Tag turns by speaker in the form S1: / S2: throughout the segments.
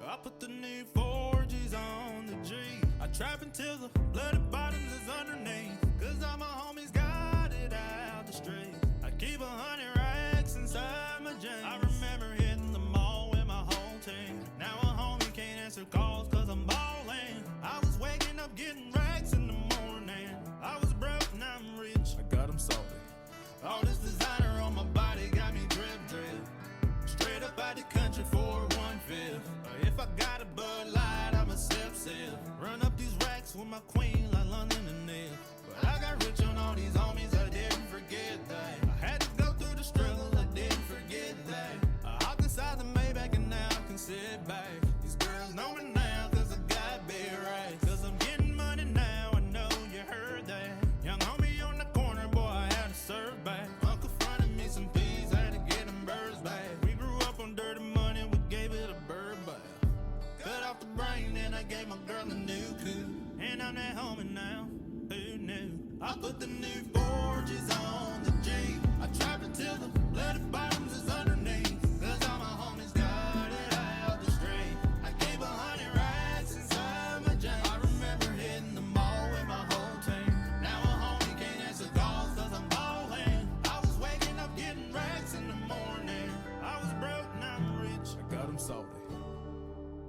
S1: I put the new 4Gs on the G. I trap until the bloody bottoms is underneath. Cause all my homies got it out the street. I keep 100 racks inside my jeans. I remember hitting the mall with my whole team. Now a homie can't answer calls cause I'm ballin'. I was waking up getting racks in the morning. I was broke, now I'm rich. I got 'em salty. All this designer on my body got me drip drip. Straight up out the country for 1/5. If I got a Bud Light, I'm a sip. Run up these racks with my queen like London and Nip. But I got rich on all these homies, I didn't forget that. I had to go through the struggle, I didn't forget that. I hopped inside the Maybach and now I can sit back. These girls know me now cause I got big racks. Cause I'm getting money now, I know you heard that. Young homie on the corner, boy, I had to serve back. Uncle fronted me some peas, I had to get them birds back. We grew up on dirty money, we gave it a bird bath. Cut off the brain and I gave my girl a new coupe. And I'm that homie now, who knew? I put the new 4Gs on the G. I trap until the bloody bottoms is underneath. Cause all my homies got it out the street. I keep 100 racks inside my jeans. I remember hitting the mall with my whole team. Now a homie can't answer calls cause I'm ballin'. I was waking up getting racks in the morning. I was broke, now I'm rich. I got 'em salty.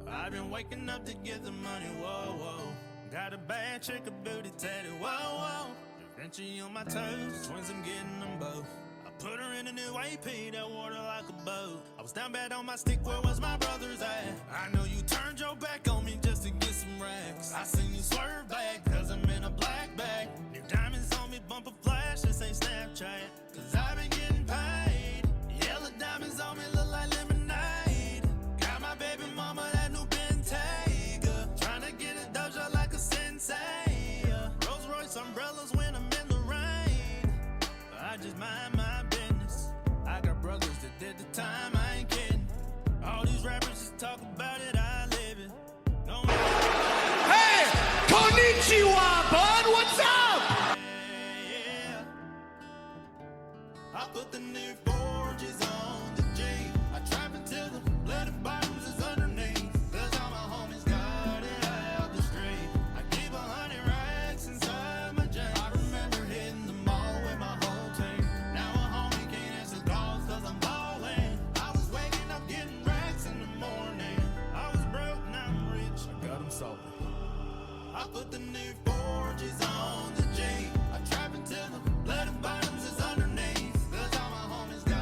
S1: I've been waking up to get the money, whoa, whoa. Got a bad chick, a booty tatted, whoa, whoa. Da Vinci on my toes, twins, I'm getting them both. I put her in a new AP, that water like a boat. I was down bad on my stick, where was my brothers at? I know you turned your back on me just to get some racks. I seen you swerve back, cause I'm in a black bag. New diamonds on me, bumper flash, this ain't Snapchat. Cause I've been getting paid. Yellow diamonds on me look like lemonade. Got my baby mama that new Bentayga. Tryna get a doja like a sensei. Rolls Royce umbrellas when I'm in the rain. I just mind my business. I got brothers that did the time, I ain't kidding. All these rappers just talk about it, I live it. Don't
S2: Hey! Konnichiwa, bud! What's up?
S1: yeah. I put the new 4Gs on the G. I trap until the bloody bottoms is underneath. Cause all my homies got it out the street. I keep 100 racks inside my jeans. I remember hitting the mall with my whole team. Now a homie can't answer calls cause I'm ballin'. I was waking up getting racks in the morning. I was broke, now I'm rich. I got 'em salty. I put the new 4Gs on the G. I trap until the bloody bottoms is underneath. Cause all my homies got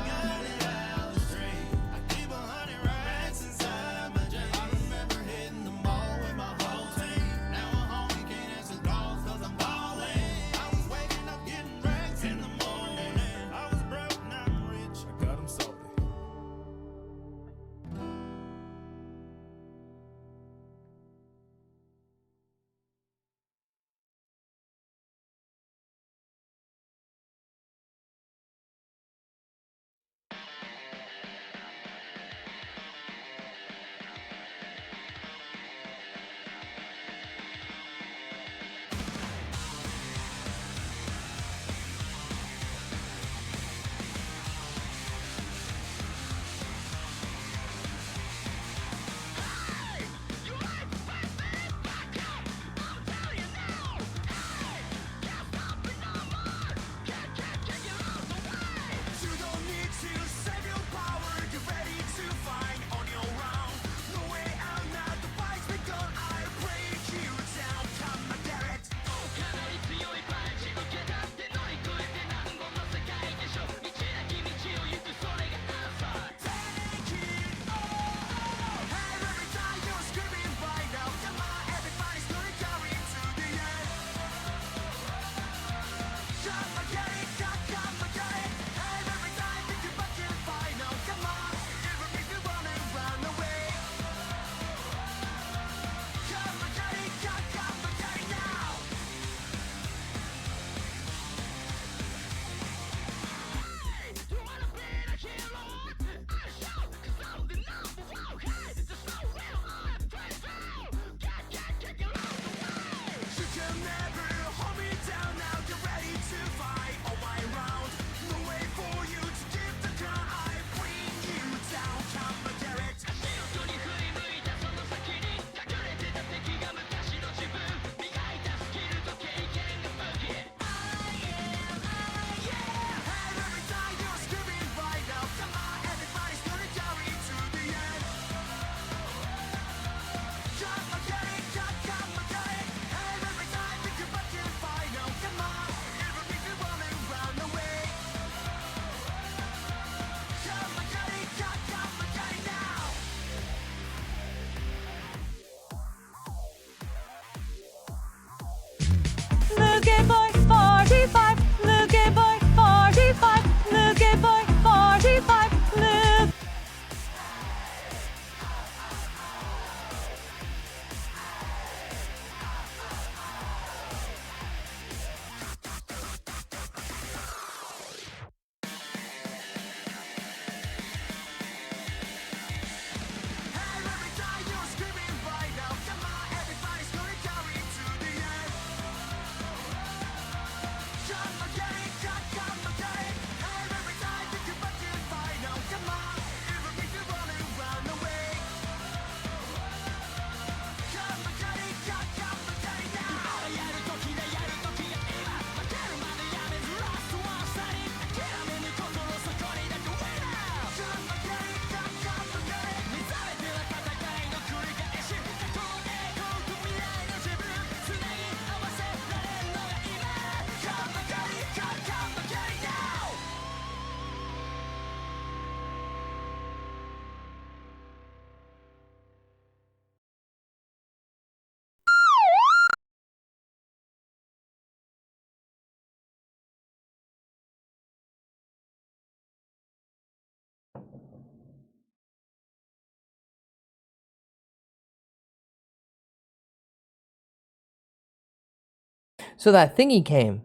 S3: So that thingy came.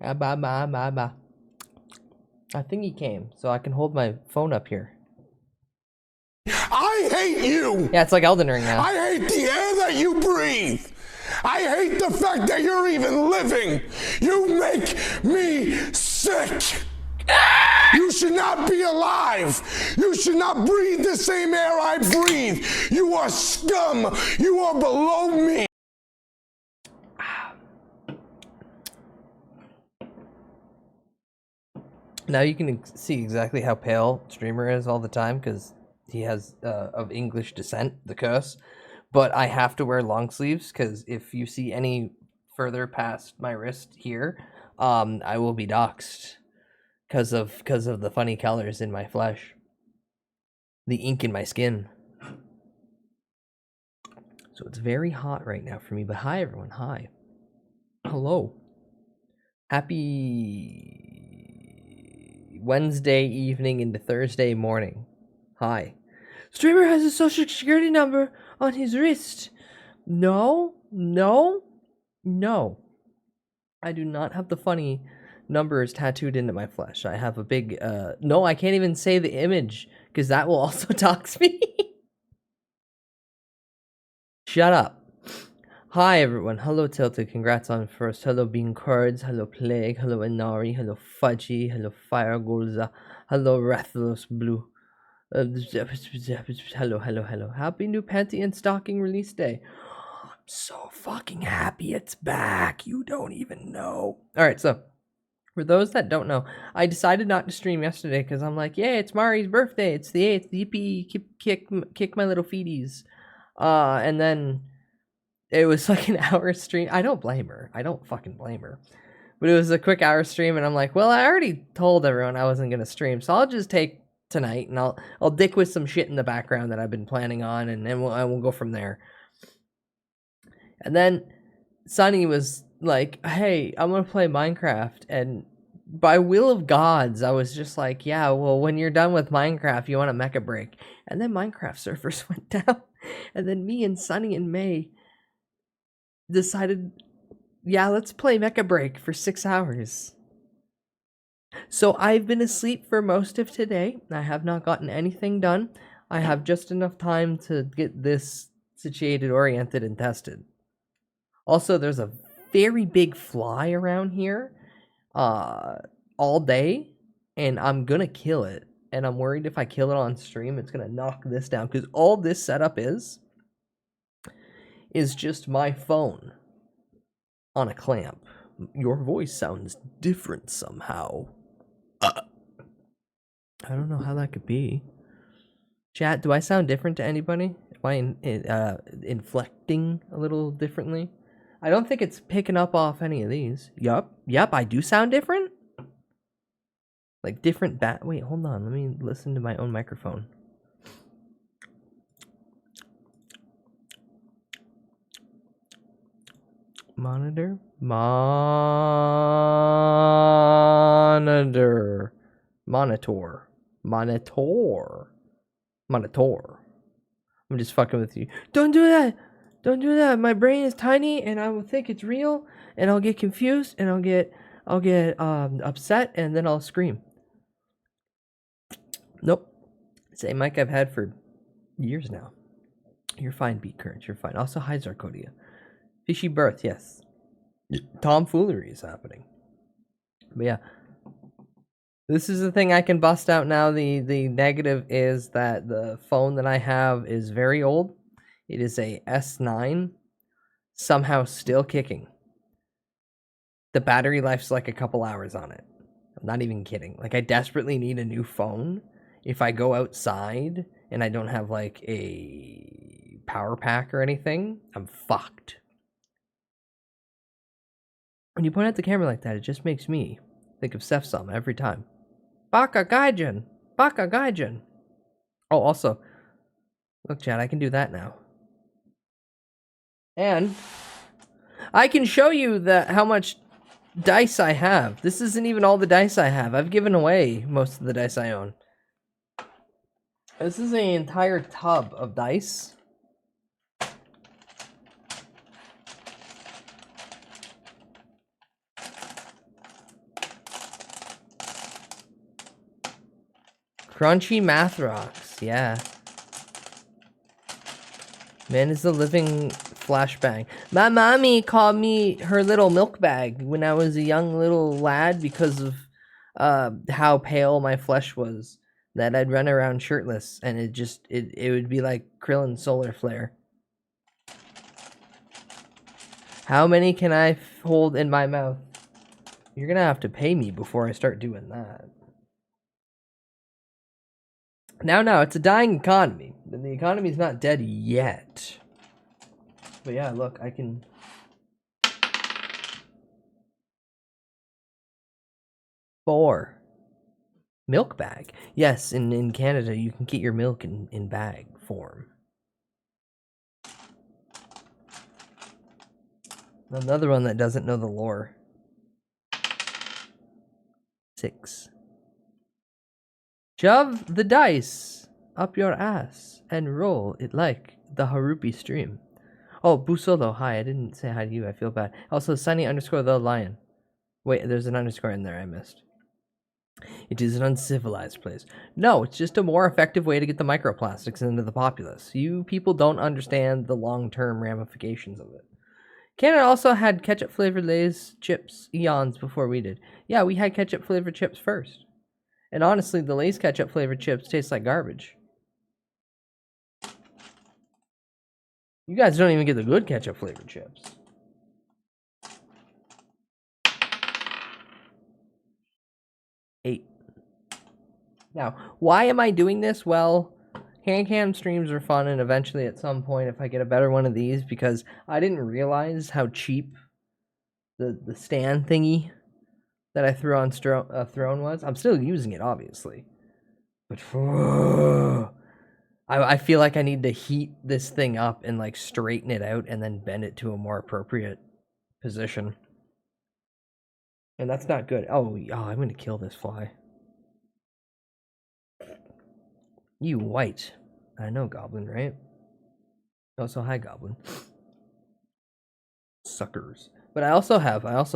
S3: That thingy came, so I can hold my phone up here.
S2: I hate you.
S3: Yeah, it's like Elden Ring now.
S2: I hate the air that you breathe. I hate the fact that you're even living. You make me sick. You should not be alive. You should not breathe the same air I breathe. You are scum. You are below me.
S3: Now you can see exactly how pale Streamer is all the time because he has of English descent, the curse. But I have to wear long sleeves because if you see any further past my wrist here, I will be doxxed because of the funny colors in my flesh, the ink in my skin. So it's very hot right now for me. But hi everyone, hi, hello, happy Wednesday evening into Thursday morning. Hi. Streamer has a social security number on his wrist. No. I do not have the funny numbers tattooed into my flesh. I have a big, no, I can't even say the image because that will also dox me. Shut up. Hi everyone, hello Tilted, congrats on first, hello Bean Cards, hello Plague, hello Inari, hello Fudgy, hello Fire Golza, hello Rathalos Blue, hello, happy new Panty and Stocking release day. I'm so fucking happy it's back, you don't even know. Alright, so, for those that don't know, I decided not to stream yesterday because I'm like, yeah, it's Mari's birthday, it's the 8th, yippee, kick my little feeties. And then it was like an hour stream. I don't blame her. I don't fucking blame her. But it was a quick hour stream, and I'm like, well, I already told everyone I wasn't gonna stream, so I'll just take tonight, and I'll dick with some shit in the background that I've been planning on, and then we'll go from there. And then Sunny was like, hey, I'm gonna play Minecraft, and by will of gods, I was just like, yeah, well, when you're done with Minecraft, you want a mecha break. And then Minecraft servers went down, and then me and Sunny and May decided, yeah, let's play Mecha Break for 6 hours. So I've been asleep for most of today. I have not gotten anything done. I have just enough time to get this situated, oriented, and tested. Also, there's a very big fly around here all day, and I'm gonna kill it. And I'm worried if I kill it on stream, it's gonna knock this down, because all this setup is just my phone on a clamp. Your voice sounds different somehow. I don't know how that could be. Chat, do I sound different to anybody? Am I inflecting a little differently? I don't think it's picking up off any of these. Yup, I do sound different? Like different wait, hold on, let me listen to my own microphone. Monitor. I'm just fucking with you. Don't do that. Don't do that. My brain is tiny, and I will think it's real, and I'll get confused, and I'll get upset, and then I'll scream. Nope. Same mic I've had for years now. You're fine, Beat Currents. You're fine. Also, hi, Zarcodia. Fishy birth, yes. Tomfoolery is happening. But yeah. This is the thing I can bust out now. The negative is that the phone that I have is very old. It is a S9. Somehow still kicking. The battery life's like a couple hours on it. I'm not even kidding. Like, I desperately need a new phone. If I go outside and I don't have like a power pack or anything, I'm fucked. When you point at the camera like that, it just makes me think of Sefsum every time. Baka Gaijin! Baka Gaijin! Oh, also, look, Chad, I can do that now. And I can show you how much dice I have. This isn't even all the dice I have. I've given away most of the dice I own. This is an entire tub of dice. Crunchy math rocks, yeah. Man is a living flashbang. My mommy called me her little milk bag when I was a young little lad because of how pale my flesh was. That I'd run around shirtless and it would be like Krillin's solar flare. How many can I hold in my mouth? You're gonna have to pay me before I start doing that. Now, it's a dying economy. The economy's not dead yet. But yeah, look, I can... Four. Milk bag. Yes, in Canada, you can get your milk in bag form. Another one that doesn't know the lore. 6. Shove the dice up your ass and roll it like the Harupi stream. Oh, Busolo, hi. I didn't say hi to you. I feel bad. Also, Sunny _ the lion. Wait, there's an underscore in there I missed. It is an uncivilized place. No, it's just a more effective way to get the microplastics into the populace. You people don't understand the long-term ramifications of it. Canada also had ketchup-flavored Lay's chips eons before we did. Yeah, we had ketchup-flavored chips first. And honestly, the Lay's ketchup-flavored chips taste like garbage. You guys don't even get the good ketchup-flavored chips. Now, why am I doing this? Well, HANDCAM streams are fun, and eventually at some point, if I get a better one of these, because I didn't realize how cheap the stand thingy that I threw on Throne was. I'm still using it, obviously. But I feel like I need to heat this thing up and like straighten it out and then bend it to a more appropriate position. And that's not good. Oh, I'm going to kill this fly. You white. I know, Goblin, right? Also, hi, Goblin. Suckers. But I also have. Ugh.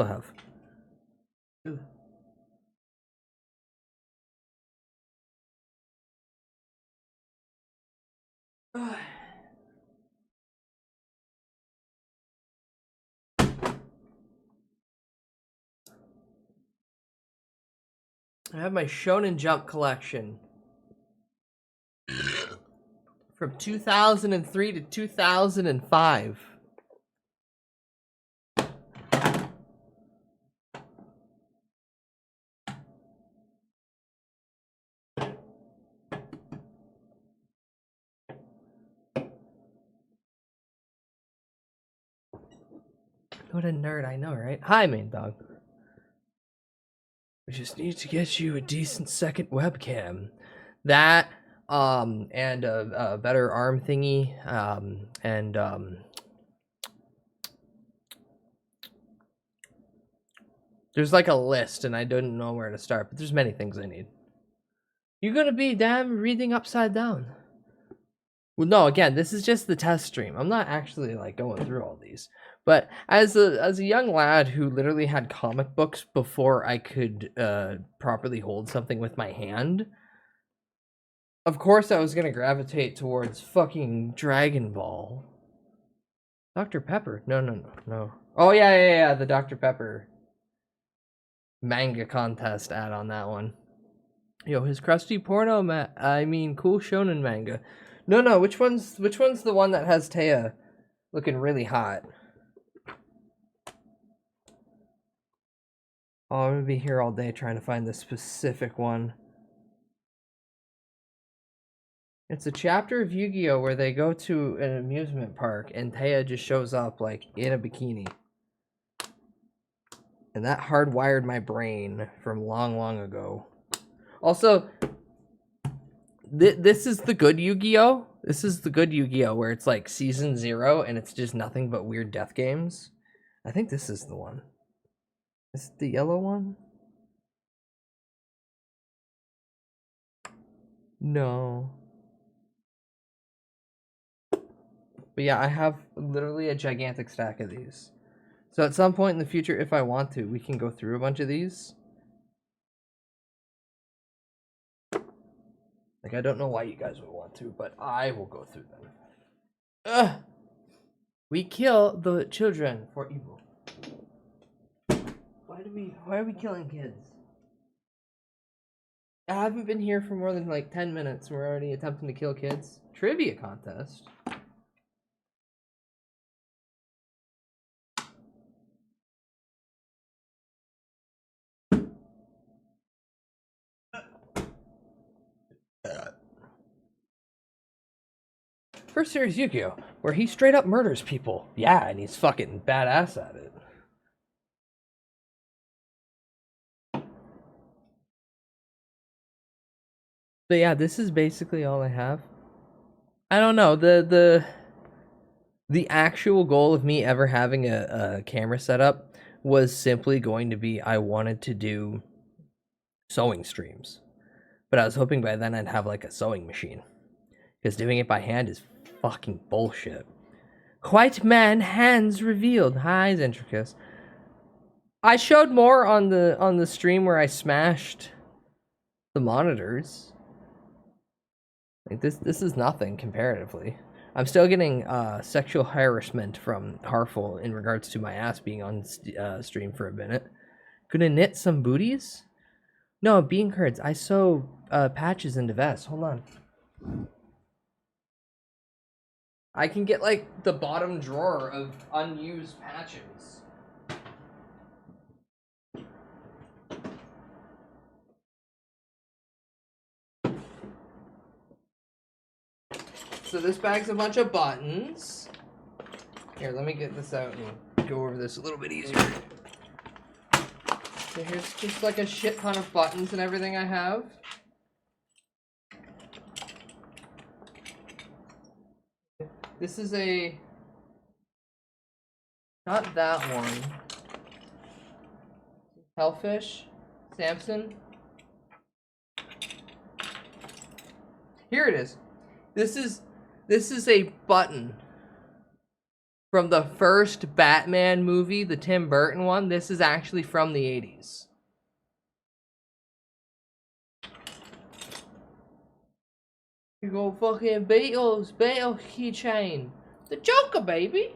S3: I have my Shonen Jump collection. From 2003 to 2005. What a nerd, I know, right? Hi, main dog. We just need to get you a decent second webcam. That, and a better arm thingy, there's like a list, and I don't know where to start, but there's many things I need. You're gonna be damn reading upside down. Well, no, again, this is just the test stream. I'm not actually like going through all these. But as a young lad who literally had comic books before I could properly hold something with my hand, of course I was gonna gravitate towards fucking Dragon Ball. Dr. Pepper? No. Oh yeah, the Dr. Pepper manga contest ad on that one. Yo, his crusty porno cool shonen manga. No, which one's the one that has Taya looking really hot? Oh, I'm gonna be here all day trying to find the specific one. It's a chapter of Yu-Gi-Oh! Where they go to an amusement park and Taya just shows up like in a bikini. And that hardwired my brain from long ago. Also, this is the good Yu-Gi-Oh! This is the good Yu-Gi-Oh! Where it's like season 0 and it's just nothing but weird death games. I think this is the one. Is it the yellow one? No. But yeah, I have literally a gigantic stack of these. So at some point in the future, if I want to, we can go through a bunch of these. Like, I don't know why you guys would want to, but I will go through them. Ugh! We kill the children for evil. Why are we killing kids? I haven't been here for more than like 10 minutes. We're already attempting to kill kids. Trivia contest. First series Yu-Gi-Oh! Where he straight up murders people. Yeah, and he's fucking badass at it. But yeah, this is basically all I have. I don't know, the actual goal of me ever having a camera setup was simply going to be I wanted to do sewing streams. But I was hoping by then I'd have like a sewing machine. Because doing it by hand is fucking bullshit. White man hands revealed. Hi, Zentricus. I showed more on the stream where I smashed the monitors. Like this is nothing comparatively. I'm still getting sexual harassment from Harful in regards to my ass being on stream for a minute. Gonna knit some booties? No, bean curds. I sew patches into vests. Hold on. I can get like the bottom drawer of unused patches. So this bag's a bunch of buttons. Here, let me get this out and go over this a little bit easier. So here's just like a shit ton of buttons and everything I have. This is a... not that one. Hellfish. Samson. Here it is. This is a button from the first Batman movie, the Tim Burton one. This is actually from the 80s. You go fucking Beatles keychain. The Joker, baby.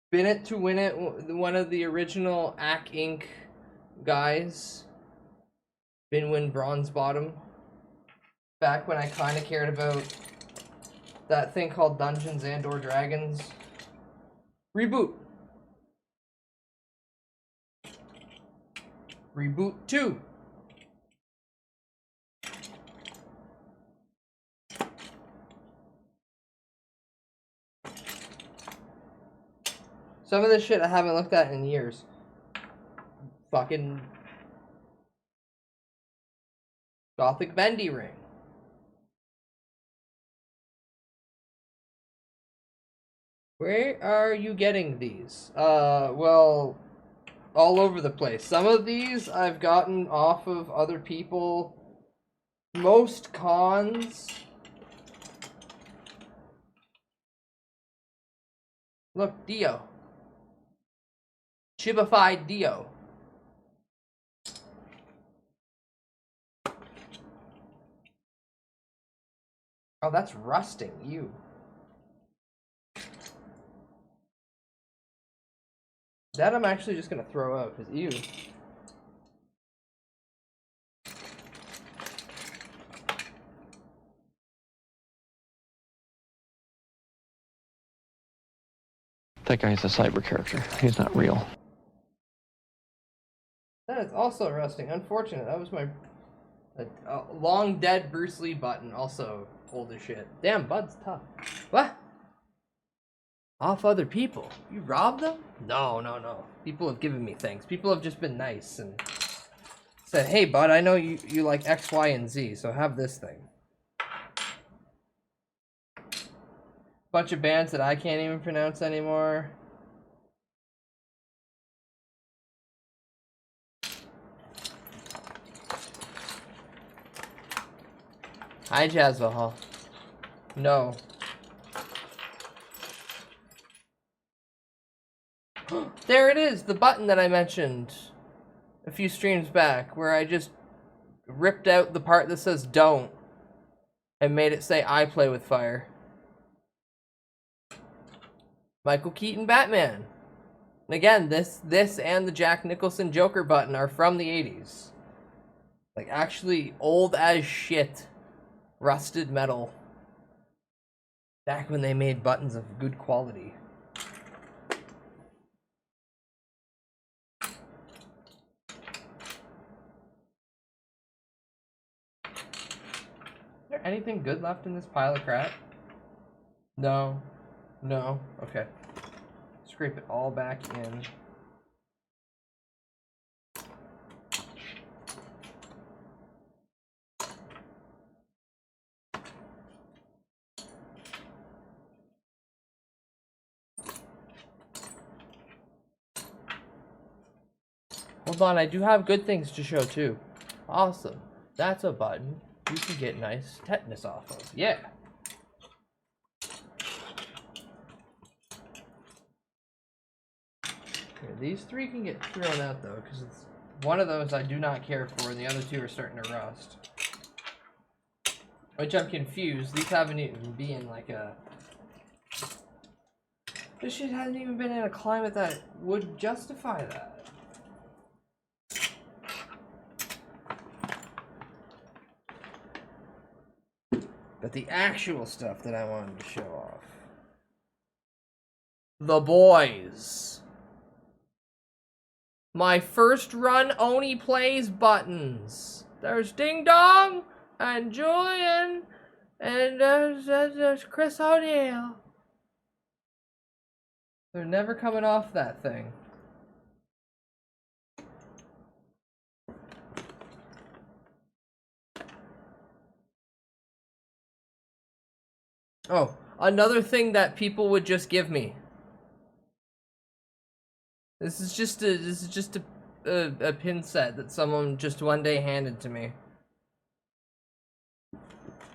S3: Spin it to win it. One of the original Ack Inc. guys. Binwin Bronze Bottom. Back when I kind of cared about that thing called Dungeons and or Dragons. Reboot. Reboot 2. Some of this shit I haven't looked at in years. Fucking Gothic Bendy ring. Where are you getting these? Well, all over the place. Some of these I've gotten off of other people. Most cons. Look, Dio. Chibified Dio. Oh, that's rusting. You. That I'm actually just gonna throw out because ew.
S4: That guy's a cyber character. He's not real.
S3: That is also rusting. Unfortunate. That was my long dead Bruce Lee button. Also old as shit. Damn, Bud's tough. What? Off other people? You robbed them? No, no, no. People have given me things. People have just been nice and said, hey, Bud, I know you like X, Y, and Z, so have this thing. Bunch of bands that I can't even pronounce anymore. Hi, Jazzvahal. No. There it is, the button that I mentioned. a few streams back where I just ripped out the part that says don't and made it say I play with fire. Michael Keaton Batman. And again, this and the Jack Nicholson Joker button are from the 80s. Like, actually old as shit. Rusted metal. Back when they made buttons of good quality. Is there anything good left in this pile of crap? No. No? Okay. Scrape it all back in. Hold on, I do have good things to show too. Awesome. That's a button you can get nice tetanus off of. Yeah. Here, these 3 can get thrown out though, because it's one of those I do not care for, and the other 2 are starting to rust. Which I'm confused. These haven't even been like a... This shit hasn't even been in a climate that would justify that. But the actual stuff that I wanted to show off. The boys. My first run Oni plays buttons. There's Ding Dong and Julian and there's Chris O'Neill. They're never coming off that thing. Oh, another thing that people would just give me. This is just a pin set that someone just one day handed to me.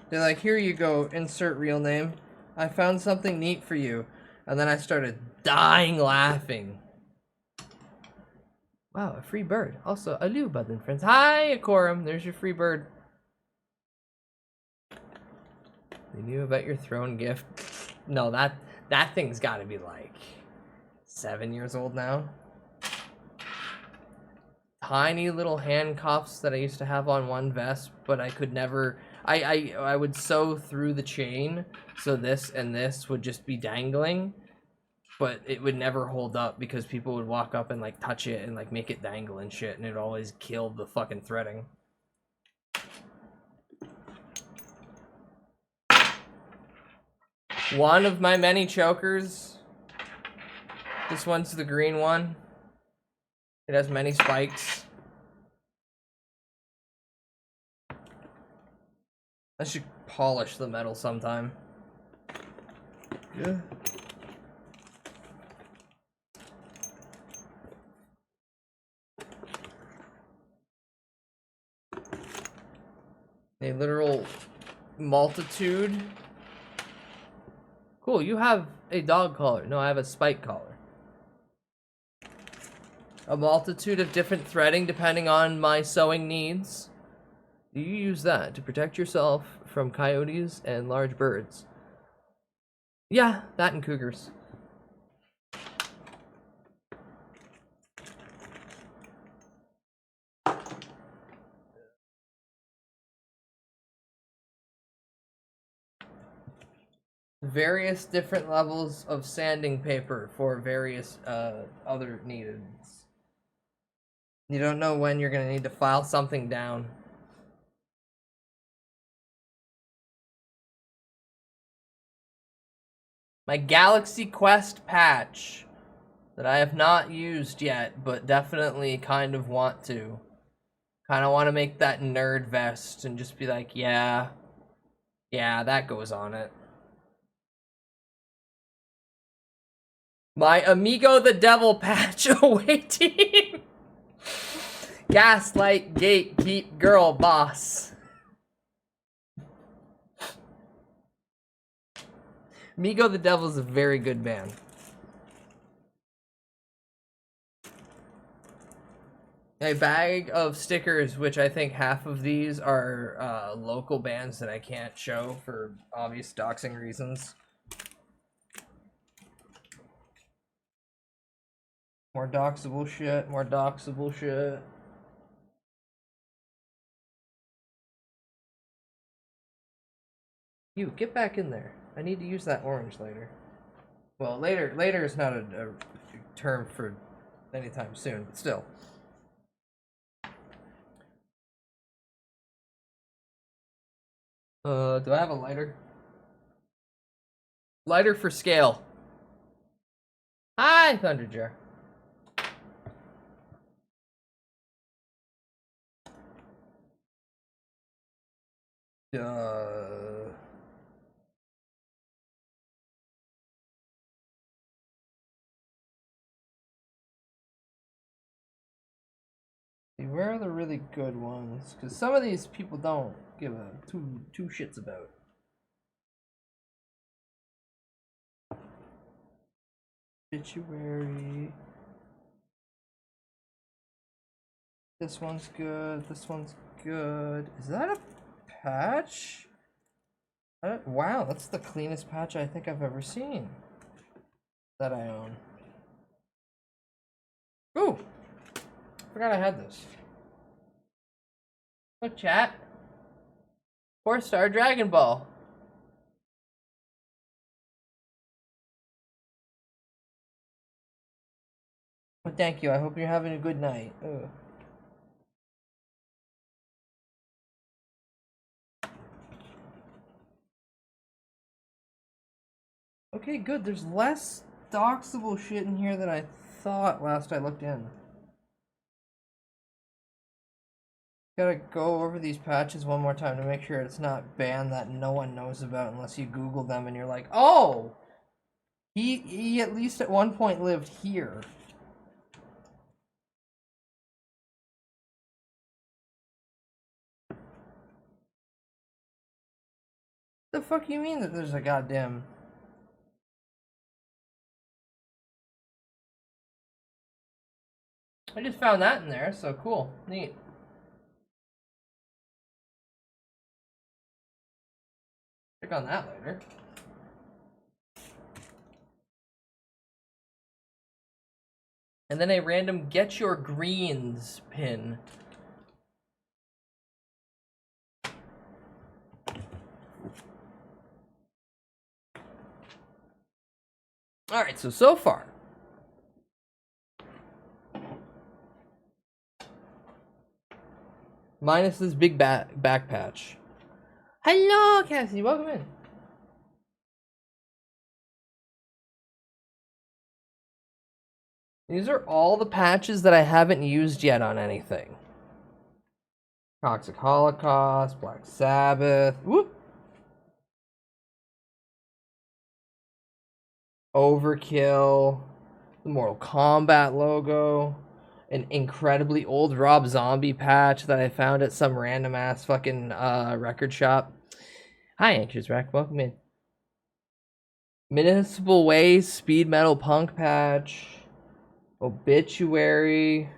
S3: They're like, here you go, insert real name. I found something neat for you. And then I started dying laughing. Wow, a free bird. Also, a new button, friends. Hi, Acorum. There's your free bird. They knew about your throne gift. No, that thing's gotta be like 7 years old now. Tiny little handcuffs that I used to have on one vest, but I could never... I would sew through the chain, so this and this would just be dangling, but it would never hold up because people would walk up and like touch it and like make it dangle and shit, and it always killed the fucking threading. One of my many chokers. This one's the green one. It has many spikes. I should polish the metal sometime. Yeah. A literal multitude. Cool, you have a dog collar. No, I have a spike collar. A multitude of different threading depending on my sewing needs. Do you use that to protect yourself from coyotes and large birds? Yeah, that and cougars. Various different levels of sanding paper for various other needs. You don't know when you're gonna need to file something down. My Galaxy Quest patch that I have not used yet, but definitely kind of want to. Kind of want to make that nerd vest and just be like, yeah, that goes on it. My Amigo the Devil patch away team. Gaslight, gatekeep, girl boss. Amigo the Devil is a very good band. a bag of stickers, which I think half of these are local bands that I can't show for obvious doxing reasons. More doxable shit, more doxable shit. You, get back in there. I need to use that orange later. Well, later is not a term for anytime soon, but still. Do I have a lighter? Lighter for scale. Hi, Thunderjar. Where are the really good ones? Because some of these people don't give a two shits about. Obituary. This one's good. This one's good. Is that a patch? Wow, that's the cleanest patch I think I've ever seen that I own. Ooh! Forgot I had this. Look, chat. 4-star Dragon Ball. Well, thank you. I hope you're having a good night. Ugh. Okay, good. There's less doxable shit in here than I thought last I looked in. Gotta go over these patches one more time to make sure it's not banned that no one knows about unless you Google them and you're like, oh! He at least at one point lived here. The fuck you mean that there's a goddamn... I just found that in there, so cool. Neat. Check on that later. And then a random Get Your Greens pin. Alright, so far. Minus this big back patch. Hello, Cassie. Welcome in. These are all the patches that I haven't used yet on anything. Toxic Holocaust, Black Sabbath, whoop. Overkill, the Mortal Kombat logo, an incredibly old Rob Zombie patch that I found at some random ass fucking record shop. Hi, Anxious Rack, welcome in. Municipal Waste, Speed Metal Punk patch, Obituary,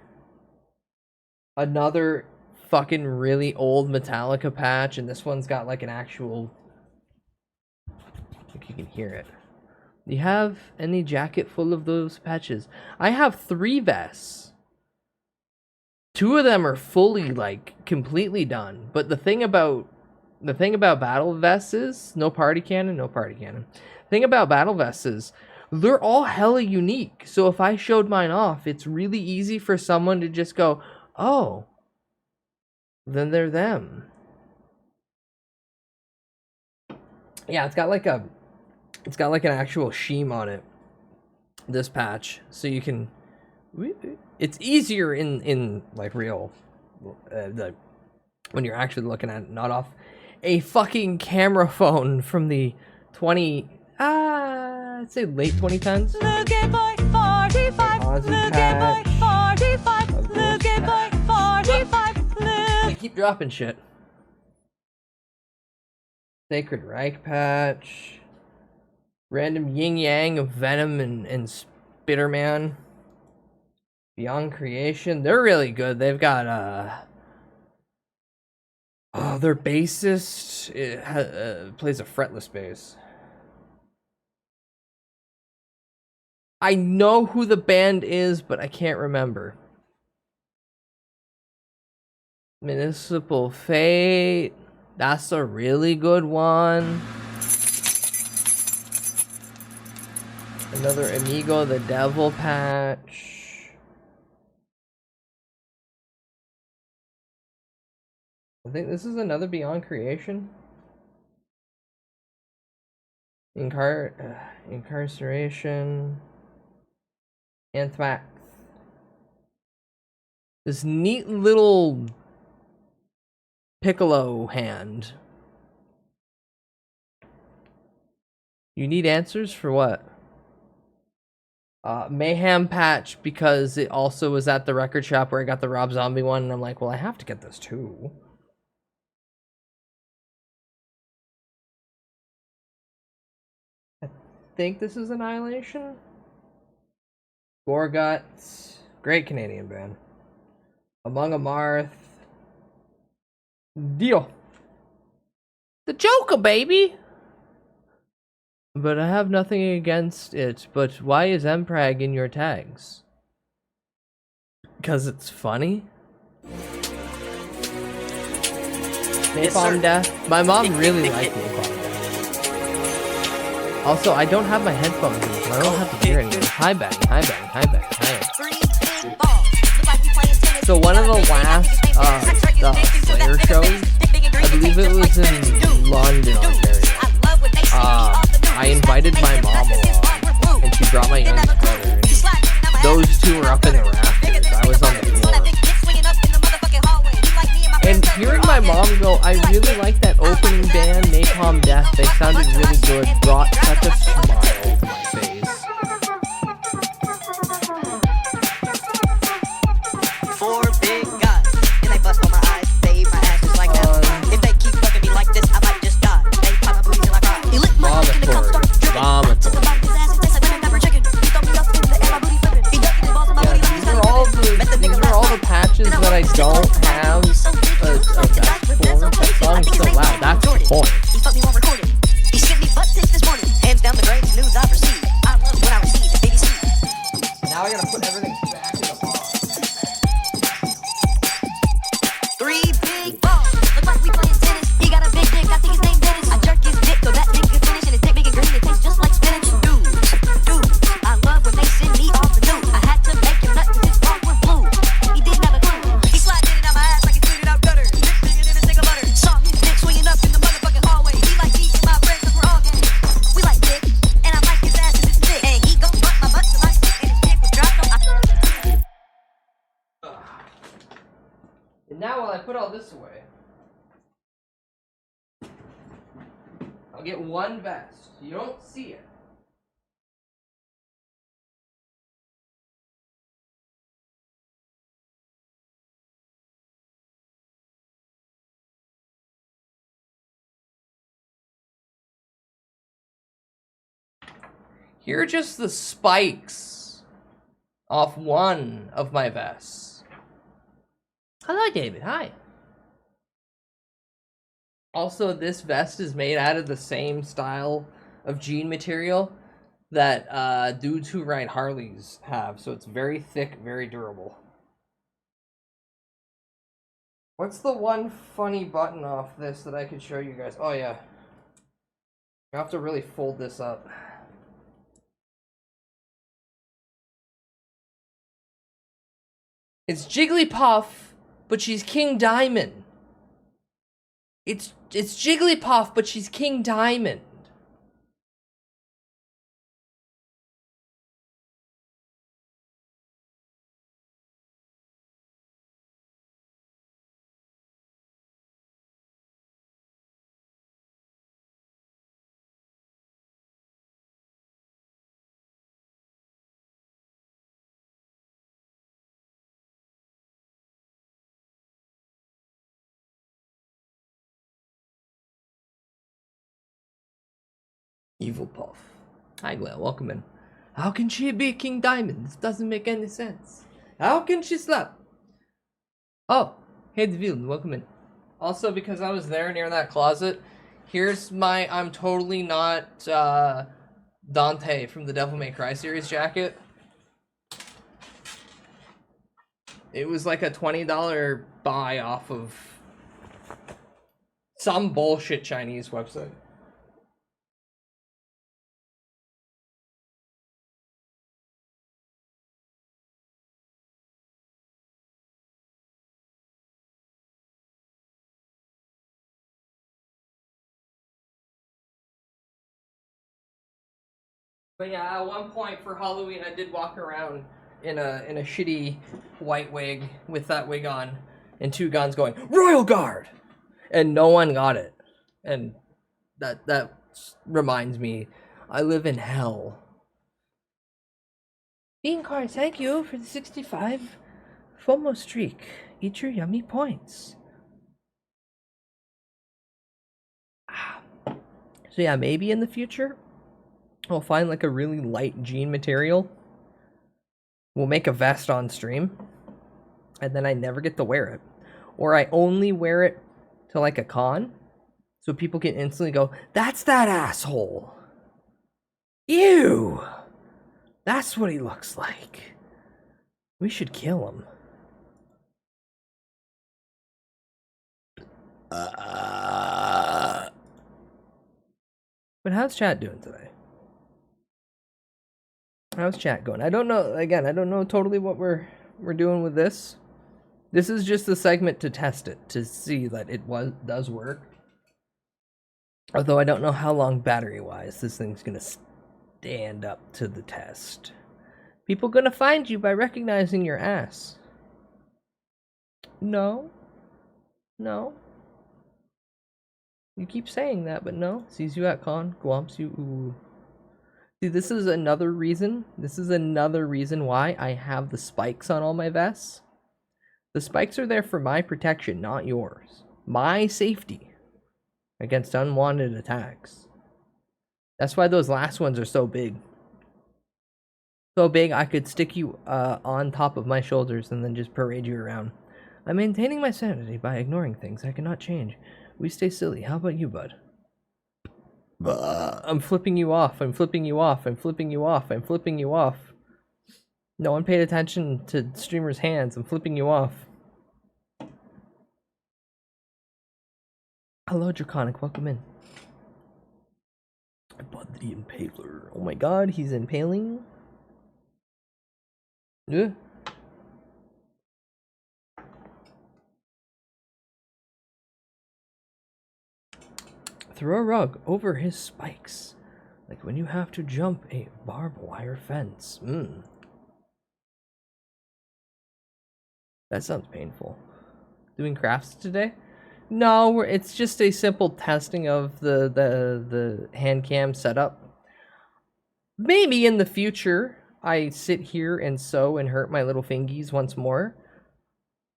S3: another fucking really old Metallica patch, and this one's got like an actual, I think you can hear it. Do you have any jacket full of those patches? I have 3 vests. 2 of them are fully, like, completely done. But the thing about battle vests is no party cannon. The thing about battle vests is they're all hella unique. So if I showed mine off, it's really easy for someone to just go, oh, then they're them. Yeah, it's got like an actual sheen on it, this patch, so you can, it's easier in like real, when you're actually looking at it, not off a fucking camera phone from the I'd say late 2010s.
S5: Looking boy 45, looking boy 45, looking boy 45,
S3: They keep dropping shit. Sacred Reich patch. Random yin yang of Venom and Spitterman. Beyond Creation, they're really good. They've got their bassist plays a fretless bass. I know who the band is, but I can't remember. Municipal Fate, that's a really good one. Another Amigo the Devil patch. I think this is another Beyond Creation. Incarceration. Anthrax. This neat little piccolo hand. You need answers for what? Mayhem patch, because it also was at the record shop where I got the Rob Zombie one, and I'm like, well, I have to get this too. I think this is Annihilation. Gorguts, great Canadian band. Among Amarth. Deal. The Joker, baby! But I have nothing against it, but why is Mprag in your tags? Because it's funny? Napalm Death? My mom really liked Napalm Death. Also, I don't have my headphones in, so I don't have to hear anything. Hi, bang, hi, bang, hi, bang, hi. So one of the last Slayer shows, I believe it was in London, Ontario. I invited my mom along, and she brought my youngest brother, and those two were up in the rafters. I was on the floor. And hearing my mom go, I really like that opening band, Napalm Death, they sounded really good, brought such a smile to my face.
S6: 4 big guns, and they bust on my eyes, they eat my ass just like that. If they keep fucking me like this, I might just die. They pop my booty till I cry. He licked my dick and it comes start dripping. Took a bite of his ass, it tastes like lemon pepper chicken. He throw me up in the air, my booty flipping. He ducking his balls in my booty like he's got a
S3: These are all the patches that I don't have a vest for. That song's so loud, that's the point.
S6: He fucked me while recording. He sent me butt pics this morning. Hands down the greatest news I've received. I love what I received at BBC.
S3: Now I gotta put everything back in the box.
S6: 3 big balls. Look like we playing tennis. He got a big dick, I think his name Dennis. I jerk his dick, so that nigga finish, and his dick big and green. It tastes just like spinach. Dude, I love when they send me off the news. I had to make him nut 'cause his balls were blue. He didn't have a clue. He sliding in and out my ass like he tweeted out gutter. Bigger than a stick of butter. Saw his dick swinging up in the motherfucking hallway. He like me and my friends 'cause we're all gay. We like dick, and I like his ass and his dick. And he gon' butt my butt till I stick, and his dick was dropped on my.
S3: And now while I put all this away, I'll get one vest. You don't see it. Here are just the spikes off one of my vests. Hello, David. Hi. Also, this vest is made out of the same style of jean material that dudes who ride Harleys have. So it's very thick, very durable. What's the one funny button off this that I could show you guys? Oh, yeah. I have to really fold this up. It's Jigglypuff, but she's King Diamond. It's Jigglypuff, but she's King Diamond. Evil Puff. Hi, Glenn. Welcome in. How can she be King Diamond? This doesn't make any sense. How can she slap? Oh, hey Deville, welcome in. Also, because I was there near that closet, here's my I'm totally not Dante from the Devil May Cry series jacket. It was like a $20 buy off of some bullshit Chinese website. But yeah, at one point for Halloween, I did walk around in a shitty white wig with that wig on and two guns going Royal Guard, and no one got it. And that reminds me, I live in hell. Bean Card, thank you for the 65 FOMO streak. Eat your yummy points. So yeah, maybe in the future I'll find like a really light jean material. We'll make a vest on stream, and then I never get to wear it. Or I only wear it to like a con, so people can instantly go, that's that asshole. Ew! That's what he looks like. We should kill him. But how's chat doing today? How's chat going? I don't know. Again, I don't know totally what we're doing with this. This is just a segment to test it, to see that it does work. Although I don't know how long battery-wise this thing's gonna stand up to the test. People gonna find you by recognizing your ass. No. No. You keep saying that, but no. Sees you at con, glumps you. Ooh. See, this is another reason. This is another reason why I have the spikes on all my vests. The spikes are there for my protection, not yours. My safety against unwanted attacks. That's why those last ones are so big. So big I could stick you on top of my shoulders and then just parade you around. I'm maintaining my sanity by ignoring things I cannot change. We stay silly. How about you, bud? I'm flipping you off. I'm flipping you off. I'm flipping you off. I'm flipping you off. No one paid attention to streamer's hands. I'm flipping you off. Hello, Draconic. Welcome in. Bud the Impaler. Oh my god, he's impaling. Yeah. Throw a rug over his spikes, like when you have to jump a barbed wire fence. That sounds painful. Doing crafts today? No, it's just a simple testing of the hand cam setup. Maybe in the future I sit here and sew and hurt my little fingies once more.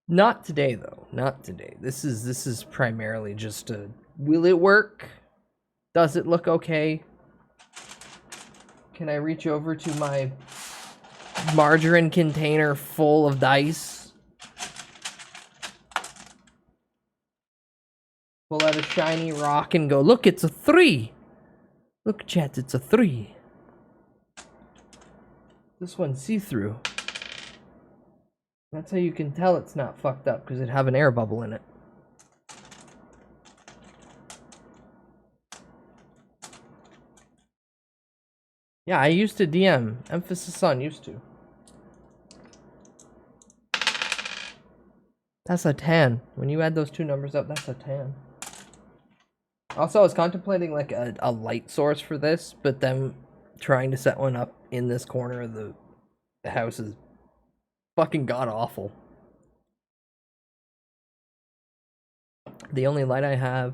S3: Not today though. Not today. This is primarily just a will it work? Does it look okay? Can I reach over to my margarine container full of dice? Pull out a shiny rock and go, look, it's a 3. Look, chat, it's a 3. This one's see-through. That's how you can tell it's not fucked up, because it have an air bubble in it. Yeah, I used to DM. Emphasis on used to. That's a 10. When you add those two numbers up, that's a 10. Also, I was contemplating like a light source for this, but then trying to set one up in this corner of the house is fucking god-awful. The only light I have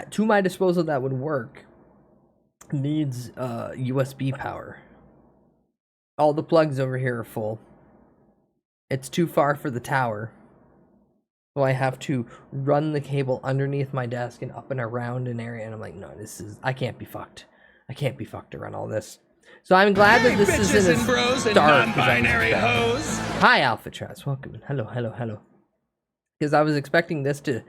S3: to my disposal that would work needs USB power. All the plugs over here are full. It's too far for the tower. So I have to run the cable underneath my desk and up and around an area, and I'm like, no, I can't be fucked. I can't be fucked to run all this. So I'm glad that this isn't as
S2: bros and
S3: dark as I
S2: non-binary
S3: expected.
S2: hoes.
S3: Hi, Alphatraz. Welcome. Hello, hello, hello. Because I was expecting this to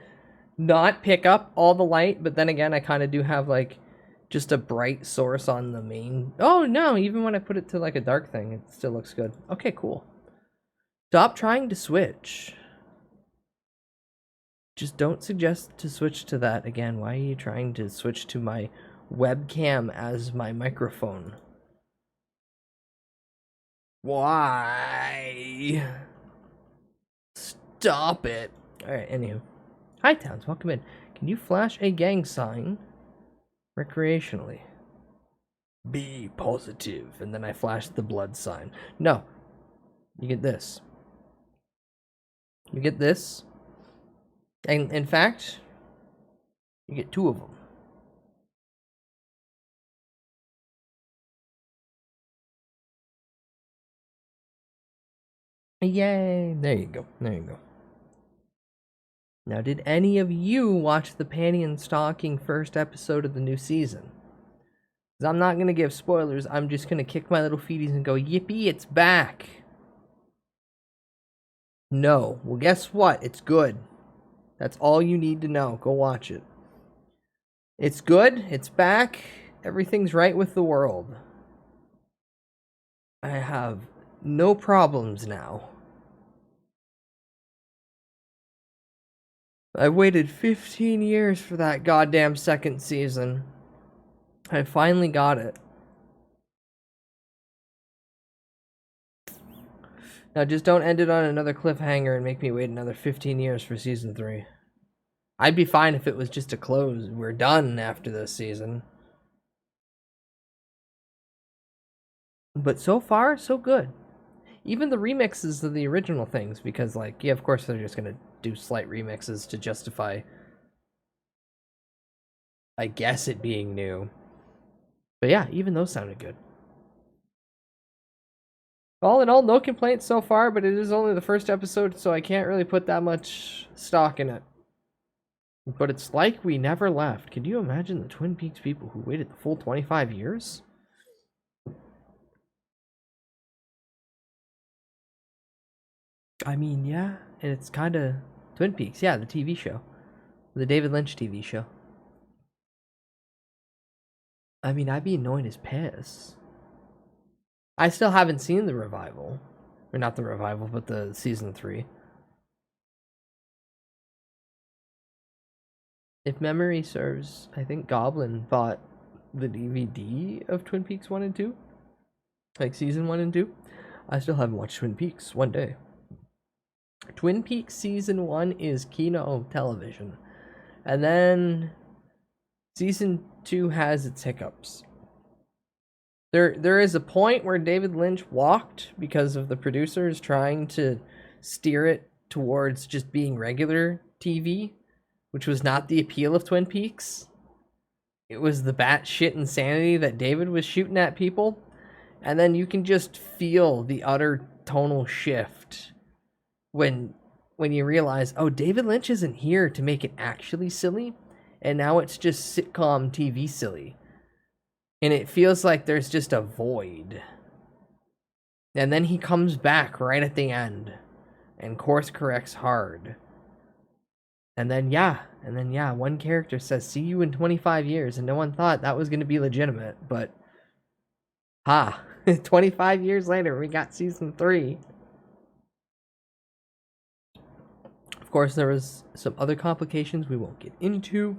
S3: not pick up all the light, but then again, I kind of do have like just a bright source on the main. Oh no, even when I put it to like a dark thing, it still looks good. Okay, cool. Stop trying to switch. Just don't suggest to switch to that again. Why are you trying to switch to my webcam as my microphone? Why? Stop it. Alright, anywho. Hi, Towns. Welcome in. Can you flash a gang sign recreationally? Be positive. And then I flash the blood sign. No. You get this. You get this. And in fact, you get 2 of them. Yay! There you go. There you go. Now, did any of you watch the panty and stocking first episode of the new season? Because I'm not going to give spoilers. I'm just going to kick my little feeties and go, yippee, it's back. No. Well, guess what? It's good. That's all you need to know. Go watch it. It's good. It's back. Everything's right with the world. I have no problems now. I waited 15 years for that goddamn second season. I finally got it. Now just don't end it on another cliffhanger and make me wait another 15 years for season 3. I'd be fine if it was just a close. We're done after this season. But so far, so good. Even the remixes of the original things, because, like, yeah, of course they're just gonna do slight remixes to justify, I guess, it being new. But yeah, even those sounded good. All in all, no complaints so far, but it is only the first episode, so I can't really put that much stock in it. But it's like we never left. Can you imagine the Twin Peaks people who waited the full 25 years? I mean, yeah, and it's kind of Twin Peaks, yeah, the TV show. The David Lynch TV show. I mean, I'd be annoyed as piss. I still haven't seen the revival. Or not the revival, but the season 3. If memory serves, I think Goblin bought the DVD of Twin Peaks 1 and 2. Like season 1 and 2. I still haven't watched Twin Peaks one day. Twin Peaks season 1 is Kino television. And then season 2 has its hiccups. There is a point where David Lynch walked because of the producers trying to steer it towards just being regular TV, which was not the appeal of Twin Peaks. It was the batshit insanity that David was shooting at people. And then you can just feel the utter tonal shift when you realize, oh, David Lynch isn't here to make it actually silly, and now it's just sitcom TV silly. And it feels like there's just a void. And then he comes back right at the end and course corrects hard. And then yeah, one character says, see you in 25 years, and no one thought that was going to be legitimate, but 25 years later, we got season 3. Of course, there was some other complications we won't get into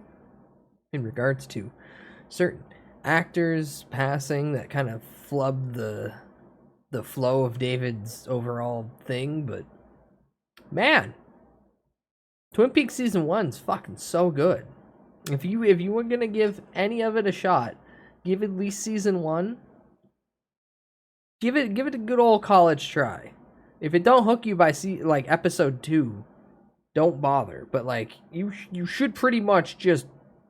S3: in regards to certain actors passing that kind of flubbed the flow of David's overall thing, but man, Twin Peaks season 1's fucking so good. If you were gonna give any of it a shot, give at least season 1. Give it a good old college try. If it don't hook you by episode 2, don't bother. But like you should pretty much just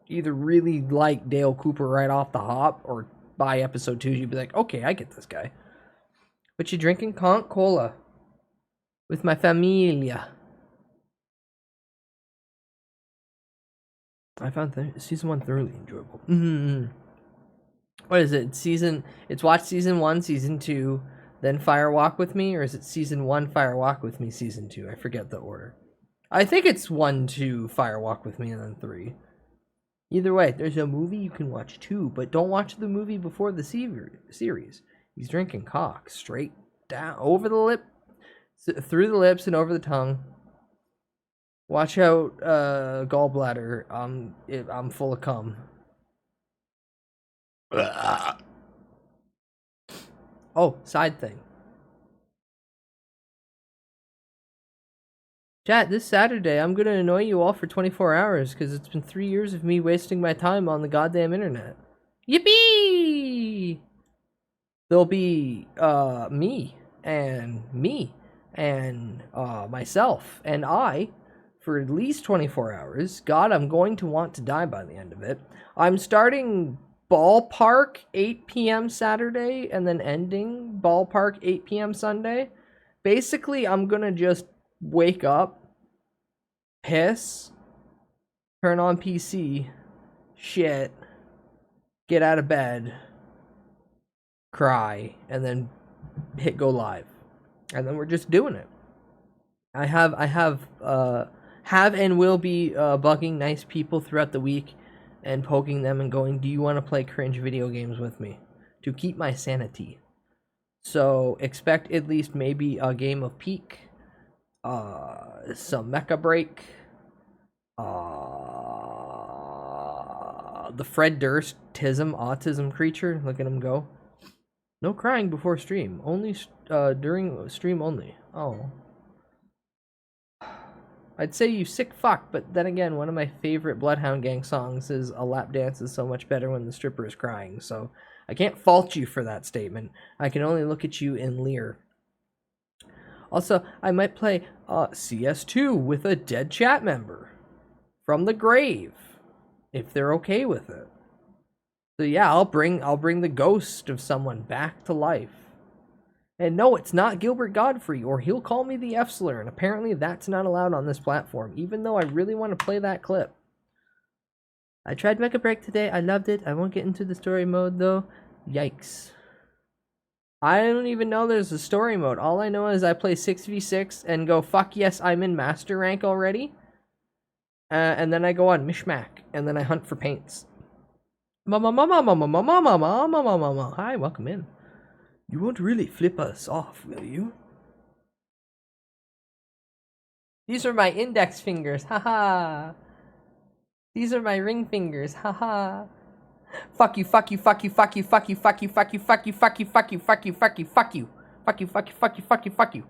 S3: either really like Dale Cooper right off the hop, or by episode 2 you'd be like, okay, I get this guy. But you drinking conch cola with my familia. I found season 1 thoroughly enjoyable. What is it? It's watch season 1, season 2, then Fire Walk with Me, or is it season 1, Fire Walk with Me, season 2? I forget the order. I think it's 1, 2, Fire Walk with Me, and then 3. Either way, there's a movie you can watch too, but don't watch the movie before the series. He's drinking cock straight down, over the lip, through the lips and over the tongue. Watch out, gallbladder. I'm full of cum. Oh, side thing. Chat, this Saturday, I'm gonna annoy you all for 24 hours because it's been 3 years of me wasting my time on the goddamn internet. Yippee! There'll be, me and myself and I for at least 24 hours. God, I'm going to want to die by the end of it. I'm starting ballpark 8 p.m. Saturday and then ending ballpark 8 p.m. Sunday. Basically, I'm gonna just wake up, piss, turn on PC, shit, get out of bed, cry, and then hit go live. And then we're just doing it. I have and will be bugging nice people throughout the week and poking them and going, do you want to play cringe video games with me? To keep my sanity. So expect at least maybe a game of Peak, some Mecha Break, the Fred Durst autism creature. Look at him go. No crying before stream. Only during stream only. Oh. I'd say you sick fuck, but then again, one of my favorite Bloodhound Gang songs is "A Lap Dance is so much better when the stripper is crying," so I can't fault you for that statement. I can only look at you and leer. Also, I might play CS2 with a dead chat member from the grave, if they're okay with it. So yeah, I'll bring the ghost of someone back to life. And no, it's not Gilbert Godfrey, or he'll call me the F-slur, and apparently that's not allowed on this platform, even though I really want to play that clip. I tried Mecha Break today, I loved it. I won't get into the story mode though. Yikes. I don't even know there's a story mode. All I know is I play 6v6 and go, fuck yes, I'm in master rank already. And then I go on Mishmack, and then I hunt for paints. Hi, welcome in. You won't really flip us off, will you? These are my index fingers, haha. These are my ring fingers, haha. Fuck you, fuck you, fuck you, fuck you, fuck you, fuck you, fuck you, fuck you, fuck you, fuck you, fuck you, fuck you, fuck you, fuck you, fuck you, fuck you, fuck you, fuck you.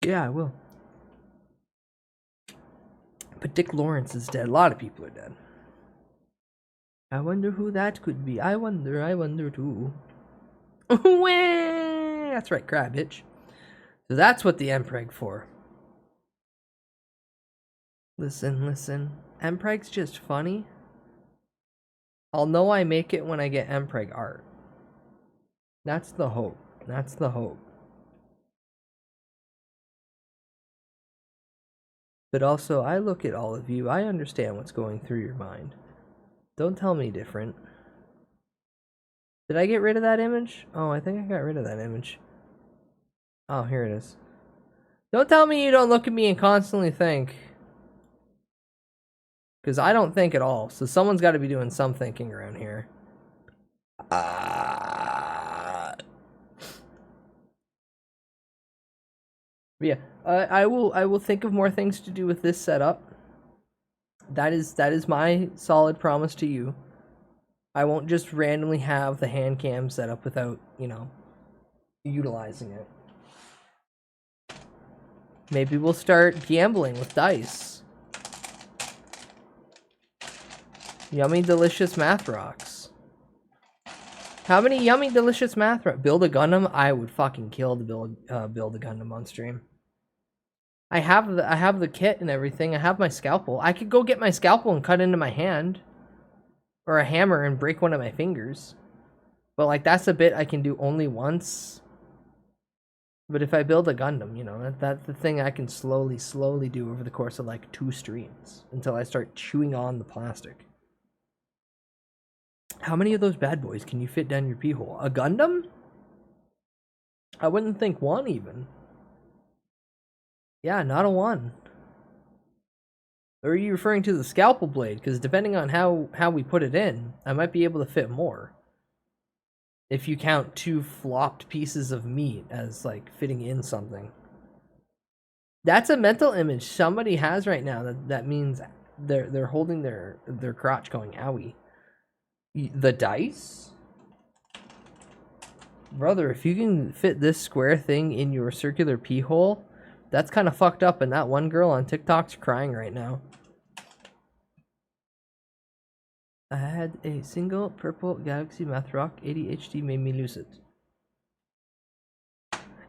S3: Yeah, I will. But Dick Lawrence is dead. A lot of people are dead. I wonder who that could be. I wonder too. That's right, crab itch. So that's what the Mpreg for. Listen. Mpreg's just funny. I'll know I make it when I get Mpreg art. That's the hope. That's the hope. But also, I look at all of you. I understand what's going through your mind. Don't tell me different. Did I get rid of that image? Oh, I think I got rid of that image. Oh, here it is. Don't tell me you don't look at me and constantly think. Because I don't think at all. So someone's got to be doing some thinking around here. Yeah, I will think of more things to do with this setup. That is my solid promise to you. I won't just randomly have the hand cam set up without, you know, utilizing it. Maybe we'll start gambling with dice. Yummy, delicious math rocks. How many yummy, delicious math rocks? Build a Gundam? I would fucking kill to build a Gundam on stream. I have the kit and everything. I have my scalpel. I could go get my scalpel and cut into my hand. Or a hammer and break one of my fingers. But like that's a bit I can do only once. But if I build a Gundam, you know, that's the thing I can slowly do over the course of like 2 streams. Until I start chewing on the plastic. How many of those bad boys can you fit down your pee hole? A Gundam? I wouldn't think one even. Yeah, not a one. Or are you referring to the scalpel blade? Because depending on how we put it in, I might be able to fit more. If you count 2 flopped pieces of meat as like fitting in something. That's a mental image somebody has right now. That means they're holding their crotch going, owie. The dice? Brother, if you can fit this square thing in your circular pee hole, that's kind of fucked up, and that one girl on TikTok's crying right now. I had a single purple Galaxy Math Rock. ADHD made me lose it.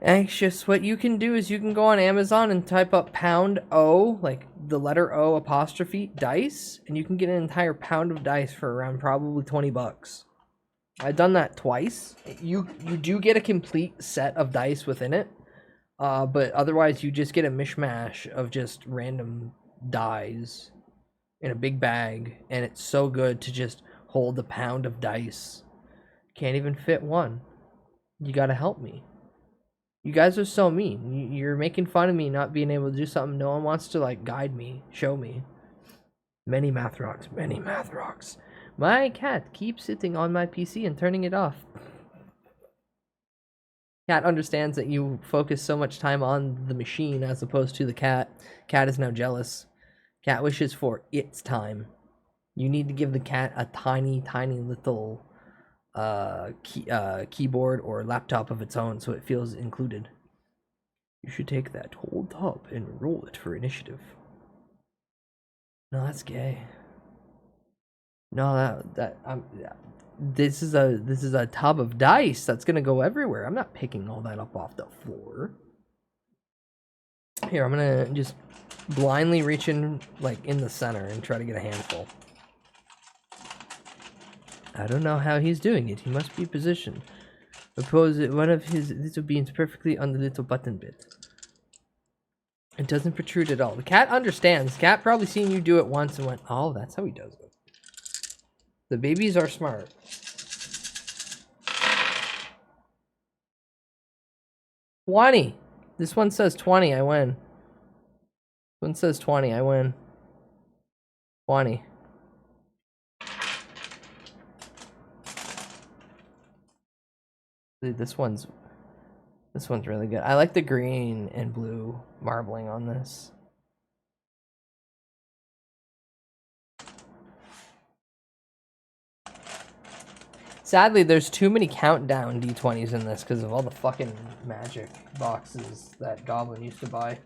S3: Anxious, what you can do is you can go on Amazon and type up pound O, like the letter O apostrophe, dice, and you can get an entire pound of dice for around probably 20 bucks. I've done that twice. You do get a complete set of dice within it, but otherwise you just get a mishmash of just random dies in a big bag, and it's so good to just hold a pound of dice. Can't even fit one. You gotta help me. You guys are so mean. You're making fun of me not being able to do something. No one wants to like guide me, show me. Many math rocks, many math rocks. My cat keeps sitting on my PC and turning it off. Cat understands that you focus so much time on the machine as opposed to the cat. Cat is now jealous. Cat wishes for its time. You need to give the cat a tiny, tiny little keyboard or laptop of its own so it feels included. You should take that whole top and roll it for initiative. No, that's gay. No, this is a tub of dice that's gonna go everywhere. I'm not picking all that up off the floor. Here, I'm gonna just blindly reach in, like, in the center and try to get a handful. I don't know how he's doing it. He must be positioned. Suppose one of his little beans perfectly on the little button bit. It doesn't protrude at all. The cat understands. Cat probably seen you do it once and went, oh, that's how he does it. The babies are smart. $20. This one says 20, I win. This one says 20, I win. 20. Dude, this one's really good. I like the green and blue marbling on this. Sadly, there's too many countdown D20s in this because of all the fucking magic boxes that Goblin used to buy.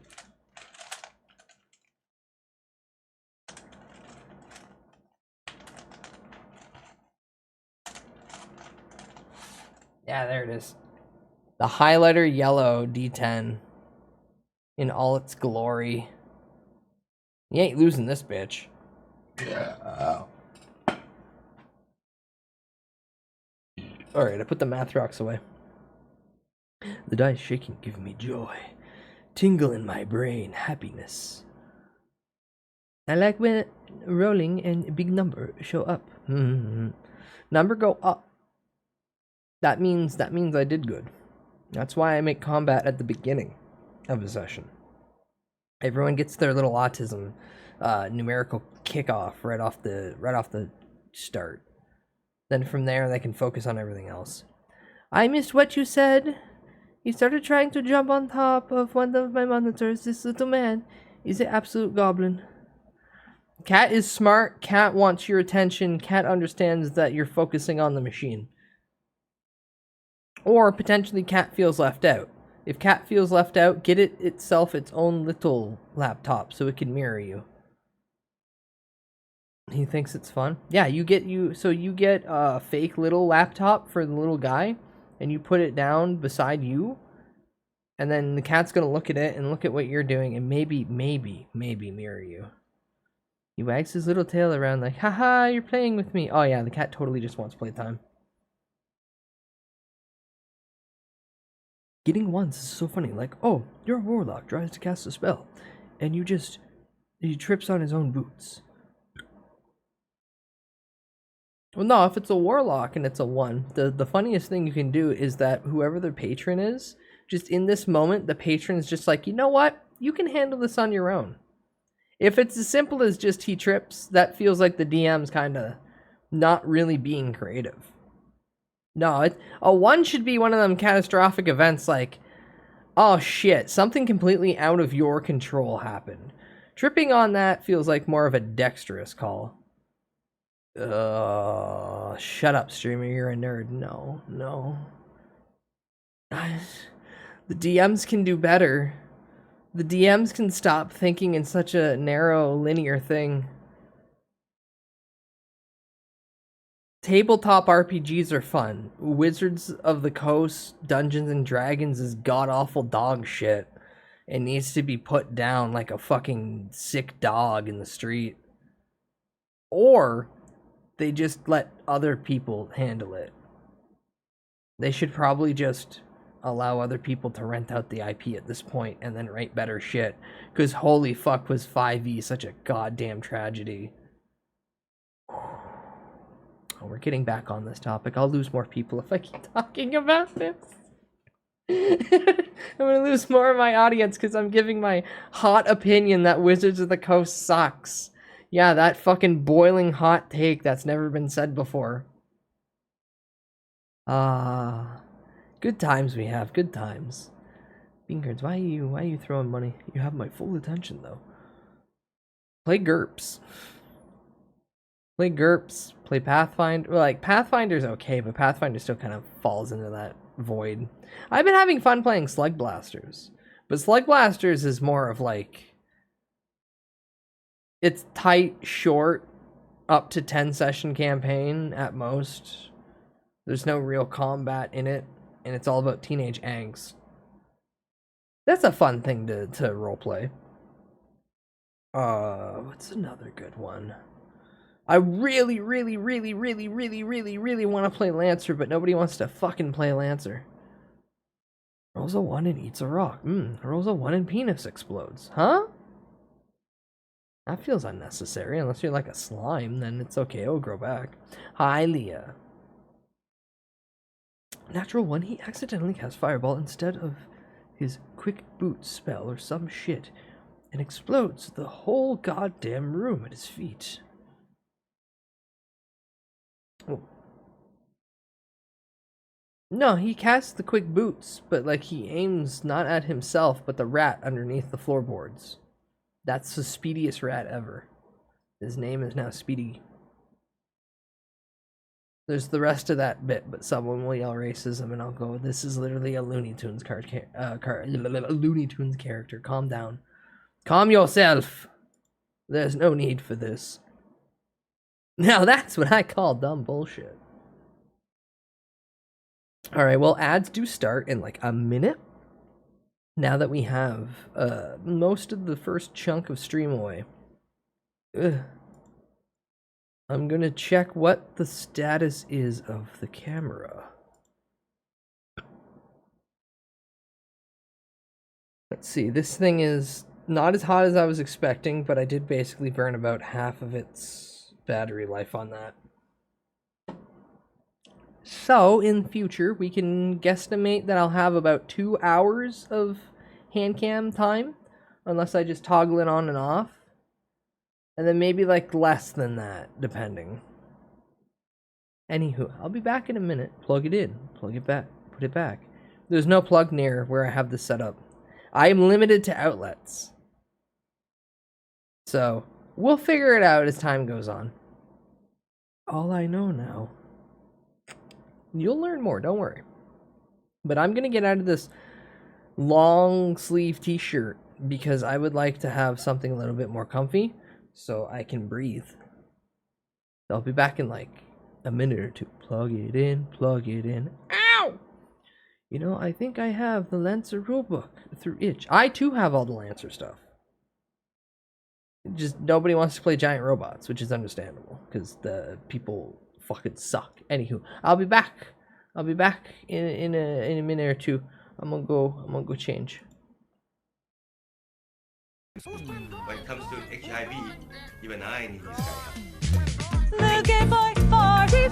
S3: Yeah, there it is. The highlighter yellow D10 in all its glory. You ain't losing this bitch. Yeah. Alright, I put the math rocks away. The dice shaking give me joy. Tingle in my brain, happiness. I like when rolling and a big number show up. Number go up. That means I did good. That's why I make combat at the beginning of a session. Everyone gets their little autism numerical kickoff right off the start. Then from there they can focus on everything else. I missed what you said. He started trying to jump on top of one of my monitors. This little man is an absolute goblin. Cat is smart. Cat wants your attention. Cat understands that you're focusing on the machine. Or potentially Cat feels left out. If Cat feels left out, get it itself its own little laptop so it can mirror you. He thinks it's fun. Yeah, you get a fake little laptop for the little guy, and you put it down beside you, and then the cat's gonna look at it and look at what you're doing and maybe mirror you. He wags his little tail around like, haha, you're playing with me. Oh yeah, the cat totally just wants playtime. Getting ones is so funny, like, oh, you're a warlock, tries to cast a spell, and he trips on his own boots. Well, no, if it's a warlock and it's a 1, the funniest thing you can do is that whoever the patron is, just in this moment, the patron's just like, you know what? You can handle this on your own. If it's as simple as just he trips, that feels like the DM's kind of not really being creative. No, a 1 should be one of them catastrophic events like, oh shit, something completely out of your control happened. Tripping on that feels like more of a dexterous call. Shut up, streamer, you're a nerd. No. The DMs can do better. The DMs can stop thinking in such a narrow, linear thing. Tabletop RPGs are fun. Wizards of the Coast, Dungeons and Dragons is god-awful dog shit. It needs to be put down like a fucking sick dog in the street. Or they just let other people handle it. They should probably just allow other people to rent out the IP at this point and then write better shit. Because holy fuck was 5e such a goddamn tragedy. Oh, we're getting back on this topic. I'll lose more people if I keep talking about this. I'm gonna lose more of my audience because I'm giving my hot opinion that Wizards of the Coast sucks. Yeah, that fucking boiling hot take that's never been said before. Good times we have, good times. Beancards, why are you throwing money? You have my full attention though. Play GURPS. Play GURPS. Play Pathfinder. Well, like Pathfinder's okay, but Pathfinder still kind of falls into that void. I've been having fun playing Slug Blasters, but Slug Blasters is more of like, it's tight, short, up to 10 session campaign at most. There's no real combat in it, and it's all about teenage angst. That's a fun thing to roleplay. What's another good one? I really want to play Lancer, but nobody wants to fucking play Lancer. Rolls a 1 and eats a rock. Rolls a 1 and penis explodes. Huh? That feels unnecessary. Unless you're like a slime, then it's okay. It'll grow back. Hi, Leah. Natural 1, he accidentally casts Fireball instead of his Quick Boot spell or some shit, and explodes the whole goddamn room at his feet. Oh. No, he casts the Quick Boots, but like he aims not at himself, but the rat underneath the floorboards. That's the speediest rat ever. His name is now Speedy. There's the rest of that bit, but someone will yell racism, and I'll go, "This is literally a Looney Tunes Looney Tunes character. Calm down. Calm yourself. There's no need for this." Now that's what I call dumb bullshit. Alright, well, ads do start in like a minute. Now that we have most of the first chunk of stream away. I'm gonna check what the status is of the camera. Let's see, this thing is not as hot as I was expecting, but I did basically burn about half of its battery life on that. So, in future, we can guesstimate that I'll have about 2 hours of HANDCAM time, unless I just toggle it on and off. And then maybe like less than that, depending. Anywho, I'll be back in a minute. Plug it in, plug it back, put it back. There's no plug near where I have this set up. I am limited to outlets. So, we'll figure it out as time goes on. All I know now. You'll learn more, don't worry. But I'm gonna get out of this long sleeve t-shirt because I would like to have something a little bit more comfy so I can breathe. I'll be back in like a minute or two. Plug it in, plug it in. Ow! You know, I think I have the Lancer rulebook through itch. I too have all the Lancer stuff. Just nobody wants to play giant robots, which is understandable because the people fucking suck. Anywho, I'll be back. I'll be back in a minute or two. I'm gonna go change.
S7: When it comes to HIV, even I need this guy.
S5: Looking for 45.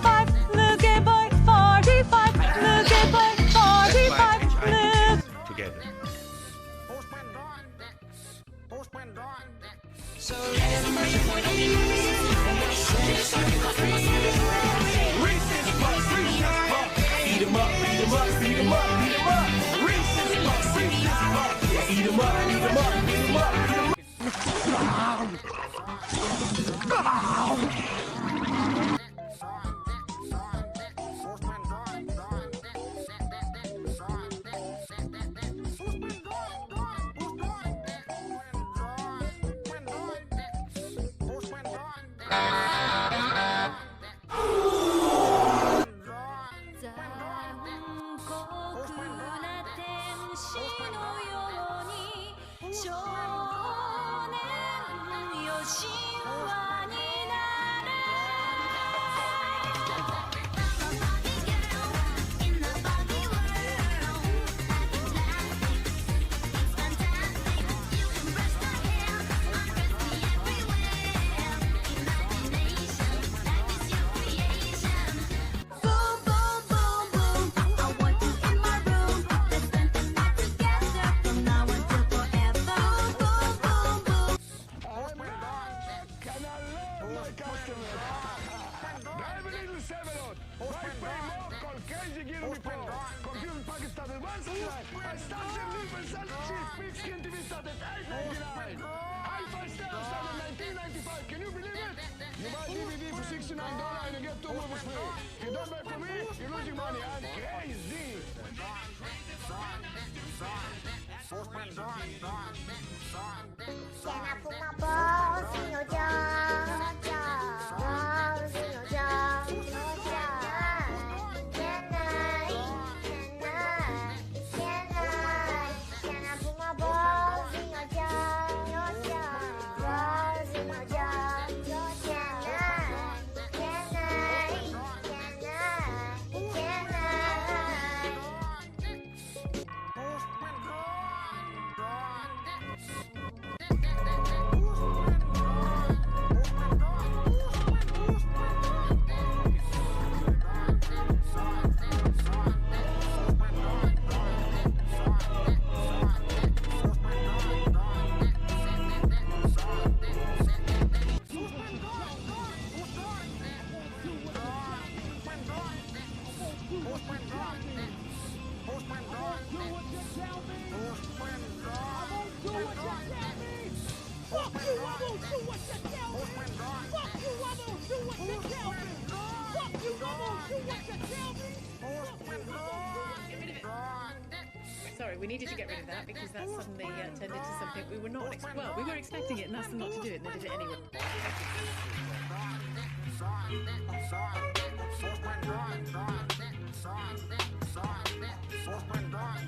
S7: Sorry, we needed to get rid of that because that suddenly turned into something we were not. Well, we were expecting it and asked them not to do it, and they did it anyway.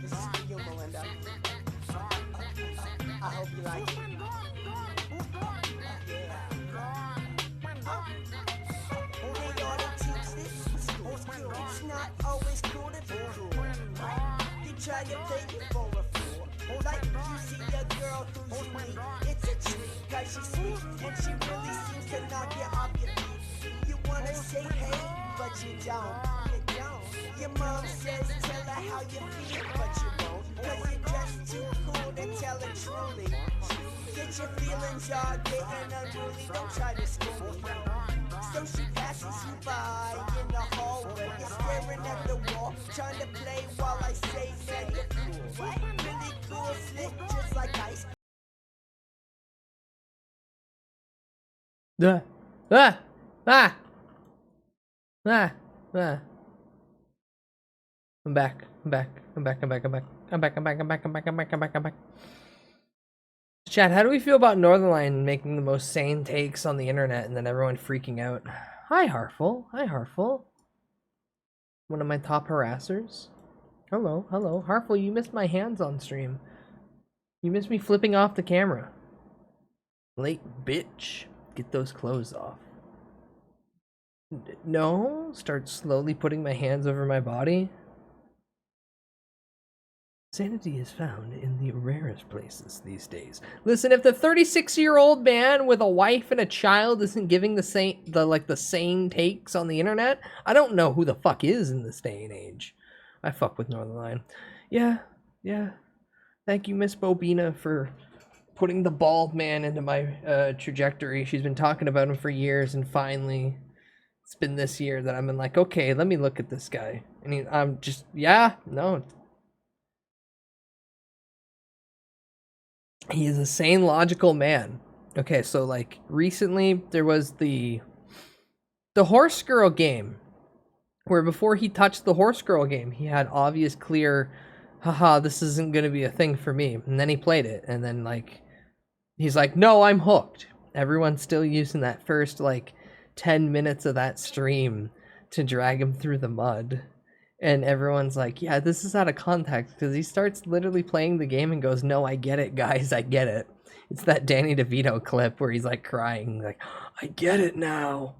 S8: This is for you, Melinda. I hope you like it. They ought to teach this school. It's not always cool to be cool. You try to play it for a fool. Like you see a girl who's unique. It's a treat, cause she's sweet. And she really seems to knock you off your feet. You wanna say hey, but you don't. You don't. Your mom says tell her how you feel, but you won't. Cause you're just too cool to tell her truly. Get your feelings all getting unruly. Don't try to school me. So she passes you by in the hallway. You're staring at the wall, trying to play while I say that you're cool. What? Really cool, slick, just like ice.
S3: Ah, ah, ah, ah, ah. I'm back. I'm back. I'm back. I'm back. I'm back. I'm back. I'm back. I'm back. I'm back. I'm back. I'm back. I'm back. Chat, how do we feel about Northernline making the most sane takes on the internet and then everyone freaking out? Hi, Harful. Hi, Harful. One of my top harassers. Hello, hello. Harful, you missed my hands on stream. You missed me flipping off the camera. Late bitch. Get those clothes off. No? Start slowly putting my hands over my body. Sanity is found in the rarest places these days. Listen, if the 36-year-old man with a wife and a child isn't giving the sane takes on the internet, I don't know who the fuck is in this day and age. I fuck with Northernline. Yeah. Thank you, Miss Bobina, for putting the bald man into my trajectory. She's been talking about him for years, and finally, it's been this year that I've been like, okay, let me look at this guy. And I'm just, yeah, no. He is a sane, logical man. Okay, so like recently there was the horse girl game, where before he touched the horse girl game, he had obvious, clear, haha, this isn't gonna be a thing for me. And then he played it, and then like he's like, no, I'm hooked. Everyone's still using that first like 10 minutes of that stream to drag him through the mud. And everyone's like, yeah, this is out of context, because he starts literally playing the game and goes, no, I get it, guys, I get it. It's that Danny DeVito clip where he's like crying, like, I get it now.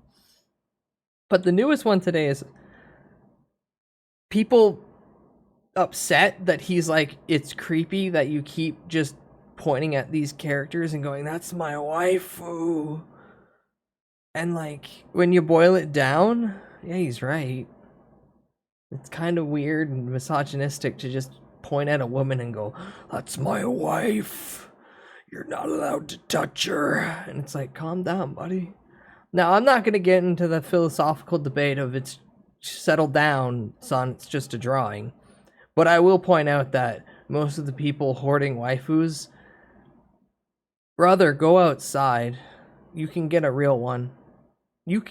S3: But the newest one today is people upset that he's like, it's creepy that you keep just pointing at these characters and going, that's my waifu. And like, when you boil it down, yeah, he's right. It's kind of weird and misogynistic to just point at a woman and go, that's my wife. You're not allowed to touch her. And it's like, calm down, buddy. Now, I'm not going to get into the philosophical debate of it's settled down, son, it's just a drawing. But I will point out that most of the people hoarding waifus, brother, go outside. You can get a real one. You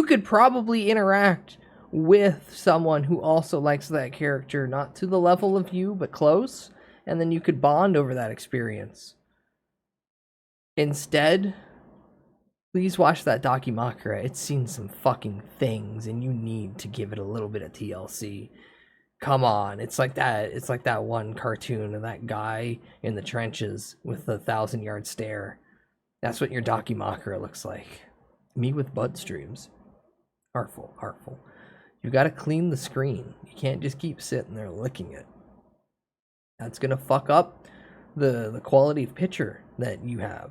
S3: could probably interact with someone who also likes that character, not to the level of you, but close, and then you could bond over that experience. Instead, please watch that Dakimakura. It's seen some fucking things, and you need to give it a little bit of TLC. Come on, it's like that one cartoon of that guy in the trenches with the 1,000-yard stare. That's what your Dakimakura looks like. Me with bud streams. Artful. You gotta clean the screen. You can't just keep sitting there licking it. That's gonna fuck up the quality of picture that you have.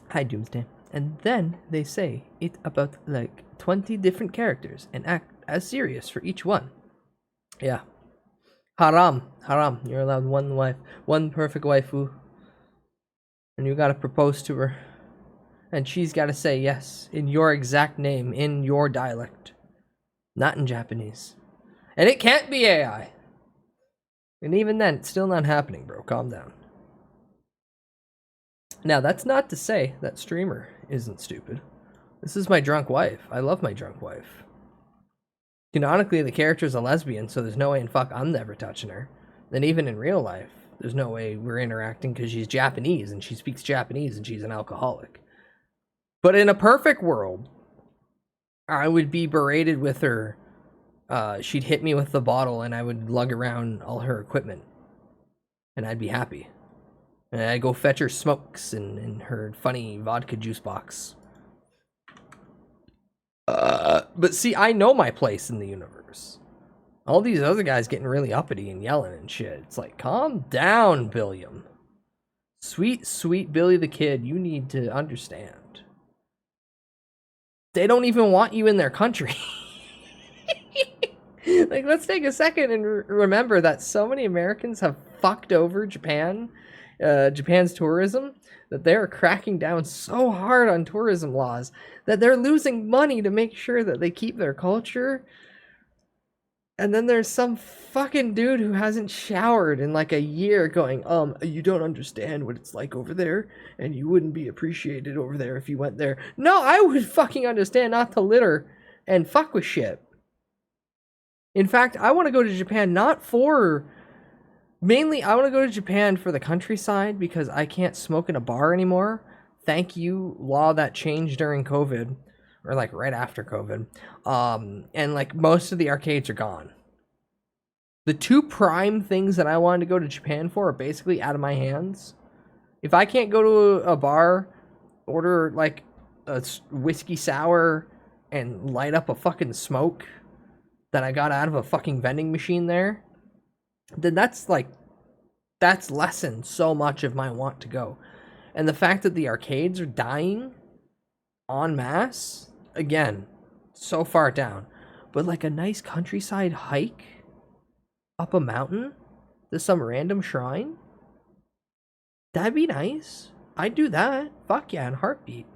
S3: Hi, Doomsday. And then they say it about like 20 different characters and act as serious for each one. Yeah. Haram. You're allowed one wife, one perfect waifu. And you gotta propose to her. And she's gotta say yes in your exact name, in your dialect. Not in Japanese. And it can't be AI. And even then, it's still not happening, bro. Calm down. Now, that's not to say that streamer isn't stupid. This is my drunk wife. I love my drunk wife. Canonically, the character's a lesbian, so there's no way in fuck I'm never touching her. And even in real life, there's no way we're interacting because she's Japanese and she speaks Japanese and she's an alcoholic. But in a perfect world, I would be berated with her. She'd hit me with the bottle and I would lug around all her equipment. And I'd be happy. And I'd go fetch her smokes and her funny vodka juice box. But see, I know my place in the universe. All these other guys getting really uppity and yelling and shit. It's like, calm down, Billiam. Sweet Billy the Kid, you need to understand. They don't even want you in their country. Like, let's take a second and remember that so many Americans have fucked over Japan's tourism, that they're cracking down so hard on tourism laws that they're losing money to make sure that they keep their culture. And then there's some fucking dude who hasn't showered in like a year going, you don't understand what it's like over there, and you wouldn't be appreciated over there if you went there. No, I would fucking understand not to litter and fuck with shit. In fact, I want to go to Japan mainly I want to go to Japan for the countryside because I can't smoke in a bar anymore. Thank you, law that changed during COVID. Or like right after COVID. And like most of the arcades are gone. The two prime things that I wanted to go to Japan for are basically out of my hands. If I can't go to a bar, order like a whiskey sour and light up a fucking smoke that I got out of a fucking vending machine there, then that's lessened so much of my want to go. And the fact that the arcades are dying en masse, again, so far down. But like a nice countryside hike up a mountain to some random shrine, that'd be nice. I'd do that. Fuck yeah, in a heartbeat.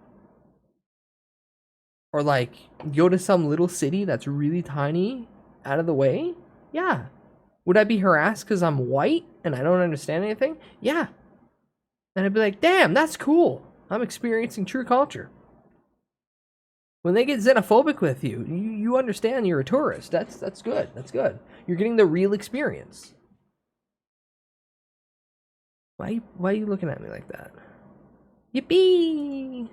S3: Or like go to some little city that's really tiny, out of the way. Yeah, Would I be harassed because I'm white and I don't understand anything? Yeah. And I'd be like, damn, that's cool. I'm experiencing true culture. When they get xenophobic with you, you understand you're a tourist. That's good. That's good. You're getting the real experience. Why are you looking at me like that? Yippee!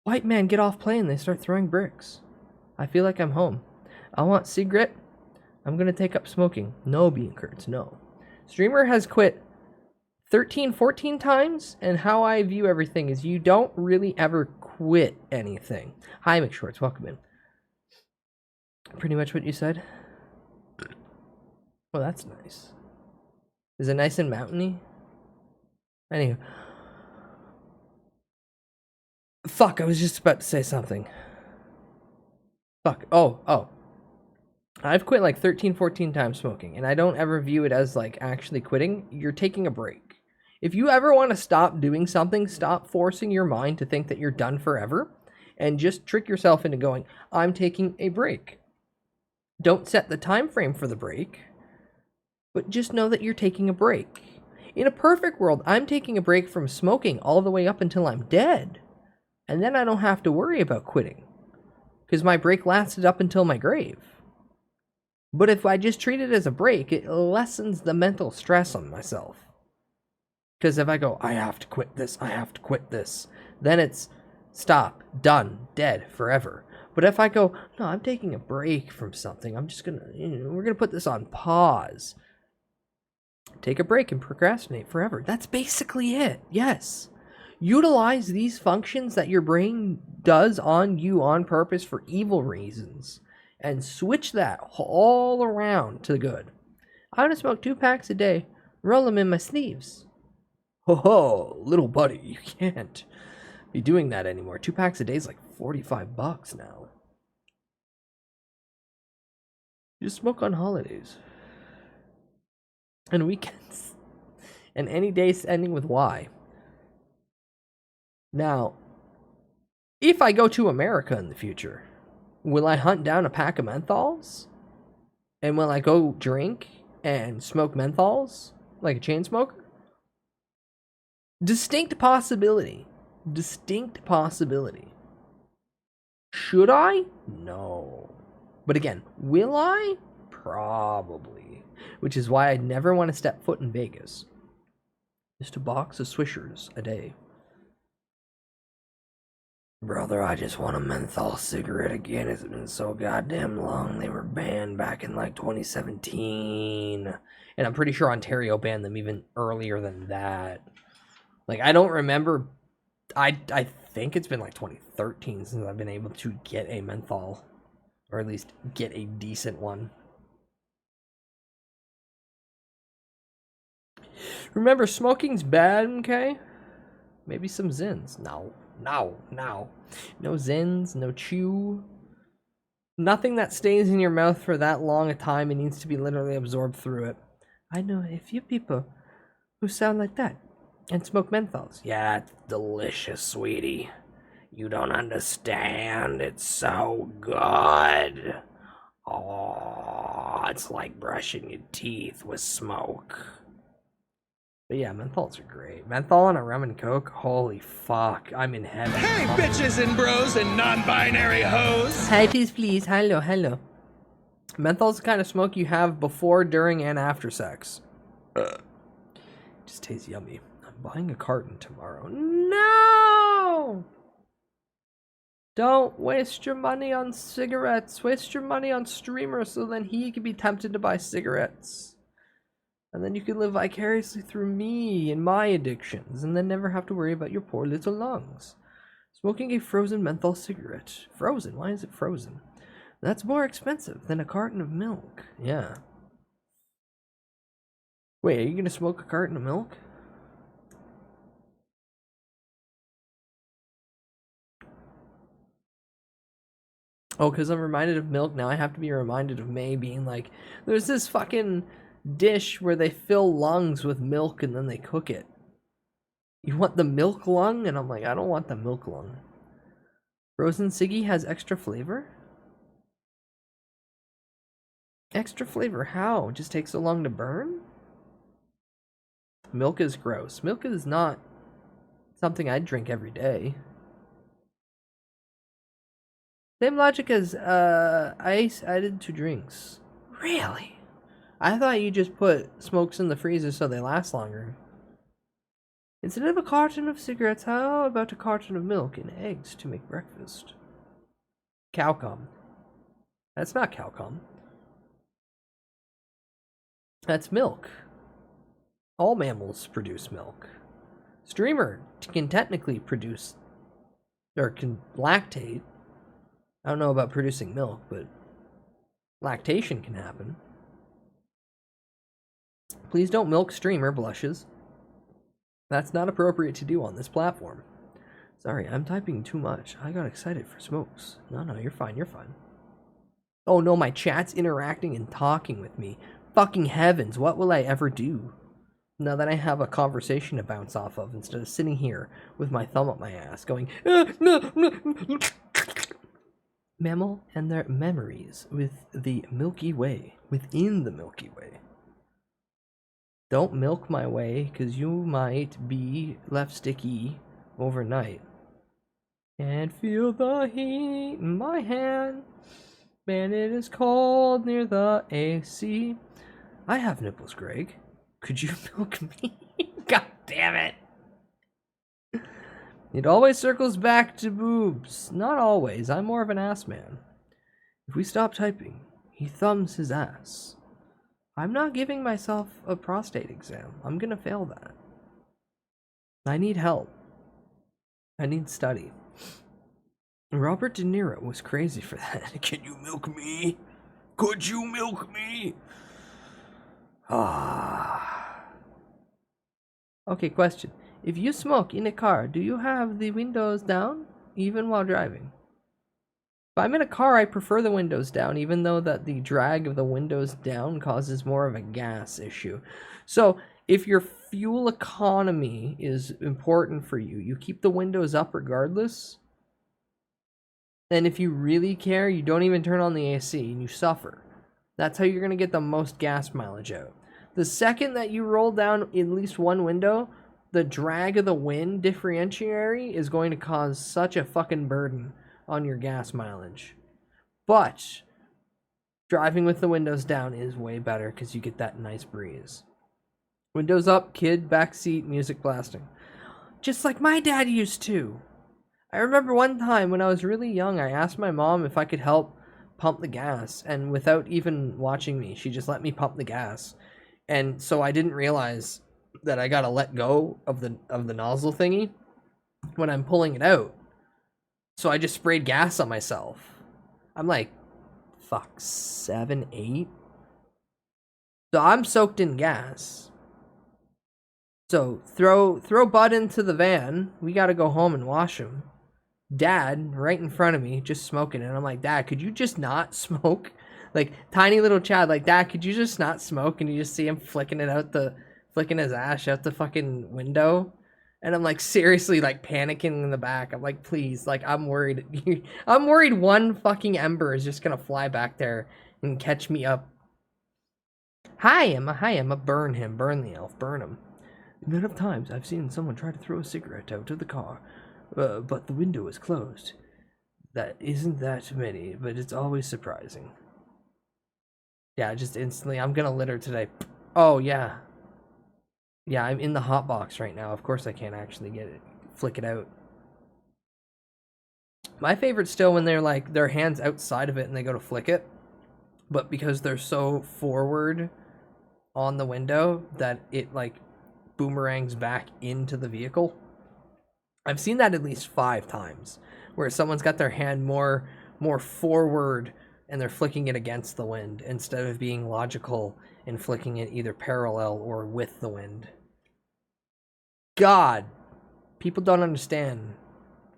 S3: White man get off plane, they start throwing bricks. I feel like I'm home. I want cigarette. I'm gonna take up smoking. No, bean curds, no. Streamer has quit 13, 14 times, and how I view everything is you don't really ever quit anything. Hi, McShorts, welcome in. Pretty much what you said. Well, that's nice. Is it nice and mountainy? Anyway. Fuck, I was just about to say something. Fuck. Oh. I've quit like 13, 14 times smoking, and I don't ever view it as like actually quitting. You're taking a break. If you ever want to stop doing something, stop forcing your mind to think that you're done forever, and just trick yourself into going, I'm taking a break. Don't set the time frame for the break, but just know that you're taking a break. In a perfect world, I'm taking a break from smoking all the way up until I'm dead. And then I don't have to worry about quitting, because my break lasted up until my grave. But if I just treat it as a break, it lessens the mental stress on myself. Because if I go, I have to quit this, then it's stop, done, dead, forever. But if I go, no, I'm taking a break from something, I'm just gonna, we're gonna put this on pause. Take a break and procrastinate forever. That's basically it, yes. Utilize these functions that your brain does on you on purpose for evil reasons, and switch that all around to good. I want to smoke 2 packs a day, roll them in my sleeves. Ho ho, little buddy, you can't be doing that anymore. 2 packs a day is like $45 now. You smoke on holidays and weekends, and any days ending with Y. Now, if I go to America in the future, will I hunt down a pack of menthols? And will I go drink and smoke menthols like a chain smoker? Distinct possibility. Distinct possibility. Should I? No. But again, will I? Probably. Which is why I never want to step foot in Vegas. Just a box of Swishers a day. Brother, I just want a menthol cigarette again. It's been so goddamn long. They were banned back in like 2017. And I'm pretty sure Ontario banned them even earlier than that. Like, I don't remember. I think it's been like 2013 since I've been able to get a menthol. Or at least get a decent one. Remember, smoking's bad, okay? Maybe some Zins. No. No Zins, no chew. Nothing that stays in your mouth for that long a time. It needs to be literally absorbed through it. I know a few people who sound like that and smoke menthols. Yeah, it's delicious, sweetie. You don't understand. It's so good. Oh, it's like brushing your teeth with smoke. But yeah, menthols are great. Menthol and a rum and coke, holy fuck, I'm in heaven.
S1: Hey, bitches and bros and non-binary hoes.
S3: Hi, please. Hello. Menthol's the kind of smoke you have before, during, and after sex. Just tastes yummy. I'm buying a carton tomorrow. No! Don't waste your money on cigarettes. Waste your money on Streamer so then he can be tempted to buy cigarettes. And then you can live vicariously through me and my addictions, and then never have to worry about your poor little lungs. Smoking a frozen menthol cigarette. Frozen? Why is it frozen? That's more expensive than a carton of milk. Yeah. Wait, are you gonna smoke a carton of milk? Oh, because I'm reminded of milk, now I have to be reminded of May being like, there's this fucking dish where they fill lungs with milk and then they cook it. You want the milk lung? And I'm like, I don't want the milk lung. Frozen Siggy has extra flavor? Extra flavor, how? It just takes so long to burn? Milk is gross. Milk is not something I'd drink every day. Same logic as ice added to drinks. Really? I thought you just put smokes in the freezer so they last longer. Instead of a carton of cigarettes, how about a carton of milk and eggs to make breakfast? Cowcom. That's not cowcom. That's milk. All mammals produce milk. Streamer can technically produce, or can lactate. I don't know about producing milk, but lactation can happen. Please don't milk streamer, blushes. That's not appropriate to do on this platform. Sorry, I'm typing too much. I got excited for smokes. No, you're fine, you're fine. Oh no, my chat's interacting and talking with me. Fucking heavens, what will I ever do? Now that I have a conversation to bounce off of, instead of sitting here with my thumb up my ass going, Mammal and their memories with the Milky Way, within the Milky Way. Don't milk my way, because you might be left sticky overnight. And feel the heat in my hand. Man, it is cold near the AC. I have nipples, Greg. Could you milk me? God damn it. It always circles back to boobs. Not always. I'm more of an ass man. If we stop typing, he thumbs his ass. I'm not giving myself a prostate exam. I'm gonna fail that. I need help. I need study. Robert De Niro was crazy for that. Can you milk me? Could you milk me? Ah. Okay, question. If you smoke in a car, do you have the windows down, even while driving? If I'm in a car, I prefer the windows down, even though that the drag of the windows down causes more of a gas issue. So, if your fuel economy is important for you, you keep the windows up regardless. And if you really care, you don't even turn on the AC and you suffer. That's how you're going to get the most gas mileage out. The second that you roll down at least one window, the drag of the wind differentiary is going to cause such a fucking burden on your gas mileage. But driving with the windows down is way better because you get that nice breeze. Windows up, kid, backseat, music blasting. Just like my dad used to. I remember one time when I was really young, I asked my mom if I could help pump the gas, and without even watching me, she just let me pump the gas. And so I didn't realize that I gotta let go of the nozzle thingy when I'm pulling it out. So I just sprayed gas on myself. I'm like, fuck, 7, 8? So I'm soaked in gas. So throw Bud into the van. We gotta go home and wash him. Dad, right in front of me, just smoking. And I'm like, Dad, could you just not smoke? Like, tiny little Chad, like, Dad, could you just not smoke? And you just see him flicking his ash out the fucking window. And I'm like, seriously, like, panicking in the back. I'm like, please, like, I'm worried. I'm worried one fucking ember is just gonna fly back there and catch me up. Hi, Emma, burn him, burn the elf, burn him. The amount of times I've seen someone try to throw a cigarette out of the car, but the window is closed. That isn't that many, but it's always surprising. Yeah, just instantly, I'm gonna litter today. Oh, yeah. Yeah, I'm in the hot box right now. Of course I can't actually flick it out. My favorite's still when they're like, their hands outside of it and they go to flick it. But because they're so forward on the window that it like boomerangs back into the vehicle. I've seen that at least 5 times, where someone's got their hand more forward and they're flicking it against the wind instead of being logical and flicking it either parallel or with the wind. God, people don't understand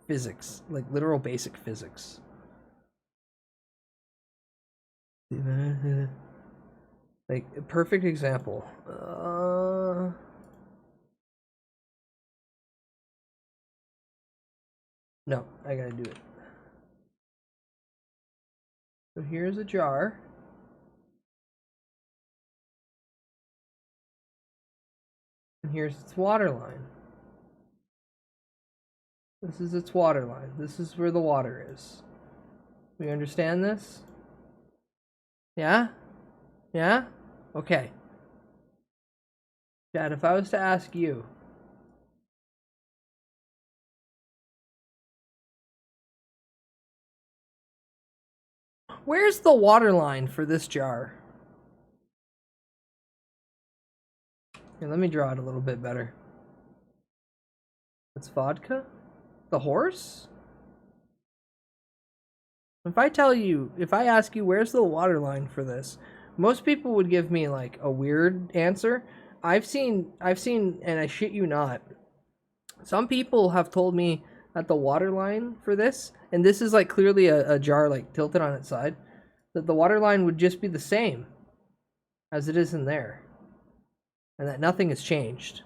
S3: physics, like literal basic physics. Like, a perfect example. No, I gotta do it. So here's a jar. And here's its water line. This is its water line. This is where the water is. We understand this? Yeah? Yeah? Okay. Dad, if I was to ask you, where's the water line for this jar? Here, let me draw it a little bit better. It's vodka? The horse? If I ask you where's the water line for this, most people would give me like a weird answer. I've seen, and I shit you not, some people have told me that the water line for this, and this is like clearly a jar like tilted on its side, that the water line would just be the same as it is in there, and that nothing has changed.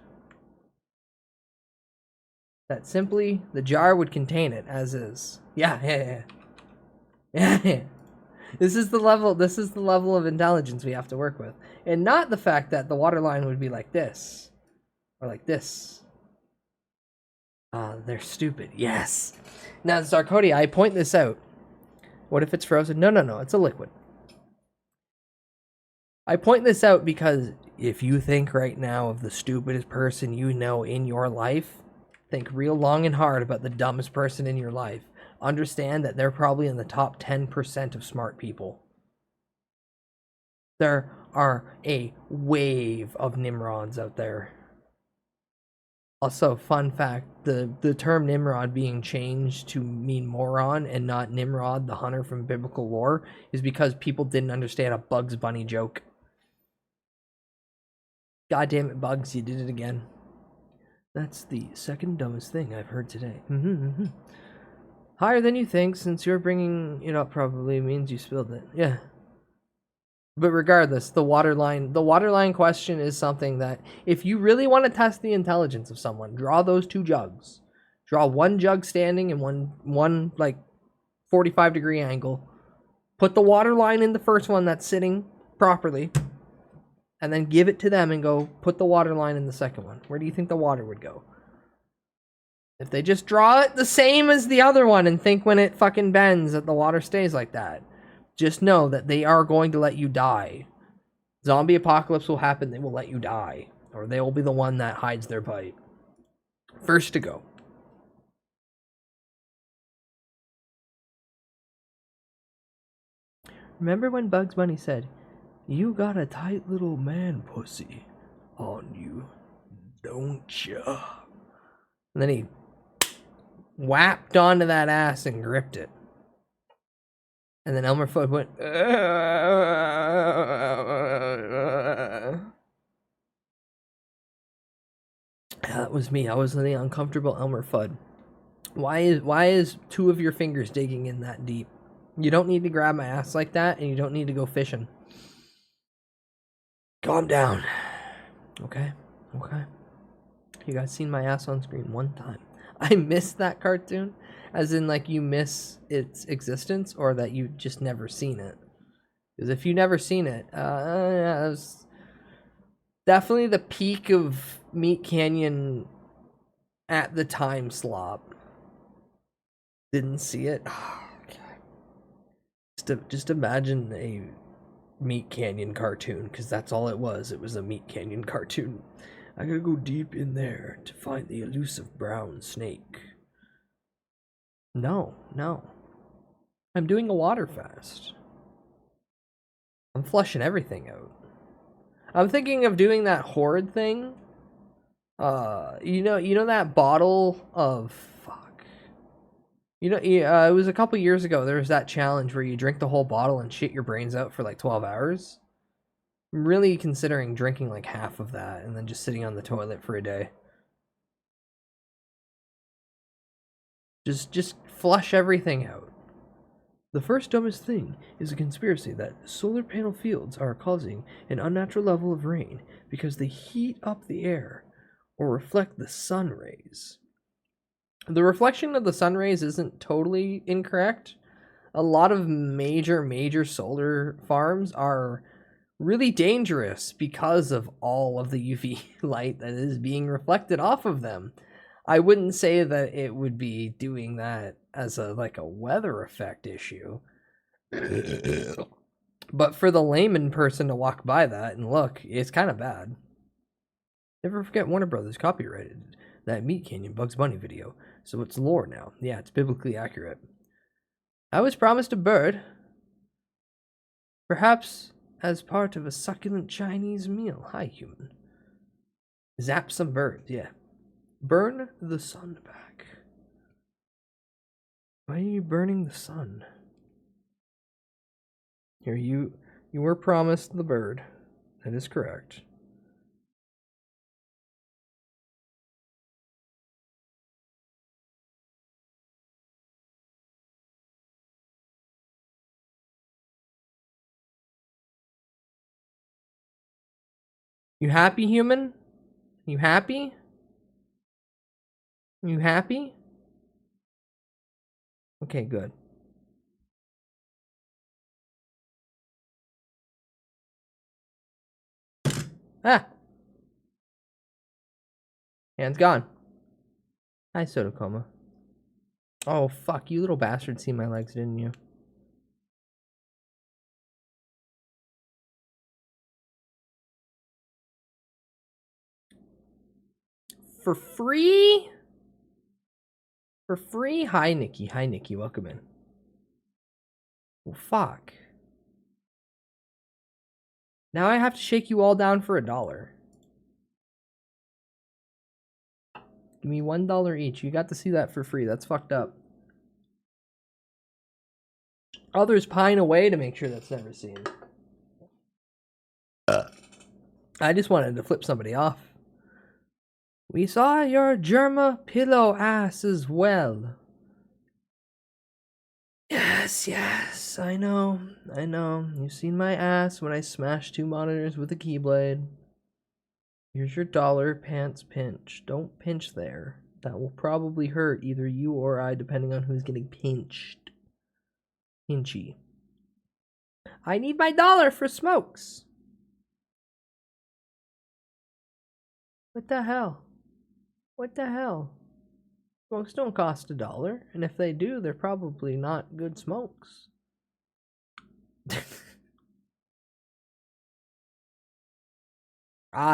S3: That simply the jar would contain it as is. Yeah. This is the level of intelligence we have to work with. And not the fact that the water line would be like this. Or like this. They're stupid. Yes. Now, Zarcodia, I point this out. What if it's frozen? No, it's a liquid. I point this out because if you think right now of the stupidest person you know in your life, think real long and hard about the dumbest person in your life. Understand that they're probably in the top 10% of smart people. There are a wave of Nimrods out there. Also, fun fact, the term Nimrod being changed to mean moron and not Nimrod, the hunter from biblical lore, is because people didn't understand a Bugs Bunny joke. God damn it, Bugs, you did it again. That's the second dumbest thing I've heard today. Higher than you think, since you're bringing it up probably means you spilled it. Yeah. But regardless, the water line question is something that if you really want to test the intelligence of someone, draw those two jugs. Draw one jug standing and one like 45-degree angle. Put the water line in the first one that's sitting properly. And then give it to them and go put the water line in the second one. Where do you think the water would go? If they just draw it the same as the other one and think when it fucking bends that the water stays like that, just know that they are going to let you die. Zombie apocalypse will happen, they will let you die. Or they will be the one that hides their bite. First to go. Remember when Bugs Bunny said, "You got a tight little man pussy on you, don't ya?" And then he whapped onto that ass and gripped it. And then Elmer Fudd went, that was me. I was the uncomfortable Elmer Fudd. Why is two of your fingers digging in that deep? You don't need to grab my ass like that, and you don't need to go fishing. Calm down. Okay? You guys seen my ass on screen one time. I missed that cartoon, as in like you miss its existence, or that you just never seen it. Because if you never seen it, yeah, it was definitely the peak of Meat Canyon at the time slop. Didn't see it. Oh, God. Just imagine a Meat Canyon cartoon, because that's all it was. It was a Meat Canyon cartoon. I gotta go deep in there to find the elusive brown snake. No. I'm doing a water fast. I'm flushing everything out. I'm thinking of doing that horde thing. You know that bottle of fuck. It was a couple years ago. There was that challenge where you drink the whole bottle and shit your brains out for like 12 hours. I'm really considering drinking like half of that and then just sitting on the toilet for a day. Just flush everything out. The first dumbest thing is a conspiracy that solar panel fields are causing an unnatural level of rain because they heat up the air or reflect the sun rays. The reflection of the sun rays isn't totally incorrect. A lot of major solar farms are really dangerous because of all of the UV light that is being reflected off of them. I wouldn't say that it would be doing that as a weather effect issue. But for the layman person to walk by that and look, it's kind of bad. Never forget Warner Brothers copyrighted that Meat Canyon Bugs Bunny video, so it's lore now. Yeah, it's biblically accurate. I was promised a bird, perhaps as part of a succulent Chinese meal. Hi, human. Zap some birds, yeah. Burn the sun back. Why are you burning the sun? Here, you were promised the bird. That is correct. You happy, human? You happy? You happy? Okay, good. Ah! Hand's gone. Hi, Sodacoma. Oh, fuck. You little bastard seen my legs, didn't you? For free? For free? Hi, Nikki. Hi, Nikki. Welcome in. Well, fuck. Now I have to shake you all down for $1. Give me $1 each. You got to see that for free. That's fucked up. Others pine away to make sure that's never seen. I just wanted to flip somebody off. We saw your Germa pillow ass as well. Yes, I know. You've seen my ass when I smashed 2 monitors with a keyblade. Here's your dollar pants pinch. Don't pinch there. That will probably hurt either you or I, depending on who's getting pinched. Pinchy. I need my $1 for smokes. What the hell? What the hell? Smokes don't cost $1, and if they do, they're probably not good smokes.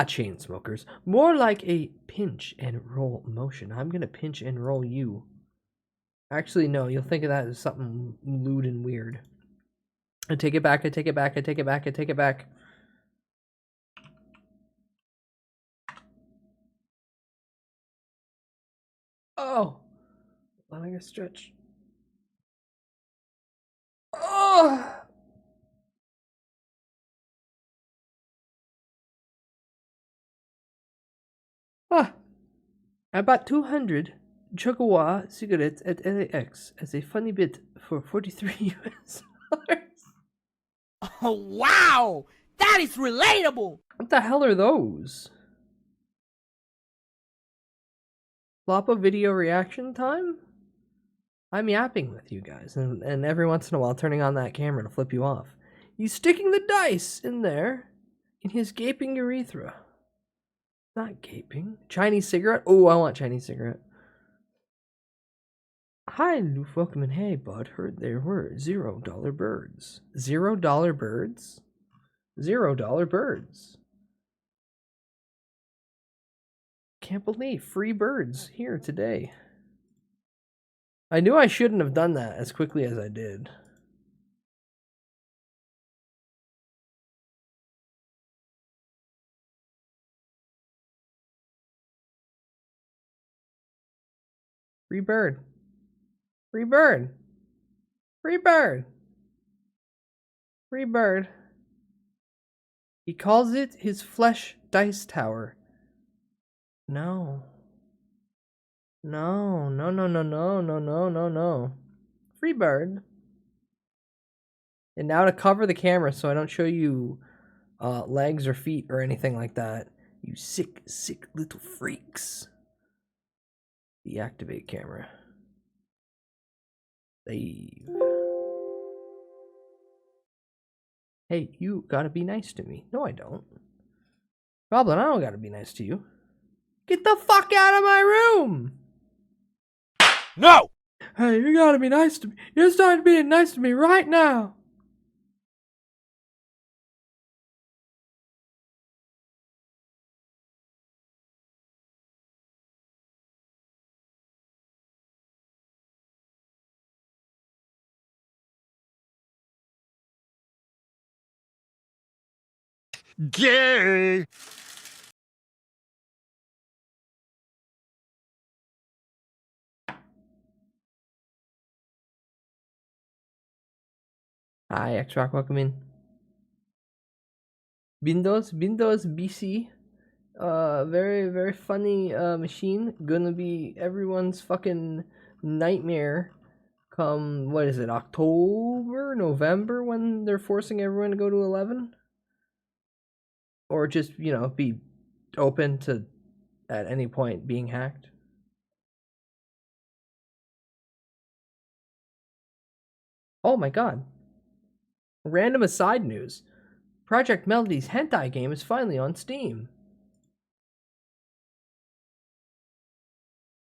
S3: Chain smokers. More like a pinch and roll motion. I'm gonna pinch and roll you. Actually, no, you'll think of that as something lewd and weird. I take it back, I take it back, I take it back, I take it back. Oh! Letting it stretch. Oh! Ah! I bought 200 Chocowa cigarettes at LAX as a funny bit for 43 US dollars.
S9: Oh, wow! That is relatable!
S3: What the hell are those? Floppa video reaction time? I'm yapping with you guys, and every once in a while turning on that camera to flip you off. He's sticking the dice in there, in his gaping urethra. Not gaping. Chinese cigarette? Oh, I want Chinese cigarette. Hi, Loof, welcome in. Hey, bud, heard there were $0 birds. $0 birds? $0 birds. Can't believe free birds here today. I knew I shouldn't have done that as quickly as I did. Free bird. Free bird. Free bird. Free bird. He calls it his flesh dice tower. No. No, no, no, no, no, no, no, no, no. Free bird. And now to cover the camera so I don't show you legs or feet or anything like that. You sick, sick little freaks. Deactivate camera. Save. Hey, you gotta be nice to me. No, I don't. Goblin, I don't gotta be nice to you. Get the fuck out of my room!
S2: No!
S3: Hey, you gotta be nice to me. You start being nice to me right now.
S2: Gay!
S3: Hi, X-Rock, welcome in. Windows BC. Very, very funny machine. Gonna be everyone's fucking nightmare come, what is it, October, November, when they're forcing everyone to go to 11? Or just, you know, be open to, at any point, being hacked. Oh my god. Random aside news. Project Melody's hentai game is finally on Steam.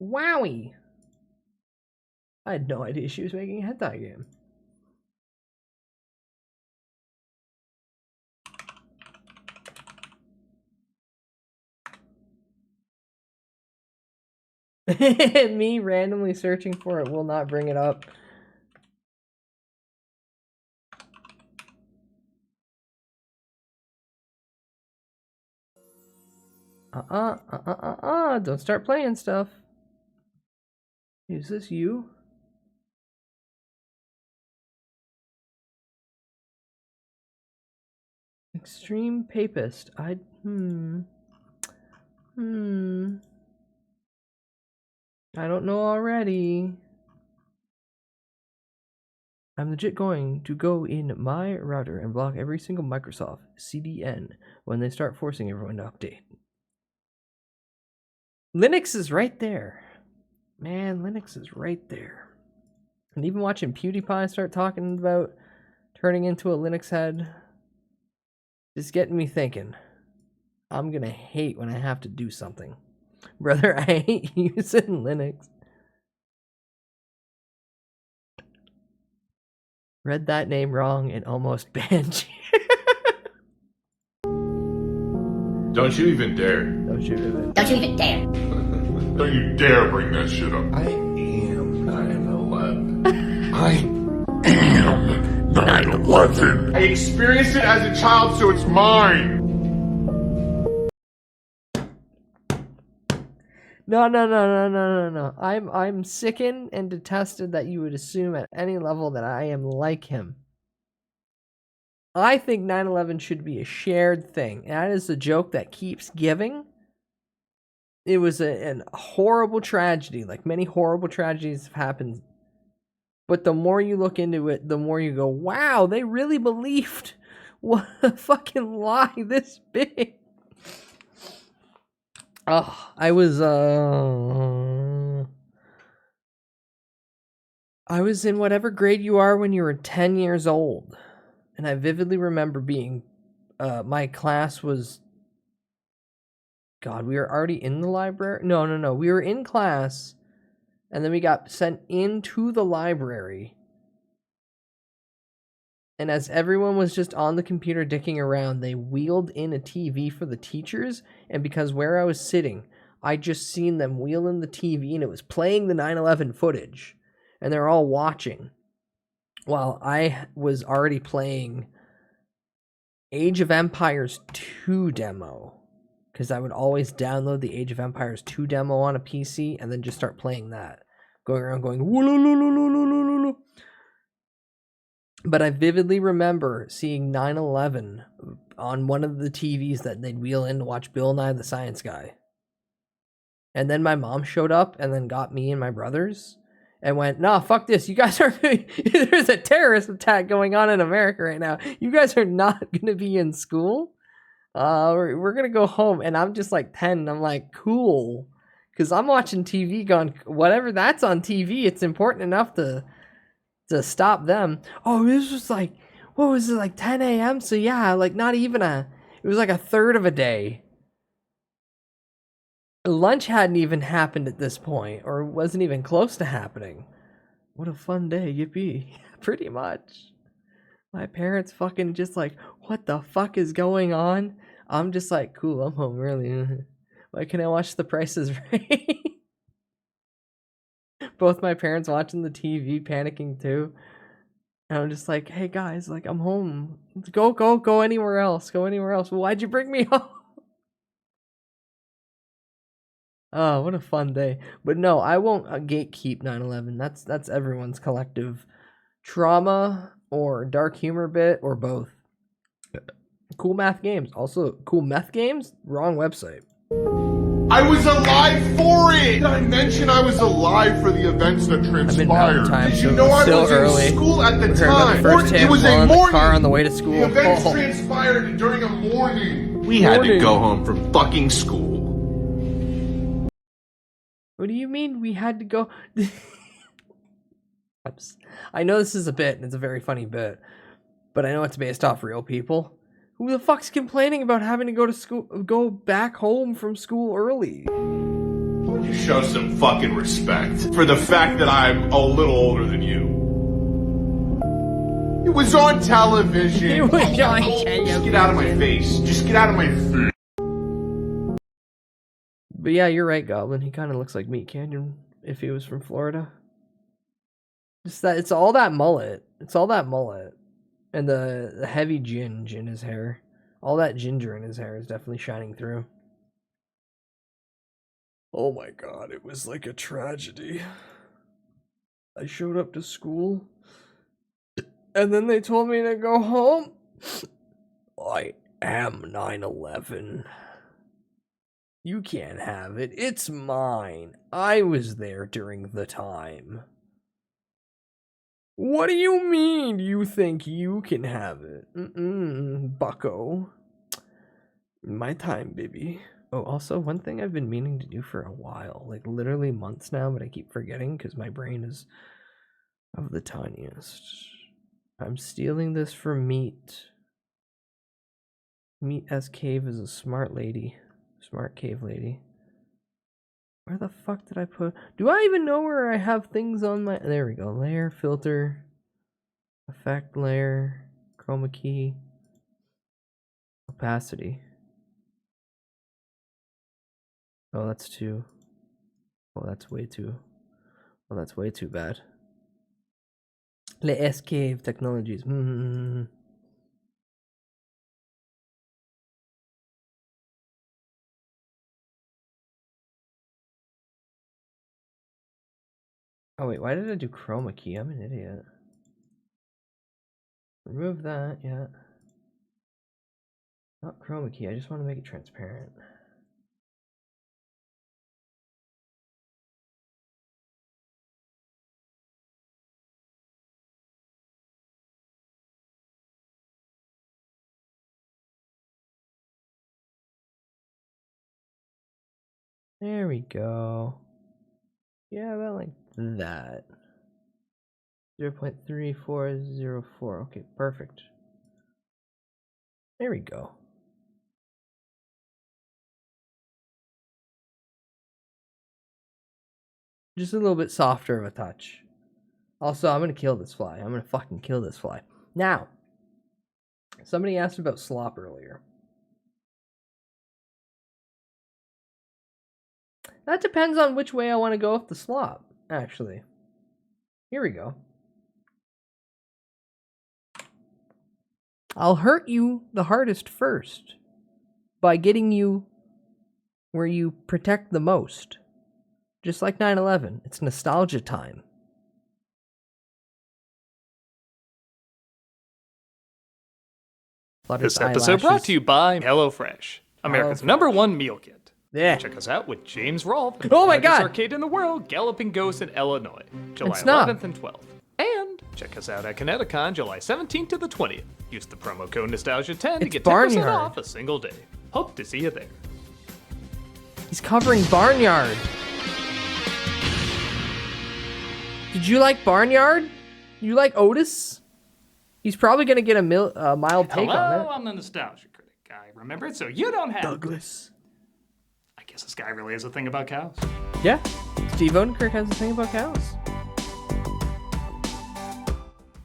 S3: Wowie! I had no idea she was making a hentai game. Me randomly searching for it will not bring it up. Don't start playing stuff. Is this you? Extreme Papist. I don't know already. I'm legit going to go in my router and block every single Microsoft CDN when they start forcing everyone to update. Linux is right there. Man, Linux is right there. And even watching PewDiePie start talking about turning into a Linux head is getting me thinking. I'm gonna hate when I have to do something. Brother, I hate using Linux. Read that name wrong and almost banned you.
S10: Don't you even dare.
S3: Don't you even.
S6: Don't you even dare.
S10: Don't you dare bring that shit up.
S2: I am 9/11. I am 9/11.
S10: I experienced it as a child, so it's mine.
S3: No. I'm sickened and detested that you would assume at any level that I am like him. I think 9/11 should be a shared thing. That is a joke that keeps giving. It was a horrible tragedy, like many horrible tragedies have happened. But the more you look into it, the more you go, wow, they really believed what a fucking lie this big. Oh, I was in whatever grade you are when you were 10 years old. And I vividly remember being, my class was, God, we were already in the library? No. We were in class, and then we got sent into the library. And as everyone was just on the computer dicking around, they wheeled in a TV for the teachers, and because where I was sitting, I just seen them wheel in the TV, and it was playing the 9/11 footage, and they're all watching. While I was already playing Age of Empires 2 demo, because I would always download the Age of Empires 2 demo on a PC and then just start playing that, going around going woo-loo-loo-loo-loo-loo-loo-loo. But I vividly remember seeing 9/11 on one of the TVs that they'd wheel in to watch Bill Nye the Science Guy. And then my mom showed up and then got me and my brothers and went, nah, fuck this. You guys are, there's a terrorist attack going on in America right now. You guys are not going to be in school. We're going to go home. And I'm just like 10. And I'm like, cool. Because I'm watching TV going, whatever that's on TV, it's important enough to stop them. Oh, this was like, what was it, like 10 a.m.? So yeah, like not even it was like a third of a day. Lunch hadn't even happened at this point, or wasn't even close to happening. What a fun day, yippee. Pretty much. My parents fucking just like, what the fuck is going on? I'm just like, cool, I'm home early. Why can't I watch The Price is Right? Both my parents watching the TV, panicking too. And I'm just like, hey guys, like I'm home. Go anywhere else. Go anywhere else. Why'd you bring me home? Oh, what a fun day. But no, I won't gatekeep 9/11. That's everyone's collective trauma or dark humor bit or both. Cool math games. Also, cool meth games? Wrong website.
S10: I was alive for it! Did I mention I was alive for the events that transpired?
S3: Time,
S10: Did
S3: so
S10: you know I was
S3: early.
S10: in school at the
S3: We heard about
S10: time?
S3: the first
S10: It was a
S3: in the
S10: morning!
S3: car on the way to school.
S10: The events
S3: Oh.
S10: transpired during a morning. We had to go home from fucking school.
S3: What do you mean we had to go? I know this is a bit, and it's a very funny bit, but I know it's based off real people. Who the fuck's complaining about having to go to school, go back home from school early?
S10: You show some fucking respect for the fact that I'm a little older than you. It was on television.
S3: It was on
S10: Just get out of my face. Just get out of my face.
S3: But yeah, you're right, Goblin. He kind of looks like Meat Canyon if he was from Florida. Just that, it's all that mullet. It's all that mullet. And the heavy ginge in his hair. All that ginger in his hair is definitely shining through. Oh my god, it was like a tragedy. I showed up to school, and then they told me to go home. I am 9/11. You can't have it. It's mine. I was there during the time. What do you mean you think you can have it? Bucko. My time, baby. Oh, also, one thing I've been meaning to do for a while, like literally months now, but I keep forgetting because my brain is of the tiniest. I'm stealing this from Meat. Meat S Cave is a smart lady. Smart cave lady. Where the fuck did I put... Do I even know where I have things on my... There we go. Layer, filter, effect layer, chroma key, opacity. Oh, that's too... Oh, that's way too... Oh, that's way too bad. Le Escave Technologies. Oh wait, why did I do chroma key? I'm an idiot. Remove that, yeah. Not chroma key, I just want to make it transparent. There we go. Yeah, about like that. 0.3404. Okay, perfect. There we go. Just a little bit softer of a touch. Also, I'm gonna kill this fly. I'm gonna fucking kill this fly. Now, somebody asked about slop earlier. That depends on which way I want to go with the slop, actually. Here we go. I'll hurt you the hardest first by getting you where you protect the most. Just like 9/11. It's nostalgia time.
S11: This episode brought to you by HelloFresh, America's #1 meal kit.
S3: Yeah.
S11: Check us out with James Rolfe.
S3: Oh my
S11: largest
S3: God.
S11: arcade in the world, Galloping Ghost in Illinois, July
S3: Snob.
S11: 11th and 12th. And check us out at Kineticon, July 17th to the 20th. Use the promo code Nostalgia10 to get 10%
S3: Barnyard.
S11: off a single day. Hope to see you there.
S3: He's covering Barnyard. Did you like Barnyard? You like Otis? He's probably gonna get a mild take
S11: Hello,
S3: on it.
S11: I'm the nostalgia critic guy. Remember it, so you don't have
S3: Douglas.
S11: I guess this guy really has a thing about cows.
S3: Yeah, Steve Odenkirk has a thing about cows.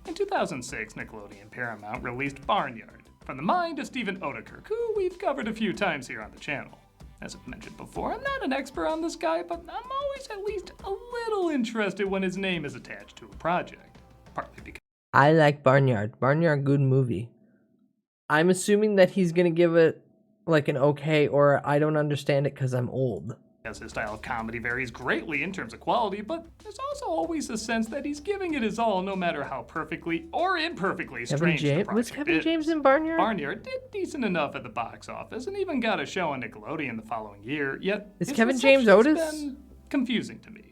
S11: In 2006, Nickelodeon and Paramount released Barnyard, from the mind of Stephen Odenkirk, who we've covered a few times here on the channel. As I've mentioned before, I'm not an expert on this guy, but I'm always at least a little interested when his name is attached to a project. Partly because
S3: I like Barnyard. Barnyard, good movie. I'm assuming that he's gonna give it like an okay, or I don't understand it because I'm old.
S11: his style of comedy varies greatly in terms of quality, but there's also always a sense that he's giving it his all, no matter how perfectly or imperfectly strange the project
S3: Was Kevin
S11: is.
S3: James in Barnyard?
S11: Barnyard did decent enough at the box office and even got a show on Nickelodeon the following year, yet
S3: Is
S11: his
S3: Kevin James
S11: reception's
S3: Otis?
S11: been confusing to me.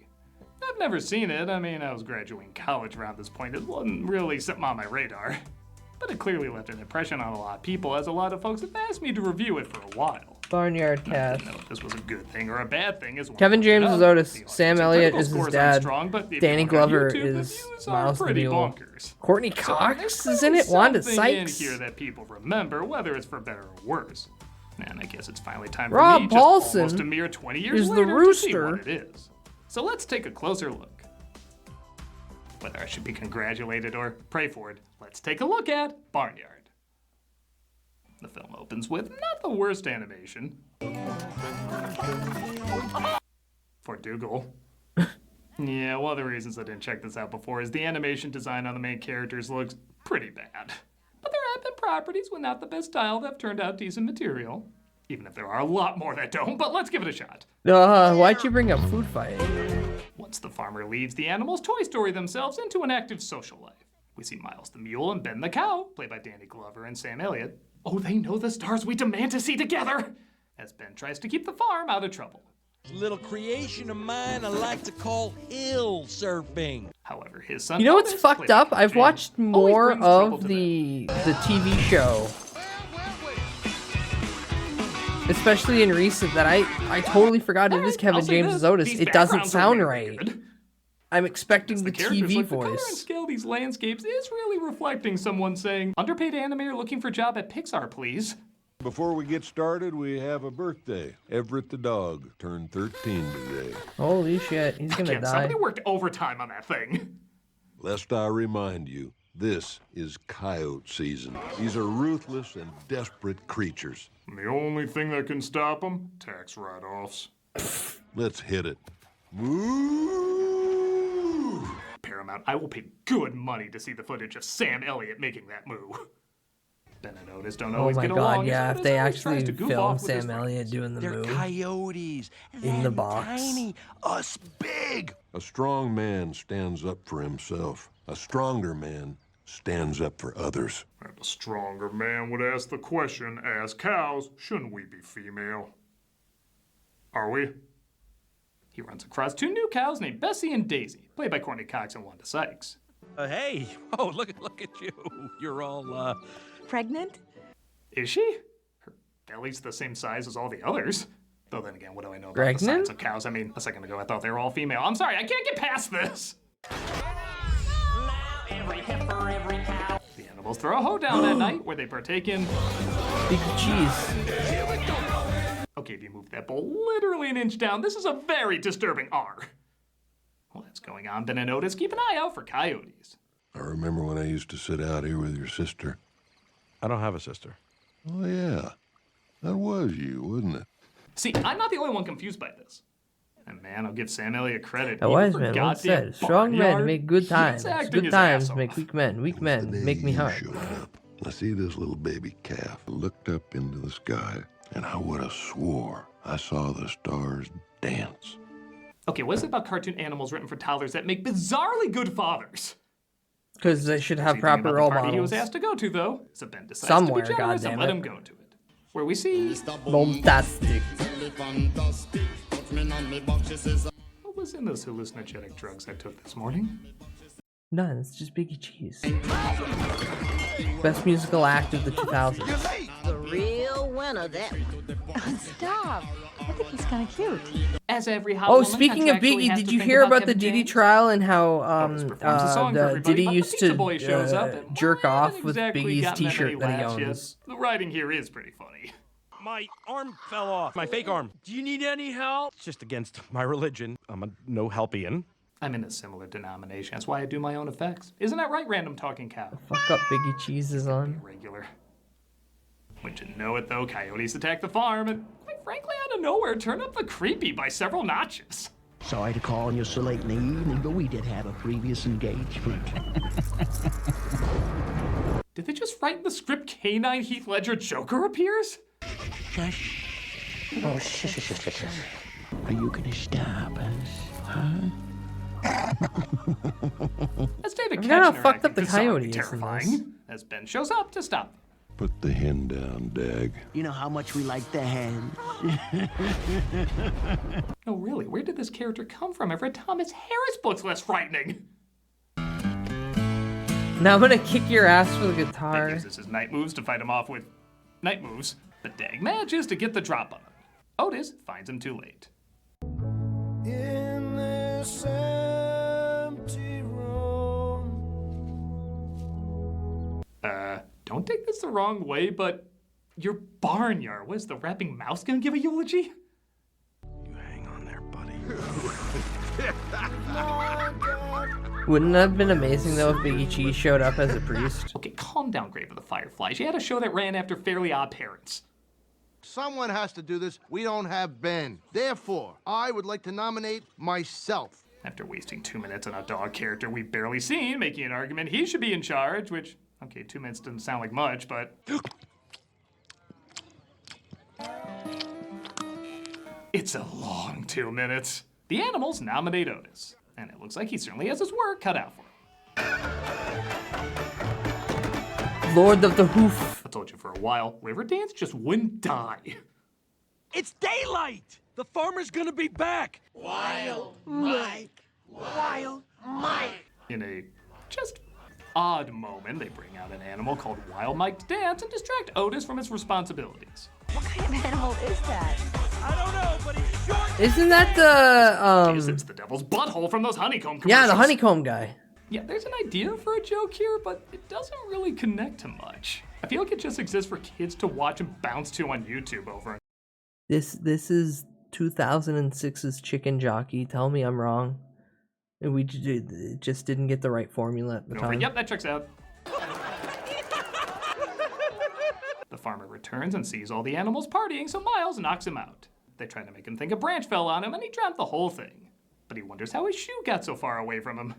S11: I've never seen it. I mean, I was graduating college around this point. It wasn't really something on my radar. But it clearly left an impression on a lot of people, as a lot of folks have asked me to review it for a while.
S3: Barnyard
S11: I
S3: cast.
S11: didn't know if this was a good thing or a bad thing. As
S3: Kevin James is Otis. Sam Elliott is his
S11: scores
S3: dad.
S11: aren't strong, but if you
S3: Danny
S11: look on
S3: Glover
S11: YouTube, the
S3: is
S11: views are
S3: Miles the
S11: pretty
S3: Mule.
S11: bonkers.
S3: Courtney
S11: So
S3: Cox
S11: there's
S3: is in it.
S11: clearly
S3: Wanda
S11: something in
S3: Sykes.
S11: here that people remember, whether it's for better or worse. And I guess it's finally time for
S3: Rob
S11: me,
S3: Paulson
S11: just almost a mere 20 years
S3: is the
S11: later, to see
S3: rooster.
S11: what it is. So let's take a closer look. Whether I should be congratulated or pray for it, let's take a look at Barnyard. The film opens with not the worst animation. For Dougal. Yeah, one of the reasons I didn't check this out before is the animation design on the main characters looks pretty bad. But there have been properties with not the best style that have turned out decent material. Even if there are a lot more that don't, but let's give it a shot.
S3: Why'd you bring up food fight?
S11: Once the farmer leaves, the animals Toy Story themselves into an active social life. We see Miles the Mule and Ben the Cow, played by Danny Glover and Sam Elliott. Oh, they know the stars we demand to see together! As Ben tries to keep the farm out of trouble.
S12: Little creation of mine I like to call hill surfing.
S11: However, his son...
S3: You know what's
S11: Otis,
S3: fucked
S11: played by
S3: up?
S11: King
S3: I've
S11: James,
S3: watched
S11: always
S3: more
S11: brings trouble
S3: of
S11: to
S3: the TV show. Especially in recent, that I totally forgot it is Kevin
S11: I'll say
S3: James
S11: this,
S3: Otis.
S11: these
S3: It doesn't
S11: backgrounds are
S3: sound
S11: really
S3: right.
S11: good.
S3: I'm expecting the
S11: characters,
S3: TV
S11: like the color and
S3: voice.
S11: scale of these landscapes is really reflecting someone saying, underpaid animator looking for job at Pixar, please.
S13: Before we get started, we have a birthday. Everett the dog turned 13 today.
S3: Holy shit, he's gonna
S11: Yeah,
S3: die.
S11: somebody worked overtime on that thing.
S13: Lest I remind you, this is coyote season. These are ruthless and desperate creatures.
S10: The only thing that can stop them? Tax write-offs.
S13: Let's hit it. Moo!
S11: Paramount, I will pay good money to see the footage of Sam Elliott making that move. Ben and Otis don't
S3: Oh
S11: always
S3: my
S11: get along.
S3: god,
S11: as
S3: yeah, if
S11: Otis
S3: they
S11: always tries
S3: actually
S11: to goof
S3: film
S11: off with his
S3: Sam
S11: friends.
S3: Elliott doing the
S12: They're
S3: move
S12: coyotes.
S3: in the
S12: Them
S3: box.
S12: Tiny, us big.
S13: A strong man stands up for himself. A stronger man stands up for others.
S10: And a stronger man would ask the question, as cows, shouldn't we be female? Are we?
S11: He runs across two new cows named Bessie and Daisy, played by Courtney Cox and Wanda Sykes.
S12: Hey, oh, look at you. You're all,
S5: Pregnant?
S11: Is she? Her belly's the same size as all the others. Though then again, what do I know about the
S3: Pregnant?
S11: science of cows? I mean, a second ago I thought they were all female. I'm sorry, I can't get past this! The animals throw a hoedown that night where they partake in...
S3: Big cheese.
S11: Okay, if you move that bowl literally an inch down, this is a very disturbing R. While that's going on, Ben and Otis keep an eye out for coyotes.
S13: I remember when I used to sit out here with your sister.
S14: I don't have a sister.
S13: Oh, yeah. That was you, wasn't it?
S11: See, I'm not the only one confused by this. And man, I'll give Sam Elliott credit.
S3: A
S11: Even
S3: wise
S11: for
S3: man once
S11: goddamn
S3: said, strong men
S11: Barnyard,
S3: make good
S11: he's
S3: times.
S11: acting
S3: Good
S11: his
S3: times
S11: ass
S3: make
S11: off.
S3: weak men. Weak men make me
S13: You
S3: hard.
S13: showed up. I see this little baby calf. I looked up into the sky, and I would have swore I saw the stars dance.
S11: Okay, what is it about cartoon animals written for toddlers that make bizarrely good fathers?
S3: Because they should have
S11: See,
S3: proper
S11: about the
S3: role
S11: party he
S3: models.
S11: was asked to go to, though. So Ben decides
S3: Somewhere,
S11: to be generous and let
S3: goddammit.
S11: him go to it. Where we see...
S3: Bombastic.
S11: What was in those hallucinogenic drugs I took this morning?
S3: None, it's just Biggie Cheese. Best musical act of the 2000s.
S6: The real winner, that one.
S5: Stop. I think he's kind of cute.
S11: As every hot
S3: Oh,
S11: woman
S3: speaking of
S11: contractually
S3: Biggie,
S11: has
S3: did
S11: to
S3: you
S11: think
S3: hear about the
S11: Kevin
S3: Diddy
S11: James?
S3: trial and how
S11: performs a song for everybody,
S3: Diddy
S11: but the
S3: used
S11: pizza
S3: to
S11: boy shows up and,
S3: jerk
S11: well, I
S3: off
S11: haven't
S3: with
S11: exactly
S3: Biggie's
S11: gotten that many
S3: T-shirt that he
S11: laughs yet.
S3: owns?
S11: The writing here is pretty funny.
S14: My arm fell off. My fake arm.
S12: Do you need any help?
S14: It's just against my religion. I'm a no-helpian.
S11: I'm in a similar denomination. That's why I do my own effects. Isn't that right, random talking cow?
S3: Fuck up Biggie Cheese is on.
S11: Regular. Wouldn't you know it though, coyotes attack the farm and, quite frankly, out of nowhere, turn up the creepy by several notches.
S15: Sorry to call on you so late in the evening, but we did have a previous engagement.
S11: Did they just write in the script Canine Heath Ledger Joker appears?
S15: Shush. Oh, shush. Are you gonna stop us, huh?
S11: As David
S3: I forgot how
S11: Koechner
S3: fucked up
S11: acting
S3: the
S11: bizarrely
S3: coyote is in this.
S11: terrifying, as Ben shows up to stop them.
S13: Put the hen down, Dag.
S15: You know how much we like the hands.
S11: No, really, where did this character come from? I've read Thomas Harris books less frightening.
S3: Now I'm gonna kick your ass for the
S11: Ben
S3: guitar.
S11: uses his night moves to fight him off with night moves, but Dag manages to get the drop on him. Otis finds him too late.
S1: In this empty room.
S11: Don't take this the wrong way, but your barnyard, was the rapping mouse gonna give a eulogy?
S3: Wouldn't that have been amazing though if Biggie Cheese showed up as a priest?
S11: Okay, calm down, Grave of the Fireflies. You had a show that ran after Fairly Odd Parents.
S16: Someone has to do this. We don't have Ben. Therefore, I would like to nominate myself.
S11: After wasting 2 minutes on a dog character we've barely seen, making an argument he should be in charge, which, okay, 2 minutes doesn't sound like much, but... It's a long 2 minutes. The animals nominate Otis, and it looks like he certainly has his work cut out for him.
S3: Lord of the Hoof.
S11: I told you for a while, Riverdance just wouldn't die.
S12: It's daylight! The farmer's gonna be back!
S8: Wild Mike. Wild Mike.
S11: In a just odd moment, they bring out an animal called Wild Mike to dance and distract Otis from his responsibilities.
S5: What kind of animal is that?
S12: I don't know, but he's short!
S3: Isn't that the
S11: It's the devil's butthole from those honeycomb commercials.
S3: yeah, the honeycomb guy.
S11: Yeah, there's an idea for a joke here, but it doesn't really connect to much. I feel like it just exists for kids to watch and bounce to on YouTube over and
S3: This is 2006's Chicken Jockey. Tell me I'm wrong. We just didn't get the right formula at the
S11: over.
S3: time.
S11: Yep, that checks out. The farmer returns and sees all the animals partying, so Miles knocks him out. They try to make him think a branch fell on him, and he dropped the whole thing. But he wonders how his shoe got so far away from him.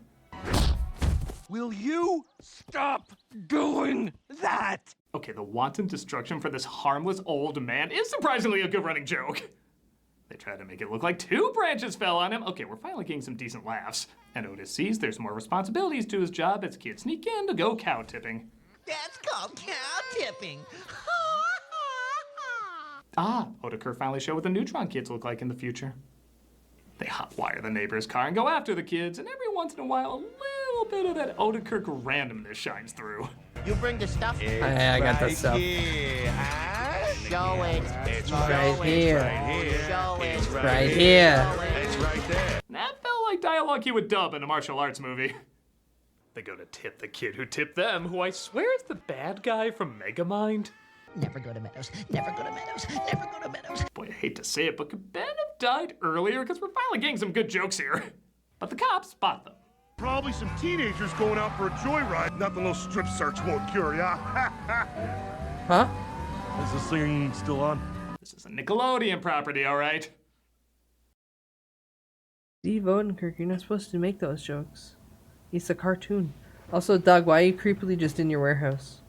S12: Will you stop doing that?
S11: Okay, the wanton destruction for this harmless old man is surprisingly a good running joke. They try to make it look like 2 branches fell on him. Okay, we're finally getting some decent laughs. And Otis sees there's more responsibilities to his job as kids sneak in to go cow tipping.
S8: That's called cow tipping.
S11: Otakar finally showed what the Neutron kids look like in the future. They hotwire the neighbor's car and go after the kids, and every once in a while, a little bit of that Otakirk randomness shines through.
S8: You bring the stuff.
S3: I got the stuff.
S8: Show it.
S3: It's right here.
S8: Show it.
S3: It's right here.
S10: It's right there.
S11: That felt like dialogue he would dub in a martial arts movie. They go to tip the kid who tipped them, who I swear is the bad guy from Megamind.
S8: Never go to Meadows. Never go to Meadows. Never go to Meadows.
S11: Boy, I hate to say it, but could Ben have died earlier? Because we're finally getting some good jokes here. But the cops spot them.
S10: Probably some teenagers going out for a joyride. Nothing a little strip search won't cure, yeah?
S3: Huh?
S10: Is this thing still on?
S11: This is a Nickelodeon property, all right?
S3: Steve Odenkirk, you're not supposed to make those jokes. It's a cartoon. Also, Doug, why are you creepily just in your warehouse?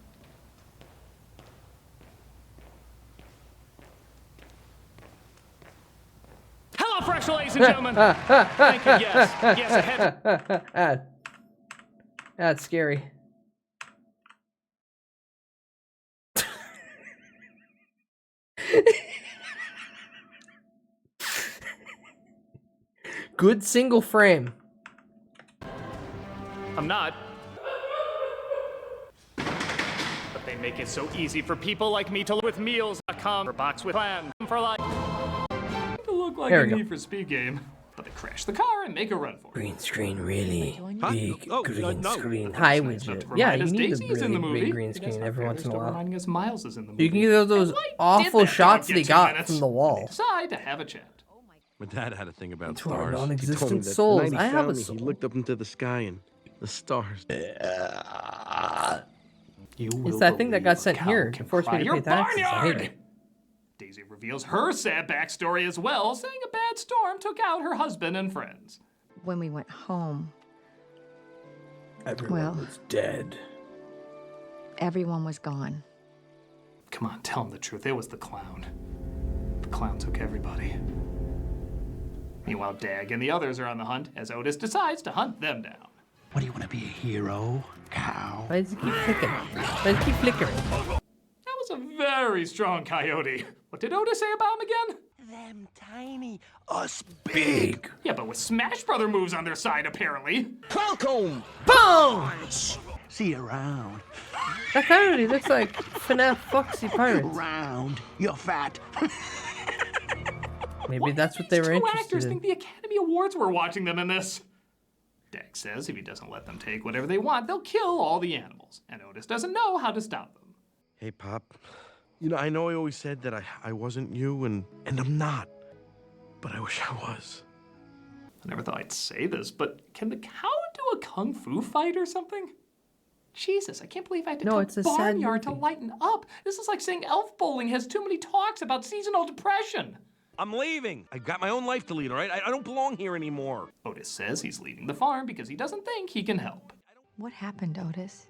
S11: Hello, Fresh, ladies and gentlemen. Thank you, yes. Yes, ahead.
S3: That's scary. Good single frame.
S11: I'm not. They make it so easy for people like me to live with meals.com or box with plan for life. To look like a Need for Speed game. But they crash the car and make a run for it.
S3: Green screen, really?
S14: Huh?
S3: Big
S14: Oh,
S3: green
S14: no.
S3: screen. High widget. Yeah, you need
S11: Daisy
S3: a
S11: is in the
S3: really
S11: movie.
S3: big green screen every once in a while.
S11: Reminding us Miles is in the movie.
S3: You can get those awful shots they got from the wall.
S11: Decide to have a chat.
S14: My dad had a thing about
S3: To our
S14: stars.
S3: non-existent
S14: He told me that
S3: souls.
S14: the night
S3: I
S14: he
S3: have a
S14: found me,
S3: soul.
S14: He looked up into the sky and the stars.
S3: It's that thing that got sent here to force me to pay taxes. I hate it.
S11: Daisy reveals her sad backstory as well, saying a bad storm took out her husband and friends.
S5: When we went home,
S3: Everyone was dead.
S5: everyone was gone.
S11: Come on, tell him the truth. It was the clown. The clown took everybody. Meanwhile, Dag and the others are on the hunt as Otis decides to hunt them down.
S15: What do you want to be, a hero? Cow?
S3: Why does it keep flickering? Why does it keep flickering?
S11: That was a very strong coyote. What did Otis say about him again?
S15: Them tiny, us big.
S11: Yeah, but with Smash Brother moves on their side, apparently.
S15: Welcome.
S3: Punch!
S15: See you around.
S3: That coyote looks like FNAF Foxy Pirates.
S15: Round. You're fat.
S3: Maybe that's what they were
S11: Two
S3: interested
S11: actors
S3: in.
S11: think the Academy Awards were watching them in this. Dag says if he doesn't let them take whatever they want, they'll kill all the animals. And Otis doesn't know how to stop them.
S14: Hey, Pop. You know, I know I always said that I wasn't you, and I'm not. But I wish I was.
S11: I never thought I'd say this, but can the cow do a kung fu fight or something? Jesus, I can't believe I had to tell
S3: it's a sad
S11: Barnyard to
S3: movie.
S11: lighten up. This is like saying elf bowling has too many talks about seasonal depression.
S14: I'm leaving. I got my own life to lead, all right? I don't belong here anymore.
S11: Otis says he's leaving the farm because he doesn't think he can help.
S5: What happened, Otis?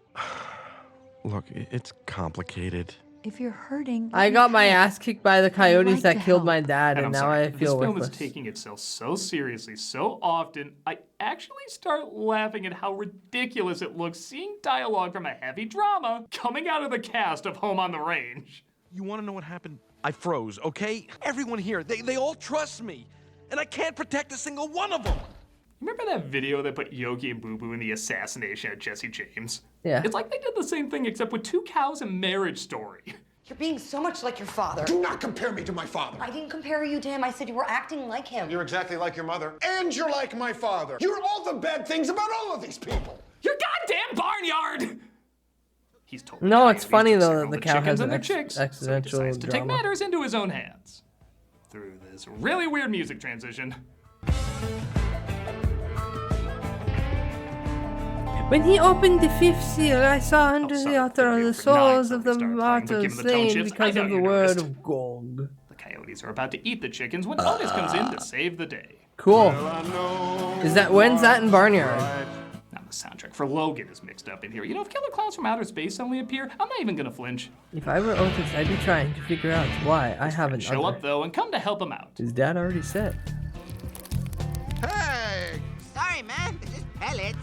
S14: Look, it's complicated.
S5: If you're hurting,
S3: I got my ass kicked by the coyotes
S5: like
S3: that
S5: to
S3: killed
S5: help.
S3: my dad, and
S11: I'm
S3: now
S11: sorry,
S3: I
S11: this
S3: feel
S11: film
S3: worthless.
S11: is taking itself so seriously so often, I actually start laughing at how ridiculous it looks seeing dialogue from a heavy drama coming out of the cast of Home on the Range.
S14: You want to know what happened? I froze, okay? Everyone here, they all trust me. And I can't protect a single one of them.
S11: Remember that video that put Yogi and Boo Boo in the assassination of Jesse James?
S3: Yeah.
S11: It's like they did the same thing except with two cows and Marriage Story.
S17: You're being so much like your father.
S2: Do not compare me to my father.
S17: I didn't compare you to him. I said you were acting like him.
S2: You're exactly like your mother. And you're like my father. You're all the bad things about all of these people.
S11: Your goddamn barnyard! He's told
S3: No,
S11: the
S3: it's
S11: coyotes
S3: funny
S11: to
S3: though
S11: signal
S3: that the
S11: the
S3: cow
S11: chickens
S3: has
S11: and
S3: an
S11: their chicks, so he
S3: accidental
S11: decides to take
S3: drama.
S11: matters into his own hands. Through this really weird music transition.
S3: When he opened the fifth seal, I saw under the altar of the souls of the martyrs slain because of the word of Gog.
S11: The coyotes are about to eat the chickens when Otis comes in to save the day.
S3: Cool. When's that in Barnyard?
S11: Now the soundtrack for Logan is mixed up in here. You know, if Killer Clowns from Outer Space suddenly appear, I'm not even gonna flinch.
S3: If I were Otis, I'd be trying to figure out why I haven't.
S11: Show up though and come to help him out.
S3: His dad already said.
S18: Hey! Sorry, man. They're just pellets.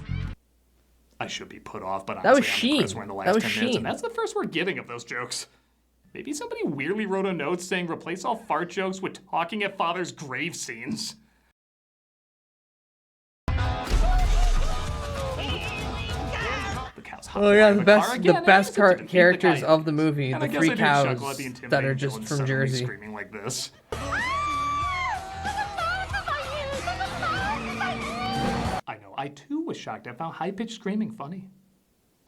S11: I should be put off, but
S3: That was
S11: honestly, I'm impressed
S3: Sheen.
S11: we're in the
S3: That
S11: last
S3: was
S11: 10 minutes,
S3: Sheen.
S11: and that's the first we're getting of those jokes. Maybe somebody weirdly wrote a note saying replace all fart jokes with talking at father's grave scenes.
S3: Oh yeah, the best
S11: again,
S3: characters of the movie,
S11: and
S3: the
S11: I guess
S3: three
S11: I do chuckle
S3: cows
S11: at the
S3: that are
S11: intimidating
S3: just
S11: villain
S3: from
S11: suddenly
S3: Jersey.
S11: screaming like this. I know, I too was shocked. I found high-pitched screaming funny.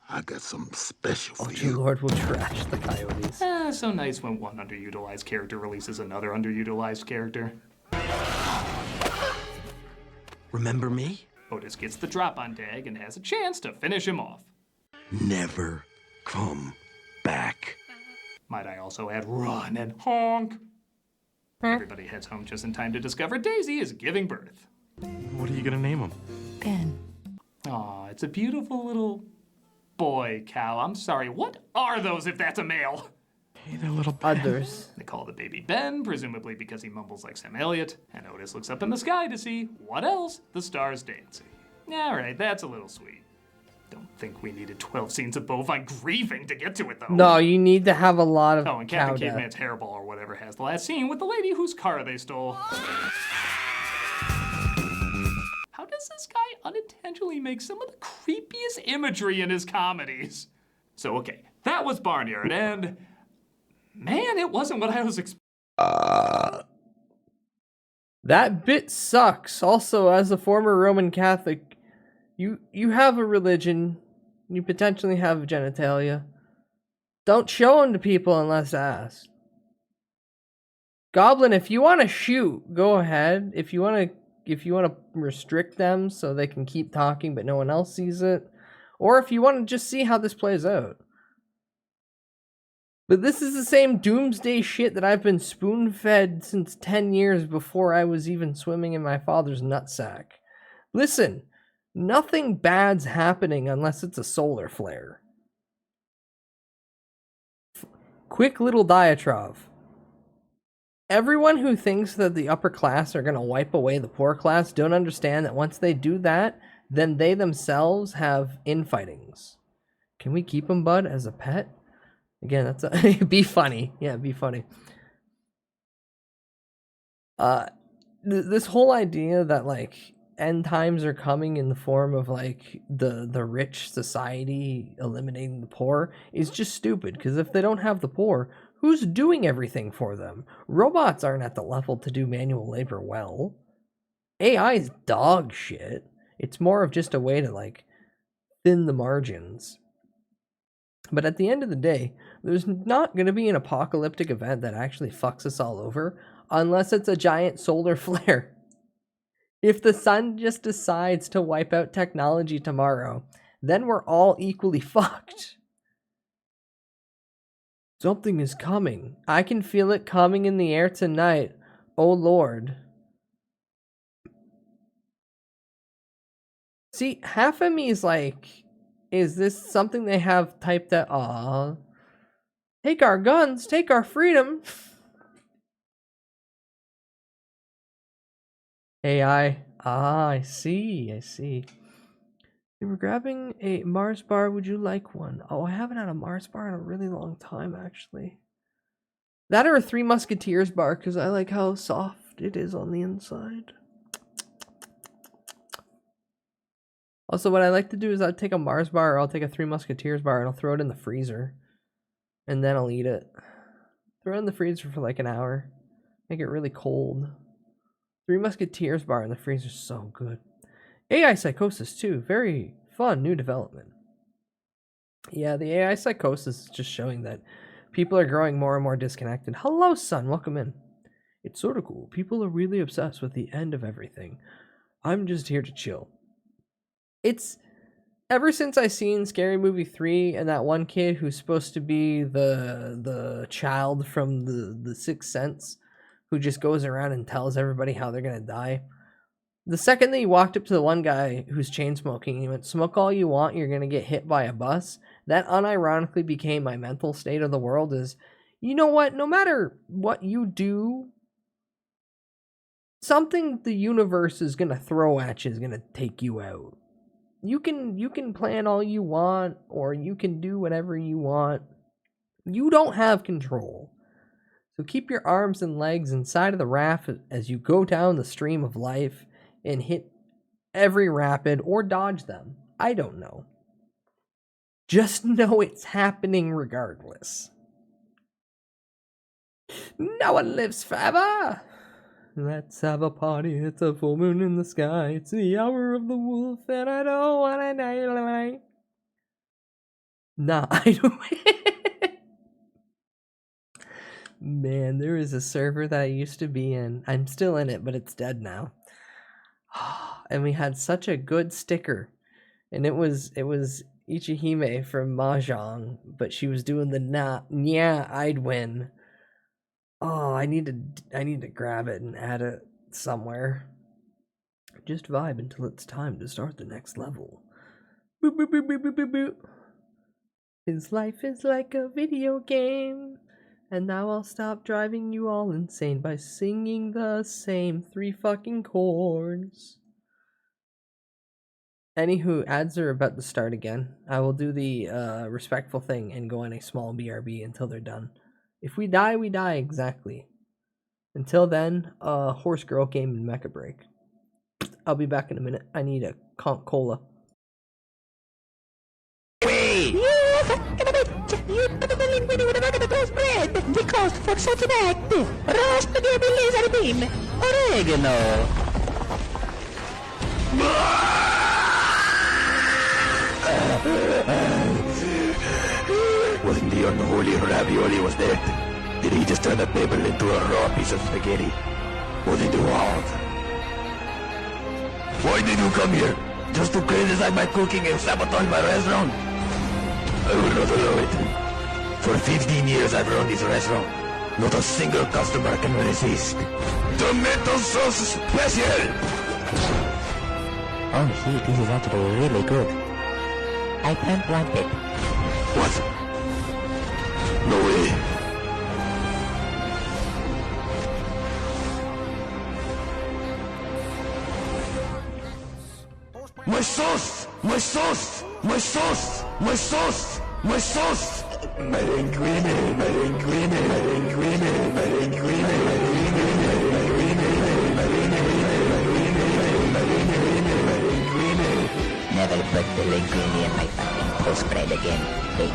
S13: I got something special for
S3: Your
S13: you.
S3: Lord will trash the coyotes.
S11: So nice when one underutilized character releases another underutilized character.
S15: Remember me?
S11: Otis gets the drop on Dag and has a chance to finish him off.
S15: Never come back.
S11: Might I also add run and honk? Everybody heads home just in time to discover Daisy is giving birth.
S14: What are you gonna name him?
S5: Ben.
S11: Aw, it's a beautiful little boy cow. I'm sorry, what are those if that's a male?
S14: Hey, they're little
S3: others.
S11: They call the baby Ben, presumably because he mumbles like Sam Elliott, and Otis looks up in the sky to see what else the stars dancing. Alright, that's a little sweet. Don't think we needed 12 scenes of bovine grieving to get to it though.
S3: No, you need to have a lot of
S11: Oh, and
S3: cow
S11: Captain
S3: death.
S11: Caveman's hairball or whatever has the last scene with the lady whose car they stole. How does this guy unintentionally make some of the creepiest imagery in his comedies? So, okay, That was Barnyard, and man, it wasn't what I was expecting.
S3: That bit sucks. Also, as a former Roman Catholic, you have a religion. You potentially have genitalia. Don't show them to people unless asked. Goblin, if you want to shoot, go ahead. If you want to restrict them so they can keep talking but no one else sees it, or if you want to just see how this plays out. But this is the same doomsday shit that I've been spoon-fed since 10 years before I was even swimming in my father's nutsack. Listen, nothing bad's happening unless it's a solar flare. Quick little diatribe. Everyone who thinks that the upper class are going to wipe away the poor class don't understand that once they do that, then they themselves have infightings. Can we keep him, bud, as a pet? Again, that's a be funny. Yeah, be funny. This whole idea that like end times are coming in the form of like the rich society eliminating the poor is just stupid, because if they don't have the poor, who's doing everything for them? Robots aren't at the level to do manual labor well. AI is dog shit. It's more of just a way to like thin the margins. But at the end of the day, there's not going to be an apocalyptic event that actually fucks us all over unless it's a giant solar flare. If the sun just decides to wipe out technology tomorrow, then we're all equally fucked. Something is coming. I can feel it coming in the air tonight. Oh Lord. See, half of me is like, is this something they have typed at, take our guns, take our freedom. AI. I see. You were grabbing a Mars bar. Would you like one? Oh, I haven't had a Mars bar in a really long time, actually. That or a Three Musketeers bar, because I like how soft it is on the inside. Also, what I like to do is I'll take a Mars bar or I'll take a Three Musketeers bar and I'll throw it in the freezer. And then I'll eat it. Throw it in the freezer for like an hour. Make it really cold. Three Musketeers bar in the freezer is so good. AI Psychosis too. Very fun new development. Yeah, the AI Psychosis is just showing that people are growing more and more disconnected. Hello, son. Welcome in. It's sort of cool. People are really obsessed with the end of everything. I'm just here to chill. It's ever since I seen Scary Movie 3 and that one kid who's supposed to be the child from the Sixth Sense who just goes around and tells everybody how they're gonna die. The second that he walked up to the one guy who's chain smoking, he went, "Smoke all you want, you're gonna get hit by a bus." That unironically became my mental state of the world is, you know what, no matter what you do, something the universe is gonna throw at you is gonna take you out. You can plan all you want, or you can do whatever you want. You don't have control. So keep your arms and legs inside of the raft as you go down the stream of life and hit every rapid or dodge them. I don't know. Just know it's happening regardless. No one lives forever. Let's have a party, it's a full moon in the sky, it's the hour of the wolf, and I don't wanna die. Nah, I don't. Man, there is a server that I used to be in. I'm still in it, but it's dead now. And we had such a good sticker. And it was Ichihime from Mahjong, but she was doing the yeah, I'd win. Oh, I need to grab it and add it somewhere. Just vibe until it's time to start the next level. Boop, boop, boop, boop, boop, boop, boop. His life is like a video game. And now I'll stop driving you all insane by singing the same 3 fucking chords. Anywho, ads are about to start again. I will do the respectful thing and go on a small BRB until they're done. If we die, we die, exactly. Until then, Horse Girl Game and Mecha Break. I'll be back in a minute. I need a conch cola.
S8: You
S19: Following video with another toast bread. The cost for such an act. Roast the baby laser beam. Oregano.
S15: Wasn't the unholy ravioli was dead? Did he just turn the table into a raw piece of spaghetti? Was it too hard? Why did you come here? Just to criticize my cooking and sabotage my restaurant? I will not allow it. For 15 years I've run this restaurant. Not a single customer can resist. Tomato sauce special!
S19: Oh shit, this is actually really good. I can't want it.
S15: What? No way. My sauce! My sauce! My sauce! My sauce! My sauce! My linguine! My linguine! My linguine! My linguine! My linguine!
S19: Never put the linguine in my fucking toast bread again. Hey.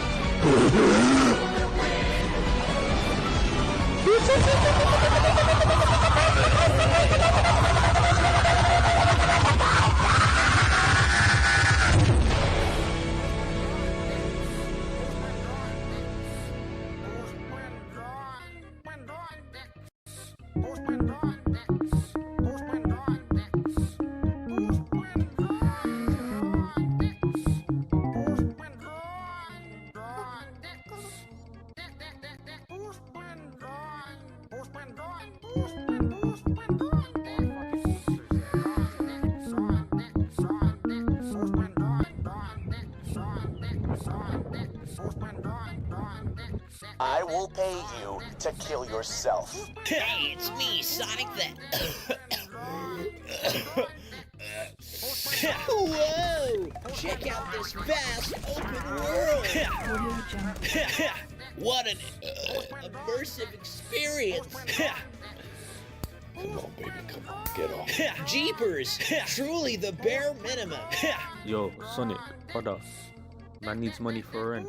S20: I will pay you to kill yourself.
S21: Hey, it's me, Sonic the... Whoa! Check out this vast open world! What an immersive experience!
S12: Come on, baby, come on, get off.
S21: Jeepers! Truly the bare minimum!
S22: Yo, Sonic, what up? Man needs money for rent.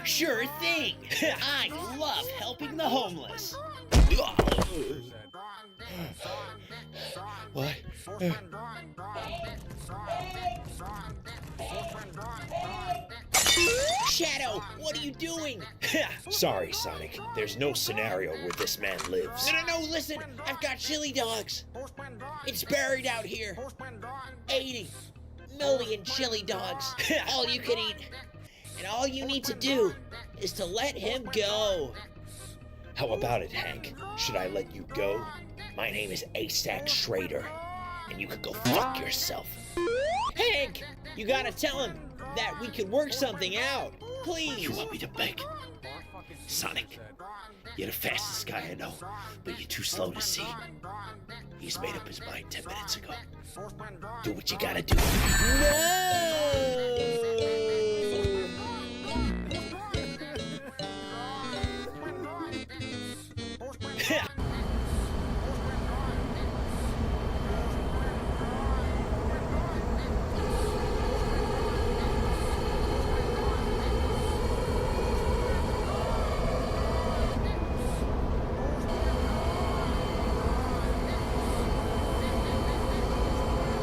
S21: Sure thing! I love helping the homeless!
S12: What?
S21: Shadow, what are you doing?
S23: Sorry, Sonic. There's no scenario where this man lives.
S21: No, listen! I've got chili dogs! It's buried out here! 80 million chili dogs! All you can eat! And all you need to do is to let him go!
S23: How about it, Hank? Should I let you go? My name is Asac Schrader, and you could go fuck yourself.
S21: Hank! You gotta tell him that we could work something out! Please!
S23: You want me to beg? Sonic, you're the fastest guy I know, but you're too slow to see. He's made up his mind 10 minutes ago. Do what you gotta do.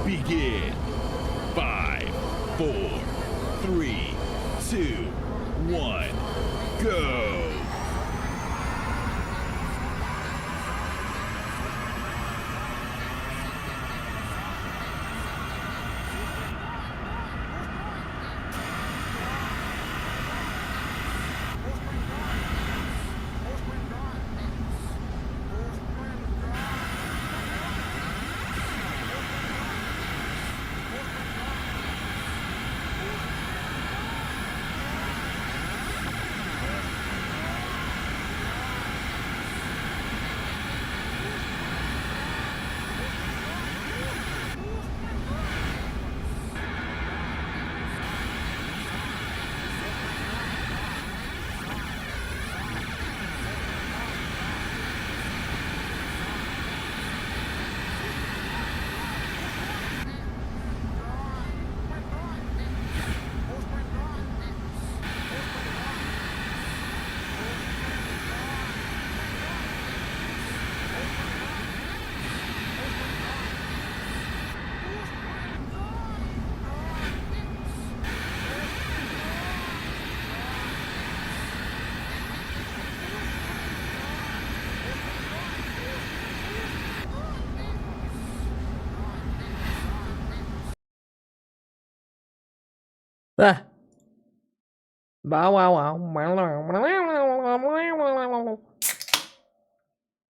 S24: Begin. 5, 4, 3, 2, 1, go!
S3: Ah. Bow wow wow.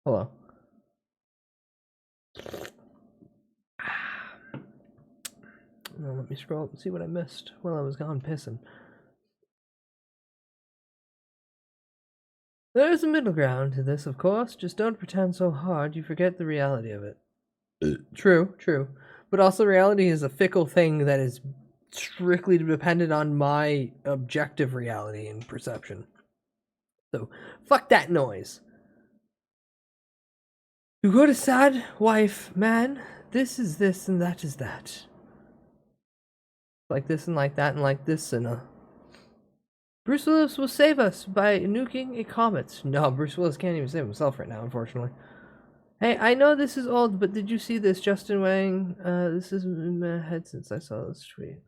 S3: Hello. Now let me scroll up and see what I missed while I was gone pissing. There's a middle ground to this, of course. Just don't pretend so hard you forget the reality of it. True, true. But also reality is a fickle thing that is strictly dependent on my objective reality and perception. So, fuck that noise. You got a sad wife, man. This is this and that is that. Like this and like that and like this and Bruce Willis will save us by nuking a comet. No, Bruce Willis can't even save himself right now, unfortunately. Hey, I know this is old, but did you see this, Justin Wang? This is in my head since I saw this tweet.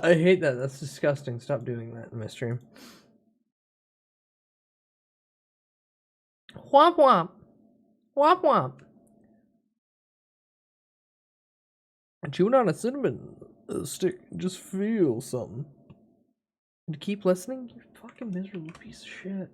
S3: I hate that. That's disgusting. Stop doing that in my stream. Womp womp. Womp womp. Chewing on a cinnamon stick. Just feel something. And keep listening? You fucking miserable piece of shit.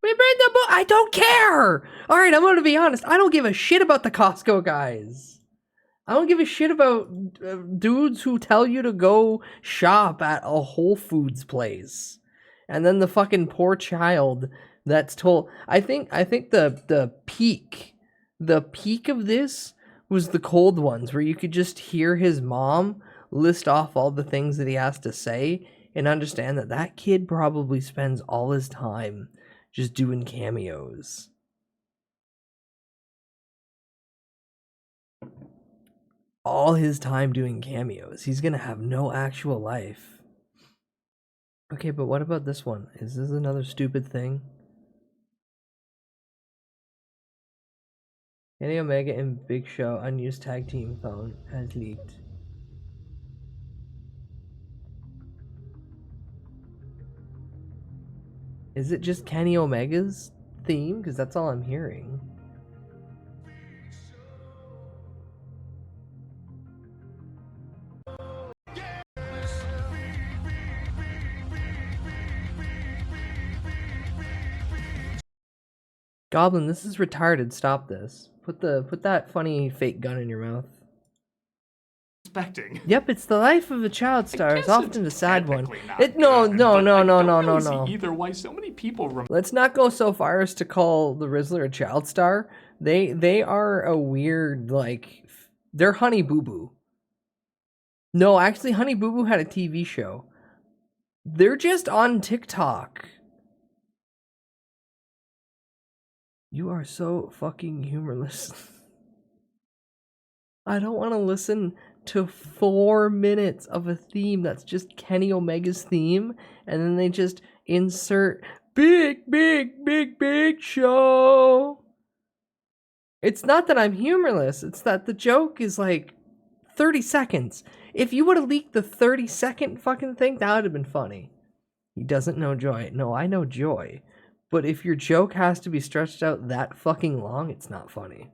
S3: We bring the book. I don't care. All right, I'm gonna be honest. I don't give a shit about the Costco guys. I don't give a shit about dudes who tell you to go shop at a Whole Foods place, and then the fucking poor child that's told. I think the peak of this was the cold ones where you could just hear his mom list off all the things that he has to say and understand that that kid probably spends all his time just doing cameos. All his time doing cameos. He's gonna have no actual life. Okay, but what about this one? Is this another stupid thing? Kenny Omega and Big Show unused tag team phone has leaked. Is it just Kenny Omega's theme? Because that's all I'm hearing. Goblin, this is retarded. Stop this. Put that funny fake gun in your mouth.
S11: Expecting.
S3: Yep, it's the life of a child star. It's often a sad one. No.
S11: Either why so many people.
S3: Let's not go so far as to call the Rizzler a child star. They are a weird, like, they're Honey Boo Boo. No, actually, Honey Boo Boo had a TV show. They're just on TikTok. You are so fucking humorless. I don't want to listen to 4 minutes of a theme that's just Kenny Omega's theme, and then they just insert big show. It's not that I'm humorless, it's that the joke is like 30 seconds. If you would have leaked the 30-second fucking thing, that would have been funny. He doesn't know Joy. No, I know Joy. But if your joke has to be stretched out that fucking long, it's not funny.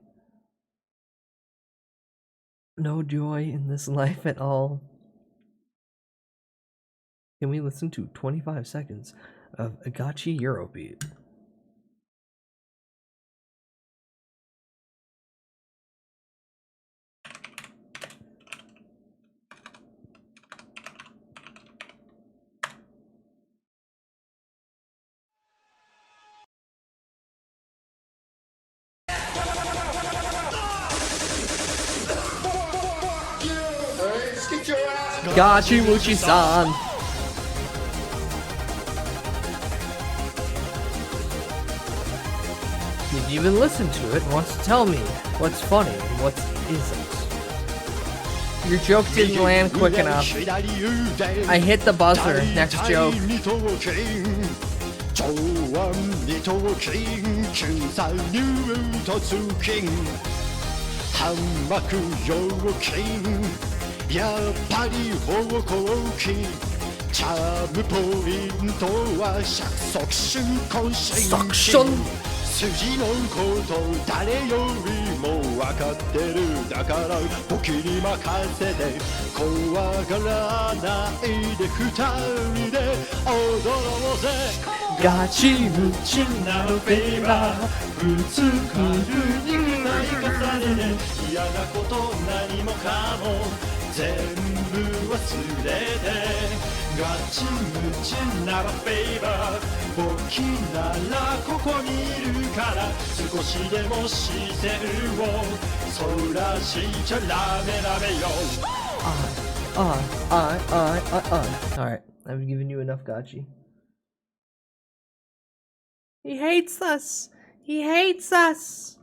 S3: No joy in this life at all. Can we listen to 25 seconds of Agachi Eurobeat? Gachi Muchi-san. You've even listened to it and wants to tell me what's funny and what isn't. Your joke didn't land quick enough. I hit the buzzer. Next joke.
S4: 長安二頭筋救済入突筋反幕腰筋やっぱり方向筋チャームポイントは釈促瞬間心筋のこと誰よりも分かってるだから僕に任せて怖がらないで二人で踊ろうぜガチムチなのフェイバーぶつかるにない重ねて嫌なこと何もかも全部忘れてガチムチならフェイバー僕ならここにいるから少しでも視線をそらしちゃダメダメよ
S3: Alright, I've given you enough gachi. He hates us! He hates us!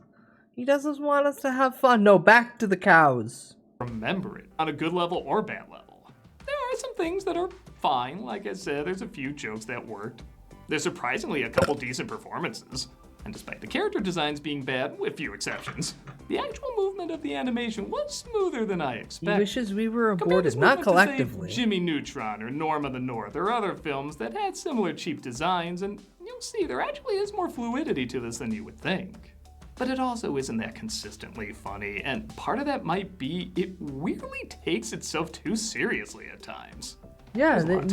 S3: He doesn't want us to have fun. No, back to the cows.
S11: Remember it, on a good level or bad level. There are some things that are fine, like I said, there's a few jokes that worked. There's surprisingly a couple decent performances. And despite the character designs being bad, with few exceptions, the actual movement of the animation was smoother than I expected.
S3: He wishes we were aborted, not collectively.
S11: To, say, Jimmy Neutron or Norm of the North or other films that had similar cheap designs, and you'll see there actually is more fluidity to this than you would think. But it also isn't that consistently funny, and part of that might be it weirdly takes itself too seriously at times.
S3: Yeah, it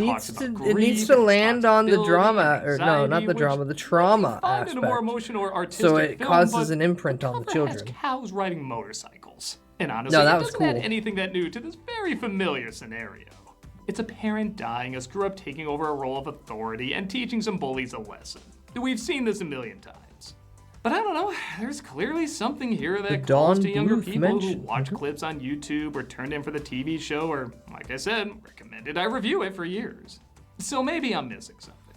S3: needs to land on the drama, or no, not the drama, the trauma aspect.
S11: More emotional or artistic
S3: so it
S11: film,
S3: causes an imprint on the children.
S11: Cows riding motorcycles, and honestly,
S3: no, that
S11: it
S3: was
S11: doesn't
S3: cool.
S11: add anything that new to this very familiar scenario. It's a parent dying, a screw-up taking over a role of authority, and teaching some bullies a lesson. We've seen this a million times. But I don't know, there's clearly something here that calls to younger people who watch clips on YouTube or turned in for the TV show or, like I said, recommended I review it for years. So maybe I'm missing something.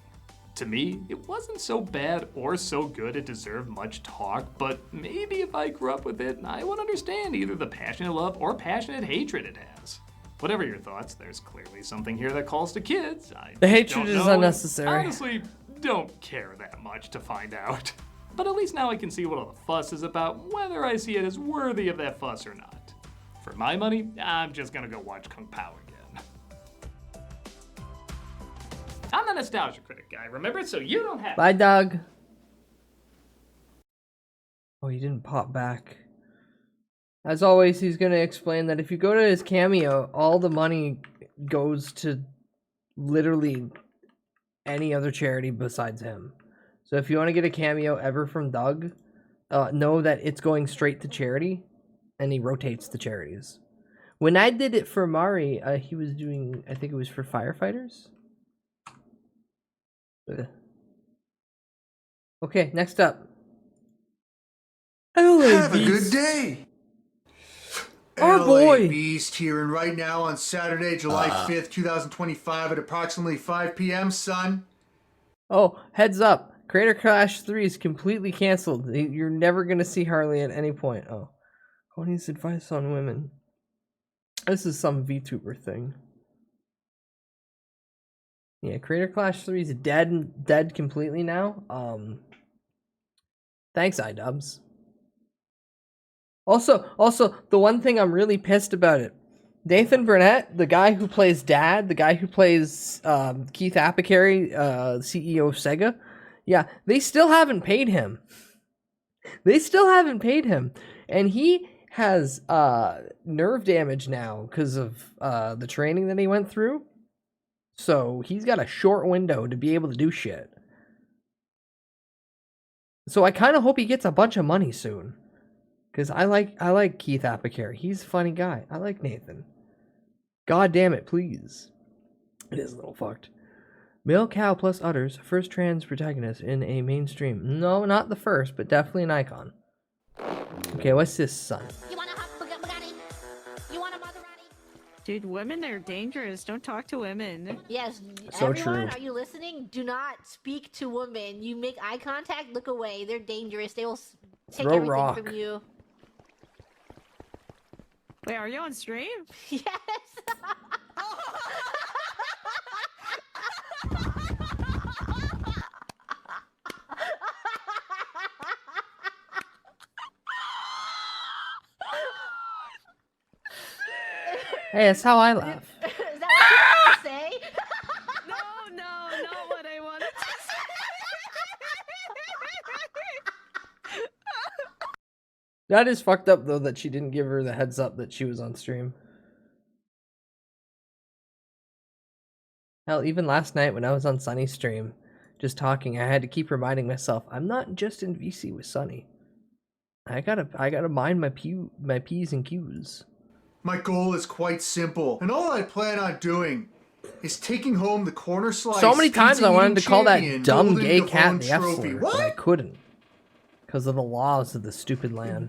S11: To me, it wasn't so bad or so good it deserved much talk, but maybe if I grew up with it, I would understand either the passionate love or passionate hatred it has. Whatever your thoughts, there's clearly something here that calls to kids.
S3: The hatred is unnecessary.
S11: Honestly, don't care that much to find out. But at least now I can see what all the fuss is about, whether I see it as worthy of that fuss or not. For my money, I'm just gonna go watch Kung Pao again. I'm the nostalgia critic guy, remember? So you don't have.
S3: Bye, Doug. Oh, he didn't pop back. As always, he's gonna explain that if you go to his cameo, all the money goes to literally any other charity besides him. So if you want to get a cameo ever from Doug, know that it's going straight to charity, and he rotates the charities. When I did it for Mari, he was doing, I think it was for firefighters. Okay, next up. LA
S6: Have
S3: Beast.
S6: a good day.
S3: Our
S6: LA
S3: boy.
S6: Beast here, and right now on Saturday, July 5th, 2025 at approximately 5 p.m., son.
S3: Oh, heads up. Creator Clash 3 is completely canceled. You're never going to see Harley at any point. Oh. Cody's advice on women. This is some VTuber thing. Yeah, Creator Clash 3 is dead completely now. Thanks, iDubbbz. Also, the one thing I'm really pissed about it. Nathan Burnett, the guy who plays Dad, the guy who plays Keith Apicary, CEO of Sega, yeah, they still haven't paid him. And he has nerve damage now because of the training that he went through. So he's got a short window to be able to do shit. So I kind of hope he gets a bunch of money soon. Because I like Keith Apicary. He's a funny guy. I like Nathan. God damn it, please. It is a little fucked. Male cow plus udders, first trans protagonist in a mainstream. No, not the first, but definitely an icon. Okay, what's this, son?
S7: You want a hot Bugatti? You want a Maserati? Dude, women are dangerous. Don't talk to women.
S9: Yes,
S3: So
S9: everyone,
S3: true.
S9: are you listening? Do not speak to women. You make eye contact, look away. They're dangerous. They will take
S3: Throw
S9: everything
S3: rock.
S9: from you.
S7: Wait, are you on stream?
S9: Yes.
S3: Hey, that's how I laugh.
S9: Is that what you want to say?
S7: No, not what I wanted to say.
S3: That is fucked up though that she didn't give her the heads up that she was on stream. Hell, even last night when I was on Sunny's stream, just talking, I had to keep reminding myself, I'm not just in VC with Sunny. I gotta mind my P's and Q's.
S6: My goal is quite simple, and all I plan on doing is taking home the corner slice.
S3: So many times I wanted to call that
S6: champion
S3: dumb
S6: Golden
S3: gay
S6: Devon
S3: cat the F
S6: trophy.
S3: slur, but I couldn't. Because of the laws of the stupid land.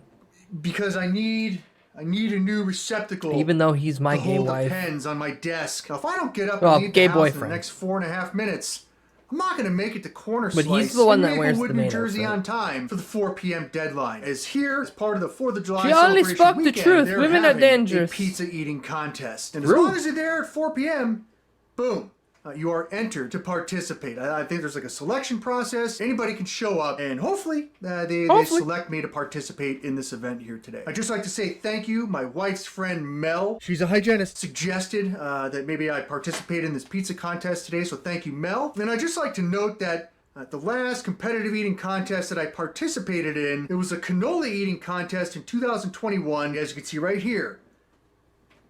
S6: Because I need a new receptacle.
S3: Even though he's my
S6: to
S3: gay
S6: hold
S3: wife.
S6: the pens on my desk. Now, if I don't get up
S3: Oh,
S6: and leave
S3: gay
S6: the house in
S3: boyfriend.
S6: the next 4.5 minutes, I'm not going to make it to corner
S3: But
S6: slice
S3: he's the one
S6: in
S3: that wears
S6: Maplewood,
S3: the
S6: New
S3: maid
S6: Jersey
S3: outfit.
S6: on time for the 4 p.m. deadline. As here, as part of the 4th of July
S3: She only
S6: celebration
S3: spoke the
S6: weekend,
S3: truth.
S6: they're
S3: Women are
S6: having
S3: dangerous.
S6: a pizza eating contest. And as
S3: Rude.
S6: long as you're there at 4 p.m., boom. You are entered to participate. I think there's like a selection process. Anybody can show up, and hopefully they select me to participate in this event here today. I'd just like to say thank you. My wife's friend Mel, she's a hygienist, suggested that maybe I participate in this pizza contest today, so thank you, Mel. And I'd just like to note that the last competitive eating contest that I participated in, it was a cannoli eating contest in 2021, as you can see right here.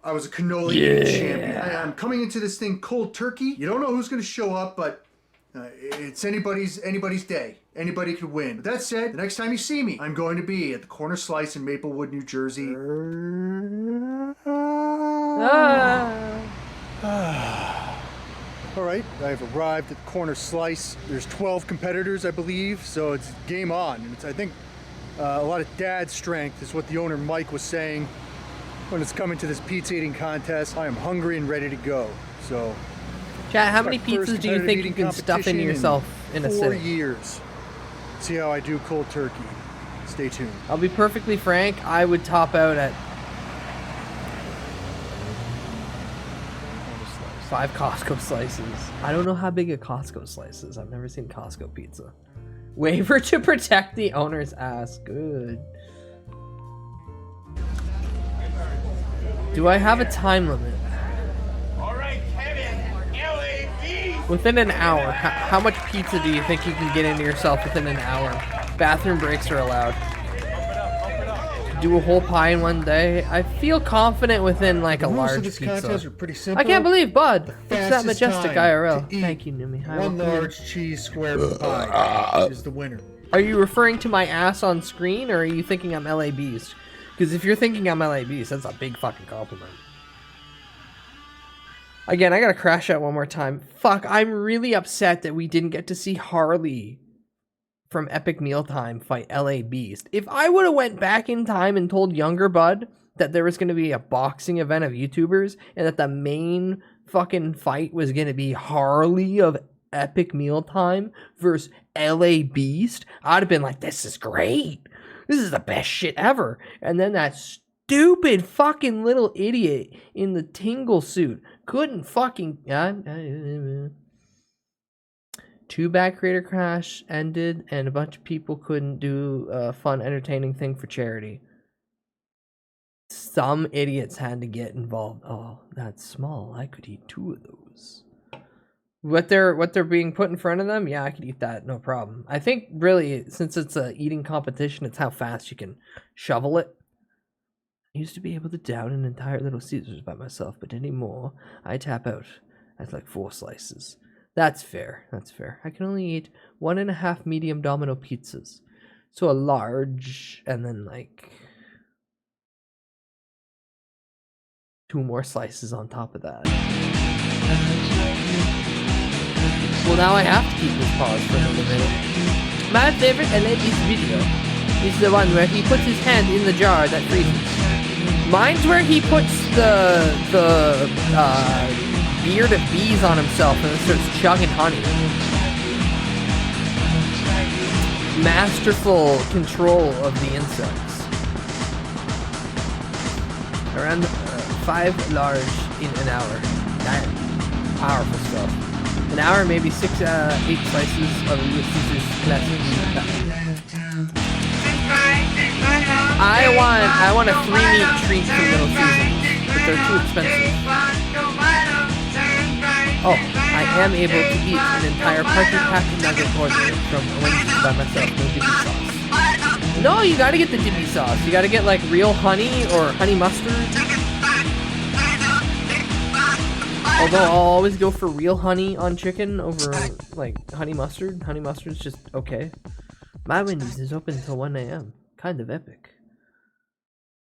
S6: I was a cannoli eating champion. I'm coming into this thing cold turkey. You don't know who's going to show up, but it's anybody's day. Anybody could win. With that said, the next time you see me, I'm going to be at the Corner Slice in Maplewood, New Jersey. All right, I've arrived at the Corner Slice. There's 12 competitors, I believe, so it's game on. And I think a lot of dad strength is what the owner Mike was saying when it's coming to this pizza eating contest. I am hungry and ready to go. So,
S3: Chat, how many
S6: my first
S3: pizzas do you
S6: competitive
S3: think you
S6: eating
S3: can stuff into
S6: competition
S3: yourself in a
S6: 4
S3: sitting?
S6: years. See how I do cold turkey. Stay tuned.
S3: I'll be perfectly frank, I would top out at 5 Costco slices. I don't know how big a Costco slice is. I've never seen Costco pizza. Waiver to protect the owner's ass. Good. Do I have a time limit? Within an hour. How much pizza do you think you can get into yourself within an hour? Bathroom breaks are allowed. Do a whole pie in one day. I feel confident within like a large
S6: this
S3: pizza.
S6: contest are pretty simple.
S3: I can't believe Bud. It's that
S6: Fastest
S3: majestic
S6: time
S3: IRL.
S6: to eat
S3: Thank you, Numi. Hi,
S6: one
S3: welcome in.
S6: large cheese square pie is the winner.
S3: Are you referring to my ass on screen, or are you thinking I'm LA Beast? Because if you're thinking I'm LA Beast, that's a big fucking compliment. Again, I gotta crash out one more time. Fuck, I'm really upset that we didn't get to see Harley from Epic Mealtime fight LA Beast. If I would have went back in time and told younger Bud that there was gonna be a boxing event of YouTubers and that the main fucking fight was gonna be Harley of Epic Mealtime versus LA Beast, I'd have been like, this is great. This is the best shit ever. And then that stupid fucking little idiot in the tingle suit couldn't fucking... Too bad Creator Crash ended and a bunch of people couldn't do a fun, entertaining thing for charity. Some idiots had to get involved. Oh, that's small. I could eat 2 of those. What they're being put in front of them? Yeah, I could eat that, no problem. I think really, since it's a eating competition, it's how fast you can shovel it. I used to be able to down an entire Little Caesars by myself, but anymore, I tap out at like 4 slices. That's fair. That's fair. I can only eat 1.5 medium domino pizzas. So a large, and then like 2 more slices on top of that. Well, now I have to keep this pause for another minute. My favorite LA Beast video is the one where he puts his hand in the jar that freezes. Mine's where he puts the beard of bees on himself and then starts chugging honey. Masterful control of the insects. Around 5 large in an hour. Damn. Powerful stuff. An hour, maybe 8 slices of Little Caesars classic. I want a 3-meat treat from Little Caesars. The they're too expensive. Oh, I am able to eat an entire parking pack nugget order from Wendy's by myself, no dippy sauce. No, you gotta get the dippy sauce. You gotta get like real honey or honey mustard. Although I'll always go for real honey on chicken over like honey mustard. Honey mustard's just okay. My Wendy's is open until 1 a.m. Kind of epic.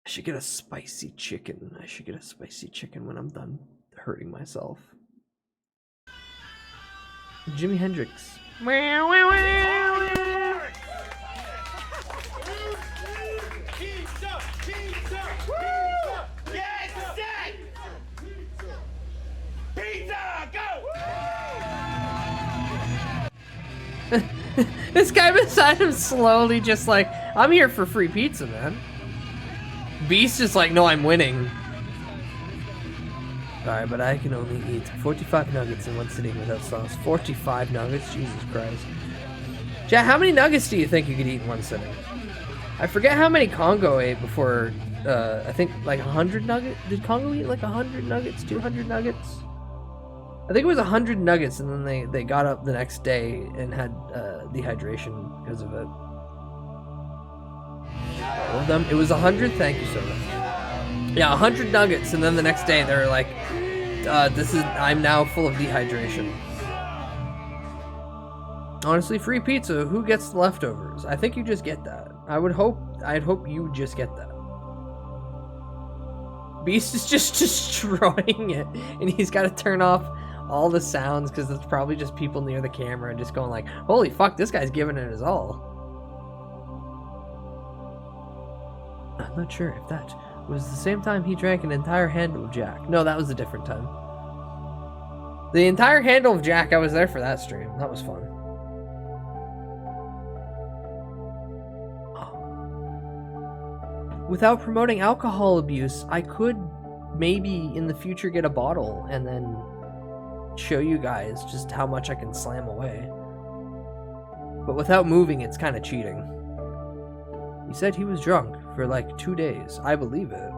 S3: I should get a spicy chicken. I should get a spicy chicken when I'm done hurting myself. Jimi Hendrix. This guy beside him slowly just like, I'm here for free pizza, man. Beast is like, no, I'm winning. Alright, but I can only eat 45 nuggets in one sitting without sauce. 45 nuggets? Jesus Christ. Chat, how many nuggets do you think you could eat in one sitting? I forget how many Congo ate before, I think like 100 nuggets? Did Congo eat like 100 nuggets? 200 nuggets? I think it was 100 nuggets, and then they got up the next day and had dehydration because of it. All of them? It was 100? Thank you so much. Yeah, 100 nuggets, and then the next day they were like, I'm now full of dehydration. Honestly, free pizza, who gets the leftovers? I think you just get that. I'd hope you just get that. Beast is just destroying it, and he's got to turn off all the sounds because it's probably just people near the camera and just going like, holy fuck, this guy's giving it his all. I'm not sure if that was the same time he drank an entire handle of Jack. No, that was a different time. The entire handle of Jack, I was there for that stream. That was fun. Without promoting alcohol abuse, I could maybe in the future get a bottle and then show you guys just how much I can slam away. But without moving, it's kind of cheating. He said he was drunk for like 2 days. I believe it.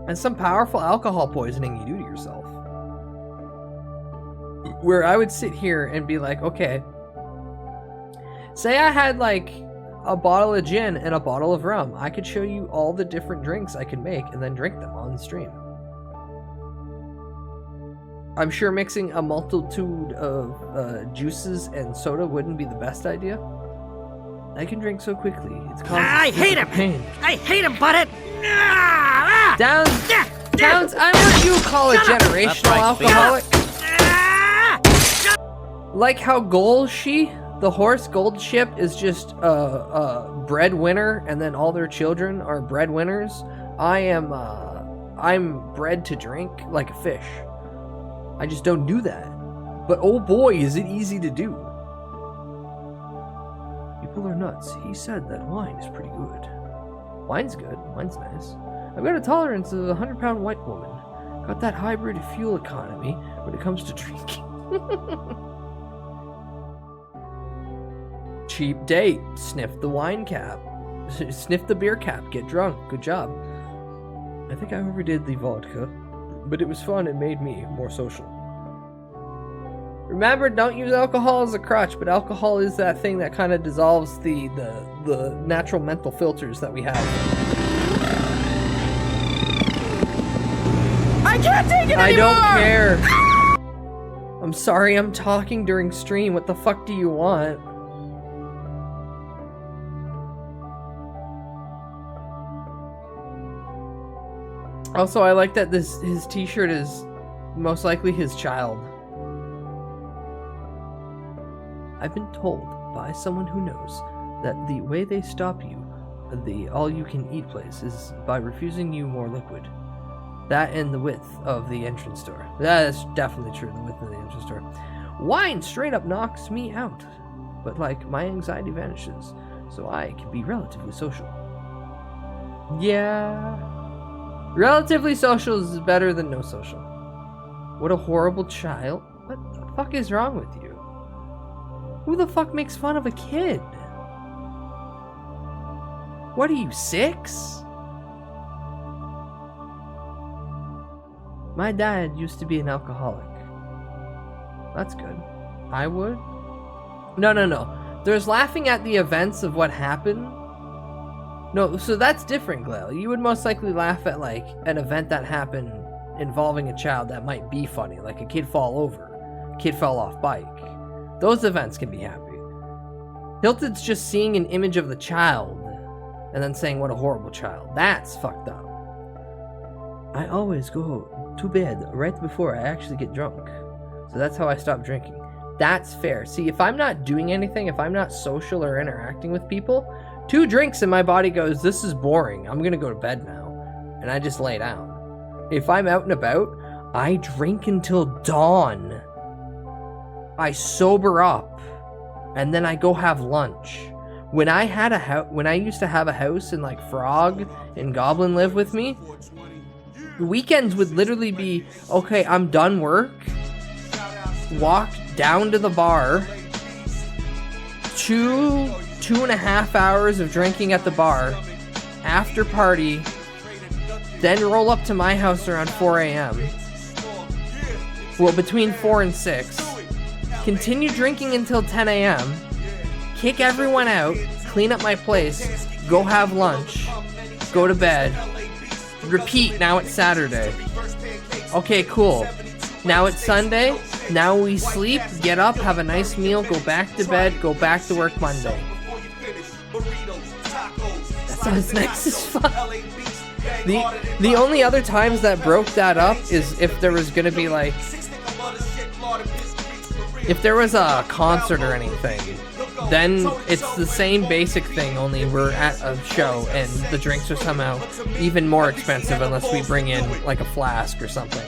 S3: And some powerful alcohol poisoning you do to yourself. Where I would sit here and be like, okay, say I had like a bottle of gin and a bottle of rum. I could show you all the different drinks I can make and then drink them on stream. I'm sure mixing a multitude of juices and soda wouldn't be the best idea. I can drink so quickly. It's
S19: I hate him!
S3: Pain.
S19: I hate him, Butthead!
S3: Downs, I'm what you call a generational alcoholic. Like how Golshi, the horse Goldship, is just a breadwinner, and then all their children are breadwinners. I'm bred to drink like a fish. I just don't do that. But oh boy, is it easy to do. People are nuts. He said that wine is pretty good. Wine's good. Wine's nice. I've got a tolerance of a 100-pound white woman. Got that hybrid fuel economy when it comes to drinking. Cheap date. Sniff the wine cap. Sniff the beer cap. Get drunk. Good job. I think I overdid the vodka, but it was fun and made me more social. Remember, don't use alcohol as a crutch, but alcohol is that thing that kind of dissolves the natural mental filters that we have.
S19: I can't take it anymore!
S3: I don't care. I'm sorry I'm talking during stream. What the fuck do you want? Also, I like that his t-shirt is most likely his child. I've been told by someone who knows that the way they stop you, the all-you-can-eat place, is by refusing you more liquid. That and the width of the entrance door. That is definitely true, the width of the entrance door. Wine straight up knocks me out. But like, my anxiety vanishes, so I can be relatively social. Yeah. Relatively social is better than no social. What a horrible child. What the fuck is wrong with you? Who the fuck makes fun of a kid? What are you, 6? My dad used to be an alcoholic. That's good. I would? No. There's laughing at the events of what happened. No, so that's different, Glail. You would most likely laugh at, like, an event that happened involving a child that might be funny, like a kid fall over, a kid fell off bike. Those events can be happy. Hilted's just seeing an image of the child and then saying what a horrible child. That's fucked up. I always go to bed right before I actually get drunk. So that's how I stop drinking. That's fair. See, if I'm not doing anything, if I'm not social or interacting with people, 2 drinks and my body goes, this is boring. I'm gonna go to bed now. And I just lay down. If I'm out and about, I drink until dawn. I sober up. And then I go have lunch. When I used to have a house and like Frog and Goblin live with me, weekends would literally be, okay, I'm done work, walk down to the bar, 2.5 hours of drinking at the bar, after party, then roll up to my house around 4 a.m. Well, between 4 and 6. Continue drinking until 10 a.m. Kick everyone out, clean up my place, go have lunch, go to bed, repeat. Now it's Saturday. Okay, cool. Now it's Sunday. Now we sleep, get up, have a nice meal, go back to bed, go back to work Monday. That sounds nice as fuck. The only other times that broke that up is if there was gonna be like, if there was a concert or anything, then it's the same basic thing, only we're at a show and the drinks are somehow even more expensive unless we bring in like a flask or something.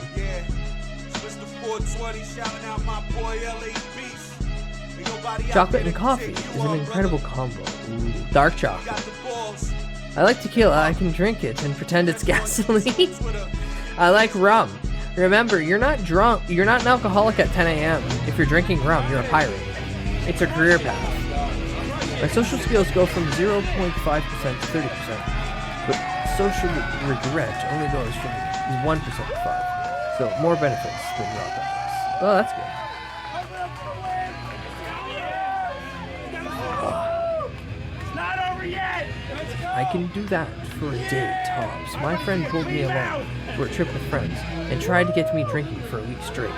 S3: Chocolate and coffee is an incredible combo. Ooh, dark chocolate. I like tequila, I can drink it and pretend it's gasoline. I like rum. Remember, you're not drunk, you're not an alcoholic at 10 a.m. If you're drinking rum, you're a pirate. It's a career path. My social skills go from 0.5% to 30%, but social regret only goes from 1% to 5%. So more benefits than drawbacks. Oh, that's good. I can do that for a day, tops. My friend pulled me along for a trip with friends and tried to get me drinking for a week straight.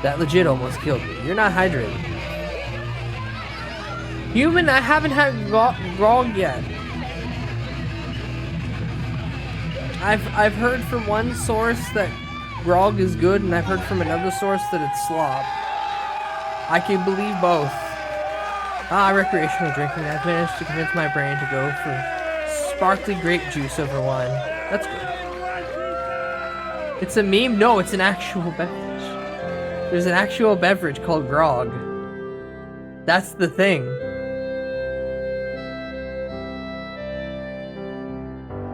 S3: That legit almost killed me. You're not hydrated. Human, I haven't had grog yet. I've heard from one source that grog is good, and I've heard from another source that it's slop. I can believe both. Recreational drinking. I've managed to convince my brain to go for sparkly grape juice over wine. That's good. It's a meme? No, it's an actual beverage. There's an actual beverage called grog. That's the thing.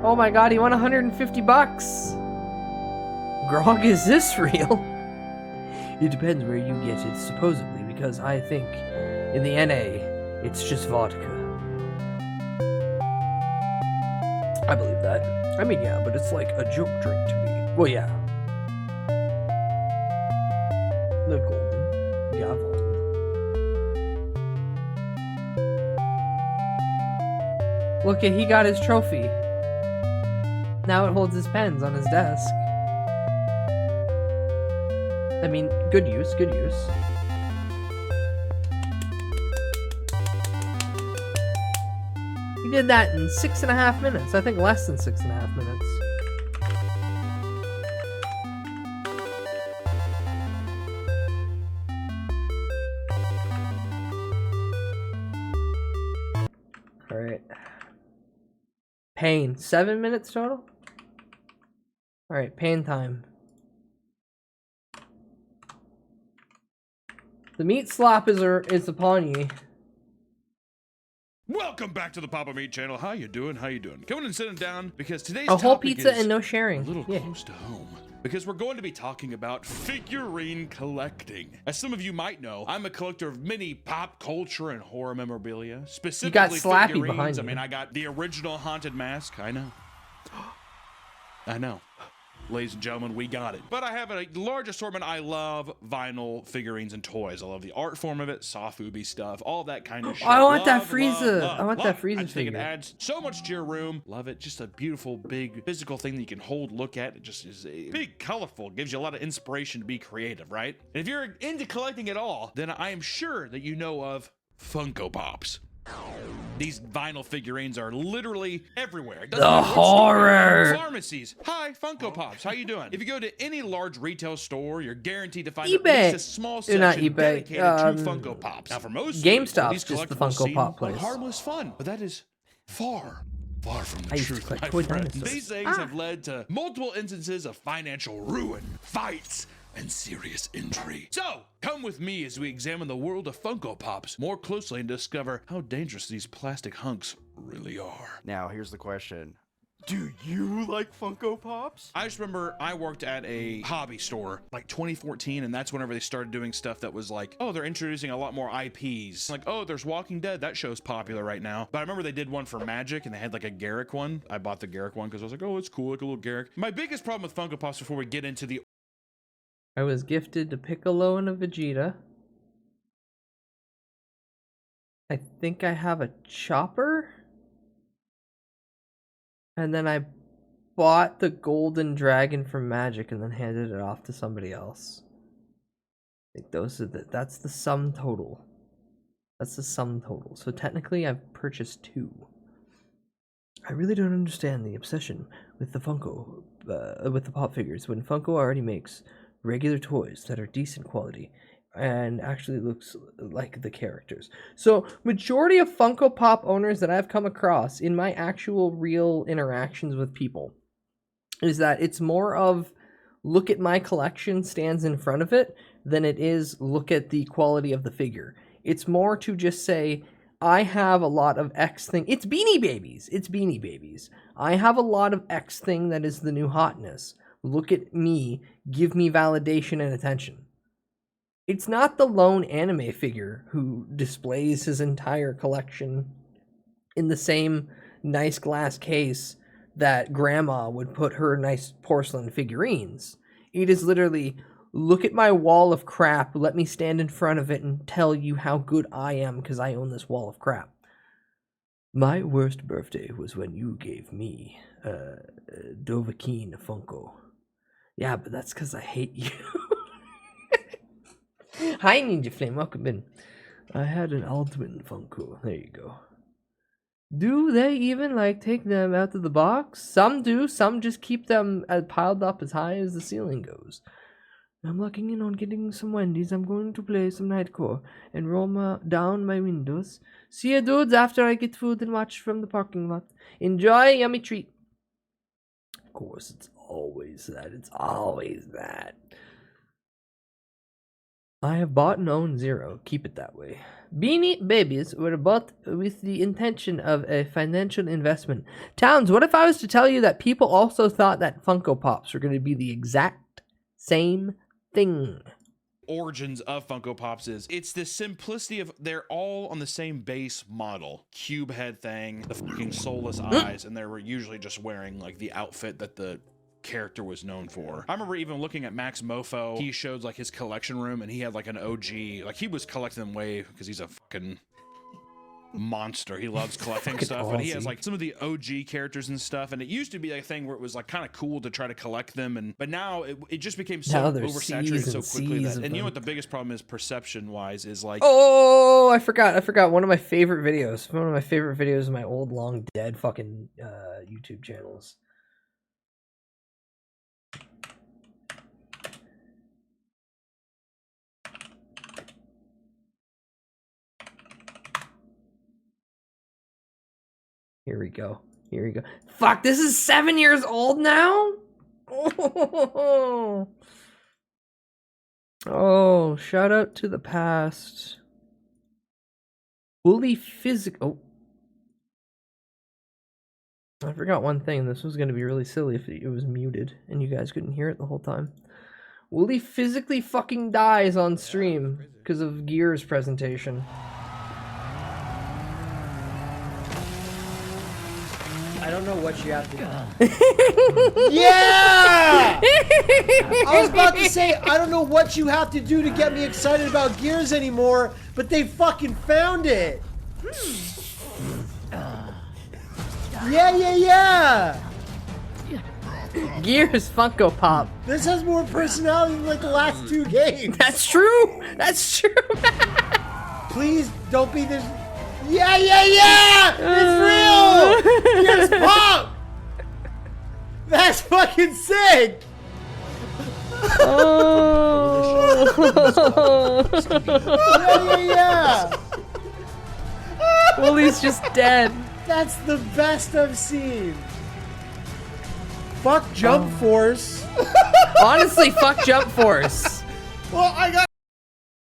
S3: Oh my god, he won 150 bucks. Grog, is this real? It depends where you get it, supposedly, because I think in the NA, it's just vodka. I believe that. I mean, yeah, but it's like a joke drink to me. Well, yeah. The golden gavel. Look, he got his trophy. Now it holds his pens on his desk. I mean, good use, good use. He did that in 6.5 minutes. I think less than 6.5 minutes. Alright. Pain. 7 minutes total? Alright, pain time. The meat slop is upon ye.
S1: Welcome back to the Papa Meat channel. How you doing? How you doing? Coming and sitting down because today's
S3: A whole
S1: topic
S3: pizza
S1: is
S3: and no sharing.
S1: a little close to home. Because we're going to be talking about figurine collecting. As some of you might know, I'm a collector of many pop culture and horror memorabilia. Specifically,
S3: you got Slappy
S1: figurines.
S3: behind you.
S1: I mean, I got the original Haunted Mask. I know. I know. Ladies and gentlemen, we got it. But I have a large assortment. I love vinyl figurines and toys. I love the art form of it, soft-ooby stuff, all that kind of shit.
S3: I want that
S1: Love,
S3: Frieza.
S1: love,
S3: I want
S1: love.
S3: that Frieza
S1: I just think
S3: figure.
S1: it adds so much to your room. Love it. Just a beautiful, big, physical thing that you can hold, look at. It just is big, colorful. Gives you a lot of inspiration to be creative, right? And if you're into collecting at all, then I am sure that you know of Funko Pops. These vinyl figurines are literally everywhere. It doesn't
S3: The
S1: matter what store you're in.
S3: horror.
S1: Pharmacies. Hi, Funko Pops. How you doing? If you go to any large retail store, you're guaranteed to find
S3: eBay.
S1: at least a small section
S3: Not eBay.
S1: dedicated to Funko Pops. Now, for most
S3: GameStop's
S1: these
S3: just the
S1: collectibles
S3: Funko
S1: seem
S3: Pop
S1: like
S3: place.
S1: harmless fun, but that is far from the
S3: I used to
S1: truth,
S3: collect
S1: my
S3: toy
S1: friend.
S3: dinosaurs.
S1: These things have led to multiple instances of financial ruin, fights, and serious injury. So, come with me as we examine the world of Funko Pops more closely and discover how dangerous these plastic hunks really are.
S10: Now, here's the question. Do you like Funko Pops?
S1: I just remember I worked at a hobby store like 2014, and that's whenever they started doing stuff that was like, oh, they're introducing a lot more IPs. Like, oh, there's Walking Dead. That show's popular right now. But I remember they did one for Magic, and they had like a Garrick one. I bought the Garrick one because I was like, oh, it's cool, like a little Garrick. My biggest problem with Funko Pops before we get into the
S3: I was gifted a Piccolo and a Vegeta. I think I have a Chopper. And then I bought the Golden Dragon from Magic and then handed it off to somebody else. I think those are that's the sum total. That's the sum total. So technically I've purchased 2. I really don't understand the obsession with the Funko, with the pop figures when Funko already makes regular toys that are decent quality and actually looks like the characters. So majority of Funko Pop owners that I've come across in my actual real interactions with people is that it's more of look at my collection stands in front of it than it is look at the quality of the figure. It's more to just say I have a lot of X thing. It's Beanie Babies. It's Beanie Babies. I have a lot of X thing that is the new hotness. Look at me, give me validation and attention. It's not the lone anime figure who displays his entire collection in the same nice glass case that grandma would put her nice porcelain figurines. It is literally, look at my wall of crap, let me stand in front of it and tell you how good I am because I own this wall of crap. My worst birthday was when you gave me Dovahkiin Funko. Yeah, but that's because I hate you. Hi, Ninja Flame. Welcome in. I had an Aldwin Funko. There you go. Do they even, like, take them out of the box? Some do. Some just keep them piled up as high as the ceiling goes. I'm locking in on getting some Wendy's. I'm going to play some Nightcore and roll down my windows. See you, dudes, after I get food and watch from the parking lot. Enjoy, yummy treat. Of course, it's always that. It's always that. I have bought and owned 0. Keep it that way. Beanie Babies were bought with the intention of a financial investment. Towns, what if I was to tell you that people also thought that Funko Pops were going to be the exact same thing?
S1: Origins of Funko Pops is it's the simplicity of they're all on the same base model, cube head thing, the fucking soulless eyes, and they were usually just wearing like the outfit that the character was known for. I remember even looking at Max Mofo. He showed like his collection room and he had like an OG, like he was collecting them way because he's a fucking monster. He loves collecting stuff, but he has like some of the OG characters and stuff, and it used to be a thing where it was like kind of cool to try to collect them, but now it just became so oversaturated so quickly that, and you know what the biggest problem is perception wise is like,
S3: oh, I forgot one of my favorite videos. One of my favorite videos of my old long dead fucking YouTube channels. Here we go. Here we go. Fuck, this is 7 years old now? Oh, shout out to the past. Fully physical. Oh, I forgot one thing. This was going to be really silly if it was muted and you guys couldn't hear it the whole time. Wooly physically fucking dies on stream because of Gears presentation.
S2: I don't know what you have to do. Yeah! I was about to say, I don't know what you have to do to get me excited about Gears anymore, but they fucking found it. Yeah.
S3: Gears Funko Pop.
S2: This has more personality than like the last 2 games.
S3: That's true. That's true.
S2: Please don't be this. Yeah! It's real! Gears Pop! That's fucking sick! Yeah!
S3: Wooly's just dead.
S2: That's the best I've seen. Fuck Jump Force.
S3: Honestly, fuck Jump Force.
S2: Well, I got.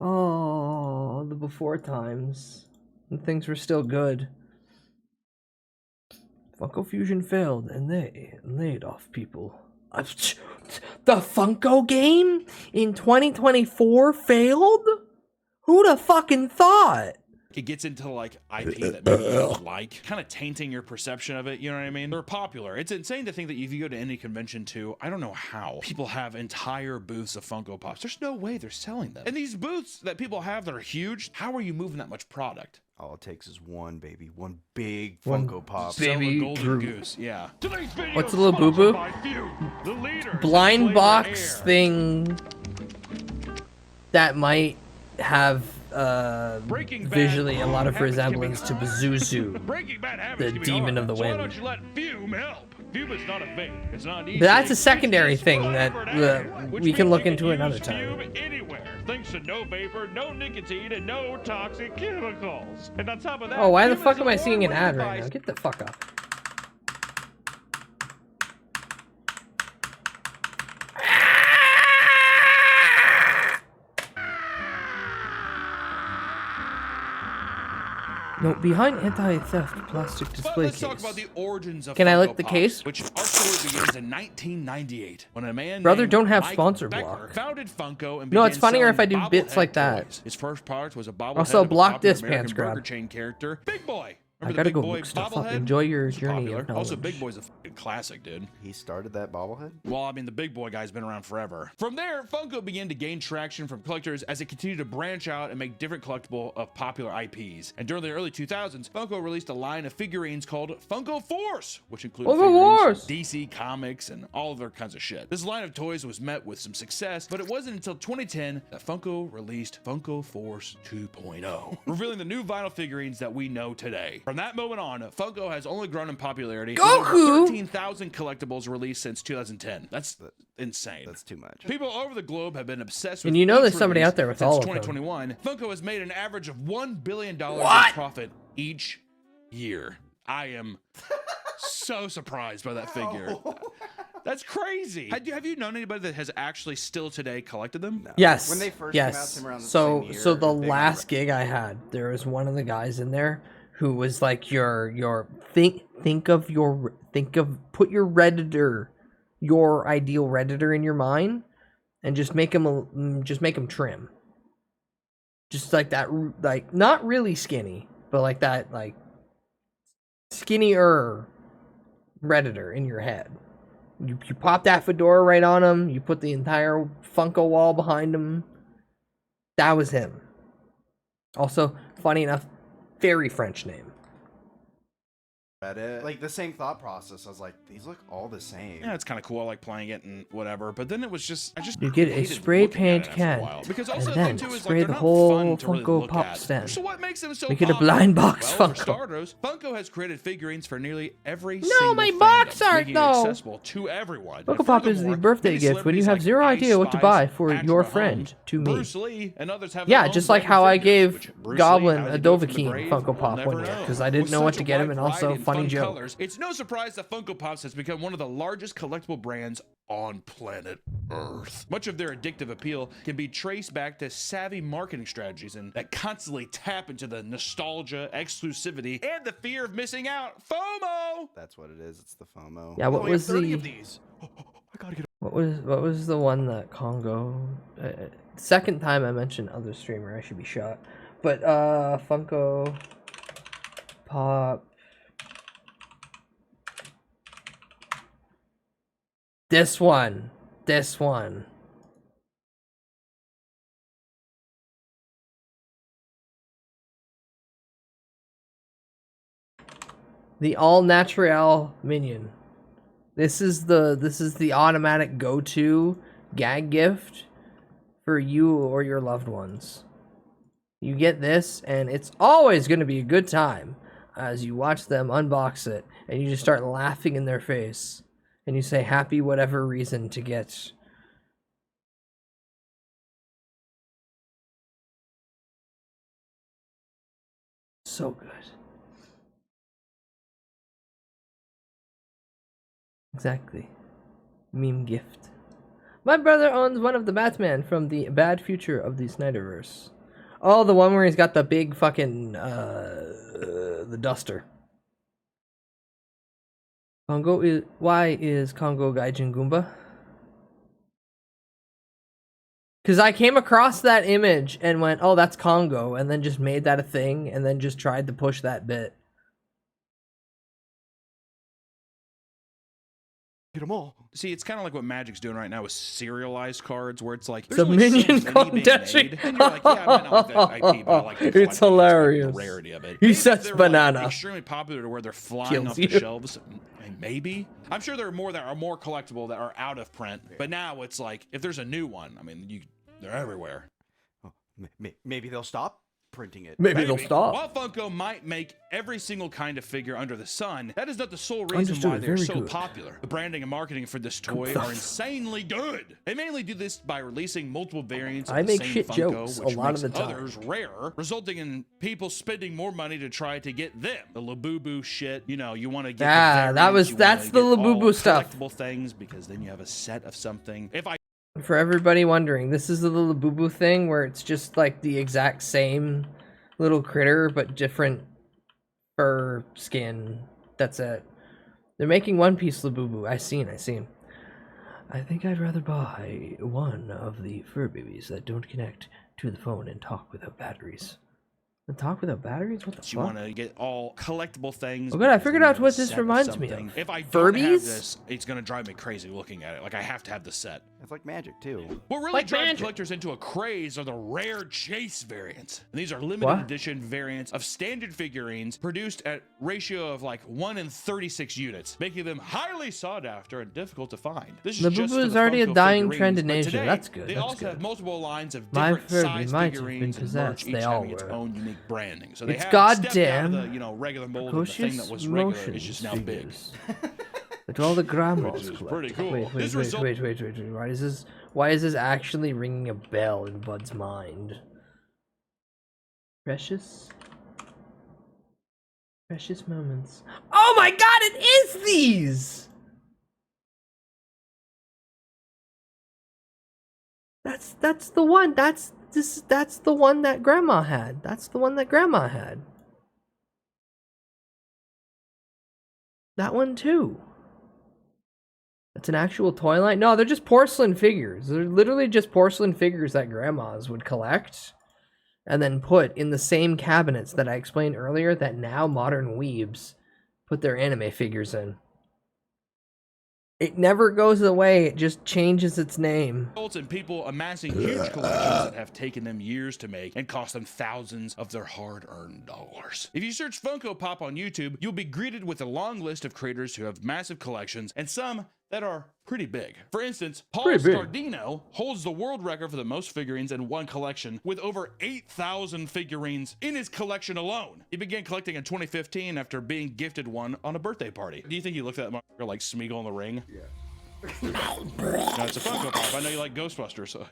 S3: Oh, the before times. When things were still good. Funko Fusion failed, and they laid off people. The Funko game in 2024 failed? Who'd have fucking thought?
S1: It gets into like IP that people don't like, kind of tainting your perception of it. You know what I mean? They're popular. It's insane to think that if you go to any convention too, I don't know how people have entire booths of Funko Pops. There's no way they're selling them. And these booths that people have that are huge, how are you moving that much product?
S10: All it takes is one big Funko Pop.
S3: Baby
S1: golden goose, yeah.
S3: What's the little boo-boo? Blind box thing that might have visually a lot of resemblance to Pazuzu, the demon of the wind.
S1: Why don't you let Fume help? Fume is not a vape. It's not easy.
S3: But that's a secondary thing that we can look into another time.
S1: Anywhere, thanks to no vapor, no nicotine, and no toxic chemicals. And on top of that,
S3: Oh, why the fuck am I seeing an ad right now? Get the fuck up. No, behind anti-theft plastic display
S1: Let's
S3: case.
S1: talk about the origins of
S3: Can I
S1: Funko
S3: lick the
S1: Pops,
S3: case?
S1: which our story begins in 1998 when a man
S3: Brother,
S1: named
S3: don't have
S1: Mike
S3: sponsor
S1: Becker
S3: block.
S1: founded Funko and
S3: No, it's
S1: began
S3: funnier if I
S1: selling
S3: do bits
S1: bobblehead
S3: like that.
S1: toys. His first product was a bobblehead
S3: Also,
S1: of a
S3: block
S1: popular
S3: this,
S1: American
S3: pants grab.
S1: burger chain character, Big Boy.
S3: I
S1: Remember
S3: gotta
S1: the Big
S3: go
S1: Boy
S3: look stuff up.
S1: bobblehead?
S3: Enjoy your
S1: It's
S3: journey
S1: popular.
S3: of knowledge.
S1: Also, Big Boy's a fucking classic, dude.
S10: He started that bobblehead?
S1: Well, I mean, the Big Boy guy's been around forever. From there, Funko began to gain traction from collectors as it continued to branch out and make different collectible of popular IPs. And during the early 2000s, Funko released a line of figurines called Funko Force, which included figurines from DC Comics and all of their kinds of shit. This line of toys was met with some success, but it wasn't until 2010 that Funko released Funko Force 2.0, revealing the new vinyl figurines that we know today. From that moment on, Funko has only grown in popularity.
S3: Goku!
S1: 13,000 collectibles released since 2010. That's insane.
S10: That's too much.
S1: People all over the globe have been obsessed with
S3: And you know
S1: each
S3: there's somebody
S1: release
S3: out there with
S1: since
S3: all of them.
S1: 2021. Funko has made an average of $1 billion in profit each year. I am so surprised by that figure. That's crazy. Have you known anybody that has actually still today collected them? No.
S3: Yes.
S10: When they first
S3: yes.
S10: came out to him around the
S3: so
S10: same year,
S3: so the
S10: they
S3: last gig I had, there was one of the guys in there who was like your think of put your Redditor, your ideal Redditor in your mind, and just make him trim. Just like that, like not really skinny, but like that, like skinnier Redditor in your head. You pop that fedora right on him. You put the entire Funko wall behind him. That was him. Also, funny enough, very French name.
S10: Reddit. Like the same thought process. I was like, these look all the same.
S1: Yeah, it's kind of cool. I like playing it and whatever. But then it was just,
S3: You get a spray paint can,
S1: because
S3: and
S1: also the
S3: then
S1: thing too is
S3: spray
S1: like,
S3: the
S1: they're
S3: whole
S1: not fun to really
S3: Funko
S1: look
S3: Pop
S1: at.
S3: stand.
S1: So what makes them so
S3: Make it a
S1: popular?
S3: blind box
S1: Well, for
S3: Funko.
S1: starters, Funko has created figurines for nearly every
S3: No,
S1: single
S3: my
S1: fandom,
S3: box art,
S1: making it
S3: no.
S1: accessible to everyone.
S3: Funko
S1: And
S3: Pop is the
S1: furthermore,
S3: birthday
S1: many
S3: gift when you
S1: celebrities
S3: have
S1: like
S3: zero
S1: Ice
S3: idea what to
S1: Spice,
S3: buy for
S1: Patrick
S3: your
S1: Mahomes,
S3: friend, to me.
S1: Bruce Lee, and others have
S3: Yeah,
S1: their
S3: just
S1: own
S3: like how I
S1: figures,
S3: gave
S1: which Bruce Lee,
S3: Goblin
S1: how
S3: a
S1: he goes from the
S3: Dovahkiin
S1: grave,
S3: Funko
S1: we'll
S3: Pop
S1: never
S3: one year
S1: know.
S3: because I didn't
S1: With
S3: know what
S1: such
S3: to
S1: a
S3: get him,
S1: wide
S3: and also
S1: variety in
S3: funny
S1: fun
S3: joke.
S1: colors, it's no surprise that Funko Pops has become one of the largest collectible brands on planet Earth. Much of their addictive appeal can be traced back to savvy marketing strategies and that constantly tap into the nostalgia, exclusivity, and the fear of missing out. FOMO!
S10: That's what it is. It's the FOMO.
S3: Yeah, what
S10: Oh, we have
S3: was
S10: 30
S3: the-
S10: of these. I gotta get.
S3: What was the one that Congo? Second time I mentioned other streamer, I should be shot. But Funko Pop. This one. The all natural minion. This is the automatic go-to gag gift for you or your loved ones. You get this, and it's always going to be a good time as you watch them unbox it, and you just start laughing in their face, and you say happy whatever reason to get. So good. Exactly. Meme gift. My brother owns one of the Batman from the bad future of the Snyderverse. Oh, the one where he's got the big fucking, the duster. Why is Congo Gaijin Goomba? Because I came across that image and went, oh, that's Congo, and then just made that a thing, and then just tried to push that bit.
S10: Get them all.
S1: See, it's kind of like what Magic's doing right now with serialized cards, where it's like
S3: It's a minion called Dashing.
S1: and you're like, yeah, I might not like that IP, but I like the
S3: It's
S1: collectible
S3: hilarious.
S1: aspect, the rarity of it.
S3: He
S1: Maybe
S3: sets
S1: they're,
S3: banana.
S1: Like, extremely popular to where they're flying
S3: Kills
S1: off
S3: you.
S1: the shelves. Maybe. I'm sure there are more that are more collectible that are out of print, but now it's like if there's a new one, I mean, they're everywhere.
S10: Oh, maybe they'll stop printing it.
S3: Maybe they'll stop.
S1: While Funko might make every single kind of figure under the sun, that is not the sole reason
S3: Understood,
S1: why they're
S3: very
S1: so
S3: good.
S1: popular. The branding and marketing for this toy are insanely good. They mainly do this by releasing multiple variants of
S3: I
S1: the
S3: make
S1: same
S3: shit
S1: Funko,
S3: jokes a
S1: which
S3: lot
S1: makes
S3: of the time.
S1: others rarer, resulting in people spending more money to try to get them. The Labubu shit, you know, you want to get the variants,
S3: that's the Labubu stuff.
S1: collectible things because then you have a set of something.
S3: For everybody wondering, this is the little boo-boo thing where it's just like the exact same little critter but different fur skin. That's it. They're making One Piece Labubu. I seen. I think I'd rather buy one of the fur babies that don't connect to the phone and talk without batteries. And talk without batteries? What the
S1: You
S3: fuck?
S1: want to get all collectible things.
S3: Oh good, I
S1: because
S3: figured
S1: then you
S3: out
S1: have a
S3: what this
S1: set of
S3: reminds me
S1: something.
S3: of.
S1: If I don't have
S3: Furbies?
S1: this, it's gonna drive me crazy looking at it. Like I have to have the set.
S10: It's like Magic too.
S1: What really
S3: Like
S1: drives
S3: Magic.
S1: collectors into a craze are the rare chase variants. And these are limited
S3: What?
S1: edition variants of standard figurines produced at ratio of like 1 in 36 units, making them highly sought after and difficult to find. This is
S3: Labubu
S1: just for
S3: is
S1: the
S3: already a
S1: Funko
S3: dying
S1: figurines,
S3: trend in
S1: but
S3: Asia.
S1: today,
S3: That's good,
S1: They
S3: that's
S1: also
S3: good.
S1: have multiple lines of
S3: My
S1: different
S3: Furby
S1: size
S3: might have been
S1: figurines and
S3: possessed.
S1: merch, each
S3: They all
S1: having its
S3: were.
S1: own unique branding. So they
S3: It's
S1: have stepped
S3: goddamn
S1: out of the, regular mold, and the thing that was
S3: precocious
S1: regular is
S3: motions
S1: just now big.
S3: figures. That all the grandmas
S1: Which is
S3: collect.
S1: pretty cool.
S3: Wait.
S1: This result-
S3: Why is this actually ringing a bell in Bud's mind? Precious moments. Oh my god, it is these! That's the one. That's the one that Grandma had. That's the one that Grandma had. That one too. That's an actual toy line? No, they're just porcelain figures. They're literally just porcelain figures that grandmas would collect and then put in the same cabinets that I explained earlier that now modern weebs put their anime figures in. It never goes away, it just changes its name.
S1: Results in people amassing huge collections that have taken them years to make and cost them thousands of their hard-earned dollars. If you search Funko Pop on YouTube, you'll be greeted with a long list of creators who have massive collections and some that are pretty big. For instance, Paul Stardino holds the world record for the most figurines in one collection with over 8,000 figurines in his collection alone. He began collecting in 2015 after being gifted one on a birthday party. Do you think he looked at that motherfucker like Smeagol in the Ring? Yeah. No, it's a Funko Pop. I know you like Ghostbusters, so...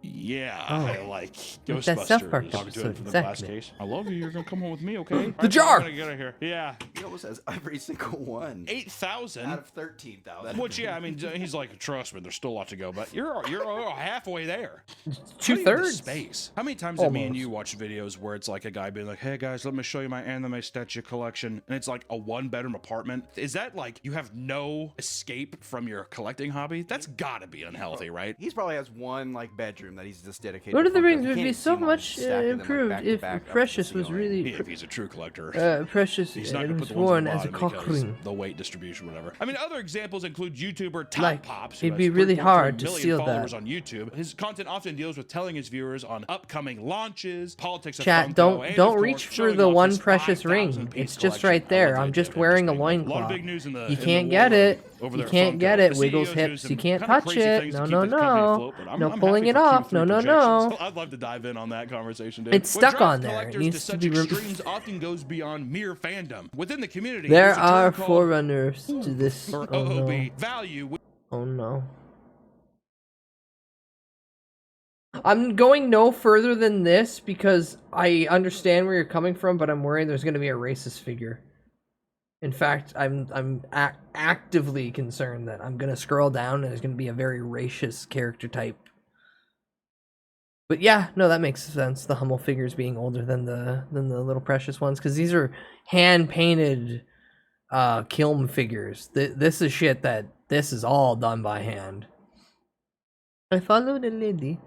S1: Yeah, I like
S3: That South
S1: Ghostbusters.
S3: Park
S1: Talking to him
S3: episode,
S1: from the glass
S3: exactly.
S1: case. I love you. You're gonna come home with me, okay?
S3: The jar!
S1: I'm gonna get out of here. Yeah.
S10: He almost has every single one.
S1: 8,000
S10: out of 13,000.
S1: Which, yeah, I mean, he's like, trust me, there's still a lot to go, but you're halfway there.
S3: 2/3
S1: space. How many times have me and you watched videos where it's like a guy being like, hey guys, let me show you my anime statue collection, and it's like a 1-bedroom apartment? Is that like you have no escape from your collecting hobby? That's gotta be unhealthy, right?
S10: He's probably has one like bedroom that he's just dedicated.
S3: Lord
S10: to
S3: of the
S10: Funkos.
S3: Rings
S10: You
S3: would
S10: can't
S3: be
S10: see
S3: so
S10: them all
S3: much
S10: stacked in them, like,
S3: improved
S10: back to
S3: if
S10: back up to the
S3: Precious was
S10: ceiling.
S3: really
S1: If he's a true collector.
S3: Precious
S1: He's not
S3: and
S1: gonna
S3: was
S1: put the ones
S3: worn
S1: at
S3: as
S1: the
S3: a
S1: bottom
S3: cock
S1: because
S3: ring.
S1: the weight distribution, whatever. I mean, other examples include YouTuber Top
S3: Like,
S1: Pops, who
S3: it'd
S1: has
S3: be really
S1: 3.3
S3: hard to
S1: million
S3: steal
S1: followers
S3: that.
S1: on YouTube. His content often deals with telling his viewers on upcoming launches, politics of
S3: Chat,
S1: Funko,
S3: don't
S1: and
S3: don't
S1: of course,
S3: reach for
S1: showing
S3: the
S1: off
S3: one
S1: his
S3: precious
S1: 5,000
S3: ring.
S1: piece
S3: It's just
S1: collection.
S3: right
S1: I
S3: there.
S1: love the
S3: I'm
S1: idea
S3: just
S1: of him
S3: wearing a
S1: being like,
S3: loincloth.
S1: a lot of big news in the
S3: You
S1: in
S3: can't
S1: the
S3: get
S1: war
S3: it.
S1: over
S3: You
S1: there at
S3: can't
S1: Funko.
S3: get it.
S1: The
S3: Wiggles
S1: CEOs do
S3: hips.
S1: some
S3: You can't
S1: kinda
S3: touch
S1: crazy
S3: it.
S1: things to
S3: No,
S1: keep
S3: no,
S1: the company
S3: no.
S1: afloat, but
S3: No
S1: I'm
S3: pulling
S1: happy
S3: it
S1: for
S3: off.
S1: Q3
S3: No, no,
S1: projections.
S3: no.
S1: I'd love to dive in on that conversation, dude.
S3: It's
S1: What
S3: stuck
S1: drives
S3: on there. It
S1: collectors
S3: needs
S1: to
S3: to be
S1: such
S3: removed.
S1: extremes often goes beyond mere fandom. Within the community,
S3: There
S1: there's a term
S3: are
S1: called
S3: forerunners to this.
S1: or
S3: Oh no.
S1: OOB value.
S3: Oh no. I'm going no further than this because I understand where you're coming from, but I'm worried there's going to be a racist figure. In fact, I'm actively concerned that I'm going to scroll down and there's going to be a very racist character type. But yeah, no, that makes sense. The Hummel figures being older than the little precious ones, because these are hand painted kiln figures. This is shit this is all done by hand. I followed a lady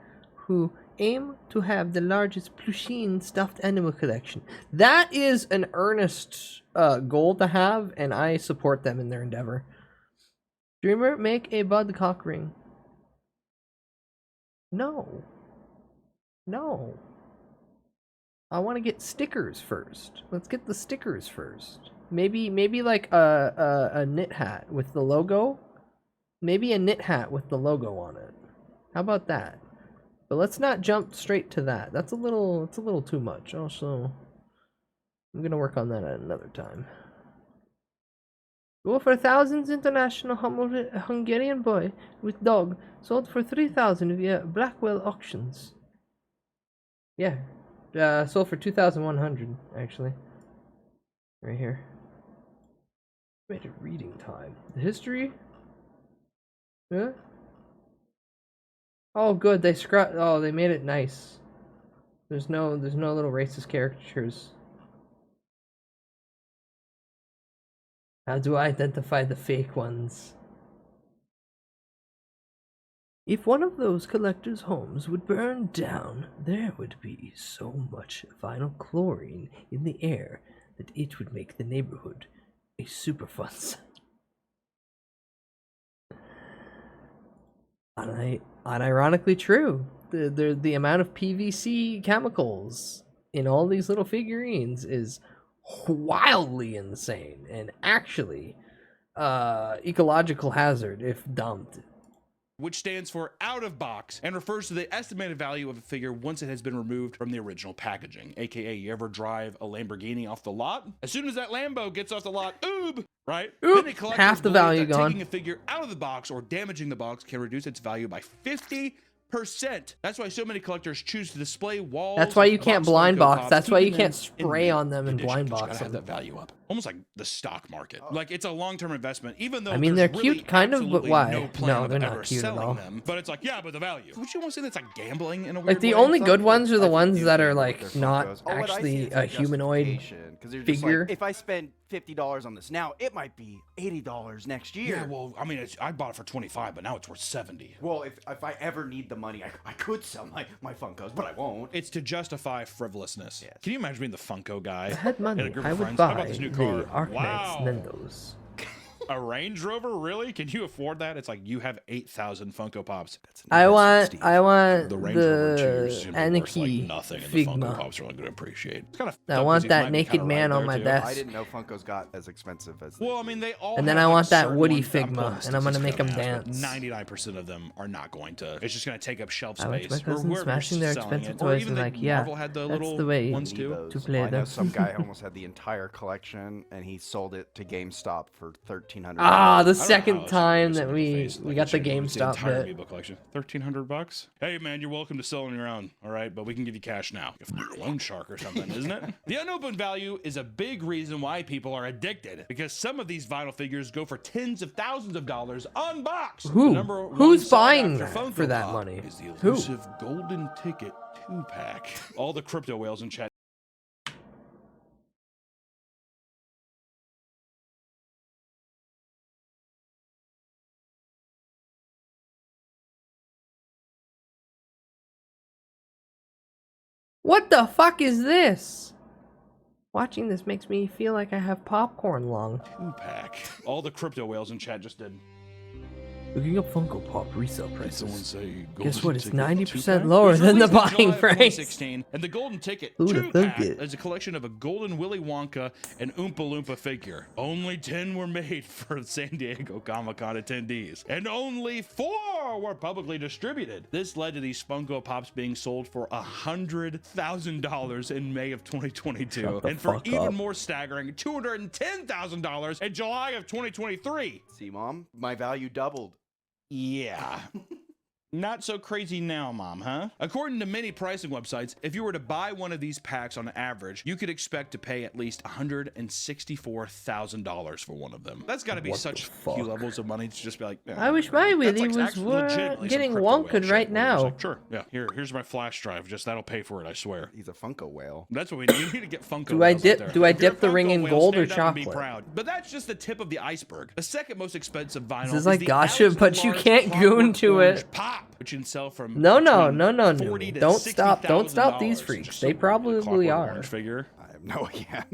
S3: who aimed to have the largest plushine stuffed animal collection. That is an earnest goal to have, and I support them in their endeavor. Dreamer, make a bud cock ring. No. No. I want to get stickers first. Let's get the stickers first. Maybe like a knit hat with the logo. Maybe a knit hat with the logo on it. How about that? But let's not jump straight to that. It's a little too much. Also, I'm gonna work on that at another time. Go for thousands international Hungarian boy with dog sold for 3,000 via Blackwell auctions. Yeah, sold for 2,100 actually. Right here. Made it reading time. The history. Yeah. Oh, good. They they made it nice. There's no little racist caricatures. How do I identify the fake ones? If one of those collectors' homes would burn down, there would be so much vinyl chlorine in the air that it would make the neighborhood a super fun site. Unironically true. The amount of PVC chemicals in all these little figurines is wildly insane and actually ecological hazard if dumped.
S1: Which stands for out of box and refers to the estimated value of a figure once it has been removed from the original packaging. AKA, you ever drive a Lamborghini off the lot? As soon as that Lambo gets off the lot, oob, right?
S3: Oop,
S1: Many collectors
S3: half the
S1: believe
S3: value
S1: that
S3: gone.
S1: taking a figure out of the box or damaging the box can reduce its value by 50%. That's why so many collectors choose to display walls.
S3: That's why you
S1: of
S3: can't
S1: box
S3: blind
S1: Funko
S3: box.
S1: Pops,
S3: That's why you
S1: keeping
S3: can't
S1: them in
S3: spray
S1: mint
S3: on them and
S1: condition.
S3: blind
S1: You just
S3: box
S1: gotta have
S3: them.
S1: that value up. Almost like the stock market. Like it's a long-term investment, even though
S3: I mean,
S1: there's
S3: they're
S1: really
S3: cute, kind of, but
S1: absolutely
S3: why?
S1: no plan
S3: No,
S1: of
S3: they're not
S1: ever
S3: cute at
S1: selling
S3: all.
S1: them. But it's like, yeah, but the value. Would you want to say that's like gambling in a weird
S3: Like the
S1: way?
S3: only
S1: It's
S3: good
S1: not-
S3: ones are the
S10: I think
S3: ones
S10: you
S3: that
S10: can
S3: are
S10: with
S3: like
S10: their
S3: not
S10: Funkos. Oh, what I see
S3: actually
S10: is
S3: a
S10: like
S3: humanoid
S10: justification, 'cause they're just
S3: figure.
S10: like, if I spend $50 on this now, it might be $80 next year.
S1: Yeah, well, I mean, I bought it for 25, but now it's worth 70.
S10: Well, if I ever need the money, I could sell my Funkos, but I won't.
S1: It's to justify frivolousness. Yes. Can you imagine being the Funko guy?
S3: If I had money,
S1: in a group
S3: I
S1: of
S3: would
S1: friends? How
S3: buy
S1: about this new
S3: the
S1: car?
S3: Arknights
S1: Wow.
S3: Nendos.
S1: A Range Rover, really? Can you afford that? It's like you have 8,000 Funko Pops.
S3: I want
S1: The Range Rover 2 is
S3: the
S1: gonna be worth like
S3: Anarchy
S1: nothing, and the Funko
S3: Figma.
S1: Pops are only going to appreciate. It's kind of.
S3: I want that naked man on my desk.
S10: I didn't know Funkos got as expensive as.
S1: Well, I mean, they all.
S3: And then
S1: have,
S3: I
S1: like,
S3: want that
S1: certain
S3: Woody
S1: ones that I'm
S3: Figma,
S1: pulling
S3: and I'm gonna make
S1: statistics
S3: them
S1: out, but
S3: dance.
S1: 99% of them are not going to. It's just going to take up shelf
S3: I watch
S1: space.
S3: my
S1: Or
S3: cousins
S1: whoever's
S3: smashing their
S1: selling
S3: expensive
S1: it. Or
S3: toys
S1: even
S3: and
S1: the
S3: like, yeah,
S1: Marvel had the
S3: that's
S1: little
S3: the way
S1: ones too.
S3: to play
S10: I know
S3: them.
S10: some guy almost had the entire collection, and he sold it to GameStop for $13 $1,300.
S3: Ah, the
S1: I don't know
S3: second
S1: how
S3: time
S1: it's
S3: that we got the GameStop
S1: entire
S3: bit.
S1: Amiibo collection. $1,300. Hey man, you're welcome to sell on your own. All right, but we can give you cash now. A loan shark or something, isn't it? The unopened value is a big reason why people are addicted, because some of these vinyl figures go for tens of thousands of dollars unboxed.
S3: Who?
S1: The #1
S3: Who's
S1: sought
S3: buying
S1: after
S3: that
S1: Funko
S3: for that
S1: Pop
S3: money?
S1: is the
S3: Who?
S1: elusive golden ticket 2-pack. All the crypto whales in chat.
S3: What the fuck is this? Watching this makes me feel like I have popcorn lung.
S1: 2-pack. All the crypto whales in chat just did.
S3: Looking up Funko Pop resale
S1: Did someone
S3: prices.
S1: say
S3: Guess
S1: golden
S3: what? It's
S1: ticket
S3: 90%
S1: 2-pack?
S3: lower
S1: It was
S3: than the
S1: released in July
S3: buying
S1: of
S3: price.
S1: 2016, and the golden ticket
S3: Who'da
S1: 2-pack
S3: thunk it?
S1: is a collection of a golden Willy Wonka and Oompa Loompa figure. Only 10 were made for San Diego Comic-Con attendees, and only 4 were publicly distributed. This led to these Funko Pops being sold for $100,000 in May of 2022,
S3: Shut the
S1: and for
S3: fuck
S1: even
S3: up.
S1: more staggering, $210,000 in July of 2023.
S10: See, Mom, my value doubled.
S1: Yeah. Not so crazy now, Mom, huh? According to many pricing websites, if you were to buy one of these packs on average, you could expect to pay at least $164,000 for one of them. That's got to be such few levels of money to just be like,
S3: I wish my Willy
S1: like
S3: was
S1: actually legitimately some
S3: getting
S1: crypto whale
S3: wonkered
S1: shit
S3: right
S1: where you're just
S3: now.
S1: like, sure, yeah, here's my flash drive. Just that'll pay for it, I swear.
S10: He's a Funko whale.
S1: That's what we need. We need to get Funko
S3: Do I
S1: whales out there.
S3: dip? Do I
S1: If you're
S3: dip
S1: a
S3: the ring
S1: Funko
S3: in
S1: whale,
S3: gold or
S1: stand up and be
S3: chocolate?
S1: proud. But that's just the tip of the iceberg. The second most expensive vinyl
S3: This is like
S1: the
S3: gotcha,
S1: Alex
S3: but you
S1: Large
S3: can't
S1: Clockwork
S3: goon to
S1: Orange
S3: it.
S1: Pop, which you can sell from
S3: No,
S1: between
S3: no.
S1: 40 to
S3: Don't stop
S1: $60,000
S3: these
S1: just
S3: freaks.
S1: so
S3: They probably
S1: Clockwork
S3: are.
S1: Orange figure.
S10: I have no idea.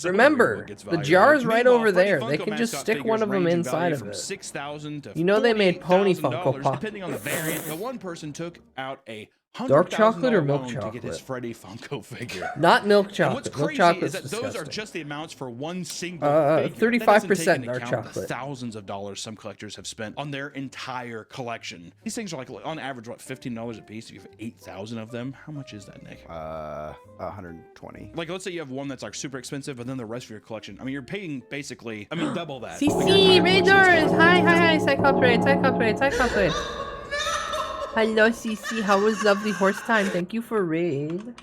S3: Remember, the jar's right
S1: Meanwhile,
S3: over there.
S1: Freddy
S3: They
S1: Funko
S3: can just
S1: mascot
S3: stick one
S1: figures
S3: of them
S1: range in
S3: inside
S1: value
S3: of
S1: from
S3: it.
S1: $6,000 to
S3: You know they made pony Funko
S1: $48,000,
S3: Pop.
S1: depending on the variant. The one person took out a
S3: Dark chocolate or
S1: $100,000
S3: milk
S1: loan to get his
S3: chocolate?
S1: Freddy Funko figure.
S3: Not milk
S1: And what's
S3: chocolate. Milk
S1: crazy
S3: chocolate's
S1: is that those are
S3: disgusting.
S1: just the amounts for one single figure.
S3: 35%
S1: That doesn't take into
S3: dark
S1: account the
S3: chocolate.
S1: thousands of dollars some collectors have spent on their entire collection. These things are like on average what, $15 a piece. If you have 8,000 of them, how much is that, Nick?
S10: 120.
S1: Like let's say you have one that's like super expensive, but then the rest of your collection, I mean, you're paying basically, double that.
S3: CC Raiders! Hi, Cyclops Raid. Hello, CC. How was lovely horse time? Thank you for raid.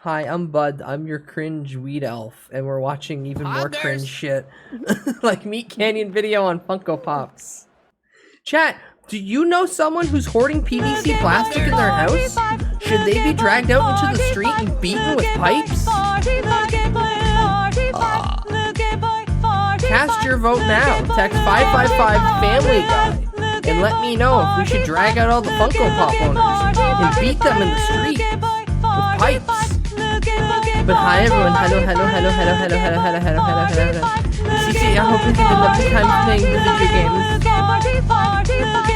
S3: Hi, I'm Bud. I'm your cringe weed elf, and we're watching even more cringe shit, like Meat Canyon video on Funko Pops. Chat, do you know someone who's hoarding PVC plastic in their house? Should they be dragged out into the street and beaten with pipes? Cast your vote now. Text 555 Family Guy and let me know if we should drag out all the Funko Pop owners and beat them in the street with pipes. But hi everyone, hello. CC, I hope you're having a lovely time playing the video games.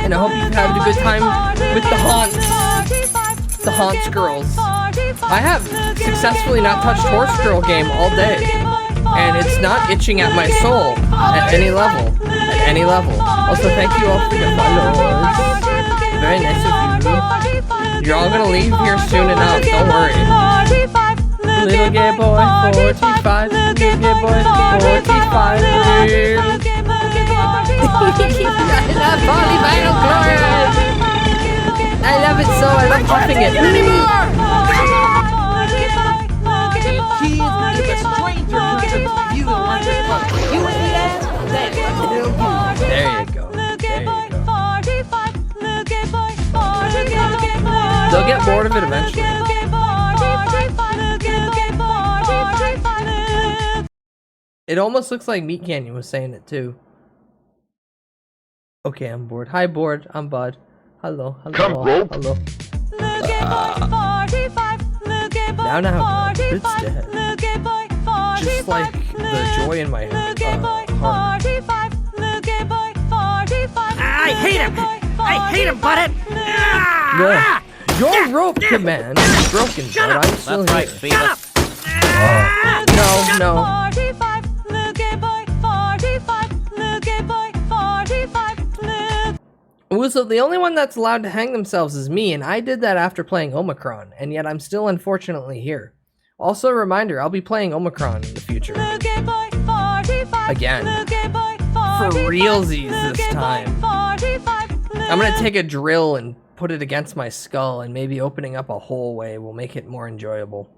S3: And I hope you've had a good time with the Haunts girls. I have successfully not touched Horse Girl game all day. And it's not itching at my soul at any level. Also, thank you all for your followers. Very nice of you. You're all gonna leave here soon enough, don't worry. Little gay boy, 45. Little gay boy, 45. I love Body Vinyl Glorious. I love it so, I love huffing it. There you go. They'll get bored of it eventually. It almost looks like Meat Canyon was saying it too. Okay, I'm bored. Hi, bored. I'm Bud. Hello. Hello. Now, it's dead. Just like the joy in my heart.
S19: I hate him, Butthead!
S3: No. Your rope command is broken, but I'm still here.
S19: That's right, Beavis.
S3: No. So the only one that's allowed to hang themselves is me, and I did that after playing Omicron, and yet I'm still unfortunately here. Also a reminder, I'll be playing Omicron in the future. Again. for realsies this time. I'm gonna take a drill and put it against my skull, and maybe opening up a hallway will make it more enjoyable.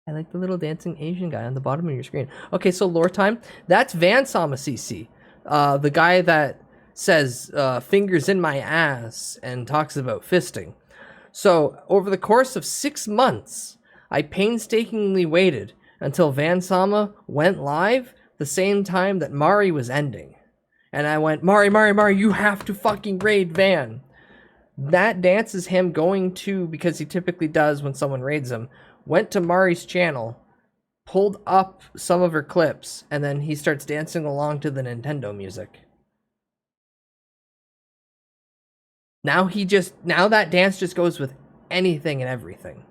S3: I like the little dancing Asian guy on the bottom of your screen. Okay, so lore time. That's Van Sama CC. The guy that says fingers in my ass and talks about fisting. So over the course of 6 months, I painstakingly waited until Van Sama went live the same time that Mari was ending. And I went, Mari, you have to fucking raid Van. That dance is him going to, because he typically does when someone raids him, went to Mari's channel, pulled up some of her clips, and then he starts dancing along to the Nintendo music. Now that dance just goes with anything and everything.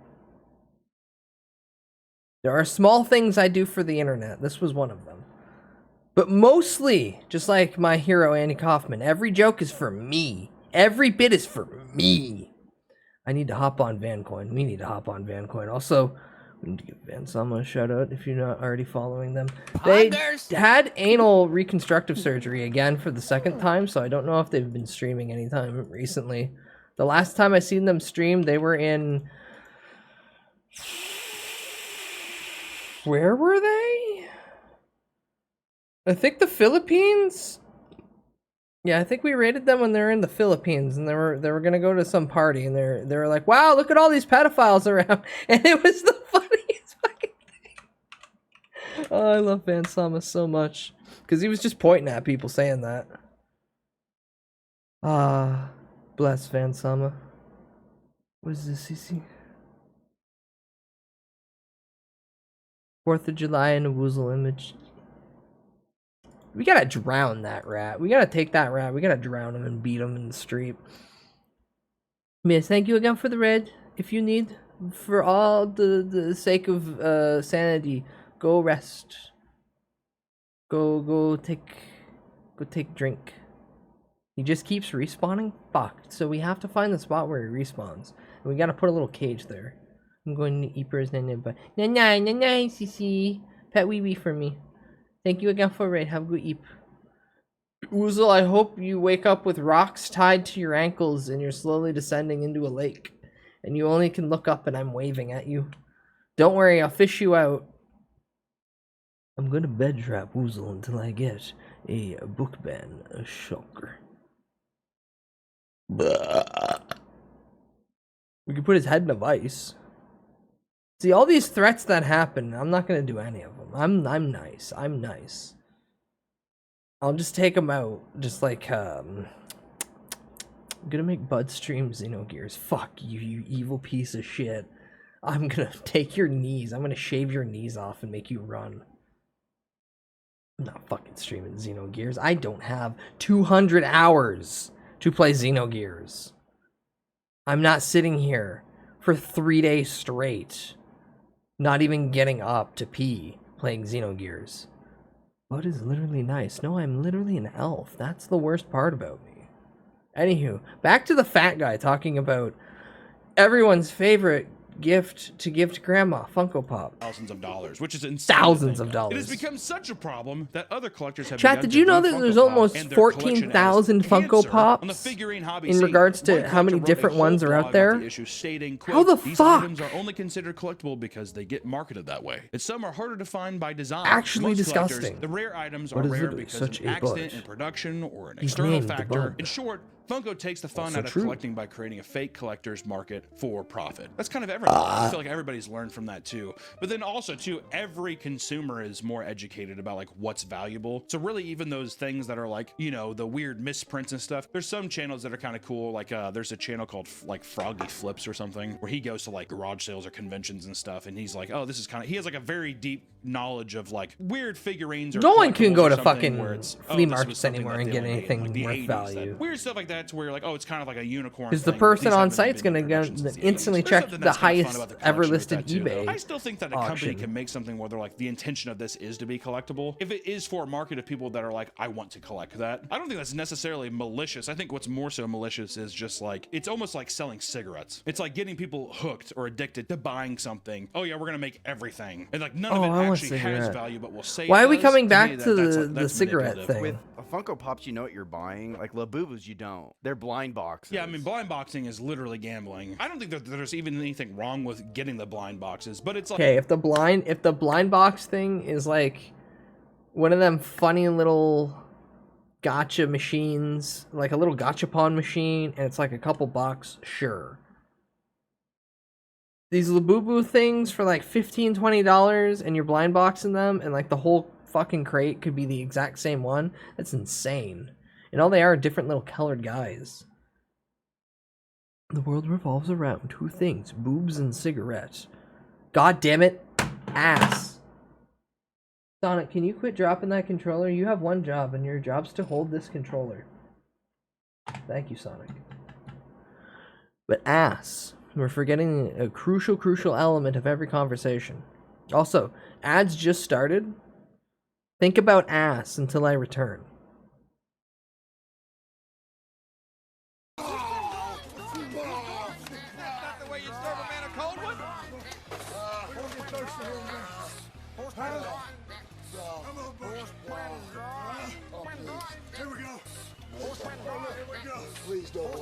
S3: There are small things I do for the internet. This was one of them. But mostly, just like my hero Andy Kaufman, every joke is for me. Every bit is for me. I need to hop on Vancoin. We need to hop on Vancoin. Also, we need to give Van Sama a shout out if you're not already following them. They had anal reconstructive surgery again for the second time, so I don't know if they've been streaming anytime recently. The last time I seen them stream, they were in... Where were they? I think the Philippines? Yeah, I think we raided them when they were in the Philippines, and they were gonna go to some party, and they were like, "Wow, look at all these pedophiles around," and it was the funniest fucking thing. Oh, I love Van Sama so much because he was just pointing at people saying that. Ah, bless Van Sama. What is this, CC? 4th of July in a Woozle image. We gotta drown that rat. We gotta take that rat. We gotta drown him and beat him in the street. Miss, thank you again for the red. If you need, for all the sake of sanity, go rest. Go take drink. He just keeps respawning? Fuck. So we have to find the spot where he respawns. And we gotta put a little cage there. I'm going to eat his name, but nah, CC. Pet wee wee for me. Thank you again for a raid. Have a good eep. Woozle, I hope you wake up with rocks tied to your ankles and you're slowly descending into a lake. And you only can look up and I'm waving at you. Don't worry, I'll fish you out. I'm gonna bed trap Woozle until I get a book ban, a shocker. We could put his head in a vice. See, all these threats that happen, I'm not gonna do any of them. I'm nice. I'm nice. I'll just take them out. Just like, I'm gonna make Bud stream Xenogears. Fuck you, you evil piece of shit. I'm gonna take your knees. I'm gonna shave your knees off and make you run. I'm not fucking streaming Xenogears. I don't have 200 hours to play Xenogears. I'm not sitting here for 3 days straight. Not even getting up to pee, playing Xenogears. Bud is literally nice. No, I'm literally an elf. That's the worst part about me. Anywho, back to the fat guy talking about everyone's favorite gift to give to grandma, Funko Pop.
S1: Thousands of dollars, which is insane.
S3: Thousands of
S1: It
S3: dollars.
S1: has become such a problem that other collectors have.
S3: Chat, did you know that there's almost 14,000 Funko Pops in regards to how many different ones are out there? How the
S1: These
S3: fuck?
S1: items are only considered collectible because they get marketed that way. And some are harder to find by design.
S3: Actually
S1: Most collectors,
S3: disgusting.
S1: The rare items
S3: What
S1: are
S3: is
S1: rare
S3: literally
S1: because
S3: such
S1: of
S3: a
S1: an accident
S3: bud?
S1: in production or an
S3: He's
S1: external
S3: named the
S1: factor.
S3: bud.
S1: In short, Funko takes the fun
S3: Also
S1: out of
S3: true.
S1: collecting by creating a fake collector's market for profit. That's kind of everything. I feel like everybody's learned from that too. But then also too, every consumer is more educated about like what's valuable. So really even those things that are like, you know, the weird misprints and stuff, there's some channels that are kind of cool. Like there's a channel called like Froggy Flips or something where he goes to like garage sales or conventions and stuff. And he's like, oh, this is kind of, he has like a very deep knowledge of like weird figurines. Or
S3: No one can
S1: collectibles
S3: go
S1: or
S3: to
S1: something
S3: fucking
S1: where it's,
S3: flea
S1: this was
S3: markets
S1: something
S3: anymore
S1: that
S3: and
S1: they
S3: get
S1: only made in,
S3: anything
S1: like, the
S3: worth
S1: 80s,
S3: value.
S1: that weird stuff like that to where you're like, oh, it's kind of like a unicorn.
S3: Because the
S1: thing.
S3: person
S1: These
S3: on
S1: haven't
S3: site's
S1: been
S3: gonna
S1: in
S3: get
S1: production since the 80s.
S3: instantly
S1: There's
S3: check
S1: something
S3: the
S1: that's kinda fun
S3: highest
S1: about the
S3: ever
S1: collection with
S3: listed
S1: that, too, though.
S3: eBay
S1: I still think that a company
S3: auction.
S1: can make something where they're like, the intention of this is to be collectible. If it is for a market of people that are like, I want to collect that, I don't think that's necessarily malicious. I think what's more so malicious is just like, it's almost like selling cigarettes. It's like getting people hooked or addicted to buying something. Oh yeah, we're gonna make everything. And like none of it
S3: I want
S1: actually has
S3: cigarette.
S1: value, but we'll say
S3: Why
S1: it
S3: are we
S1: does.
S3: coming
S1: To
S3: back
S1: me,
S3: to
S1: that's
S3: the
S1: that's
S3: cigarette
S1: manipulative.
S3: thing?
S10: With Funko Pops, you know what you're buying. Like Labubus, you don't. They're blind boxes.
S1: Yeah, I mean, blind boxing is literally gambling. I don't think that there's even anything wrong with getting the blind boxes, but it's like...
S3: Okay, if the blind box thing is like one of them funny little gotcha machines, like a little gachapon machine, and it's like a couple bucks, sure. These Labubu things for like $15, $20 and you're blind boxing them and like the whole fucking crate could be the exact same one. That's insane. And all they are different little colored guys. The world revolves around two things, boobs and cigarettes. God damn it. Ass. Sonic, can you quit dropping that controller? You have one job and your job's to hold this controller. Thank you, Sonic. But ass. We're forgetting a crucial element of every conversation. Also, ads just started. Think about ass until I return.
S4: Please don't.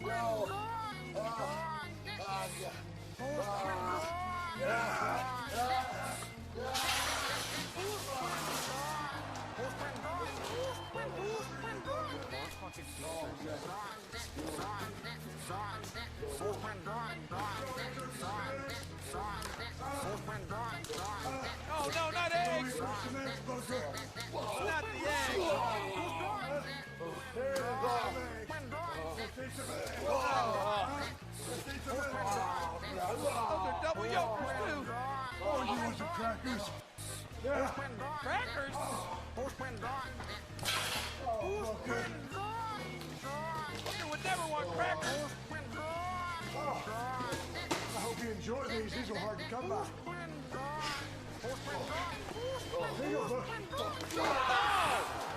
S4: No.
S12: Oh, no, not eggs! Not the eggs! Oh, they're double yolkers, too! Oh, you want some crackers? Yeah. Crackers? Oh, okay. Booker would never want crackers! I hope you enjoy these. These are hard to come by. Here you go, Booker.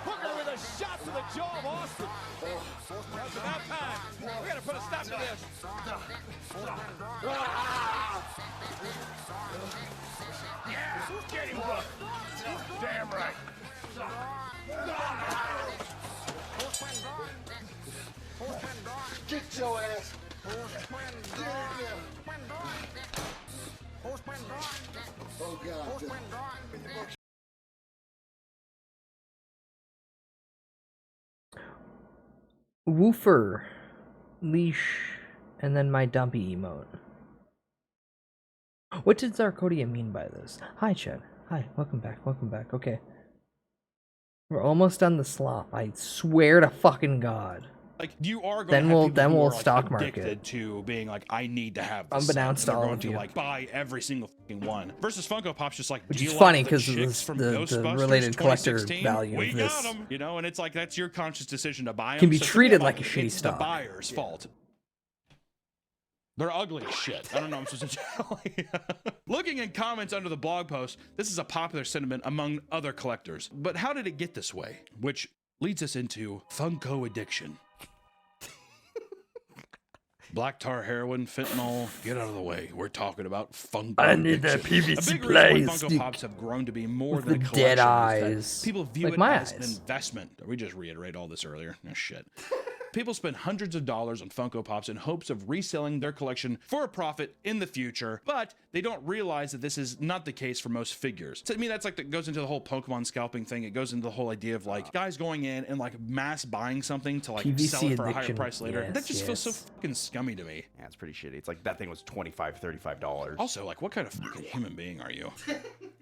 S12: Booker with a shot to the jaw of Austin. That's about time. We gotta put a stop to this. Yeah, get him, Booker. Damn right.
S4: Get your ass. Oh, God.
S3: Woofer, leash, and then my dumpy emote. What did Zarkodia mean by this? Hi, Chad. Hi, welcome back, okay. We're almost done the slop, I swear to fucking God.
S1: Like, you are going
S3: Then
S1: to have
S3: we'll-
S1: people
S3: then
S1: who
S3: we'll
S1: are, like,
S3: stock
S1: addicted
S3: market.
S1: to being like, I need to have this.
S3: Unbeknownst
S1: set.
S3: to all
S1: They're
S3: of
S1: going
S3: you.
S1: to like buy every single fucking one. Versus Funko Pop's just like,
S3: Which
S1: do
S3: is
S1: you
S3: funny
S1: like the
S3: 'cause of
S1: chicks
S3: this-
S1: from
S3: the
S1: Ghostbusters
S3: related collector
S1: 2016?
S3: value
S1: We
S3: of
S1: got
S3: this.
S1: them, you know, and it's like that's your conscious decision to buy them.
S3: Can be
S1: So for
S3: treated
S1: them,
S3: like a shitty
S1: it's
S3: stock.
S1: the buyer's fault. They're ugly as shit. I don't know what I'm supposed to tell you. Looking in comments under the blog post, this is a popular sentiment among other collectors. But how did it get this way? Which leads us into Funko addiction. Black tar heroin, fentanyl, get out of the way. We're talking about Funko
S3: I need that
S1: addiction.
S3: PVC
S1: A big reason why Funko
S3: plastic
S1: Pops have grown to be more
S3: with
S1: than a
S3: the
S1: collection
S3: dead
S1: is
S3: eyes.
S1: that people view
S3: Like
S1: it
S3: my
S1: as an
S3: eyes.
S1: investment. We just reiterated all this earlier. Oh, shit. People spend hundreds of dollars on Funko Pops in hopes of reselling their collection for a profit in the future, but they don't realize that this is not the case for most figures. To me, that's like that goes into the whole Pokemon scalping thing. It goes into the whole idea of like guys going in and like mass buying something to like
S3: PVC
S1: sell it for a higher
S3: addiction.
S1: price later.
S3: Yes,
S1: That just feels so
S3: yes.
S1: fucking scummy to me.
S10: Yeah, it's pretty shitty. It's like that thing was $25, $35.
S1: Also, like, what kind of fucking human being are you?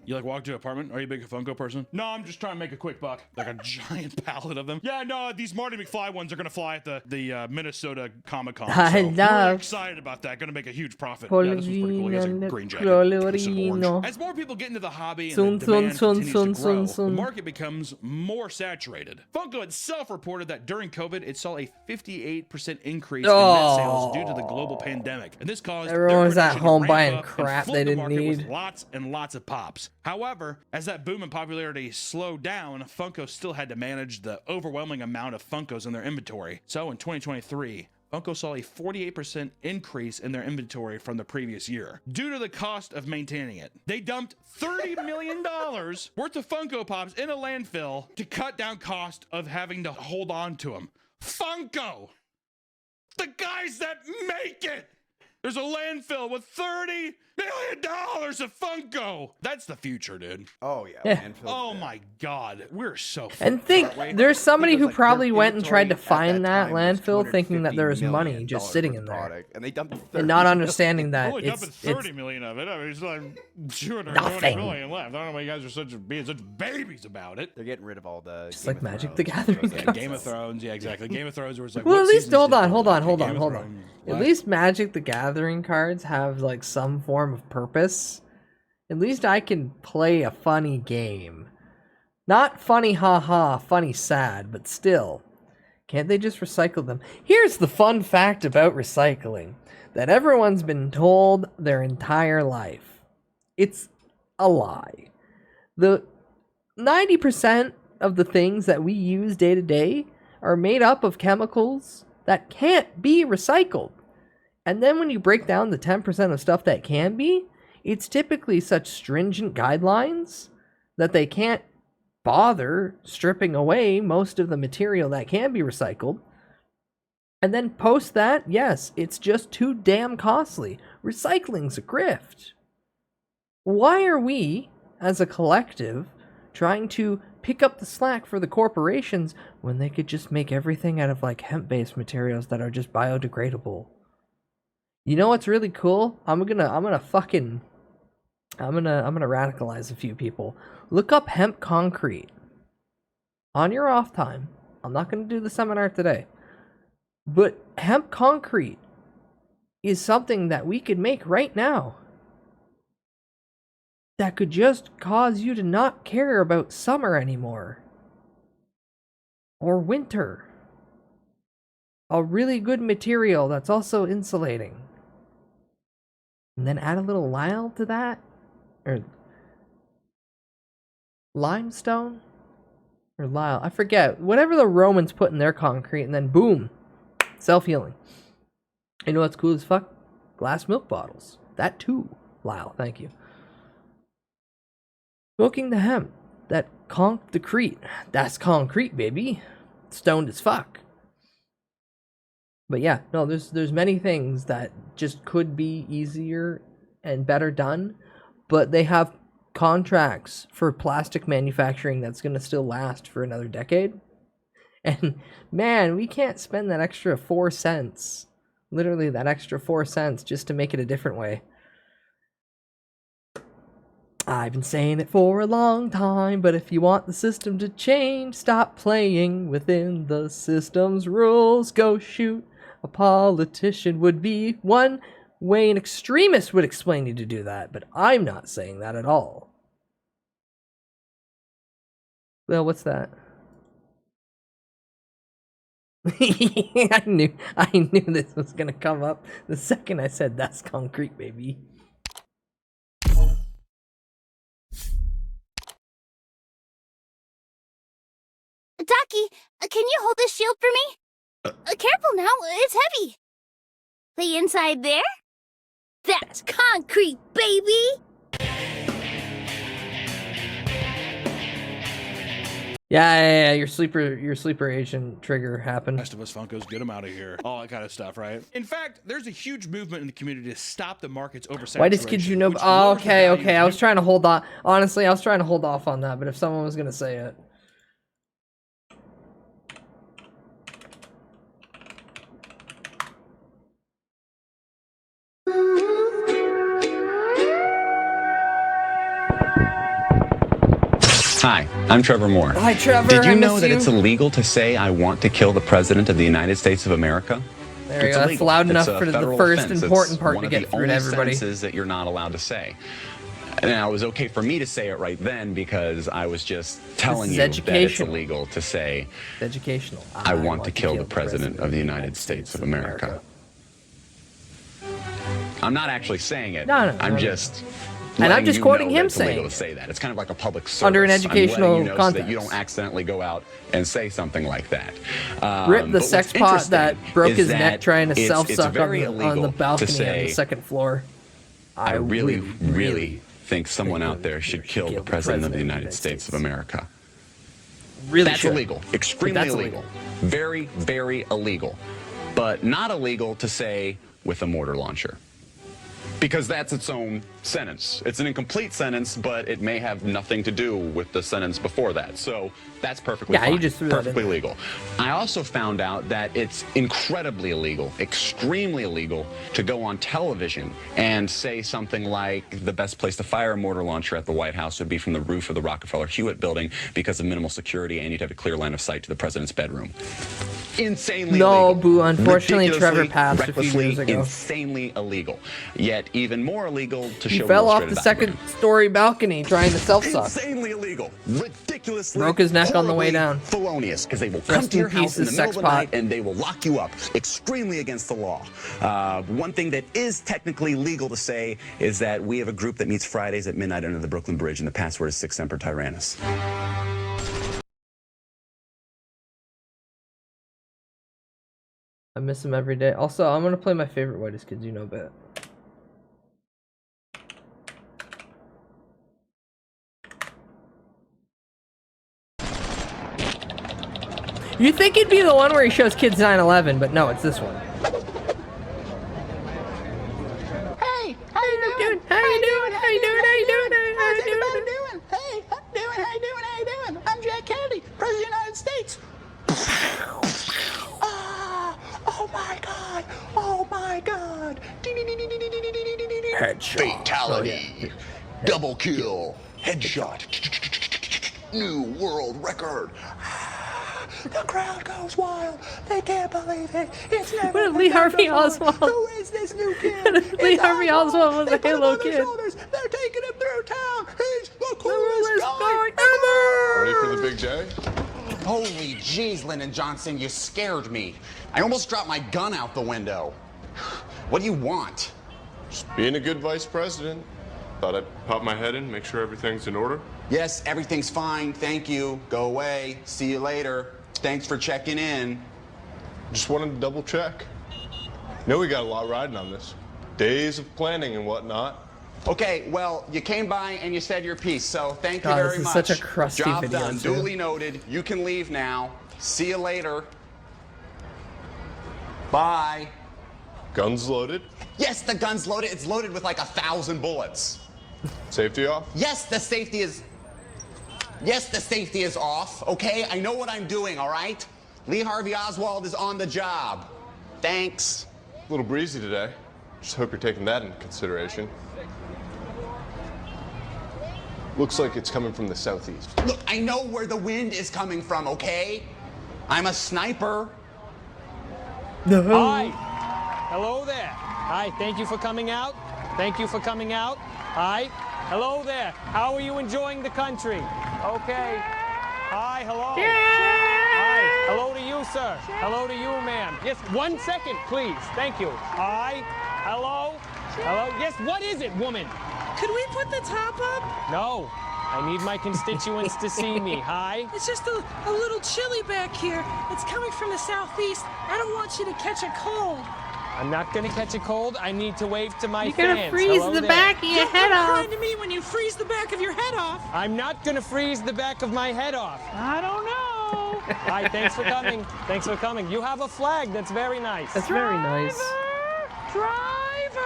S1: You like walk to an apartment? Are you a big Funko person? No, I'm just trying to make a quick buck. Like a giant pallet of them. Yeah, no, these Marty McFly ones are gonna fly at the Minnesota Comic Con.
S3: I
S1: So we're
S3: love
S1: excited about that. Gonna make a huge profit. Yeah, this one's pretty cool. He has a
S3: Polvino
S1: green jacket. It's an
S3: Colorino.
S1: orange. As more people get into the hobby and
S3: Sun,
S1: the
S3: sun,
S1: demand
S3: sun,
S1: continues to
S3: sun,
S1: grow,
S3: sun, sun.
S1: the market becomes more saturated. Funko itself reported that during COVID, it saw a 58% increase in net sales due to the global pandemic, and this caused their
S3: Everyone was at
S1: production to
S3: home
S1: ramp
S3: buying
S1: up and
S3: crap
S1: flood
S3: they
S1: the
S3: didn't
S1: market with
S3: need.
S1: lots and lots of pops. However, as that boom in popularity slowed down, Funko still had to manage the overwhelming amount of Funkos in their inventory. So in 2023, Funko saw a 48% increase in their inventory from the previous year due to the cost of maintaining it. They dumped $30 million worth of Funko Pops in a landfill to cut down cost of having to hold on to them. Funko! The guys that make it! There's a landfill with $30 million of Funko. That's the future, dude.
S10: Oh yeah.
S3: Yeah.
S10: Landfill,
S1: Oh my God, we're so.
S3: And think, there's somebody who probably went and tried to find that
S10: time was
S3: landfill thinking that there was
S10: $250
S3: money
S10: million
S3: just sitting
S10: worth
S3: in
S10: of
S3: there.
S10: product, and they dumped
S3: And not
S10: 30
S3: understanding that
S1: Only
S3: it's,
S1: dumping 30 million of it. I mean, it's like 220
S3: Nothing.
S1: million left. I don't know why you guys are being such babies about it.
S10: They're getting rid of all the.
S3: Just
S10: Game
S3: like
S10: of
S3: Magic
S10: Thrones
S3: the Gathering
S1: Yeah,
S3: cards.
S1: Game of Thrones, yeah, exactly. Game of Thrones was like.
S3: Well,
S1: what
S3: at least
S1: seasons
S3: hold
S1: did
S3: on,
S1: you
S3: hold
S1: like?
S3: on, hold
S1: Game
S3: on,
S1: of
S3: hold on.
S1: Thrones.
S3: At
S1: What?
S3: least Magic the Gathering cards have like some form of purpose. At least I can play a funny game. Not funny haha, funny sad, but still. Can't they just recycle them? Here's the fun fact about recycling that everyone's been told their entire life. It's a lie. The 90% of the things that we use day to day are made up of chemicals that can't be recycled. And then when you break down the 10% of stuff that can be, it's typically such stringent guidelines that they can't bother stripping away most of the material that can be recycled. And then post that, yes, it's just too damn costly. Recycling's a grift. Why are we, as a collective, trying to pick up the slack for the corporations when they could just make everything out of like hemp-based materials that are just biodegradable? You know what's really cool? I'm gonna radicalize a few people. Look up hemp concrete on your off time. I'm not gonna do the seminar today, but hemp concrete is something that we could make right now that could just cause you to not care about summer anymore or winter. A really good material that's also insulating. And then add a little lime to that, or limestone, or lime, I forget. Whatever the Romans put in their concrete, and then boom, self-healing. You know what's cool as fuck? Glass milk bottles. That too. Lyle, thank you. Smoking the hemp, that concrete. That's concrete, baby. Stoned as fuck. But yeah, no, there's many things that just could be easier and better done, but they have contracts for plastic manufacturing that's going to still last for another decade. And man, we can't spend that extra 4 cents, literally that extra 4 cents, just to make it a different way. I've been saying it for a long time, but if you want the system to change, stop playing within the system's rules. Go shoot a politician would be one way an extremist would explain you to do that, but I'm not saying that at all. Well, what's that? I knew this was gonna come up the second I said that's concrete, baby.
S13: Ducky, can you hold this shield for me? Careful now, it's heavy. The inside there? That's concrete, baby!
S3: Yeah, your sleeper agent trigger happened.
S1: Rest of us Funkos, get them out of here. All that kind of stuff, right? In fact, there's a huge movement in the community to stop the market's oversaturation.
S3: Why does kids you know? Oh, okay. I was trying to hold on. Honestly, I was trying to hold off on that, but if someone was gonna say it.
S16: Hi, I'm Trevor Moore.
S3: Hi, Trevor.
S16: Did you
S3: I
S16: know
S3: miss
S16: that
S3: you.
S16: it's illegal to say I want to kill the President of the United States of America?
S3: There you
S16: It's
S3: go. That's
S16: illegal.
S3: loud enough
S16: It's a
S3: for the
S16: federal
S3: first
S16: offense.
S3: important
S16: It's
S3: part
S16: one
S3: to
S16: of
S3: get
S16: the
S3: through to
S16: only
S3: everybody.
S16: sentences that you're not allowed to say. Now, it was okay for me to say it right then because I was just telling
S3: is
S16: you that it's
S3: educational.
S16: illegal to say
S3: It's educational.
S16: I want to kill the President of the United States of America. I'm not actually saying it.
S3: No,
S16: I'm
S3: no.
S16: just
S3: And I'm
S16: letting
S3: just
S16: you
S3: quoting
S16: know
S3: him
S16: that it's illegal
S3: saying
S16: to say that. It's kind of like a public service.
S3: under an
S16: I'm
S3: educational
S16: letting you know so that
S3: context.
S16: you don't accidentally go out and say something like that.
S3: Rip the
S16: But
S3: sex
S16: what's
S3: pot that
S16: interesting
S3: broke
S16: is
S3: his
S16: that
S3: neck trying to
S16: it's
S3: self-suck on
S16: very
S3: the
S16: illegal
S3: balcony
S16: to say,
S3: on the second floor.
S16: I really think someone out there should kill the President of the United States of America.
S3: Really
S16: That's
S3: should.
S16: illegal. Extremely
S3: That's
S16: illegal. Very, very illegal. But not illegal to say with a mortar launcher. Because that's its own sentence. It's an incomplete sentence, but it may have nothing to do with the sentence before that. So that's perfectly fine.
S3: you just threw that in
S16: perfectly
S3: there.
S16: legal. I also found out that it's incredibly illegal, extremely illegal, to go on television and say something like the best place to fire a mortar launcher at the White House would be from the roof of the Rockefeller Hewitt building because of minimal security and you'd have a clear line of sight to the president's bedroom. Insanely
S3: No,
S16: illegal.
S3: boo. Unfortunately, Trevor
S16: Ridiculously,
S3: passed a few
S16: recklessly,
S3: years ago.
S16: insanely illegal. Yet even more illegal to
S3: He
S16: show
S3: fell off
S16: illustrated
S3: the
S16: outward.
S3: second-story balcony trying to self-suck.
S16: Insanely illegal. Ridiculously
S3: Broke his neck on the way
S16: horribly
S3: down.
S16: Felonious, because they will come
S3: Rest
S16: to your
S3: in peace,
S16: house in the
S3: his
S16: middle of
S3: sex
S16: the
S3: pot.
S16: night and they will lock you up. Extremely against the law. One thing that is technically legal to say is that we have a group that meets Fridays at midnight under the Brooklyn Bridge, and the password is 6 Semper Tyrannis.
S3: I miss him every day. Also, I'm gonna play my favorite Whitest Kids You Know bit. You think it'd be the one where he shows kids 9/11, but no, it's this one.
S19: Hey, how you doing? How you doing? How you doing? How you doing? How's everybody doing? Hey, how you doing? How you doing? How you doing? I'm Jack Kennedy, President of the United States. Oh my God! Oh my God!
S16: Headshot. Fatality. Double kill. Headshot. New world record.
S19: The crowd goes wild. They can't believe it. It's never
S3: What if Lee Harvey Oswald?
S19: Who is this new kid?
S3: Lee Harvey Oswald was a Halo
S19: They put him on their
S3: kid.
S19: shoulders. They're taking him through town. He's the coolest guy
S16: Ready for the big day? Holy jeez, Lyndon Johnson, you scared me. I almost dropped my gun out the window. What do you want?
S5: Just being a good vice president. Thought I'd pop my head in, make sure everything's in order.
S16: Yes, everything's fine. Thank you. Go away. See you later. Thanks for checking in.
S5: Just wanted to double check. Know we got a lot riding on this. Days of planning and whatnot.
S16: Okay, well, you came by and you said your piece, so thank you
S3: God,
S16: very
S3: this is
S16: much.
S3: such a crusty
S16: Job
S3: video,
S16: done.
S3: too.
S16: Duly noted. You can leave now. See you later. Bye.
S5: Guns loaded.
S16: Yes, the gun's loaded. It's loaded with like 1,000 bullets.
S5: Safety off.
S16: Yes, the safety is... Yes, the safety is off, okay? I know what I'm doing, all right? Lee Harvey Oswald is on the job. Thanks.
S5: A little breezy today. Just hope you're taking that into consideration. Looks like it's coming from the southeast.
S16: Look, I know where the wind is coming from, okay? I'm a sniper.
S14: Hi. Hello there. Hi, thank you for coming out. Thank you for coming out. Hi. Hello there. How are you enjoying the country? Okay. Hi, hello. Hi. Hello to you, sir. Hello to you, ma'am. Yes, 1 second, please. Thank you. Hi. Hello. Hello. Yes, what is it, woman?
S17: Could we put the top up?
S14: No. I need my constituents to see me. Hi.
S17: It's just a little chilly back here. It's coming from the southeast. I don't want you to catch a cold.
S14: I'm not gonna catch a cold. I need to wave to my
S17: You're
S14: fans.
S17: gonna freeze
S14: Hello
S17: the
S14: there.
S17: back of your head off. Don't be kind to me when you freeze the back of your head off.
S14: I'm not gonna freeze the back of my head off.
S17: I don't know.
S14: Hi, thanks for coming. Thanks for coming. You have a flag. That's very nice.
S3: That's very nice.
S17: Driver,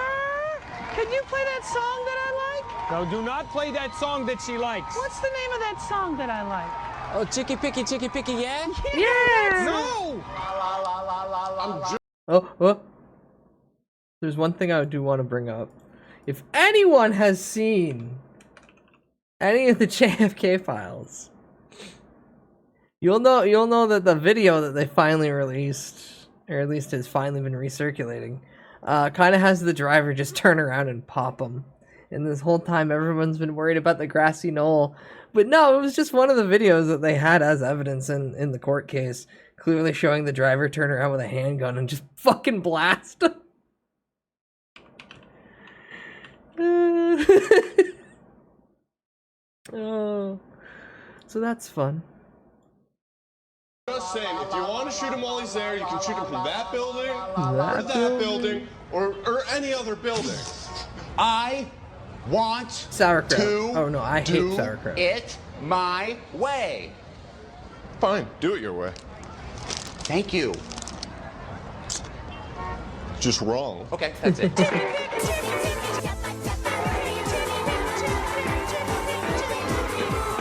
S17: can you play that song that I like?
S14: No, do not play that song that she likes.
S17: What's the name of that song that I like?
S14: Oh, chicky picky, yeah?
S17: Yeah.
S14: No!
S3: Oh. There's one thing I do want to bring up. If anyone has seen any of the JFK files, you'll know that the video that they finally released, or at least has finally been recirculating, kind of has the driver just turn around and pop him. And this whole time, everyone's been worried about the grassy knoll. But no, it was just one of the videos that they had as evidence in the court case, clearly showing the driver turn around with a handgun and just fucking blast. Oh, so that's fun.
S5: Just saying, if you want to shoot him while he's there, you can shoot him from that building, or
S3: That
S5: that building, or any other building.
S8: I want
S3: Sauerkraut.
S8: to
S3: Oh no, I hate
S8: do
S3: sauerkraut.
S8: it my way.
S5: Fine, do it your way.
S8: Thank you.
S5: Just wrong.
S8: Okay, that's it.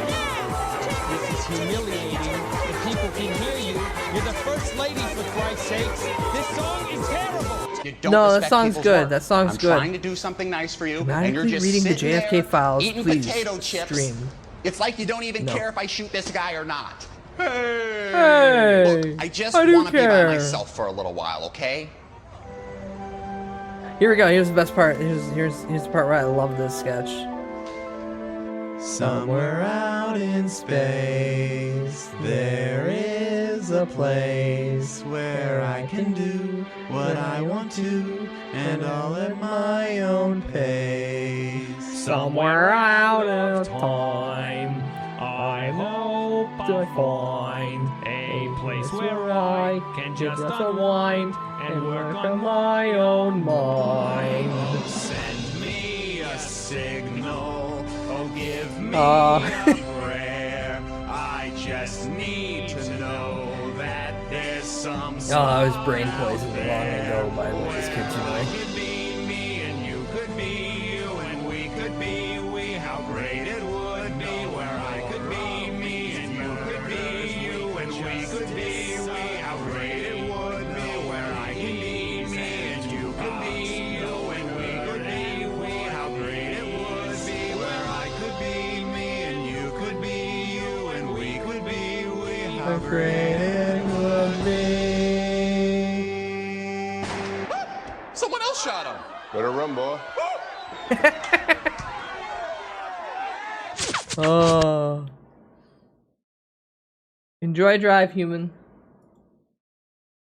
S14: This is humiliating. The people can hear you. You're the first lady, for Christ's sakes. This song is terrible.
S8: You don't
S3: No, that
S8: respect
S3: song's
S8: people's
S3: good.
S8: work.
S3: That song's
S8: I'm
S3: good.
S8: trying to do something nice for you, and
S3: Dramatically
S8: you're just
S3: reading the
S8: sitting
S3: JFK
S8: there
S3: files,
S8: eating
S3: please
S8: potato chips.
S3: stream.
S8: It's like you don't even
S3: No.
S8: care if I shoot this guy or not.
S3: Hey,
S8: Look, I just
S3: I do
S8: want to be by
S3: care.
S8: myself for a little while, okay?
S3: Here we go. Here's the best part. Here's the part where I love this sketch.
S15: Somewhere out in space, there is a place where I can do what I want to, and all at my own pace.
S14: Somewhere out of time, I hope to find a place where I can just unwind and work on my own mind.
S15: Send me a signal, oh give me
S3: Aw.
S15: a prayer. I just need to know that there's some
S3: Oh, I was brain poisoned long ago by what this kid's doing.
S15: could be me and you could be you and we could be we. How great it would be where I could be me and you could be you and we could be we. How great it would be where I could be me and you could be you and we could be we. How great it would be where I could be me and you could be you and we could be we. How great it would be.
S8: Someone else shot him.
S5: Better run, boy.
S3: Oh. Enjoy drive, human.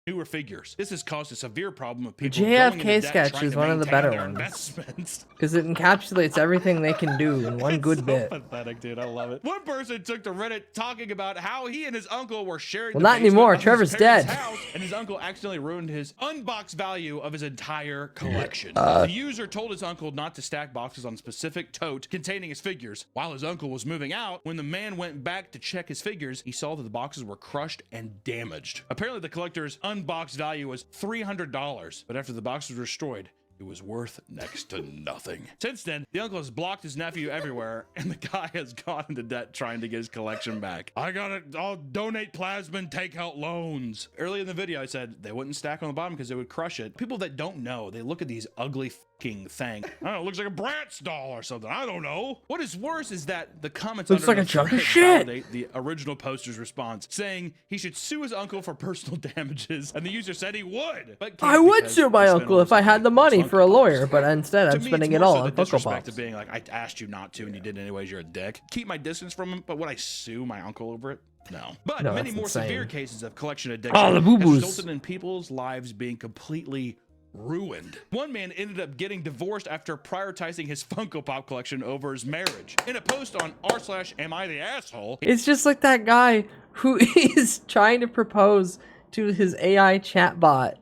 S1: Newer figures. This has caused a severe problem of
S3: The
S1: people going into
S3: JFK
S1: debt
S3: sketch
S1: trying
S3: is
S1: to
S3: one of the
S1: maintain
S3: better
S1: their
S3: ones.
S1: investments.
S3: Because it encapsulates everything they can do in one good bit.
S1: Pathetic, dude. I love it. One person took to Reddit talking about how he and his uncle were sharing.
S3: Well,
S1: the
S3: not
S1: basement
S3: anymore.
S1: of his
S3: Trevor's
S1: parents'
S3: dead.
S1: house, and his uncle accidentally ruined his unboxed value of his entire collection.
S3: Uh.
S1: The user told his uncle not to stack boxes on a specific tote containing his figures. While his uncle was moving out, when the man went back to check his figures, he saw that the boxes were crushed and damaged. Apparently, the collector's unboxed value was $300, but after the box was destroyed, it was worth next to nothing. Since then, the uncle has blocked his nephew everywhere, and the guy has gone into debt trying to get his collection back. I'll donate plasma and take out loans. Early in the video, I said they wouldn't stack on the bottom because they would crush it. People that don't know, they look at these ugly fucking things. I don't know, it looks like a Bratz doll or something. I don't know. What is worse is that the comments
S3: Looks
S1: under
S3: like a
S1: the
S3: chunk of
S1: thread
S3: shit.
S1: validate the original poster's response, saying he should sue his uncle for personal damages, and the user said he would. But
S3: I
S1: can't
S3: would
S1: because
S3: sue my
S1: he spent
S3: uncle
S1: all
S3: if I had the money for a lawyer, but instead
S1: to
S3: I'm
S1: me,
S3: spending
S1: it's
S3: it
S1: more
S3: all
S1: so
S3: on
S1: the
S3: Funko
S1: disrespect
S3: Pops.
S1: of being like, I asked you not to and you did anyways, you're a dick. Keep my distance from him, but would I sue my uncle over it? No. But
S3: No,
S1: many
S3: that's
S1: more
S3: insane.
S1: severe cases of collection addiction
S3: Oh, the
S1: has
S3: boo-boos.
S1: resulted in people's lives being completely ruined. One man ended up getting divorced after prioritizing his Funko Pop collection over his marriage. In a post on r/amItheasshole,
S3: It's just like that guy who is trying to propose to his AI chatbot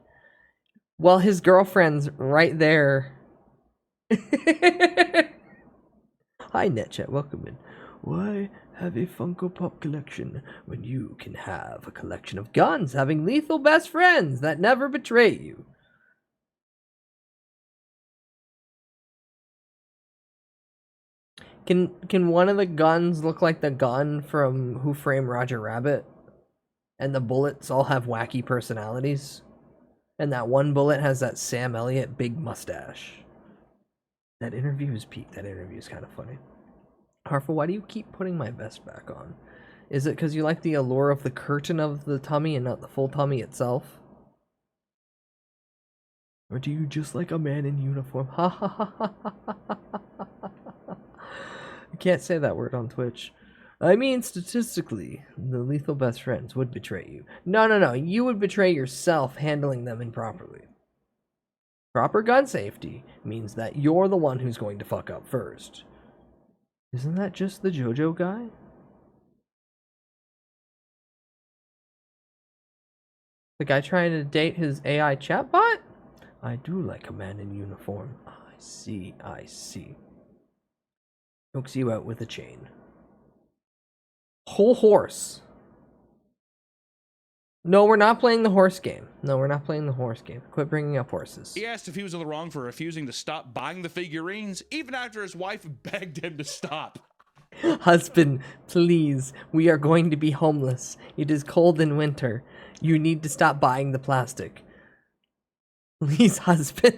S3: while his girlfriend's right there. Hi, NetChat, welcome in. Why have a Funko Pop collection when you can have a collection of guns having lethal best friends that never betray you? Can one of the guns look like the gun from Who Framed Roger Rabbit? And the bullets all have wacky personalities? And that one bullet has that Sam Elliott big mustache. That interview is peak. That interview is kind of funny. Harful, why do you keep putting my vest back on? Is it because you like the allure of the curtain of the tummy and not the full tummy itself? Or do you just like a man in uniform? Ha ha ha ha ha ha ha. I can't say that word on Twitch. I mean, statistically, the lethal best friends would betray you. No. You would betray yourself handling them improperly. Proper gun safety means that you're the one who's going to fuck up first. Isn't that just the JoJo guy? The guy trying to date his AI chatbot? I do like a man in uniform. I see, I see. Hooks you out with a chain. Whole horse. No, we're not playing the horse game. No, we're not playing the horse game. Quit bringing up horses.
S1: He asked if he was in the wrong for refusing to stop buying the figurines, even after his wife begged him to stop.
S3: Husband, please, we are going to be homeless. It is cold in winter. You need to stop buying the plastic. Please, husband.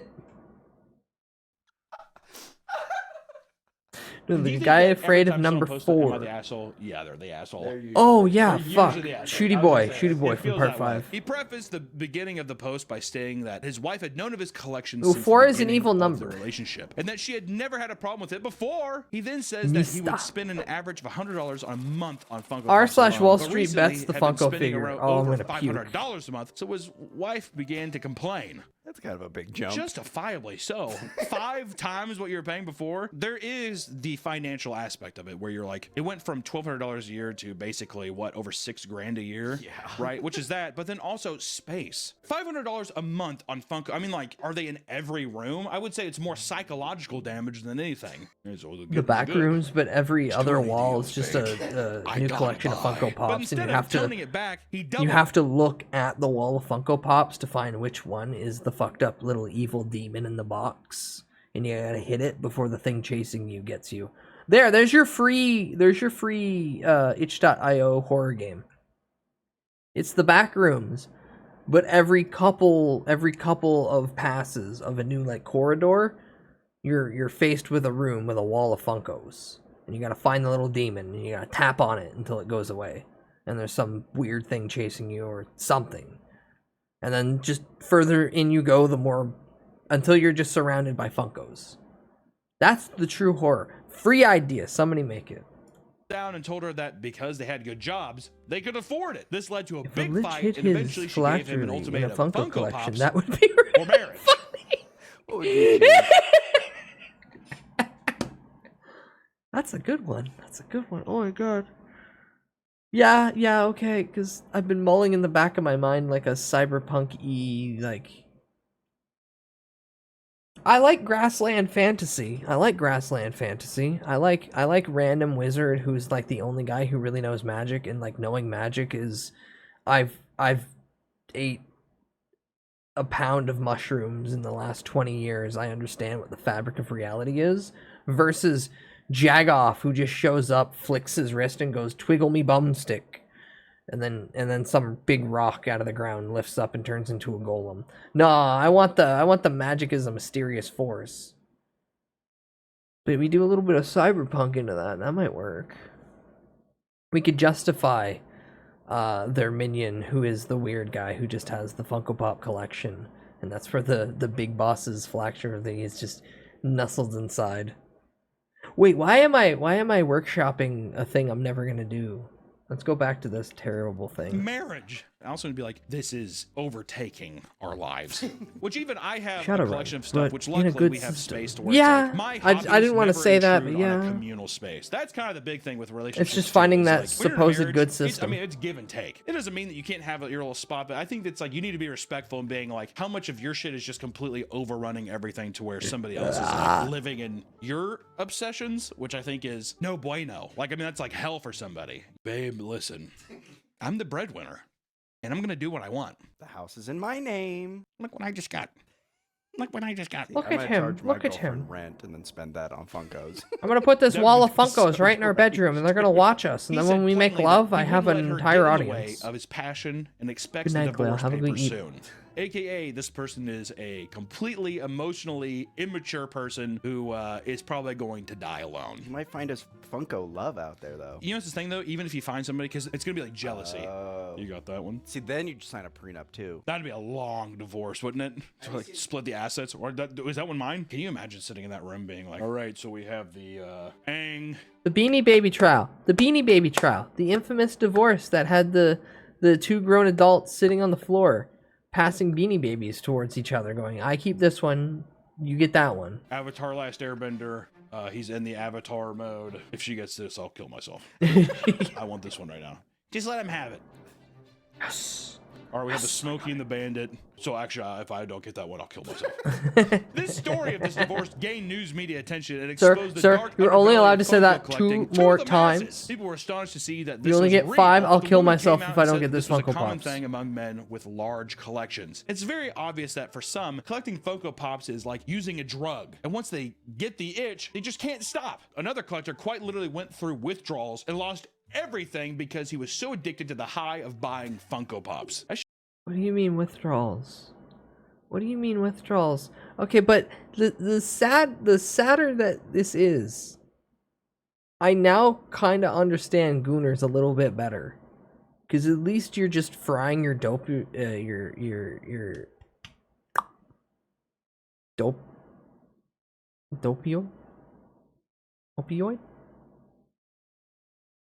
S3: No, the guy afraid of number 4.
S1: The asshole? Yeah, they're the asshole.
S3: Oh yeah, fuck.
S1: Usually the asshole.
S3: Shooty boy
S1: It
S3: from
S1: feels
S3: part
S1: that way.
S3: 5.
S1: He prefaced the beginning of the post by stating that his wife had known of his collection
S3: Ooh,
S1: since
S3: 4
S1: the
S3: is an
S1: beginning
S3: evil
S1: of
S3: number.
S1: the relationship, and that she had never had a problem with it before. He then says that he would spend an average of $100 a month on Funko Pops alone,
S3: r/Wall
S1: but
S3: Street
S1: recently
S3: bets the
S1: had been
S3: Funko
S1: spending
S3: figure.
S1: around
S3: Oh, I'm
S1: over
S3: gonna puke.
S1: $500 a month. So his wife began to complain.
S10: That's kind of a big jump.
S1: Justifiably so. 5 times what you were paying before. There is the financial aspect of it where you're like, it went from $1,200 a year to basically what, over $6,000 a year? Yeah. Right? Which is that, but then also space. $500 a month on Funko. I mean, like, are they in every room? I would say it's more psychological damage than anything.
S3: The back rooms, but every other wall is just a new collection of Funko Pops, and you have to
S1: it back,
S3: you have to look at the wall of Funko Pops to find which one is the fucked up little evil demon in the box, and you gotta hit it before the thing chasing you gets you. There's your free itch.io horror game. It's the back rooms, but every couple of passes of a new like corridor, you're faced with a room with a wall of Funkos, and you gotta find the little demon, and you gotta tap on it until it goes away, and there's some weird thing chasing you or something, and then just further in you go, the more until you're just surrounded by Funkos. That's the true horror. Free idea, somebody make it.
S1: Down and told her that because they had good jobs, they could afford it. This led to a
S3: If
S1: big
S3: a lich
S1: fight,
S3: hit
S1: and eventually
S3: his
S1: she gave him an
S3: phylactery in a
S1: ultimatum:
S3: Funko
S1: Funko
S3: collection,
S1: Pops
S3: that would be really
S1: or marriage.
S3: funny.
S10: What would you do?
S3: That's a good one. That's a good one. Oh my god. Yeah, okay, because I've been mulling in the back of my mind like a cyberpunk-y, like... I like Grassland Fantasy. I like Random Wizard, who's like the only guy who really knows magic, and like knowing magic is... I've ate a pound of mushrooms in the last 20 years. I understand what the fabric of reality is. Versus Jagoff, who just shows up, flicks his wrist, and goes, "Twiggle me bumstick," and then some big rock out of the ground lifts up and turns into a golem. Nah, I want the magic as a mysterious force. But we do a little bit of cyberpunk into that. That might work. We could justify their minion, who is the weird guy who just has the Funko Pop collection, and that's for the big boss's flagship thing. It's just nestled inside. Wait, why am I workshopping a thing I'm never gonna do? Let's go back to this terrible thing.
S1: Marriage. I also would be like, this is overtaking our lives. Which even I have
S3: Shadowrun,
S1: a collection of stuff,
S3: but
S1: which
S3: in a
S1: luckily
S3: good
S1: we have
S3: system.
S1: space to where
S3: Yeah,
S1: it's like, my
S3: I
S1: hobbies
S3: didn't want to
S1: never
S3: say that, but
S1: intrude on a
S3: yeah.
S1: communal space. That's kind of the big thing with relationships.
S3: It's just
S1: too,
S3: finding
S1: is
S3: that
S1: like, when you're in a
S3: supposed
S1: marriage,
S3: good
S1: it's-
S3: system.
S1: I mean, it's give and take. It doesn't mean that you can't have your little spot, but I think it's like you need to be respectful and being like, how much of your shit is just completely overrunning everything to where somebody else is like living in your obsessions, which I think is no bueno. Like, I mean, that's like hell for somebody. Babe, listen, I'm the breadwinner, and I'm gonna do what I want.
S10: The house is in my name.
S1: Look what I just got. Look what I just got.
S3: Look
S10: I
S3: at
S10: might
S3: him,
S10: charge my
S3: look at
S10: girlfriend
S3: him.
S10: rent and then spend that on Funkos.
S3: I'm gonna put this
S1: That
S3: wall
S1: would
S3: of
S1: be
S3: Funkos
S1: so
S3: right in our
S1: great.
S3: bedroom, and they're gonna watch us. And
S1: He
S3: then
S1: said
S3: when we make
S1: plainly
S3: love,
S1: that
S3: I
S1: he
S3: have
S1: wouldn't
S3: an
S1: let her
S3: entire
S1: get in the way
S3: audience.
S1: of his passion and expects
S3: Good night,
S1: the
S3: Glenn.
S1: divorce
S3: Have a good
S1: papers
S3: eat.
S1: soon. AKA, this person is a completely emotionally immature person who is probably going to die alone.
S10: You might find his Funko love out there, though.
S1: You know what's the thing though? Even if you find somebody, because it's gonna be like jealousy. You got that one?
S10: See, then you just sign a prenup too.
S1: That'd be a long divorce, wouldn't it? To like split the assets. Or is that one mine? Can you imagine sitting in that room being like, all right, so we have the Aang.
S3: The Beanie Baby trial. The Beanie Baby trial. The infamous divorce that had the two grown adults sitting on the floor, passing Beanie Babies towards each other, going, "I keep this one, you get that one."
S1: Avatar: Last Airbender, He's in the avatar mode. If she gets this, I'll kill myself. I want this one right now. Just let him have it.
S3: Yes.
S1: All right, we have the Smokey and the Bandit. So actually, if I don't get that one, I'll kill myself. This story of this divorce gained news media attention and exposed the dark
S3: you're only
S1: underbelly
S3: allowed
S1: of
S3: to say
S1: Funko
S3: that
S1: collecting
S3: 2 more
S1: to the
S3: times.
S1: masses. People were astonished to see that this
S3: You only
S1: was
S3: get
S1: real.
S3: 5. I'll
S1: The
S3: kill
S1: woman
S3: myself
S1: came out
S3: if I
S1: and
S3: don't
S1: said
S3: get this
S1: was a
S3: Funko
S1: common
S3: Pops.
S1: thing among men with large collections. It's very obvious that for some, collecting Funko Pops is like using a drug. And once they get the itch, they just can't stop. Another collector quite literally went through withdrawals and lost everything because he was so addicted to the high of buying Funko Pops.
S3: What do you mean withdrawals? What do you mean withdrawals? Okay, but the sadder that this is, I now kind of understand Gooners a little bit better, because at least you're just frying your opioid.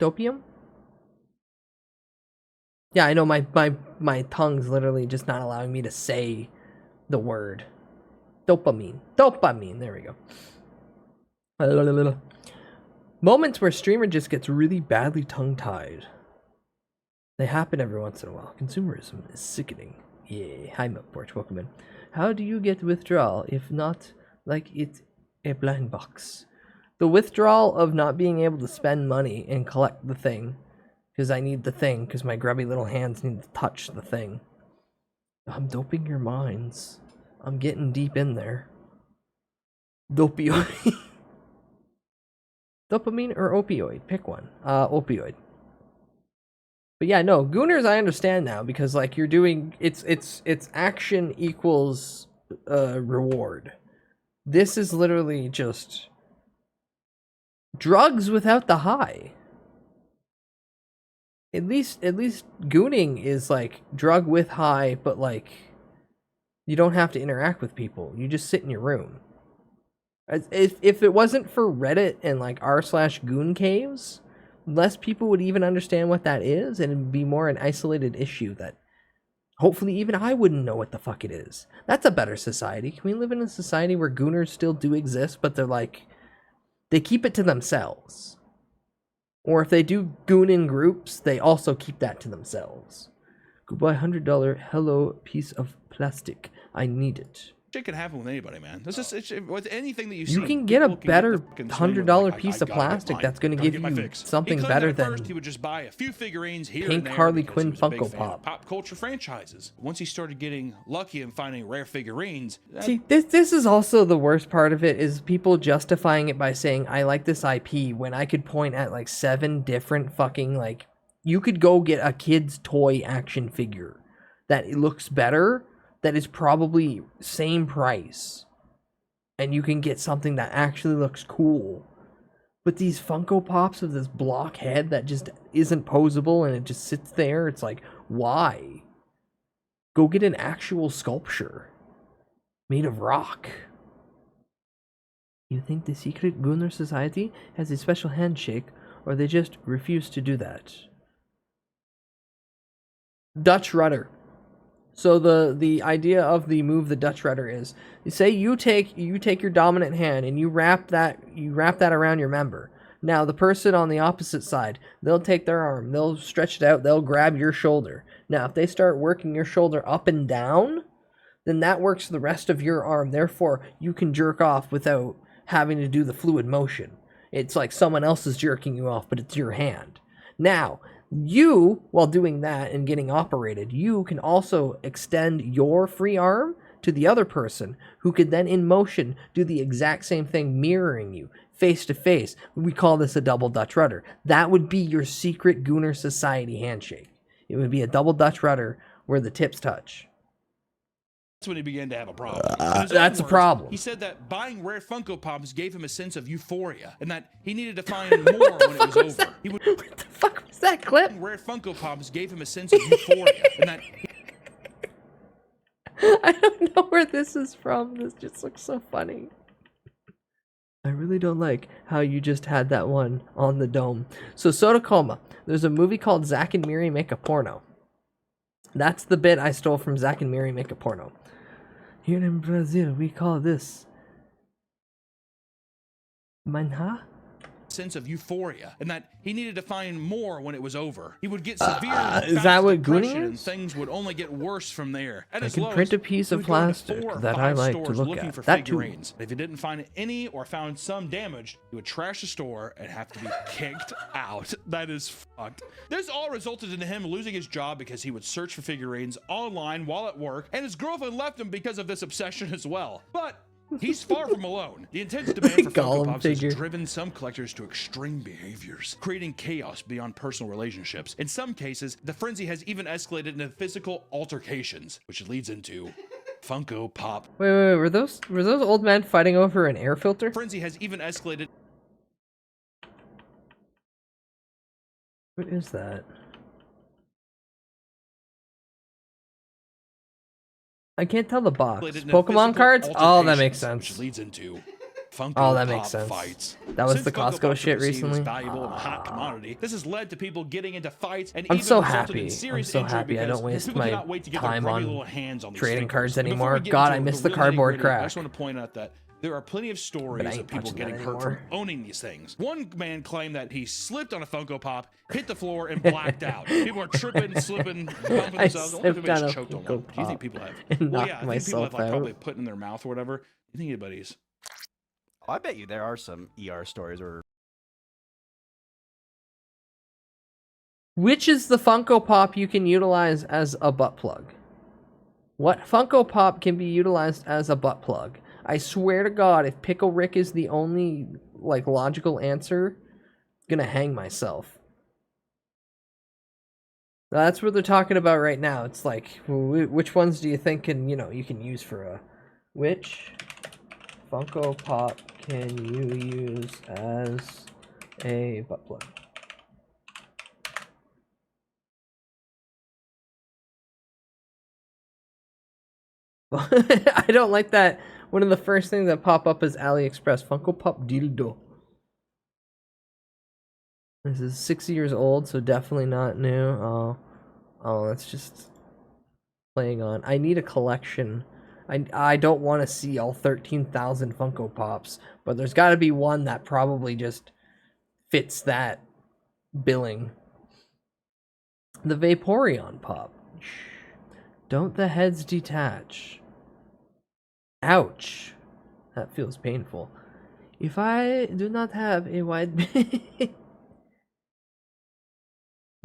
S3: Dopium? Yeah, I know my tongue's literally just not allowing me to say the word. Dopamine. Dopamine. There we go. Moments where streamer just gets really badly tongue-tied. They happen every once in a while. Consumerism is sickening. Yeah. Hi, Milkporch. Welcome in. How do you get withdrawal if not like it's a blind box? The withdrawal of not being able to spend money and collect the thing. Because I need the thing, because my grubby little hands need to touch the thing. I'm doping your minds. I'm getting deep in there. Dopioid. Dopamine or opioid? Pick one. Opioid. But yeah, no, Gooners I understand now, because like you're doing, it's action equals reward. This is literally just drugs without the high. At least gooning is like drug with high, but like you don't have to interact with people. You just sit in your room. If it wasn't for Reddit and like r/goon caves, less people would even understand what that is, and it'd be more an isolated issue that hopefully even I wouldn't know what the fuck it is. That's a better society. Can we live in a society where gooners still do exist, but they're like, they keep it to themselves? Or if they do goon in groups, they also keep that to themselves. Goodbye, $100 hello piece of plastic. I need it.
S1: Shit can happen with anybody, man. This is with anything that you see.
S3: You can get a better $100
S1: like,
S3: piece of plastic that's going to give you something
S1: he
S3: better
S1: at
S3: than
S1: first he would just buy a few figurines here
S3: Pink
S1: and there
S3: Harley
S1: because he
S3: Quinn
S1: was a big
S3: Funko
S1: fan
S3: Pop.
S1: of pop culture franchises. Once he started getting lucky and finding rare figurines,
S3: See, this is also the worst part of it, is people justifying it by saying, I like this IP, when I could point at like 7 different fucking, like, you could go get a kid's toy action figure that looks better, that is probably same price, and you can get something that actually looks cool. But these Funko Pops of this block head that just isn't posable and it just sits there, it's like, why? Go get an actual sculpture made of rock. You think the secret Gooner Society has a special handshake, or they just refuse to do that? Dutch rudder. So the idea of the move the Dutch rudder is, you say you take your dominant hand and you wrap that around your member. Now the person on the opposite side, they'll take their arm, they'll stretch it out, they'll grab your shoulder. Now if they start working your shoulder up and down, then that works the rest of your arm. Therefore, you can jerk off without having to do the fluid motion. It's like someone else is jerking you off, but it's your hand. Now, you, while doing that and getting operated, you can also extend your free arm to the other person, who could then in motion do the exact same thing, mirroring you face to face. We call this a double Dutch rudder. That would be your secret Gooner Society handshake. It would be a double Dutch rudder where the tips touch.
S1: That's when he began to have a problem.
S3: That's a problem.
S1: He said that buying rare Funko Pops gave him a sense of euphoria, and that he needed to find more when it was over.
S3: What the fuck was that clip?
S1: Rare Funko Pops gave him a sense of euphoria, and that
S3: I don't know where this is from. This just looks so funny. I really don't like how you just had that one on the dome. So Sodacoma, there's a movie called Zack and Miri Make a Porno. That's the bit I stole from Zack and Miri Make a Porno. Here in Brazil, we call this Manha?
S1: Sense of euphoria, and that he needed to find more when it was over. He would get severe
S3: Is that what
S1: depression,
S3: Gooning
S1: and
S3: is?
S1: things would only get worse from there. At
S3: I
S1: his
S3: can
S1: lowest,
S3: print a piece
S1: he
S3: of
S1: would go into
S3: plastic
S1: 4 or
S3: that
S1: 5
S3: I like to
S1: stores
S3: look
S1: looking
S3: at.
S1: for
S3: That too.
S1: figurines. If he didn't find any or found some damaged, he would trash the store and have to be kicked out. That is fucked. This all resulted in him losing his job because he would search for figurines online while at work, and his girlfriend left him because of this obsession as well. But he's far from alone. The intense demand for Funko
S3: Gollum
S1: Pops
S3: figure.
S1: has driven some collectors to extreme behaviors, creating chaos beyond personal relationships. In some cases, the frenzy has even escalated into physical altercations, which leads into Funko Pop.
S3: Wait, were those old men fighting over an air filter?
S1: Frenzy has even escalated.
S3: What is that? I can't tell the box.
S1: Into
S3: Pokemon
S1: physical
S3: cards? Oh, that makes
S1: altercations,
S3: sense.
S1: Which leads into Funko
S3: Oh, that
S1: Pop
S3: makes sense.
S1: fights.
S3: That was
S1: Since
S3: the
S1: Funko
S3: Costco
S1: Pops are
S3: shit
S1: perceived as
S3: recently.
S1: valuable and a hot commodity, this has led to people getting into fights and
S3: I'm
S1: even
S3: so
S1: resulted
S3: happy.
S1: in
S3: I'm
S1: serious
S3: so
S1: injury
S3: happy I
S1: because
S3: don't waste
S1: people
S3: my
S1: cannot wait to get their
S3: time
S1: grubby
S3: on
S1: little hands on these
S3: trading
S1: figures.
S3: cards
S1: And before
S3: anymore.
S1: we get
S3: God,
S1: into
S3: I
S1: the
S3: miss the
S1: real
S3: cardboard
S1: nitty-gritty, I
S3: crack.
S1: just want to point out that there are plenty of
S3: But I
S1: stories
S3: ain't
S1: of people
S3: touching
S1: getting
S3: that
S1: hurt from
S3: anymore.
S1: owning these things. One man claimed that he slipped on a Funko Pop, hit the floor, and blacked out. People are tripping, slipping, bumping
S3: I
S1: themselves. Only
S3: slipped
S1: people
S3: on a
S1: just choked on
S3: Funko
S1: one. Do you think
S3: Pop
S1: people have?
S3: and
S1: Well,
S3: knocked
S1: yeah, I think people have
S3: myself
S1: like probably
S3: out.
S1: put in their mouth or whatever. Do you think anybody's?
S10: Oh, I bet you there are some ER stories or.
S3: Which is the Funko Pop you can utilize as a butt plug? What Funko Pop can be utilized as a butt plug? I swear to God, if Pickle Rick is the only like logical answer, I'm gonna hang myself. That's what they're talking about right now. It's like, which ones do you think you can use for a? Which Funko Pop can you use as a butt plug? I don't like that. One of the first things that pop up is AliExpress Funko Pop dildo. This is 6 years old, so definitely not new. Oh, that's just playing on. I need a collection. I don't want to see all 13,000 Funko Pops, but there's got to be one that probably just fits that billing. The Vaporeon Pop. Don't the heads detach? Ouch. That feels painful. If I do not have a wide...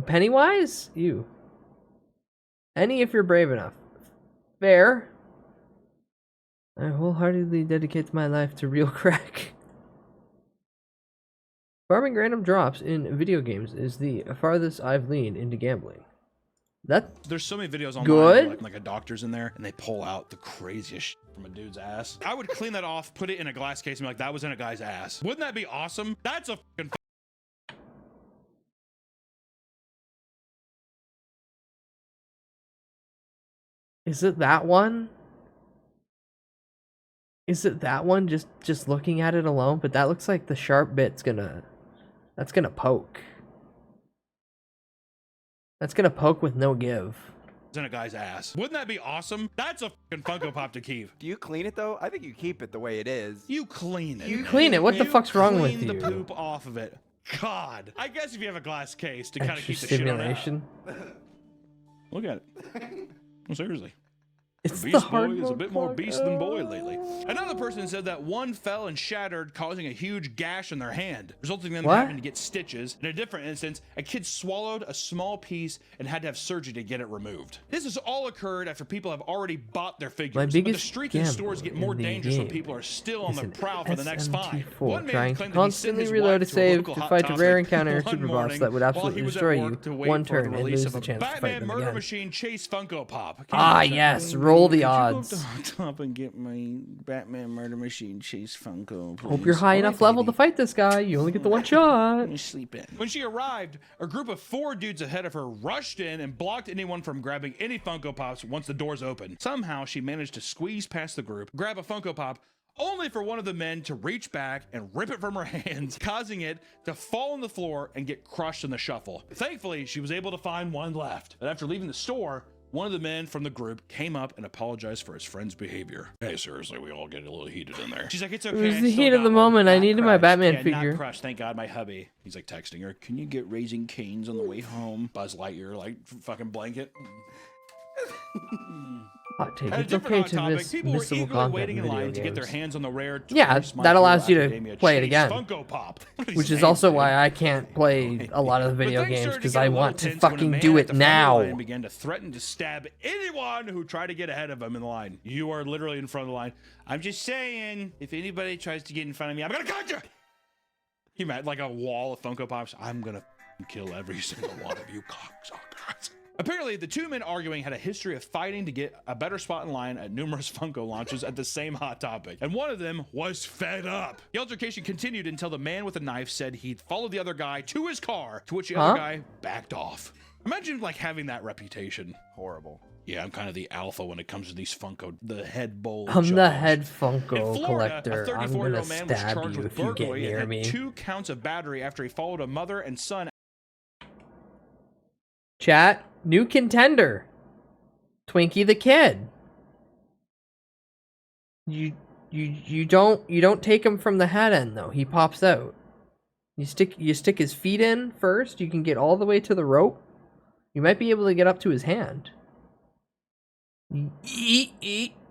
S3: Pennywise? You. Any if you're brave enough. Fair. I wholeheartedly dedicate my life to real crack. Farming random drops in video games is the farthest I've leaned into gambling.
S1: There's so many videos online
S3: good?
S1: where, like a doctor's in there and they pull out the craziest shit from a dude's ass. I would clean that off, put it in a glass case, and be like, that was in a guy's ass. Wouldn't that be awesome? That's a fucking.
S3: Is it that one? Is it that one? Just looking at it alone, but that looks like the sharp bit's that's gonna poke. That's gonna poke with no give.
S1: In a guy's ass. Wouldn't that be awesome? That's a fucking Funko Pop to keep.
S10: Do you clean it though? I think you keep it the way it is.
S1: You clean it.
S3: You clean it. What the fuck's wrong with
S1: Clean
S3: you?
S1: the poop off of it. God. I guess if you have a glass case to kind of
S3: Extra
S1: keep the shit on
S3: stimulation.
S1: Look at it. Well, seriously.
S3: It's
S1: Beast
S3: the
S1: Boy
S3: hard
S1: is a
S3: mode
S1: bit more
S3: plug.
S1: beast than boy lately. Another person said that one fell and shattered, causing a huge gash in their hand, resulting in them
S3: What?
S1: having to get stitches. In a different instance, a kid swallowed a small piece and had to have surgery to get it removed. This has all occurred after people have already bought their figures.
S3: My
S1: But the
S3: biggest
S1: streets and stores get more
S3: gamble in the
S1: dangerous when
S3: game
S1: people are still on
S3: is
S1: the
S3: an
S1: prowl for the next find.
S3: SMT4,
S1: One man
S3: trying to
S1: claimed that he sent
S3: constantly
S1: his
S3: reload
S1: wife
S3: a
S1: to
S3: save
S1: local
S3: to
S1: hot
S3: fight a
S1: topic
S3: rare encounter
S1: one
S3: super boss
S1: morning
S3: that would
S1: while
S3: absolutely
S1: he was at
S3: destroy
S1: work
S3: you
S1: to wait
S3: one
S1: for
S3: turn
S1: the
S3: and
S1: release
S3: lose
S1: of
S3: the
S1: a
S3: chance to fight
S1: Batman
S3: them
S1: Murder
S3: again.
S1: Machine Chase Funko Pop.
S3: Ah, yes, roll the
S1: Could you go
S3: odds.
S1: up to top and get my Batman Murder Machine Chase Funko,
S3: Hope you're high enough level to fight this guy. You only get the one shot.
S1: Sleep in. When she arrived, a group of 4 dudes ahead of her rushed in and blocked anyone from grabbing any Funko Pops once the doors opened. Somehow, she managed to squeeze past the group, grab a Funko Pop, only for one of the men to reach back and rip it from her hands, causing it to fall on the floor and get crushed in the shuffle. Thankfully, she was able to find one left. But after leaving the store, one of the men from the group came up and apologized for his friend's behavior. Hey, seriously, we all get a little heated in there. She's like, it's okay.
S3: It was
S1: I
S3: the
S1: still
S3: heat of
S1: got
S3: the
S1: one.
S3: moment. I
S1: Not
S3: needed my
S1: crushed.
S3: Batman
S1: Yeah,
S3: figure.
S1: Not crushed. Thank God, my hubby. He's like texting her, can you get Raising Cane's on the way home? Buzz Lightyear, like, fucking blanket.
S3: Hot take.
S1: At a
S3: It's
S1: different
S3: okay
S1: hot
S3: to
S1: topic,
S3: miss
S1: people were
S3: missable
S1: eagerly
S3: content
S1: waiting
S3: in
S1: in
S3: video
S1: line to get their
S3: games.
S1: hands on the rare
S3: Yeah,
S1: Twitch My
S3: that
S1: Hero
S3: allows you to
S1: Academia
S3: play it
S1: Chase
S3: again.
S1: Funko Pop.
S3: Which is also why I can't play a lot of the video
S1: But things
S3: games,
S1: started
S3: because
S1: get a
S3: I
S1: little
S3: want to
S1: tense when a
S3: fucking
S1: man
S3: do
S1: at
S3: it
S1: the front of the
S3: now.
S1: line began to threaten to stab anyone who tried to get ahead of him in the line. You are literally in front of the line. I'm just saying, if anybody tries to get in front of me, I'm gonna cut you. He met like a wall of Funko Pops. I'm gonna kill every single one of you cocksuckers. Apparently, the two men arguing had a history of fighting to get a better spot in line at numerous Funko launches at the same hot topic, and one of them was fed up. The altercation continued until the man with a knife said he'd followed the other guy to his car, to which the other guy backed off. Imagine like having that reputation.
S10: Horrible.
S1: Yeah, I'm kind of the alpha when it comes to these Funko, the head bowl.
S3: I'm the
S1: challenge.
S3: head
S1: In
S3: Funko
S1: Florida,
S3: collector.
S1: a
S3: I'm
S1: 34-year-old
S3: gonna
S1: man was
S3: stab
S1: charged
S3: you
S1: with
S3: if you get
S1: burglary and
S3: near
S1: had
S3: me.
S1: 2 counts of battery after he followed a mother and son.
S3: Chat, new contender. Twinkie the Kid. You don't take him from the hat end though. He pops out. You stick his feet in first. You can get all the way to the rope. You might be able to get up to his hand.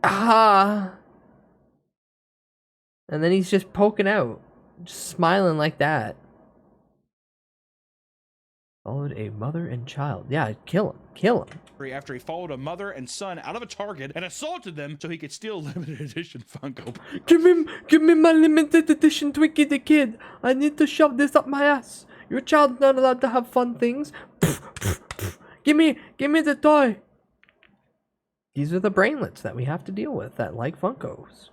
S3: Ah. And then he's just poking out, just smiling like that. Followed a mother and child. Yeah, kill him. Kill him.
S1: After he followed a mother and son out of a Target and assaulted them so he could steal limited edition Funko.
S3: Give me my limited edition Twinkie the Kid. I need to shove this up my ass. Your child's not allowed to have fun things. Give me the toy. These are the brainlets that we have to deal with that like Funkos.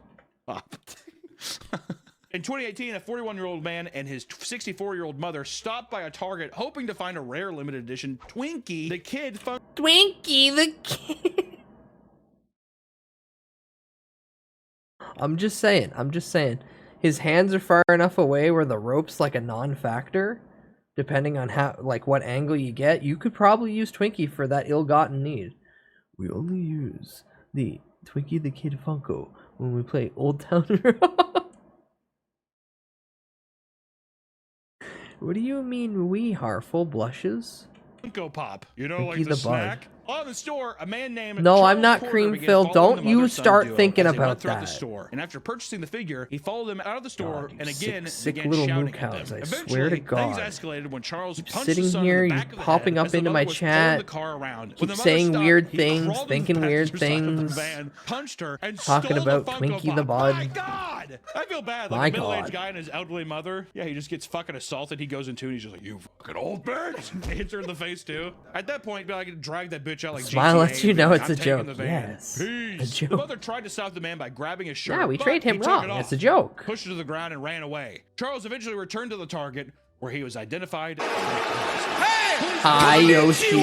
S1: In 2018, a 41-year-old man and his 64-year-old mother stopped by a Target hoping to find a rare limited edition Twinkie the Kid
S3: Twinkie the Kid. I'm just saying. His hands are far enough away where the rope's like a non-factor. Depending on how, like, what angle you get, you could probably use Twinkie for that ill-gotten need. We only use the Twinkie the Kid Funko when we play Old Town Road. What do you mean we Harful blushes?
S1: Funko Pop. You know,
S3: Twinkie
S1: like
S3: the
S1: the
S3: Bud.
S1: snack? On the store, a man named
S3: No,
S1: Charles
S3: I'm not
S1: Porter
S3: cream
S1: began
S3: filled.
S1: following
S3: Don't
S1: the
S3: you
S1: mother-son
S3: start
S1: duo
S3: thinking
S1: as they went
S3: about
S1: throughout
S3: that.
S1: the store. And after purchasing the figure, he followed them out of the store and again
S3: sick
S1: began
S3: little
S1: shouting
S3: mook
S1: at them.
S3: house, I
S1: Eventually,
S3: swear to
S1: things
S3: God.
S1: escalated when Charles punched
S3: Sitting
S1: his son
S3: here,
S1: in the
S3: you
S1: back of the
S3: popping
S1: head
S3: up
S1: as the
S3: into
S1: mother
S3: my
S1: was
S3: chat,
S1: pulling the car around. When
S3: keep
S1: the mother
S3: saying
S1: stopped,
S3: weird
S1: he
S3: things,
S1: crawled to the
S3: thinking weird
S1: passenger side of the
S3: things,
S1: van, punched her, and
S3: talking
S1: stole
S3: about
S1: the Funko
S3: Twinkie the
S1: Pop.
S3: Bud.
S1: My God! I feel bad. Like
S3: My
S1: a middle-aged
S3: God.
S1: guy and his elderly mother. Yeah, he just gets fucking assaulted. He goes into and he's just like, you fucking old bitch. Hits her in the face too. At that point, I could drag that bitch out like
S3: Smile
S1: GTA
S3: lets you
S1: and be
S3: know
S1: like,
S3: it's
S1: "I'm
S3: a
S1: taking
S3: joke."
S1: the van."
S3: Yes,
S1: Peace.
S3: a joke.
S1: The mother tried to stop the man by grabbing his shirt.
S3: Yeah, we
S1: but
S3: trained him
S1: he took
S3: wrong.
S1: it off,
S3: It's a joke.
S1: Pushed her to the ground and ran away. Charles eventually returned to the Target where he was identified.
S3: Hi, Yoshi.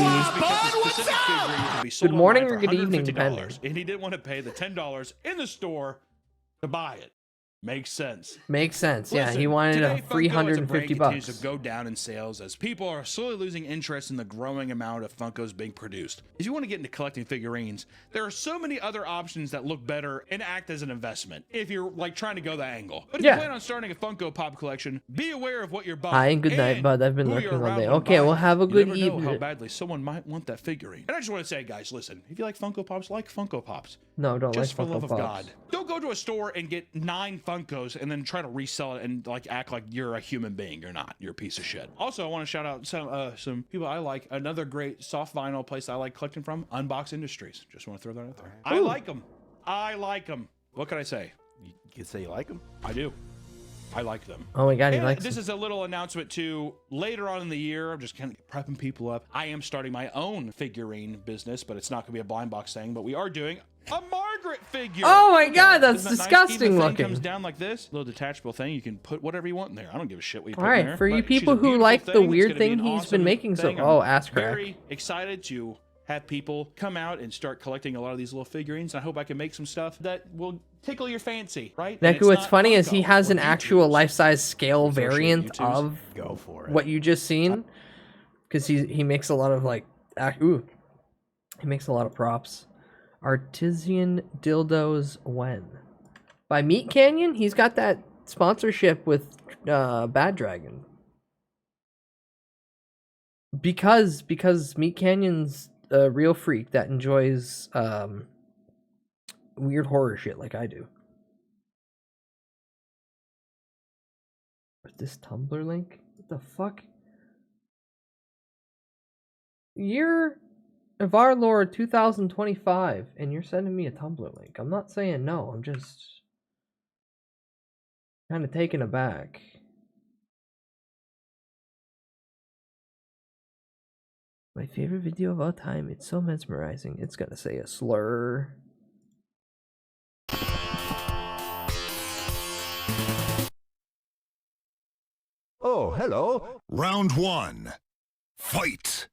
S3: Good morning or good evening, depending.
S1: And he didn't want to pay the $10 in the store to buy it. Makes sense.
S3: Makes sense. Yeah,
S1: Listen,
S3: he wanted
S1: today,
S3: a free
S1: Funko as a brand
S3: $150
S1: continues
S3: bucks.
S1: to go down in sales as people are slowly losing interest in the growing amount of Funkos being produced. If you want to get into collecting figurines, there are so many other options that look better and act as an investment if you're like trying to go that angle. But if you plan on starting a Funko Pop collection, be aware of what you're buying.
S3: Hi and good night, bud. I've been
S1: who
S3: lurking
S1: you're
S3: all
S1: around
S3: day.
S1: when
S3: Okay,
S1: buying.
S3: well, have a
S1: You
S3: good
S1: never know how
S3: evening.
S1: badly someone might want that figurine. And I just want to say, guys, listen, if you like Funko Pops, like Funko Pops.
S3: No, don't
S1: Just for
S3: like
S1: the love
S3: Funko
S1: of
S3: Pops.
S1: God. Don't go to a store and get 9 Funkos and then try to resell it and like act like you're a human being. You're not. You're a piece of shit. Also, I want to shout out some people I like. Another great soft vinyl place I like collecting from, Unbox Industries. Just want to throw that out there. I like them. I like them. What can I say?
S10: You can say you like them?
S1: I do. I like them.
S3: Oh my God, he
S1: And
S3: likes
S1: this
S3: them.
S1: is a little announcement too. Later on in the year, I'm just kind of prepping people up. I am starting my own figurine business, but it's not going to be a blind box thing. But we are doing a Margaret figure.
S3: Oh my God, that's
S1: Isn't that nice?
S3: disgusting
S1: Even the thing
S3: looking.
S1: comes down like this, little detachable thing. You can put whatever you want in there. I don't give a shit what you put
S3: All
S1: in
S3: right,
S1: there.
S3: for you
S1: But she's a
S3: people who
S1: beautiful
S3: like the
S1: thing. It's
S3: weird
S1: gonna be
S3: thing
S1: an
S3: he's
S1: awesome
S3: been making, so
S1: thing. I'm
S3: oh, ask Crack.
S1: very excited to have people come out and start collecting a lot of these little figurines. I hope I can make some stuff that will tickle your fancy, right? And
S3: Neku,
S1: it's
S3: what's
S1: not
S3: funny is
S1: Funko
S3: he has
S1: or
S3: an
S1: YouTubes.
S3: actual life-size scale
S1: Associate
S3: variant
S1: YouTubes.
S3: of
S10: Go for it.
S3: what you just seen, because he makes a lot of like He makes a lot of props. Artisan dildos when? By Meat Canyon? He's got that sponsorship with Bad Dragon. Because Meat Canyon's a real freak that enjoys weird horror shit like I do. What's this Tumblr link? What the fuck? Year of our Lord 2025, and you're sending me a Tumblr link. I'm not saying no, I'm just kind of taken aback. My favorite video of all time. It's so mesmerizing. It's gonna say a slur.
S24: Oh, hello. Round 1. Fight.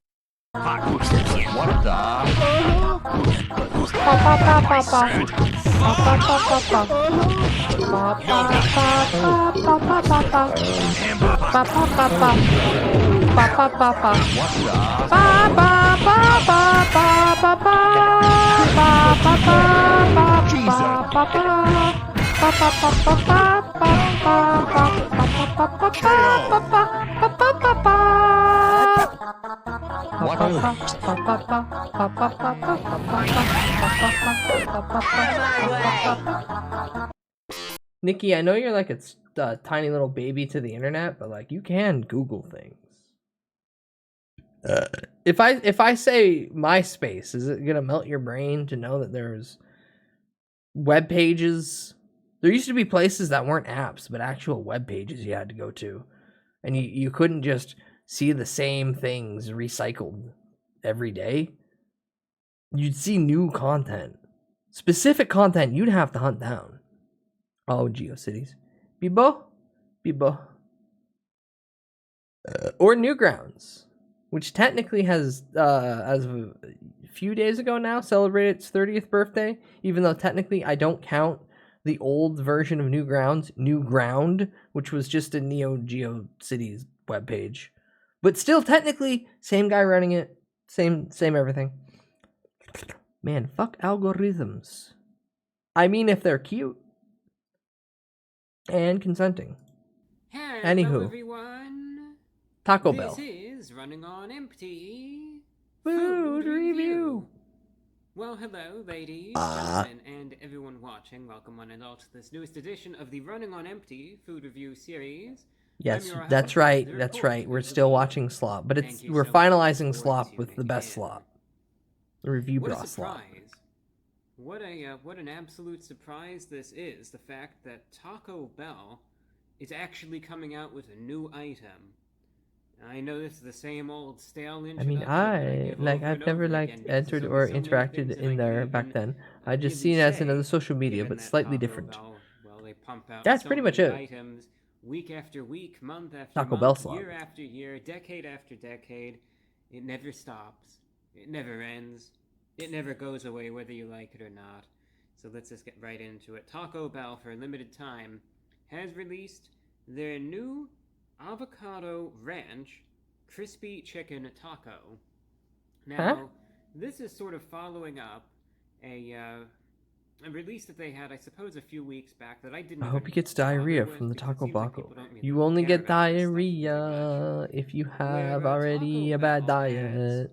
S15: What the?
S3: Nikki, I know you're like a tiny little baby to the internet, but like you can Google things. If I say MySpace, is it gonna melt your brain to know that there's web pages? There used to be places that weren't apps, but actual web pages you had to go to, and you couldn't just see the same things recycled every day. You'd see new content, specific content you'd have to hunt down. Oh, GeoCities, Bibo, or Newgrounds, which technically has, as of a few days ago now, celebrated its 30th birthday, even though technically I don't count the old version of Newground, which was just a Neo GeoCities webpage. But still, technically, same guy running it, same everything. Man, fuck algorithms. I mean, if they're cute and consenting.
S18: Hello,
S3: Anywho,
S18: everyone.
S3: Taco Bell.
S18: This is Running on Empty
S3: Food review.
S18: Well, hello, ladies, gentlemen, and everyone watching. Welcome one and all to this newest edition of the Running on Empty food review series.
S3: Yes, that's right. That's right. We're still watching Slop, but we're finalizing Slop with the best Slop. The review bra Slop.
S18: What an absolute surprise this is, the fact that Taco Bell is actually coming out with a new item. I know this is the same old stale introduction.
S3: I've never entered or interacted in there back then. I just seen it as another social media, but slightly different.
S18: Well, they pump out
S3: That's
S18: so
S3: pretty much
S18: many
S3: it.
S18: items week after week, month after
S3: Taco
S18: month,
S3: Bell Slop.
S18: year after year, decade after decade. It never stops. It never ends. It never goes away whether you like it or not. So let's just get right into it. Taco Bell, for a limited time, has released their new avocado ranch crispy chicken taco. Now, this is sort of following up a release that they had, I suppose, a few weeks back that I didn't.
S3: I hope he gets diarrhea from the Taco Baco. You only get diarrhea if you have already a bad diet.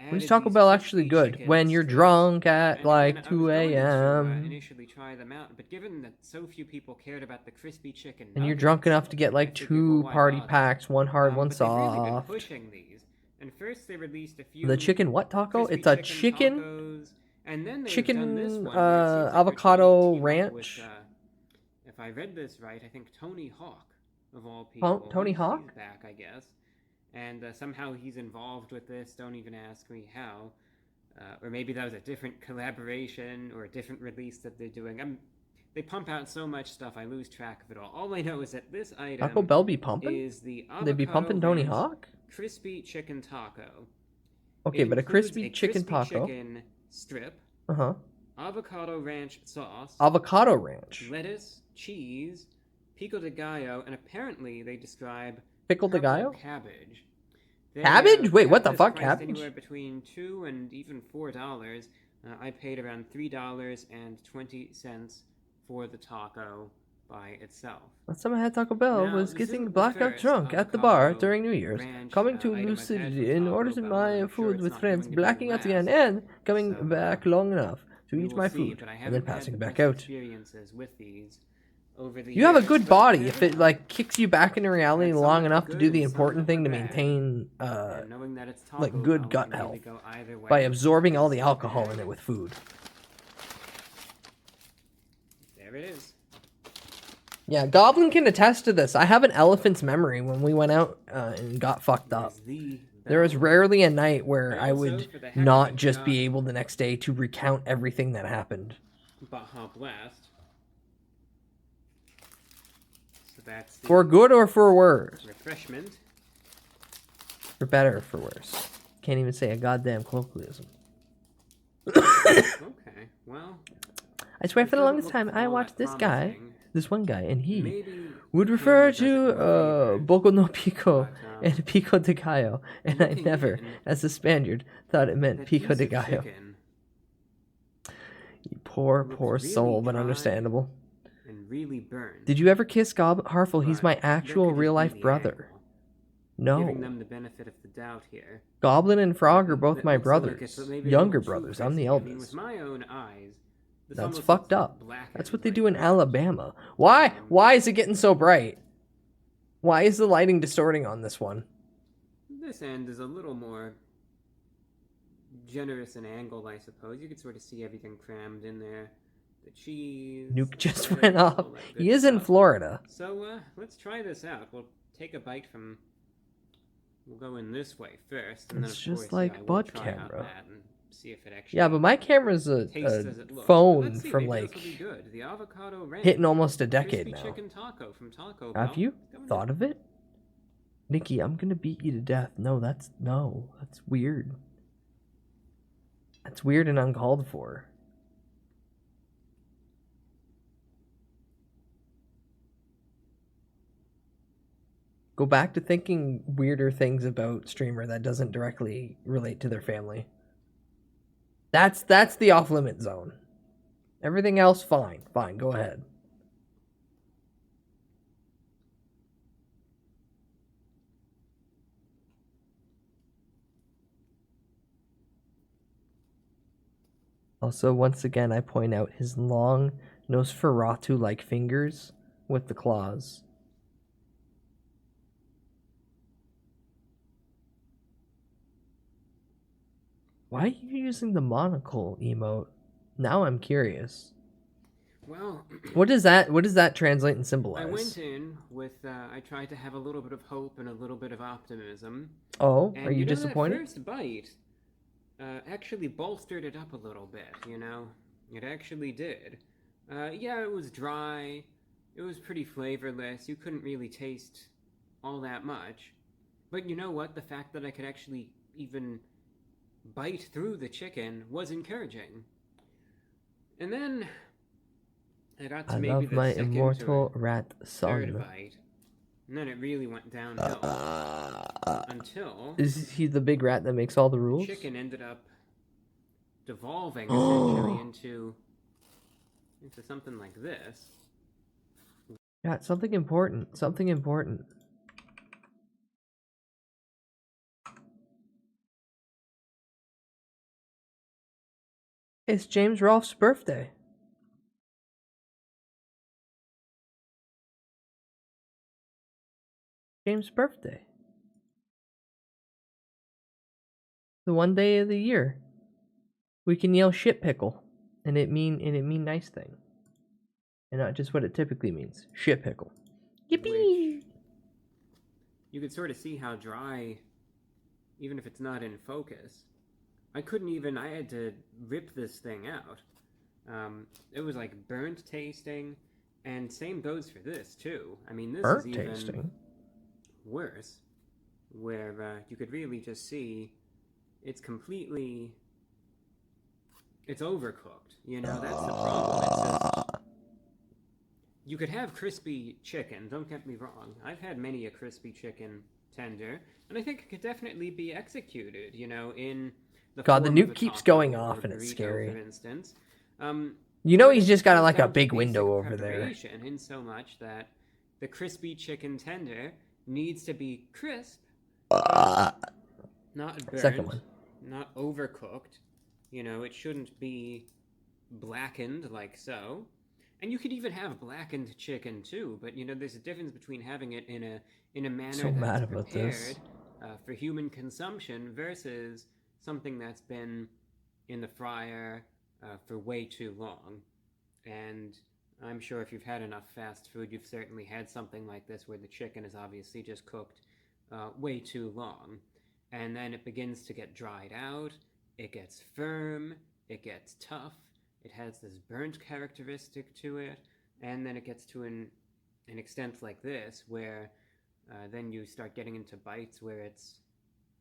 S3: When is Taco Bell actually good? When you're drunk at like 2 a.m.
S18: Initially try them out, but given that so few people cared about the crispy chicken,
S3: and you're drunk enough to get like 2 party packs, one hard, one soft.
S18: Pushing these. And first they released a few.
S3: The chicken what taco? It's a chicken.
S18: Tacos, and then
S3: chicken avocado ranch.
S18: If I read this right, I think Tony Hawk of all people.
S3: Tony Hawk?
S18: He's back, I guess. And somehow he's involved with this. Don't even ask me how. Or maybe that was a different collaboration or a different release that they're doing. They pump out so much stuff, I lose track of it all. All I know is that this item
S3: Taco Bell be pumping?
S18: is the
S3: They be pumping Tony Hawk?
S18: crispy chicken taco.
S3: Okay, but a crispy chicken
S18: crispy
S3: taco.
S18: Chicken strip. Avocado ranch sauce.
S3: Avocado ranch.
S18: Lettuce, cheese, pico de gallo, and apparently they describe
S3: pickle de gallo
S18: cabbage.
S3: Cabbage? Wait, what the
S18: this
S3: fuck,
S18: priced
S3: cabbage?
S18: Anywhere between $2 and even $4. I paid around $3.20 for the taco by itself.
S3: Last time I had Taco Bell
S18: Now,
S3: was
S18: this
S3: getting
S18: isn't the
S3: blackout
S18: first
S3: drunk at the bar
S18: avocado
S3: during New Year's,
S18: ranch,
S3: coming to
S18: item I've had
S3: lucidity
S18: from
S3: in
S18: Taco
S3: ordering
S18: Bell,
S3: my
S18: and I'm sure
S3: food
S18: it's
S3: with
S18: not
S3: friends,
S18: going to be the
S3: blacking out again,
S18: last.
S3: and coming
S18: So,
S3: back long enough to
S18: we
S3: eat
S18: will
S3: my
S18: see,
S3: food,
S18: but I
S3: and then
S18: haven't had
S3: passing
S18: the
S3: back
S18: best
S3: out.
S18: experiences with these over the
S3: You have a
S18: years,
S3: good
S18: but
S3: body
S18: they're
S3: if it,
S18: good.
S3: like, kicks you back into reality
S18: And some
S3: long
S18: of them
S3: enough
S18: are
S3: to
S18: good
S3: do the
S18: and some of
S3: important
S18: them
S3: thing
S18: are
S3: to
S18: bad.
S3: maintain,
S18: And knowing that it's Taco
S3: like, good
S18: Bell
S3: gut
S18: can really
S3: health
S18: go either way.
S3: by absorbing all the alcohol in it with food.
S18: There it is.
S3: Yeah, Goblin can attest to this. I have an elephant's memory when we went out and got fucked up. There was rarely a night where I would not just be able the next day to recount everything that happened.
S18: Baja Blast. So that's the
S3: For good or for worse?
S18: refreshment.
S3: For better or for worse? Can't even say a goddamn colloquialism.
S18: Okay, well.
S3: I swear for the longest time I watched this guy, this one guy, and he would refer to Boco no Pico and Pico de Gallo, and I never, as a Spaniard, thought it meant Pico de Gallo. You poor, poor soul, but understandable.
S18: And really burned.
S3: Did you ever kiss Harful? He's my actual real-life brother.
S18: Giving
S3: No.
S18: them the benefit of the doubt here.
S3: Goblin and Frog are both my
S18: Looks like it,
S3: brothers.
S18: but maybe a
S3: Younger
S18: little too
S3: brothers. I'm the
S18: crispy. I mean,
S3: eldest.
S18: with my own eyes, this
S3: That's
S18: almost
S3: fucked
S18: looks like
S3: up.
S18: black
S3: That's
S18: and
S3: what they
S18: white.
S3: do in Alabama. Why? Why is it getting so bright? Why is the lighting distorting on this one?
S18: This end is a little more generous in angle, I suppose. You could sort of see everything crammed in there. The cheese.
S3: Nuke just
S18: lettuce,
S3: went
S18: all
S3: off.
S18: that good
S3: He is in
S18: stuff.
S3: Florida.
S18: So, let's try this out. We'll take a bite from... We'll go in this way first, and
S3: It's
S18: then of
S3: just
S18: course,
S3: like
S18: I will
S3: bud
S18: try out
S3: camera.
S18: that and see if it actually
S3: Yeah, but my camera's a
S18: tastes as it looks. But
S3: phone
S18: let's see,
S3: from
S18: maybe this
S3: like
S18: will be good. The avocado ranch,
S3: hitting almost a decade
S18: crispy
S3: now.
S18: chicken taco from Taco Bell.
S3: Have you
S18: Coming
S3: thought of it? Nikki, I'm gonna beat you to death. No, that's weird. That's weird and uncalled for. Go back to thinking weirder things about streamer that doesn't directly relate to their family. That's the off-limit zone. Everything else, fine. Fine, go ahead. Also, once again, I point out his long Nosferatu-like fingers with the claws. Why are you using the monocle emote? Now I'm curious.
S18: Well,
S3: What does that translate and symbolize?
S18: I went in with I tried to have a little bit of hope and a little bit of optimism.
S3: Oh,
S18: And
S3: are you
S18: know,
S3: disappointed?
S18: That first bite actually bolstered it up a little bit. You know, it actually did. Yeah, it was dry. It was pretty flavorless. You couldn't really taste all that much. But you know what? The fact that I could actually even bite through the chicken was encouraging. And then I got to
S3: I
S18: maybe
S3: love
S18: the
S3: my
S18: second
S3: immortal
S18: or
S3: rat
S18: third
S3: son.
S18: bite. And then it really went downhill. Until
S3: Is he the big rat that makes all the rules?
S18: chicken ended up devolving essentially into something like this.
S3: Yeah, something important. Something important. It's James Rolfe's birthday. James' birthday. The one day of the year we can yell shit pickle and it mean nice thing. And not just what it typically means. Shit pickle. Yippee!
S18: You could sort of see how dry, even if it's not in focus. I had to rip this thing out. It was like burnt tasting, and same goes for this too. I mean, this
S3: Burnt
S18: is even
S3: tasting?
S18: worse, where you could really just see it's overcooked. You know, that's the problem. It's just, you could have crispy chicken, don't get me wrong. I've had many a crispy chicken tender, and I think it could definitely be executed, you know, in the
S3: God, the
S18: form of
S3: nuke
S18: a
S3: keeps
S18: taco
S3: going
S18: or
S3: off
S18: a
S3: and it's
S18: burrito,
S3: scary.
S18: for instance.
S3: You know
S18: But
S3: he's
S18: it
S3: just got
S18: comes
S3: like a
S18: down to
S3: big
S18: basic
S3: window over there.
S18: preparation, in so much that the crispy chicken tender needs to be crisp, not
S3: Second
S18: burnt,
S3: one.
S18: not overcooked. You know, it shouldn't be blackened like so. And you could even have blackened chicken too, but you know, there's a difference between having it in a manner
S3: So
S18: that's
S3: mad about
S18: prepared
S3: this.
S18: for human consumption versus something that's been in the fryer for way too long. And I'm sure if you've had enough fast food, you've certainly had something like this where the chicken is obviously just cooked way too long. And then it begins to get dried out, it gets firm, it gets tough, it has this burnt characteristic to it, and then it gets to an extent like this where then you start getting into bites where it's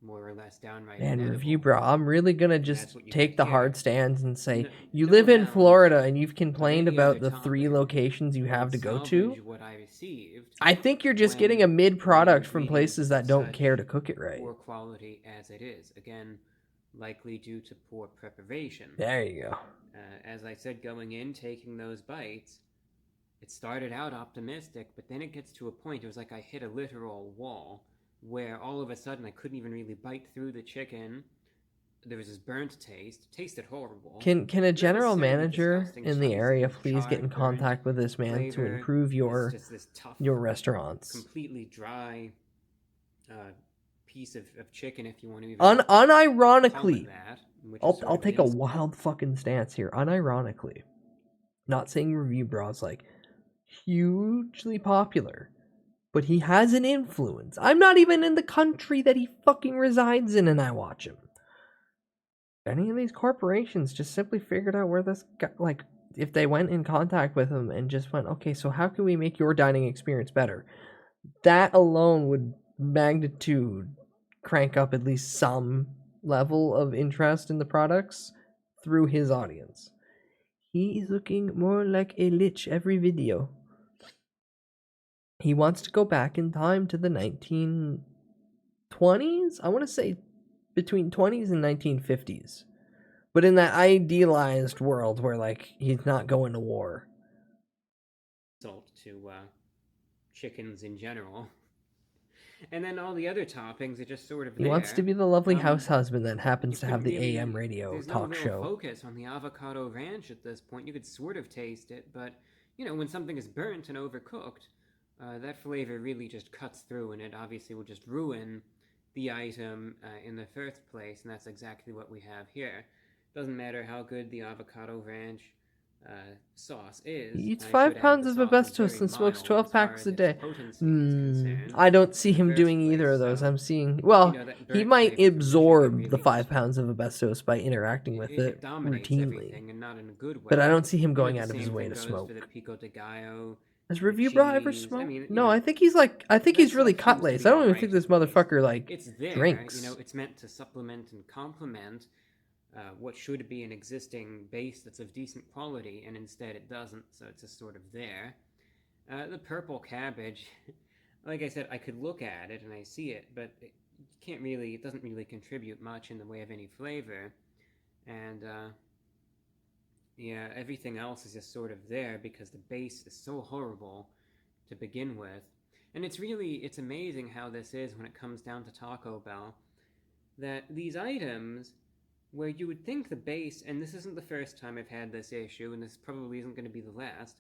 S18: more or less downright
S3: Man,
S18: inedible.
S3: review bro, I'm really gonna
S18: And
S3: just
S18: that's what you
S3: take
S18: get
S3: the
S18: here.
S3: hard stands and say, you
S18: No
S3: live in
S18: amount
S3: Florida and you've
S18: of
S3: complained
S18: any
S3: about
S18: other
S3: the 3
S18: topic
S3: locations you
S18: would
S3: have to go to.
S18: salvage what I received
S3: I think you're just getting a
S18: when
S3: mid product
S18: the
S3: from
S18: ingredients
S3: places
S18: are
S3: that don't
S18: such
S3: care to cook it right.
S18: poor quality as it is. Again, likely due to poor preparation.
S3: There you go.
S18: As I said, going in, taking those bites, it started out optimistic, but then it gets to a point, it was like I hit a literal wall, where all of a sudden I couldn't even really bite through the chicken. There was this burnt taste. It tasted horrible.
S3: Can a
S18: Not
S3: general
S18: necessarily
S3: manager
S18: disgusting,
S3: in
S18: just
S3: the
S18: obviously
S3: area
S18: this
S3: please get in
S18: charred, burnt
S3: contact with this man to
S18: flavor.
S3: improve
S18: It's
S3: your
S18: just this tough,
S3: restaurants?
S18: completely dry piece of chicken, if you want to even
S3: Unironically,
S18: call it that, which is
S3: I'll
S18: sort of
S3: take a
S18: insult.
S3: wild fucking stance here. Unironically, not saying review bros like hugely popular, but he has an influence. I'm not even in the country that he fucking resides in, and I watch him. Any of these corporations just simply figured out where this guy, like, if they went in contact with him and just went, okay, so how can we make your dining experience better? That alone would magnitude crank up at least some level of interest in the products through his audience. He is looking more like a lich every video. He wants to go back in time to the 1920s. I want to say between 20s and 1950s. But in that idealized world where, like, he's not going to war.
S18: Insult to chickens in general. And then all the other toppings are just sort of
S3: He
S18: there.
S3: wants to be the lovely house husband that happens to have the
S18: Really,
S3: AM radio
S18: there's
S3: talk
S18: no real
S3: show.
S18: focus on the avocado ranch at this point. You could sort of taste it, but you know, when something is burnt and overcooked, that flavor really just cuts through, and it obviously will just ruin the item in the first place, and that's exactly what we have here. Doesn't matter how good the avocado ranch sauce is.
S3: He eats
S18: I
S3: 5
S18: should add
S3: pounds
S18: the
S3: of
S18: sauce is
S3: asbestos
S18: very
S3: and smokes
S18: mild
S3: 12
S18: as far
S3: packs
S18: as
S3: a
S18: its
S3: day.
S18: potency is concerned
S3: I don't see
S18: in the
S3: him
S18: first
S3: doing
S18: place,
S3: either of those.
S18: so,
S3: I'm seeing, well,
S18: that
S3: he
S18: burnt
S3: might
S18: flavor from the chicken
S3: absorb
S18: really
S3: the
S18: just
S3: 5 pounds of asbestos by interacting with it
S18: dominates
S3: routinely.
S18: everything, and not in a good way.
S3: But I don't see him
S18: You know,
S3: going
S18: the
S3: out of his
S18: same
S3: way
S18: thing
S3: to
S18: goes
S3: smoke.
S18: for the pico de gallo,
S3: Has
S18: the
S3: Review Bro ever
S18: cheese.
S3: smoked?
S18: I mean,
S3: No,
S18: you know,
S3: I think he's like, I think
S18: that
S3: he's really
S18: stuff
S3: cut
S18: seems to
S3: lace.
S18: be
S3: I don't even
S18: alright
S3: think this
S18: at least.
S3: motherfucker like
S18: It's there,
S3: drinks.
S18: you know, it's meant to supplement and complement what should be an existing base that's of decent quality, and instead it doesn't, so it's just sort of there. The purple cabbage, like I said, I could look at it and I see it, but it doesn't really contribute much in the way of any flavor. And yeah, everything else is just sort of there because the base is so horrible to begin with. And it's amazing how this is when it comes down to Taco Bell, that these items where you would think the base, and this isn't the first time I've had this issue, and this probably isn't going to be the last,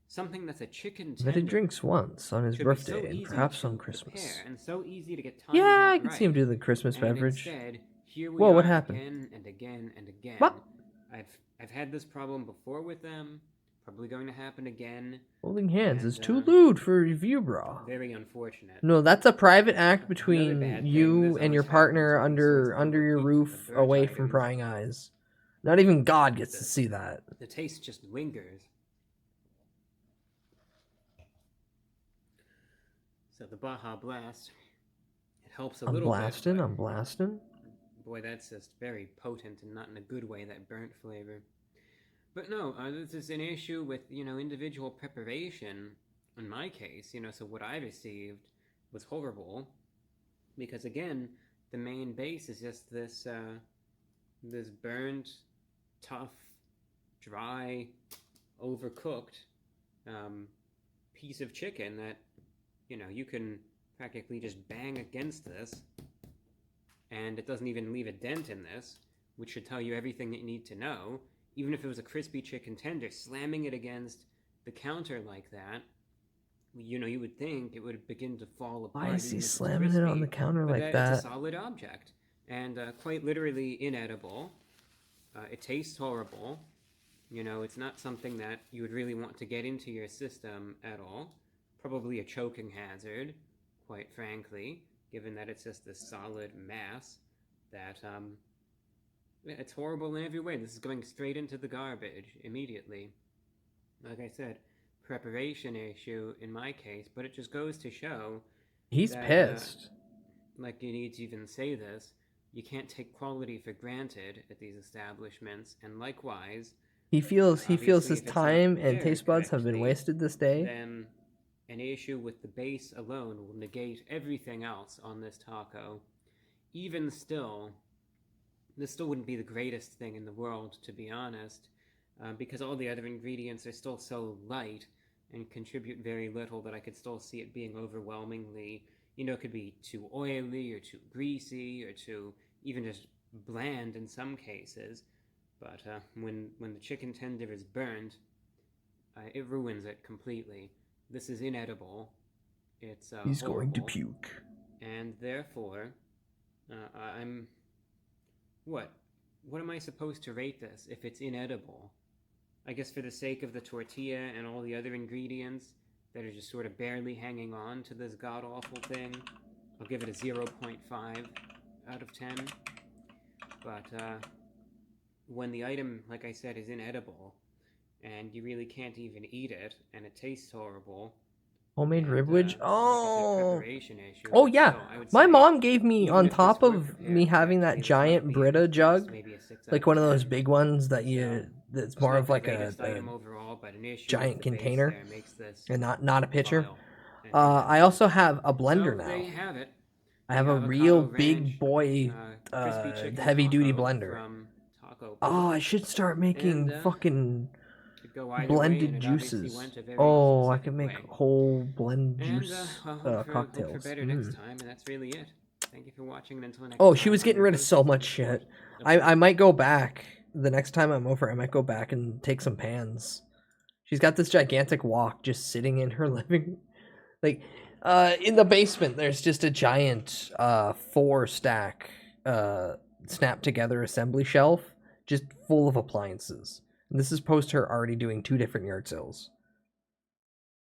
S18: something that's a chicken tender
S3: That he drinks once on his
S18: should be so
S3: birthday and
S18: easy
S3: perhaps
S18: to
S3: on Christmas.
S18: prepare and so easy to get timed
S3: Yeah,
S18: out
S3: I can see him
S18: right.
S3: do the Christmas
S18: And
S3: beverage.
S18: instead, here we
S3: Whoa,
S18: are
S3: what happened?
S18: again and again and again.
S3: What?
S18: I've had this problem before with them. Probably going to happen again.
S3: Holding hands is too lewd for Review Bro.
S18: Very unfortunate.
S3: No, that's a private act
S18: Another
S3: between
S18: bad thing
S3: you
S18: that's
S3: and your
S18: always
S3: partner
S18: happened to me, so it's
S3: under your
S18: overcooked
S3: roof,
S18: the burnt
S3: away from
S18: items.
S3: prying eyes. Not even God gets to see that.
S18: The taste just lingers. So the Baja Blast, it helps a
S3: I'm
S18: little
S3: blasting,
S18: bit.
S3: I'm blasting.
S18: Boy, that's just very potent and not in a good way, that burnt flavor. But no, this is an issue with, you know, individual preparation. In my case, you know, so what I received was horrible. Because again, the main base is just this this burnt, tough, dry, overcooked piece of chicken that, you know, you can practically just bang against this, and it doesn't even leave a dent in this, which should tell you everything that you need to know. Even if it was a crispy chicken tender, slamming it against the counter like that, you know, you would think it would begin to fall apart.
S3: Why is he
S18: even if it's
S3: slamming it on the
S18: crispy,
S3: counter
S18: but
S3: like
S18: It's a
S3: that?
S18: solid object, and quite literally inedible. It tastes horrible. You know, it's not something that you would really want to get into your system at all. Probably a choking hazard, quite frankly, given that it's just this solid mass that, it's horrible in every way. This is going straight into the garbage immediately. Like I said, preparation issue in my case, but it just goes to show
S3: He's
S18: that,
S3: pissed.
S18: like, you need to even say this, you can't take quality for granted at these establishments, and likewise,
S3: He feels
S18: obviously,
S3: his
S18: if it's not
S3: time and
S18: prepared
S3: taste buds have been
S18: correctly,
S3: wasted this day.
S18: then an issue with the base alone will negate everything else on this taco. Even still, this still wouldn't be the greatest thing in the world, to be honest, because all the other ingredients are still so light and contribute very little that I could still see it being overwhelmingly, you know, it could be too oily or too greasy or too even just bland in some cases. But when the chicken tender is burned, it ruins it completely. This is inedible. It's
S3: He's going to
S18: horrible.
S3: puke.
S18: And therefore, I'm... What? What am I supposed to rate this if it's inedible? I guess for the sake of the tortilla and all the other ingredients that are just sort of barely hanging on to this god-awful thing, I'll give it a 0.5 out of 10. But when the item, like I said, is inedible, and you really can't even eat it, and it tastes horrible...
S3: Homemade ribwich? Oh.
S18: preparation issue,
S3: Oh
S18: but
S3: yeah.
S18: still, I would
S3: My
S18: say
S3: mom gave me,
S18: even
S3: on
S18: if this
S3: top
S18: were
S3: of
S18: prepared
S3: me having that
S18: correctly, this
S3: giant
S18: might be
S3: Brita
S18: at
S3: jug,
S18: least maybe a 6 out
S3: like
S18: of
S3: one of
S18: 10.
S3: those big ones that you, that's
S18: It's
S3: more
S18: not
S3: of
S18: the
S3: like
S18: greatest
S3: a
S18: item overall, but an issue
S3: giant
S18: with the base
S3: container,
S18: there makes this
S3: and not a pitcher.
S18: vile and
S3: I also have a blender
S18: so
S3: now.
S18: there you have it.
S3: I have
S18: The
S3: a
S18: avocado
S3: real
S18: ranch,
S3: big boy,
S18: crispy chicken
S3: heavy duty
S18: taco
S3: blender.
S18: from Taco
S3: Oh,
S18: Bell.
S3: I should start making
S18: And,
S3: fucking
S18: could go either way,
S3: blended
S18: and it obviously
S3: juices.
S18: went a very
S3: Oh, I
S18: specific
S3: can make
S18: way.
S3: whole blend
S18: And
S3: juice
S18: I'll hope for
S3: cocktails.
S18: better next time, and that's really it. Thank you for watching, and until next
S3: Oh,
S18: time,
S3: she was
S18: I'm
S3: getting
S18: your
S3: rid of
S18: host,
S3: so
S18: Mr.
S3: much
S18: Sport.
S3: shit. I might go back the next time I'm over. I might go back and take some pans. She's got this gigantic wok just sitting in her living, like, in the basement. There's just a giant 4-stack snap together assembly shelf, just full of appliances. And this is post her already doing 2 different yard sales.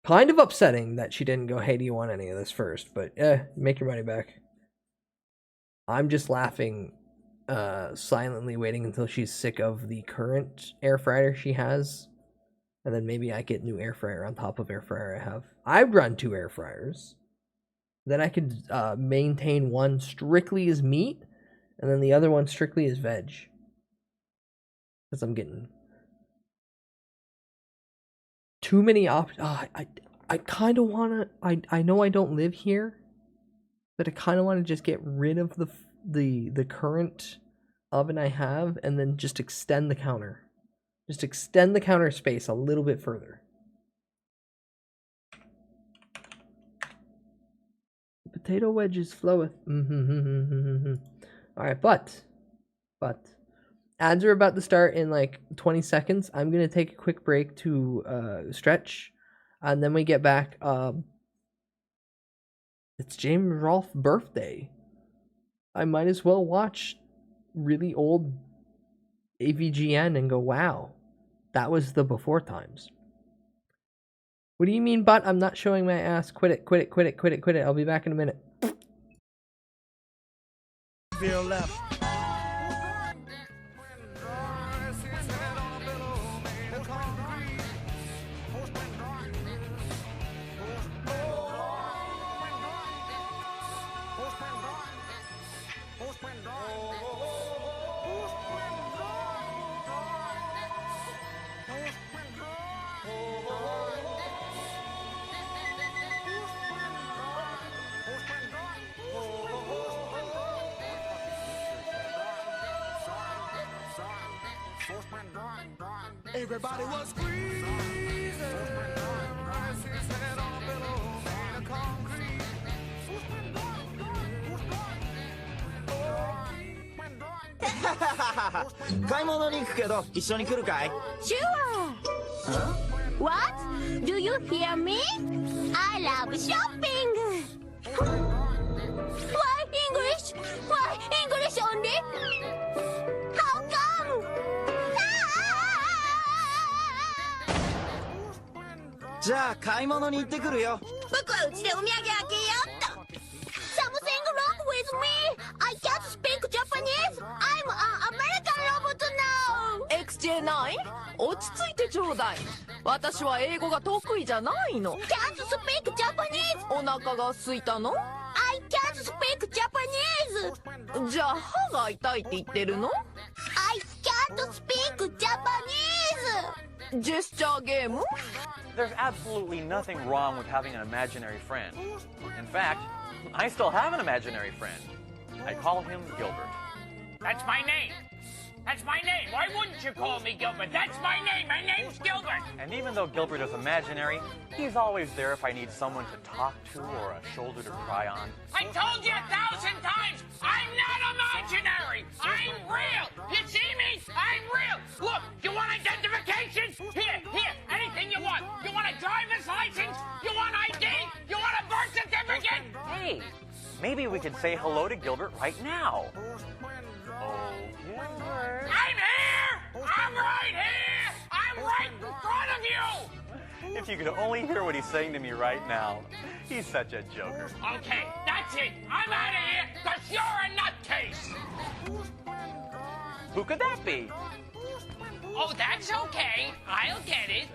S3: Kind of upsetting that she didn't go, hey, do you want any of this first? But make your money back. I'm just laughing, silently waiting until she's sick of the current air fryer she has. And then maybe I get new air fryer on top of air fryer I have. I run 2 air fryers. Then I could maintain one strictly as meat, and then the other one strictly as veg. Because I'm getting too many options. I kind of want to. I know I don't live here, but I kind of want to just get rid of the current oven I have, and then just extend the counter. Just extend the counter space a little bit further. Potato wedges floweth. All right, but ads are about to start in like 20 seconds. I'm gonna take a quick break to stretch, and then we get back. It's James Rolfe's birthday. I might as well watch really old AVGN and go, wow, that was the before times. What do you mean, but I'm not showing my ass? Quit it, quit it, quit it, quit it, quit it. I'll be back in a minute.
S15: Feel left. Everybody was squeezing. His head on a pillow made of concrete.
S20: 買い物に行くけど一緒に来るかい？
S13: Sure. What? Do you hear me? I love shopping. Why English? Why English only? How come?
S20: じゃあ買い物に行ってくるよ。
S13: 僕はうちでお土産開けようっと。Something wrong with me? I can't speak Japanese. I'm an American robot now.
S21: XJ9? 落ち着いてちょうだい。私は英語が得意じゃないの。
S13: Can't speak Japanese.
S21: お腹が空いたの？
S13: I can't speak Japanese.
S21: じゃあ歯が痛いって言ってるの？
S13: I can't speak Japanese.
S21: ジェスチャーゲーム？
S22: There's absolutely nothing wrong with having an imaginary friend. In fact, I still have an imaginary friend. I call him Gilbert.
S23: That's my name. That's my name. Why wouldn't you call me Gilbert? That's my name. My name's Gilbert.
S22: And even though Gilbert is imaginary, he's always there if I need someone to talk to or a shoulder to cry on.
S23: I told you 1,000 times, I'm not imaginary. I'm real. You see me? I'm real. Look, you want identification? Here, anything you want. You want a driver's license? You want ID? You want a birth certificate?
S22: Hey, maybe we could say hello to Gilbert right now. Oh, Gilbert.
S23: I'm here! I'm right here! I'm right in front of you!
S22: If you could only hear what he's saying to me right now. He's such a joker.
S23: Okay, that's it. I'm out of here because you're a nutcase.
S22: Who could that be?
S23: Oh, that's okay. I'll get it.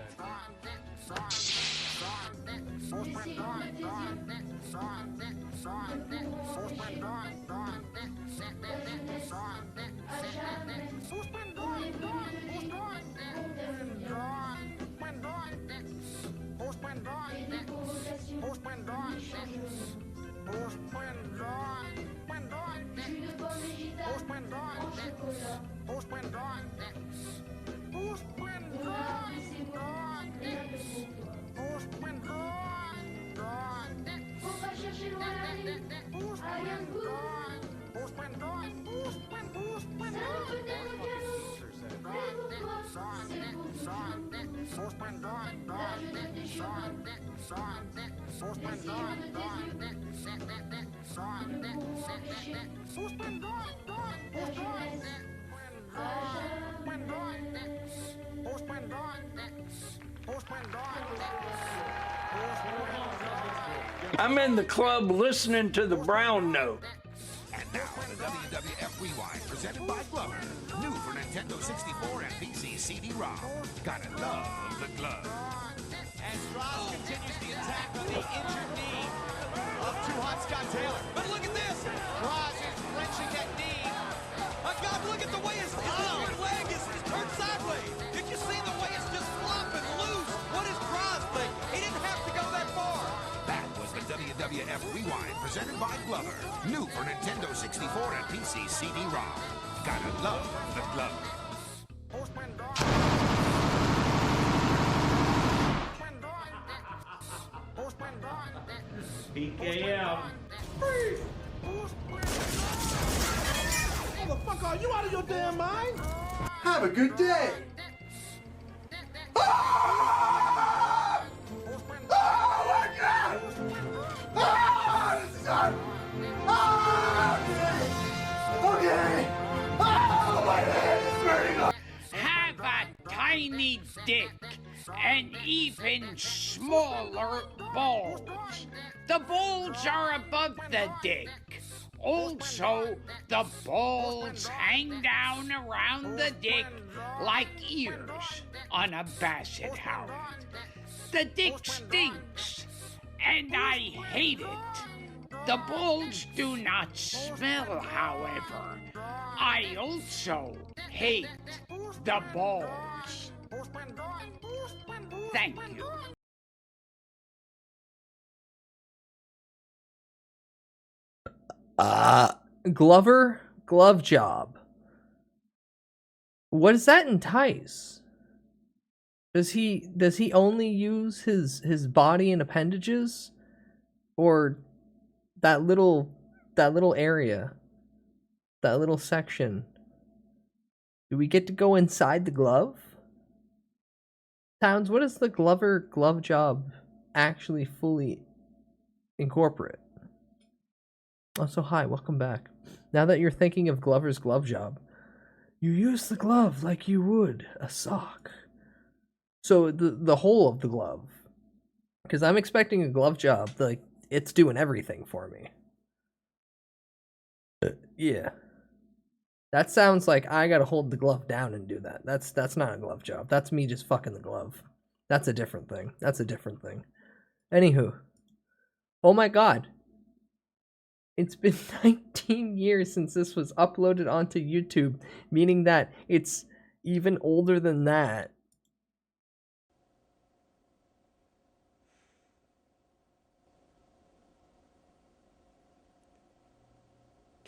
S25: I'm in the club listening to the brown note.
S26: And now the WWF Rewind presented by Glover. New for Nintendo 64 and PC CD-ROM. Gotta love the glove.
S12: As Ross continues the attack on the injured knee of Too Hot Scott Taylor. But look at this. Ross is wrenching that knee. Oh God, look at the way his lower leg is turned sideways. Did you see the way it's just flopping loose? What does Ross think? He didn't have to go that far.
S26: That was the WWF Rewind presented by Glover. New for Nintendo 64 and PC CD-ROM. Gotta love the glove.
S25: PKM.
S12: Motherfucker, are you out of your damn mind?
S6: Have a good day.
S12: Ah! Oh my God! Ah! This is hard. Ah! Okay. Oh, my head is burning.
S23: Have a tiny dick and even smaller balls. The balls are above the dick. Also, the balls hang down around the dick like ears on a basset hound. The dick stinks, and I hate it. The balls do not smell, however. I also hate the balls. Thank you.
S3: Glover, glove job. What does that entice? Does he only use his body and appendages, or that little area, that little section? Do we get to go inside the glove? Towns, what does the Glover glove job actually fully incorporate? Also, hi, welcome back. Now that you're thinking of Glover's glove job, you use the glove like you would a sock. So the whole of the glove, because I'm expecting a glove job like it's doing everything for me. Yeah, that sounds like I gotta hold the glove down and do that. That's not a glove job. That's me just fucking the glove. That's a different thing. That's a different thing. Anywho, oh my god, it's been 19 years since this was uploaded onto YouTube, meaning that it's even older than that.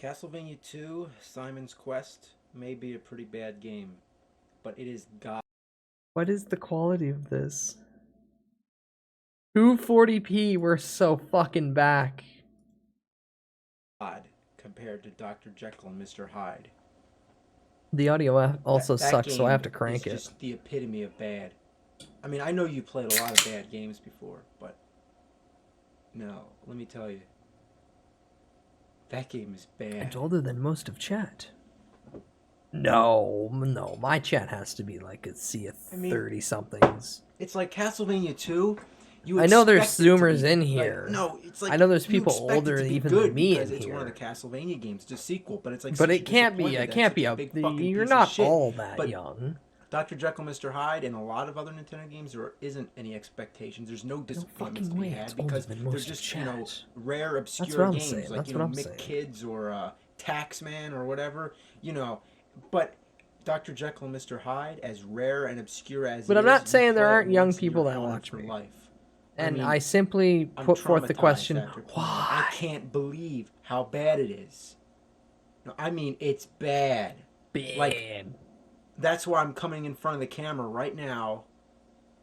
S2: Castlevania 2, Simon's Quest may be a pretty bad game, but it is god.
S3: What is the quality of this? 240p, we're so fucking back.
S2: Compared to Dr. Jekyll and Mr. Hyde.
S3: The audio also
S2: That
S3: sucks, so I have to
S2: game
S3: crank
S2: is
S3: it.
S2: just the epitome of bad. I mean, I know you played a lot of bad games before, but no, let me tell you, that game is bad.
S3: It's older than most of chat. No, my chat has to be like a sea of 30-somethings.
S2: It's like Castlevania 2.
S3: I know there's
S2: expect it to
S3: Zoomers
S2: be,
S3: in
S2: like,
S3: here.
S2: no, it's like
S3: I know there's
S2: you
S3: people
S2: expect it
S3: older
S2: to be
S3: even
S2: good
S3: than me in
S2: because it's one of
S3: here.
S2: the Castlevania games. It's a sequel, but it's like
S3: But
S2: such
S3: it
S2: a
S3: can't be.
S2: disappointment
S3: It
S2: that
S3: can't
S2: it's
S3: be
S2: such
S3: a.
S2: big fucking
S3: You're
S2: piece of
S3: not
S2: shit.
S3: all that
S2: But
S3: young.
S2: Dr. Jekyll, Mr. Hyde, and a lot of other Nintendo games, there isn't any expectations. There's no disappointments to be had because they're just, you know, rare, obscure games
S3: saying.
S2: like,
S3: That's
S2: you
S3: what
S2: know,
S3: I'm
S2: Mick
S3: saying.
S2: Kids or Taxman or whatever, you know. But Dr. Jekyll and Mr. Hyde, as rare and obscure as
S3: But
S2: it
S3: I'm not
S2: is, you
S3: saying there
S2: play it
S3: aren't young
S2: once and
S3: people
S2: you're
S3: that
S2: haunted
S3: watch
S2: for
S3: me.
S2: life.
S3: And
S2: mean,
S3: I simply
S2: I'm
S3: put forth the
S2: traumatized
S3: question,
S2: after playing it. I can't believe how bad it is. No, I mean, it's bad.
S3: Bad.
S2: Like, that's why I'm coming in front of the camera right now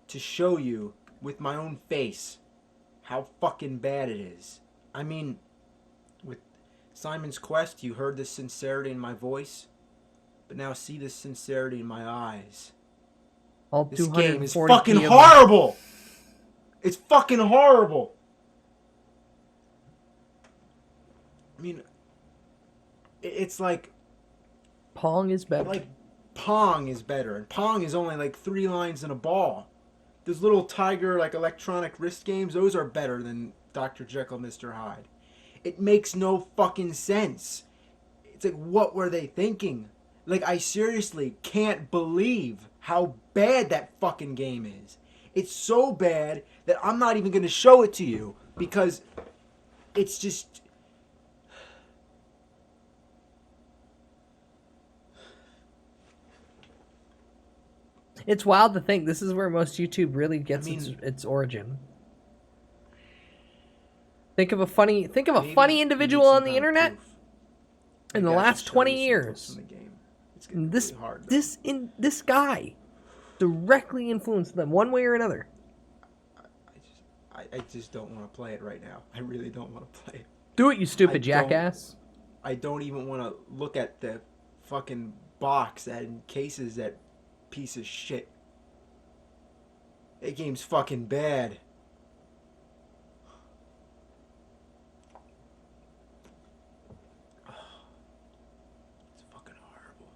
S2: to show you with my own face how fucking bad it is. I mean, with Simon's Quest, you heard the sincerity in my voice, but now see the sincerity in my eyes.
S3: All
S2: This game is
S3: 240p
S2: fucking
S3: of them.
S2: horrible! It's fucking horrible! I mean, it's like...
S3: Pong is better.
S2: Like, Pong is better. And Pong is only like 3 lines in a ball. Those little Tiger, like, electronic wrist games, those are better than Dr. Jekyll, Mr. Hyde. It makes no fucking sense. It's like, what were they thinking? Like, I seriously can't believe how bad that fucking game is. It's so bad that I'm not even going to show it to you because it's just...
S3: It's wild to think this is where most YouTube really gets its origin. Think of a funny individual on the internet in the last 20 years. This guy directly influenced them one way or another.
S2: I just don't want to play it right now. I really don't want to play it.
S3: Do it, you stupid jackass.
S2: I don't even want to look at the fucking box that encases that piece of shit. That game's fucking bad. It's fucking horrible.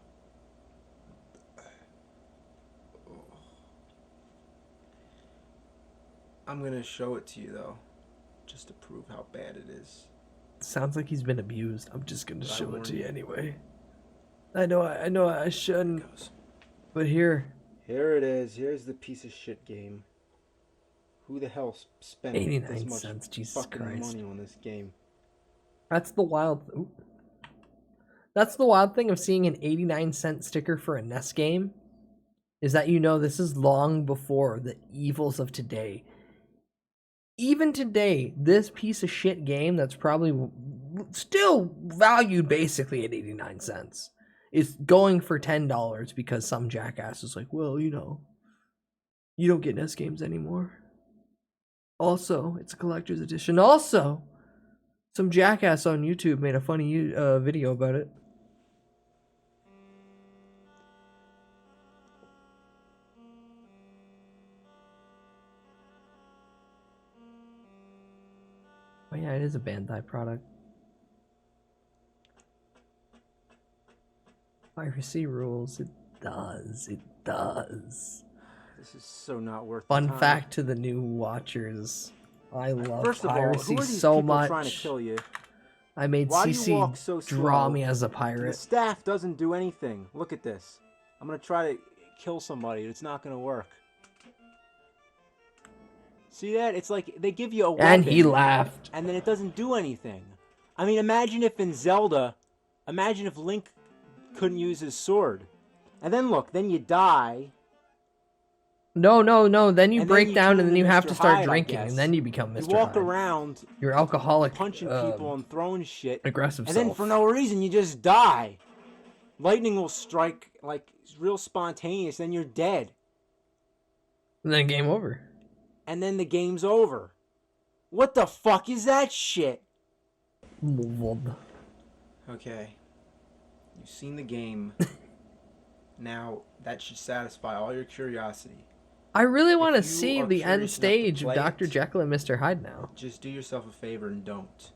S2: I'm gonna show it to you though, just to prove how bad it is.
S3: Sounds like he's been abused. I'm just gonna
S2: But I
S3: show it
S2: warned
S3: to you
S2: you.
S3: anyway. I know I shouldn't. But here.
S2: Here it is. Here's the piece of shit game. Who the hell spent
S3: 89
S2: this much
S3: cents, Jesus
S2: fucking
S3: Christ.
S2: money on this game?
S3: That's the wild That's the wild thing of seeing an 89-cent sticker for a NES game, is that you know this is long before the evils of today. Even today, this piece of shit game that's probably still valued basically at 89 cents is going for $10 because some jackass is like, well, you know, You don't get NES games anymore. Also, it's a collector's edition. Also, some jackass on YouTube made a funny video about it. Oh yeah, it is a Bandai product. Piracy rules. It does. It does.
S2: This is so not worth
S3: Fun
S2: the time.
S3: fact to the new watchers. I love
S2: First of all,
S3: piracy
S2: who are these
S3: so
S2: people
S3: much.
S2: trying to kill you?
S3: I made
S2: Why do you
S3: CC
S2: walk so
S3: draw
S2: slow?
S3: me as a
S2: The
S3: pirate.
S2: staff doesn't do anything. Look at this. I'm gonna try to kill somebody. It's not gonna work. See that? It's like they give you a weapon.
S3: And he laughed.
S2: And then it doesn't do anything. I mean, imagine if in Zelda, imagine if Link couldn't use his sword. And then look, then you die.
S3: No. Then you
S2: And
S3: break
S2: then you
S3: down,
S2: turn
S3: and then you
S2: into
S3: have
S2: Mr.
S3: to start
S2: Hyde, I
S3: drinking,
S2: guess.
S3: and then you become Mr.
S2: You walk
S3: Hyde.
S2: around,
S3: You're alcoholic,
S2: punching people and throwing shit.
S3: aggressive
S2: And then
S3: self.
S2: for no reason, you just die. Lightning will strike like real spontaneous, then you're dead.
S3: And then game over.
S2: And then the game's over. What the fuck is that shit? Okay. You've seen the game. Now, that should satisfy all your curiosity.
S3: I really want to
S2: If you
S3: see
S2: are
S3: the end
S2: curious enough to
S3: stage of
S2: play
S3: Dr.
S2: it,
S3: Jekyll and Mr. Hyde now.
S2: Just do yourself a favor and don't.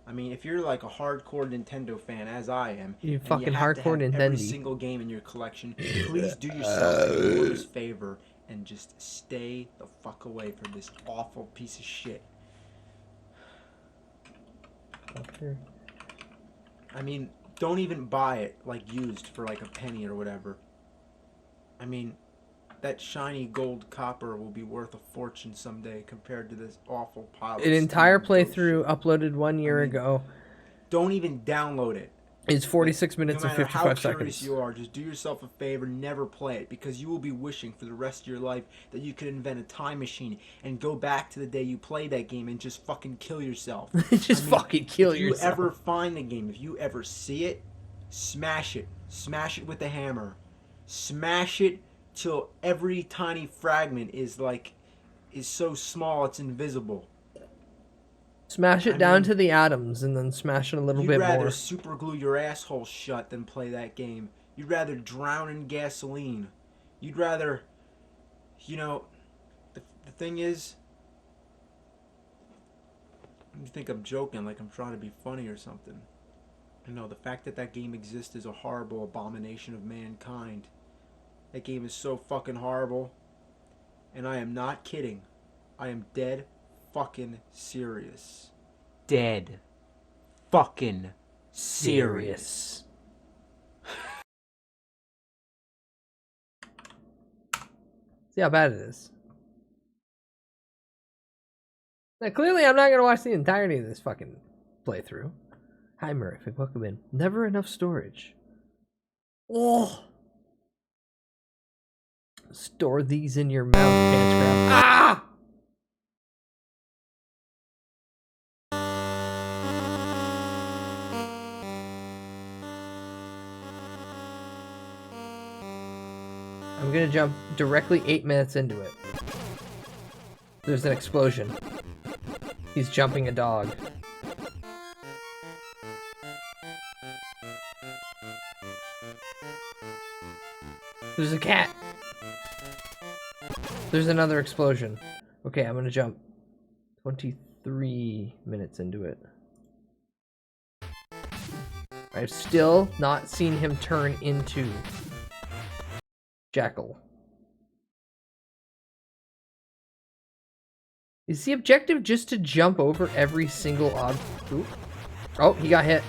S2: I mean, if you're like a hardcore Nintendo fan, as I am,
S3: You
S2: and
S3: fucking
S2: have to
S3: hardcore
S2: have every
S3: Nintendi.
S2: single game in your collection, please do yourself an enormous favor and just stay the fuck away from this awful piece of shit.
S3: Okay.
S2: I mean, don't even buy it like used for like a penny or whatever. I mean, that shiny gold copper will be worth a fortune someday compared to this awful pile of
S3: An entire
S2: Steam dope
S3: playthrough uploaded 1 year ago.
S2: Don't even download it.
S3: It's 46 minutes
S2: no
S3: and
S2: matter
S3: 55
S2: how curious
S3: seconds.
S2: you are, just do yourself a favor, never play it, because you will be wishing for the rest of your life that you could invent a time machine and go back to the day you played that game and just fucking kill yourself.
S3: Fucking kill yourself.
S2: If you ever find the game, if you ever see it, smash it. Smash it with a hammer. Smash it till every tiny fragment is so small it's invisible.
S3: Smash it down to the atoms and then smash it a little
S2: You'd
S3: bit
S2: rather
S3: more.
S2: super glue your asshole shut than play that game. You'd rather drown in gasoline. You'd rather, the thing is, you think I'm joking, like I'm trying to be funny or something. The fact that game exists is a horrible abomination of mankind. That game is so fucking horrible. And I am not kidding. I am dead fucking serious. Dead fucking serious.
S3: See how bad it is. Now, clearly, I'm not going to watch the entirety of this fucking playthrough. Hi, Murific. Welcome in. Never enough storage. Oh. Store these in your mouth, can't grab. Ah! I'm gonna jump directly 8 minutes into it. There's an explosion. He's jumping a dog. There's a cat. There's another explosion. Okay, I'm gonna jump 23 minutes into it. I've still not seen him turn into Jackal. Is the objective just to jump over every single Ooh. Oh, he got hit.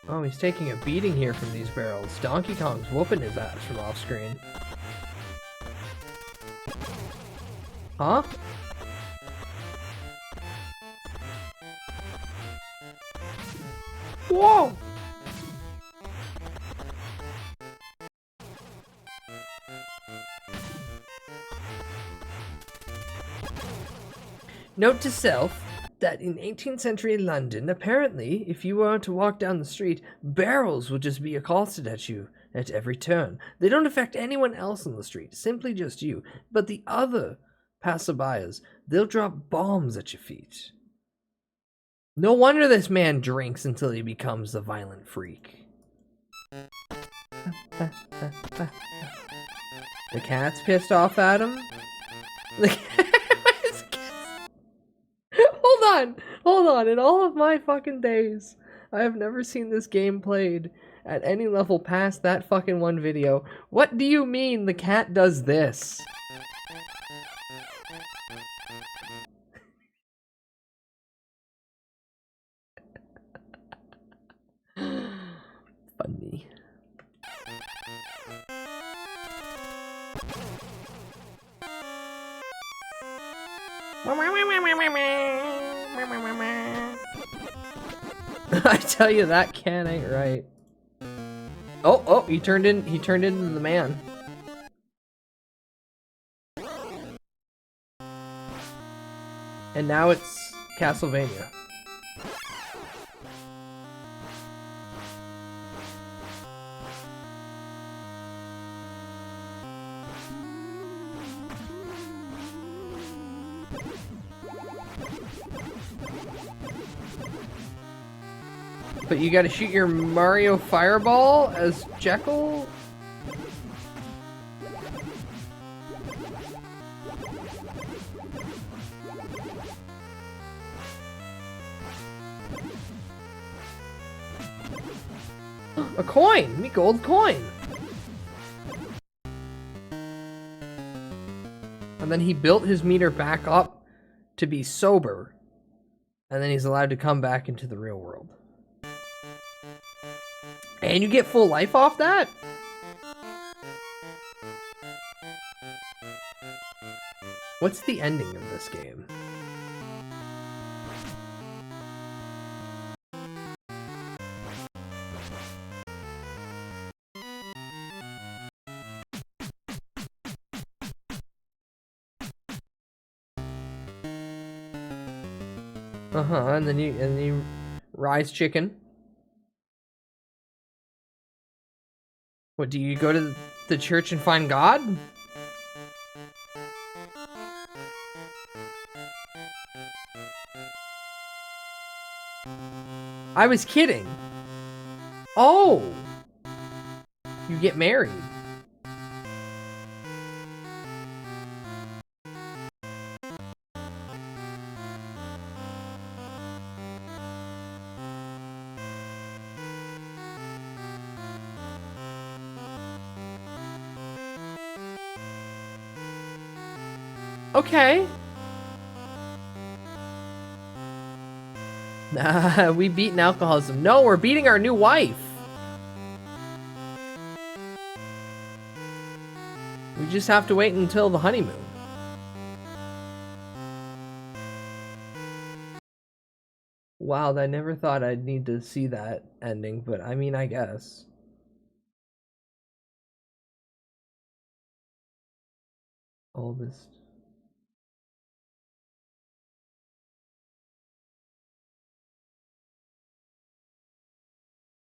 S3: Oh, he's taking a beating here from these barrels. Donkey Kong's whooping his ass from off screen. Huh? Whoa! Note to self, that in 18th century London, apparently, if you were to walk down the street, barrels would just be accosted at you at every turn. They don't affect anyone else on the street, simply just you. But the other passerbyers, they'll drop bombs at your feet. No wonder this man drinks until he becomes a violent freak. The cat's pissed off at him? Hold on. In all of my fucking days, I have never seen this game played at any level past that fucking one video. What do you mean the cat does this? Funny. I tell you, that can ain't right. Oh, he turned into the man. And now it's Castlevania. But you gotta shoot your Mario Fireball as Jekyll? A coin! Me gold coin! And then he built his meter back up to be sober. And then he's allowed to come back into the real world. And you get full life off that? What's the ending of this game? And then you rise chicken. What, do you go to the church and find God? I was kidding. Oh! You get married. Okay. We beaten alcoholism. No, we're beating our new wife. We just have to wait until the honeymoon. Wow, I never thought I'd need to see that ending, but I mean, I guess. Oldest.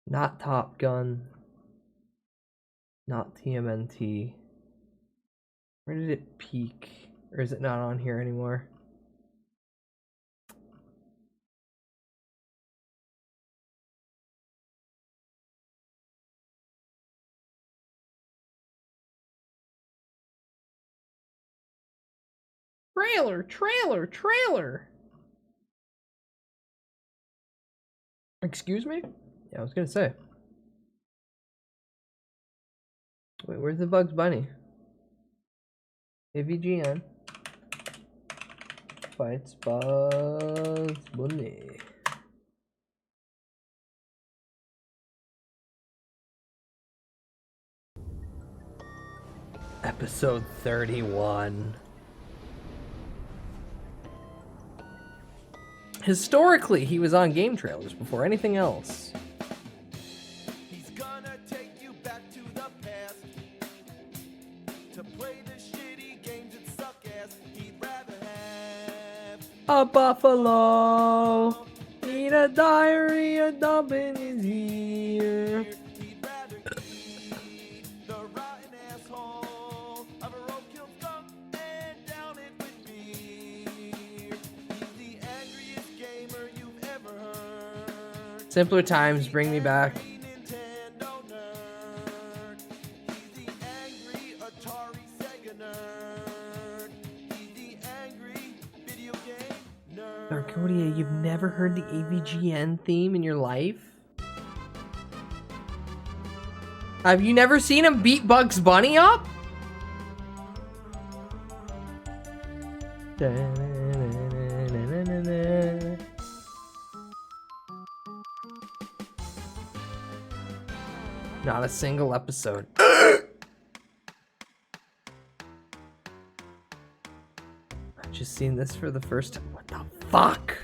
S3: Not Top Gun. Not TMNT. Where did it peak? Or is it not on here anymore? Trailer! Excuse me? Yeah, I was gonna say. Wait, where's the Bugs Bunny? AVGN fights Bugs Bunny. Episode 31. Historically, he was on game trailers before anything else.
S12: He's gonna take you back to the past to play the shitty games that suck ass. He'd rather have
S3: A buffalo. Need a diarrhea dump in his ear. Simpler times bring me back. Arcodia, you've never heard the AVGN theme in your life? Have you never seen him beat Bugs Bunny up? Not a single episode. I've just seen this for the first time. What the fuck?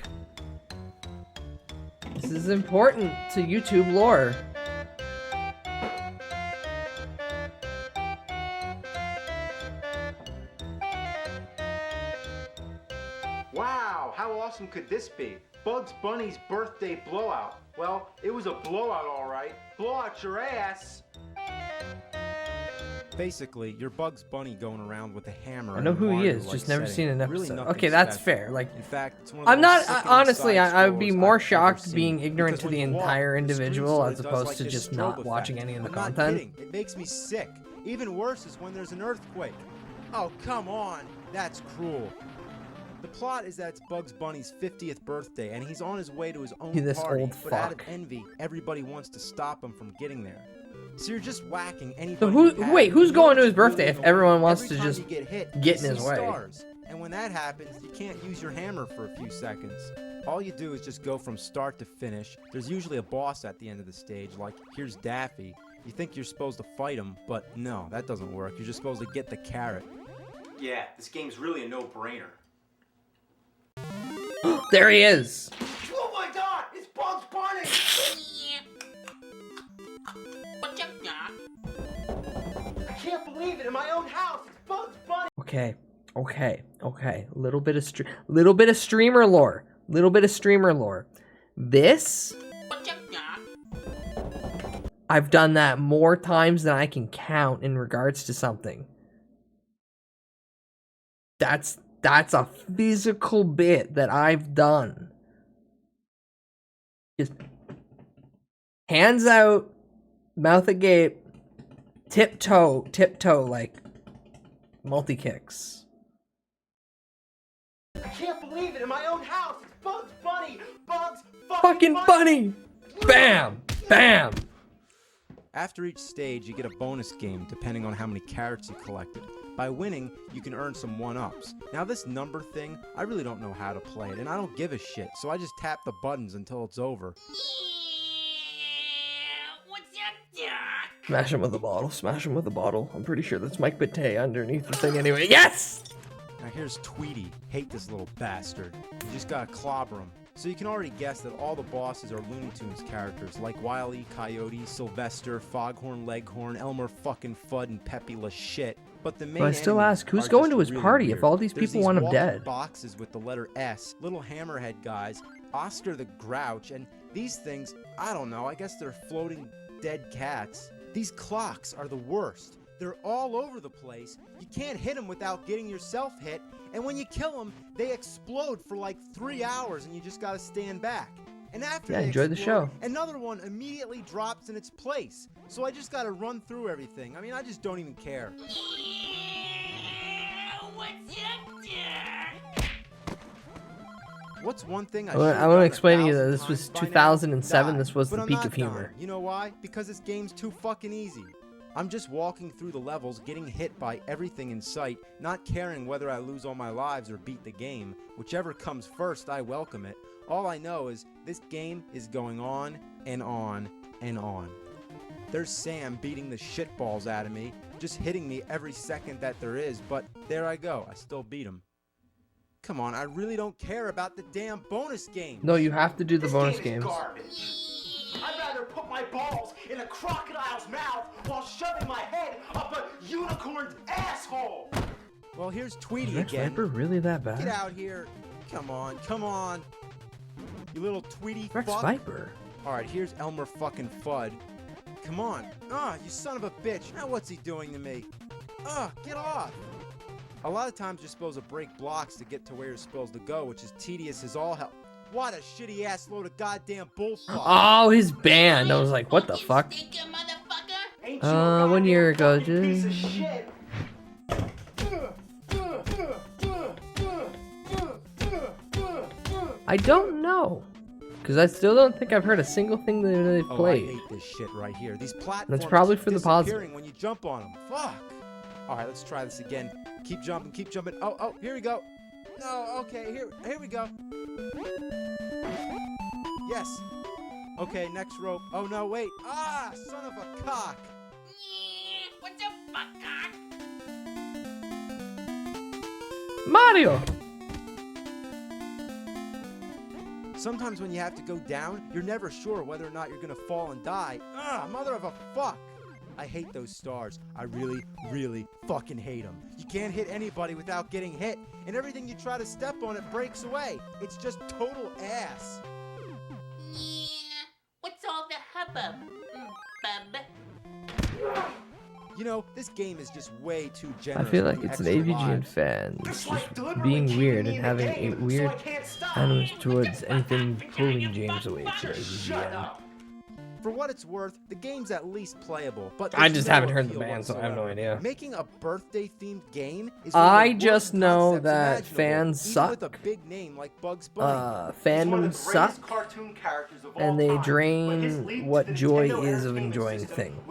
S3: This is important to YouTube lore.
S2: Wow, how awesome could this be? Bugs Bunny's birthday blowout. Well, it was a blowout, all right. Blow out your ass.
S4: Basically, you're Bugs Bunny going around with a hammer.
S3: I know who he is, just never seen an episode. Okay, that's fair. Like,
S4: in fact, it's one of
S3: I'm
S4: the
S3: not
S4: most
S3: honestly.
S4: sickening
S3: I would be
S4: side
S3: more
S4: scrolls I've
S3: shocked
S4: ever
S3: being
S4: seen,
S3: ignorant
S4: because
S3: to
S4: when
S3: the
S4: you walk,
S3: entire
S4: the screen
S3: individual
S4: sort
S3: as
S4: of does
S3: opposed
S4: like
S3: to
S4: this
S3: just
S4: strobe
S3: not
S4: effect.
S3: watching any of the
S4: I'm not
S3: content.
S4: kidding. It makes me sick. Even worse is when there's an earthquake. Oh, come on. That's cruel. The plot is that it's Bugs Bunny's 50th birthday, and he's on his way to his own
S3: This
S4: party,
S3: old
S4: but out of
S3: fuck.
S4: envy, everybody wants to stop him from getting there. So you're just whacking anybody.
S3: So who?
S4: you have,
S3: Wait, who's
S4: and no
S3: going to
S4: one's
S3: his birthday
S4: really
S3: if
S4: annoying.
S3: everyone wants
S4: Every
S3: to
S4: time
S3: just
S4: you get hit,
S3: get
S4: you
S3: in his
S4: see
S3: way?
S4: stars. And when that happens, you can't use your hammer for a few seconds. All you do is just go from start to finish. There's usually a boss at the end of the stage, like here's Daffy. You think you're supposed to fight him, but no, that doesn't work. You're just supposed to get the carrot.
S2: Yeah, this game's really a no-brainer.
S3: There he is.
S2: Oh my god, it's Bugs Bunny!
S23: What's up, Doc?
S2: I can't believe it, in my own house, it's Bugs Bunny!
S3: Okay. Little bit of streamer lore. This.
S23: What's up, Doc?
S3: I've done that more times than I can count in regards to something. That's a physical bit that I've done. Just hands out, mouth agape, tiptoe, like multi-kicks.
S2: I can't believe it, in my own house, it's Bugs Bunny! Bugs
S3: Fucking Bunny! Bam! Bam!
S4: After each stage, you get a bonus game depending on how many carrots you collected. By winning, you can earn some 1-ups. Now this number thing, I really don't know how to play it, and I don't give a shit, so I just tap the buttons until it's over.
S23: What's up, Doc?
S3: Smash him with a bottle. I'm pretty sure that's Mike Batey underneath the thing anyway. Yes!
S4: Now here's Tweety. Hate this little bastard. You just gotta clobber him. So you can already guess that all the bosses are Looney Tunes characters, like Wile E. Coyote, Sylvester, Foghorn Leghorn, Elmer fucking Fudd, and Peppy Le Shit. But the main
S3: But I still
S4: enemies
S3: ask, who's
S4: are
S3: going
S4: just
S3: to his
S4: really
S3: party
S4: weird.
S3: if all these
S4: There's
S3: people want him
S4: walking
S3: dead?
S4: boxes with the letter S, little hammerhead guys, Oscar the Grouch, and these things, I don't know, I guess they're floating dead cats. These clocks are the worst. They're all over the place. You can't hit them without getting yourself hit, and when you kill them, they explode for like 3 hours and you just gotta stand back. And after
S3: Yeah,
S4: they
S3: enjoy the
S4: explode,
S3: show.
S4: another one immediately drops in its place. So I just gotta run through everything. I mean, I just don't even care.
S23: What's up, Doc?
S4: What's one thing I
S3: I want
S4: should've
S3: to
S4: done
S3: explain to you
S4: 1,000
S3: that this was
S4: times by now?
S3: 2007.
S4: Die.
S3: This was
S4: But
S3: the
S4: I'm
S3: peak
S4: not
S3: of humor.
S4: dying. You know why? Because this game's too fucking easy. I'm just walking through the levels, getting hit by everything in sight, not caring whether I lose all my lives or beat the game. Whichever comes first, I welcome it. All I know is this game is going on and on and on. There's Sam beating the shitballs out of me, just hitting me every second that there is, but there I go, I still beat him. Come on, I really don't care about the damn bonus game.
S3: No, you have to do the
S2: This
S3: bonus
S2: game is
S3: games.
S2: garbage. I'd rather put my balls in a crocodile's mouth while shoving my head up a unicorn's asshole.
S4: Well, here's Tweety
S3: Is Rex
S4: again.
S3: Viper really that bad?
S4: Get out here. Come on, come on. You little Tweety
S3: Rex
S4: fuck.
S3: Viper.
S4: Alright, here's Elmer fucking Fudd. Come on. You son of a bitch. Now what's he doing to me? Get off. A lot of times you're supposed to break blocks to get to where you're supposed to go, which is tedious as all hell. What a shitty ass load of goddamn bullfuck.
S3: Oh, his band. I was like, what the fuck? 1 year ago,
S2: Piece of shit.
S3: I don't know. Because I still don't think I've heard a single thing that they've
S4: Oh, I
S3: played.
S4: hate this shit right here. These platforms
S3: That's probably
S4: keep
S3: for the positive.
S4: disappearing when you jump on them. Fuck. Alright, let's try this again. Keep jumping, keep jumping. Oh, here we go. No, okay, here we go. Yes. Okay, next rope. Oh no, wait. Son of a cock.
S23: What the fuck, cock?
S3: Mario!
S4: Sometimes when you have to go down, you're never sure whether or not you're gonna fall and die. Mother of a fuck! I hate those stars. I really, really fucking hate them. You can't hit anybody without getting hit, and everything you try to step on, it breaks away. It's just total ass.
S23: What's all the hubbub, bub?
S4: You know, this game is just way too
S3: I
S4: generous.
S3: feel
S4: with
S3: like
S4: the
S3: it's an
S4: extra
S3: AVGN
S4: lives.
S3: fan just being weird and having a weird animus towards anything pulling James away from AVGN.
S4: For what it's worth, the game's at least playable, but
S3: I
S4: there's
S3: just
S4: no
S3: haven't heard the
S4: appeal
S3: band, so I have no
S4: whatsoever.
S3: idea.
S4: Making a birthday-themed game is
S3: I just know that fans suck.
S4: With a big name like Bugs Bunny.
S3: Fandoms suck, and they drain what joy is of enjoying things.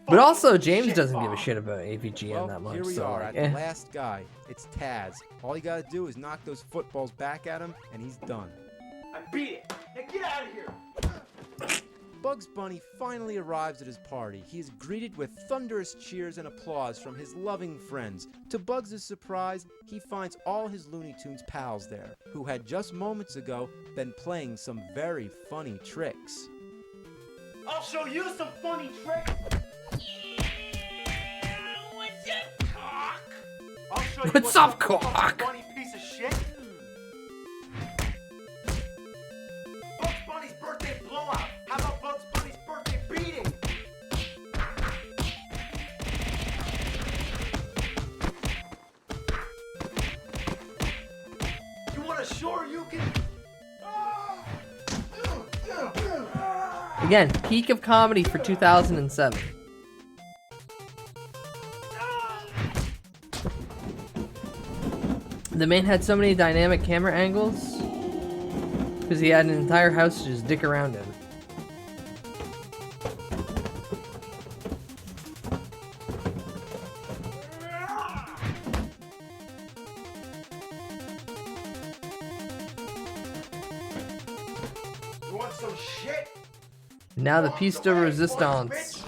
S3: But also, James doesn't give a shit about AVGN that much.
S4: Here we
S3: so
S4: are
S3: like,
S4: at the last guy. It's Taz. All you gotta do is knock those footballs back at him, and he's done.
S2: I beat it. Now get out of here.
S4: Bugs Bunny finally arrives at his party. He is greeted with thunderous cheers and applause from his loving friends. To Bugs' surprise, he finds all his Looney Tunes pals there, who had just moments ago been playing some very funny tricks.
S2: I'll show you some funny tricks.
S23: What's up, cock?
S2: I'll show you
S3: What's up, cock?
S2: Bunny piece of shit. Bugs Bunny's birthday blowout. How about Bugs Bunny's birthday beating? You want to show you can?
S3: again, peak of comedy for 2007. The man had so many dynamic camera angles because he had an entire house to just dick around in.
S2: You want some shit?
S3: Now the piece de resistance.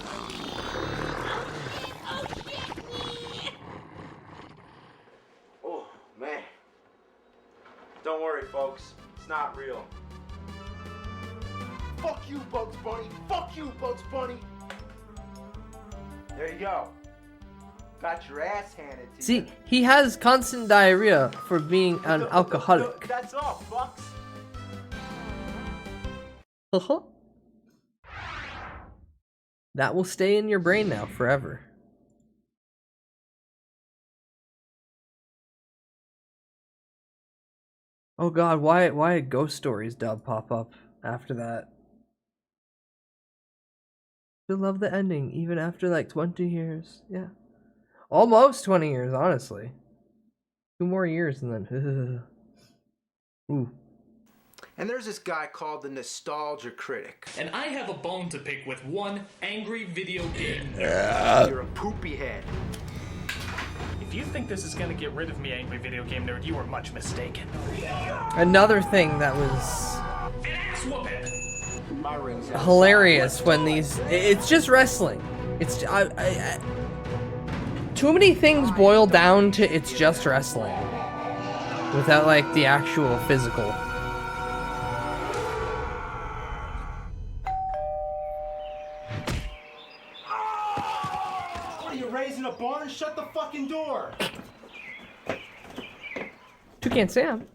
S2: Oh, man. Don't worry, folks. It's not real. Fuck you, Bugs Bunny. Fuck you, Bugs Bunny. There you go. Got your ass handed to
S3: See,
S2: you.
S3: he has constant diarrhea for being an alcoholic.
S2: That's all, fucks.
S3: That will stay in your brain now forever. Oh god, why did Ghost Stories dub pop up after that? I love the ending, even after like 20 years. Yeah. Almost 20 years, honestly. 2 more years and then... Ooh.
S2: And there's this guy called the Nostalgia Critic.
S7: And I have a bone to pick with one angry video game.
S2: You're a poopy head.
S9: If you think this is gonna get rid of me, angry video game nerd, you are much mistaken.
S3: Another thing that was
S9: Axe whooping.
S3: hilarious when it's just wrestling. It's too many things boil down to it's just wrestling without like the actual physical.
S2: What are you raising a barn? Shut the fucking door.
S3: To we can't see him.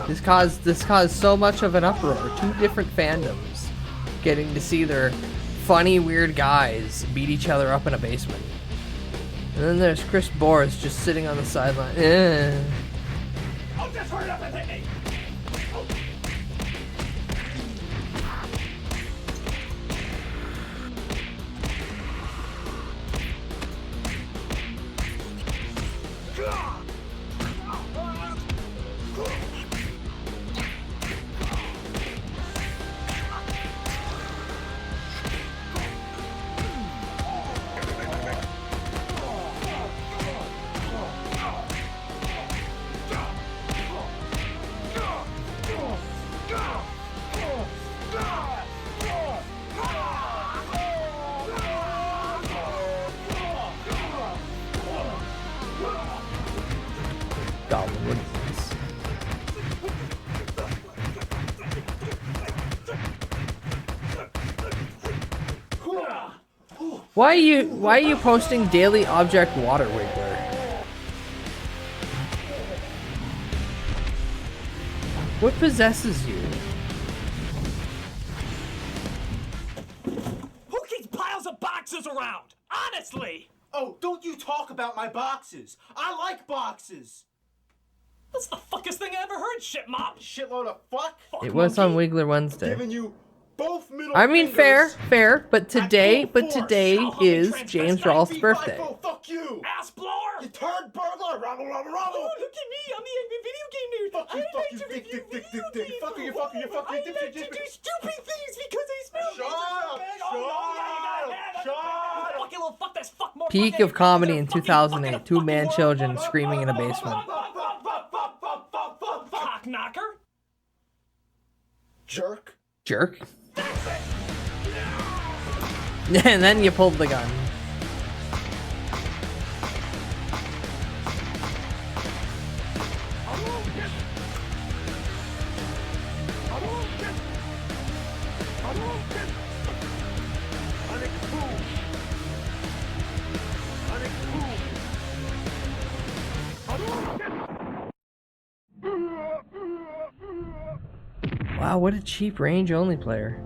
S3: This caused so much of an uproar. 2 different fandoms getting to see their funny, weird guys beat each other up in a basement. And then there's Chris Boris just sitting on the sideline.
S15: Oh, just hurry up and hit me!
S3: Goblin, what is this? Why are you posting daily object water wiggler? What possesses you?
S9: Who keeps piles of boxes around? Honestly!
S2: Oh, don't you talk about my boxes. I like boxes.
S9: That's the fuckest thing I ever heard, shit mop.
S2: Shitload of fuck.
S3: It was on Wiggler Wednesday.
S2: Giving you both middle
S3: I mean, fair,
S2: fingers
S3: but today is James Rolfe's birthday.
S2: Fuck you.
S9: Ass blower.
S2: You turd burglar. Rabble, rabble, rabble.
S9: Oh, look at me. I'm the angry video game nerd.
S2: Fuck you, dick, dick, dick, dick, dick. Fuck you, fuck you, fuck you,
S9: I like to do stupid things because they smell Fucking little fuck this fuck more.
S3: Peak of comedy in 2008. 2-man children screaming in a basement.
S9: Cock knocker.
S2: Jerk.
S3: Jerk. And then you pulled the gun. Wow, what a cheap range-only player.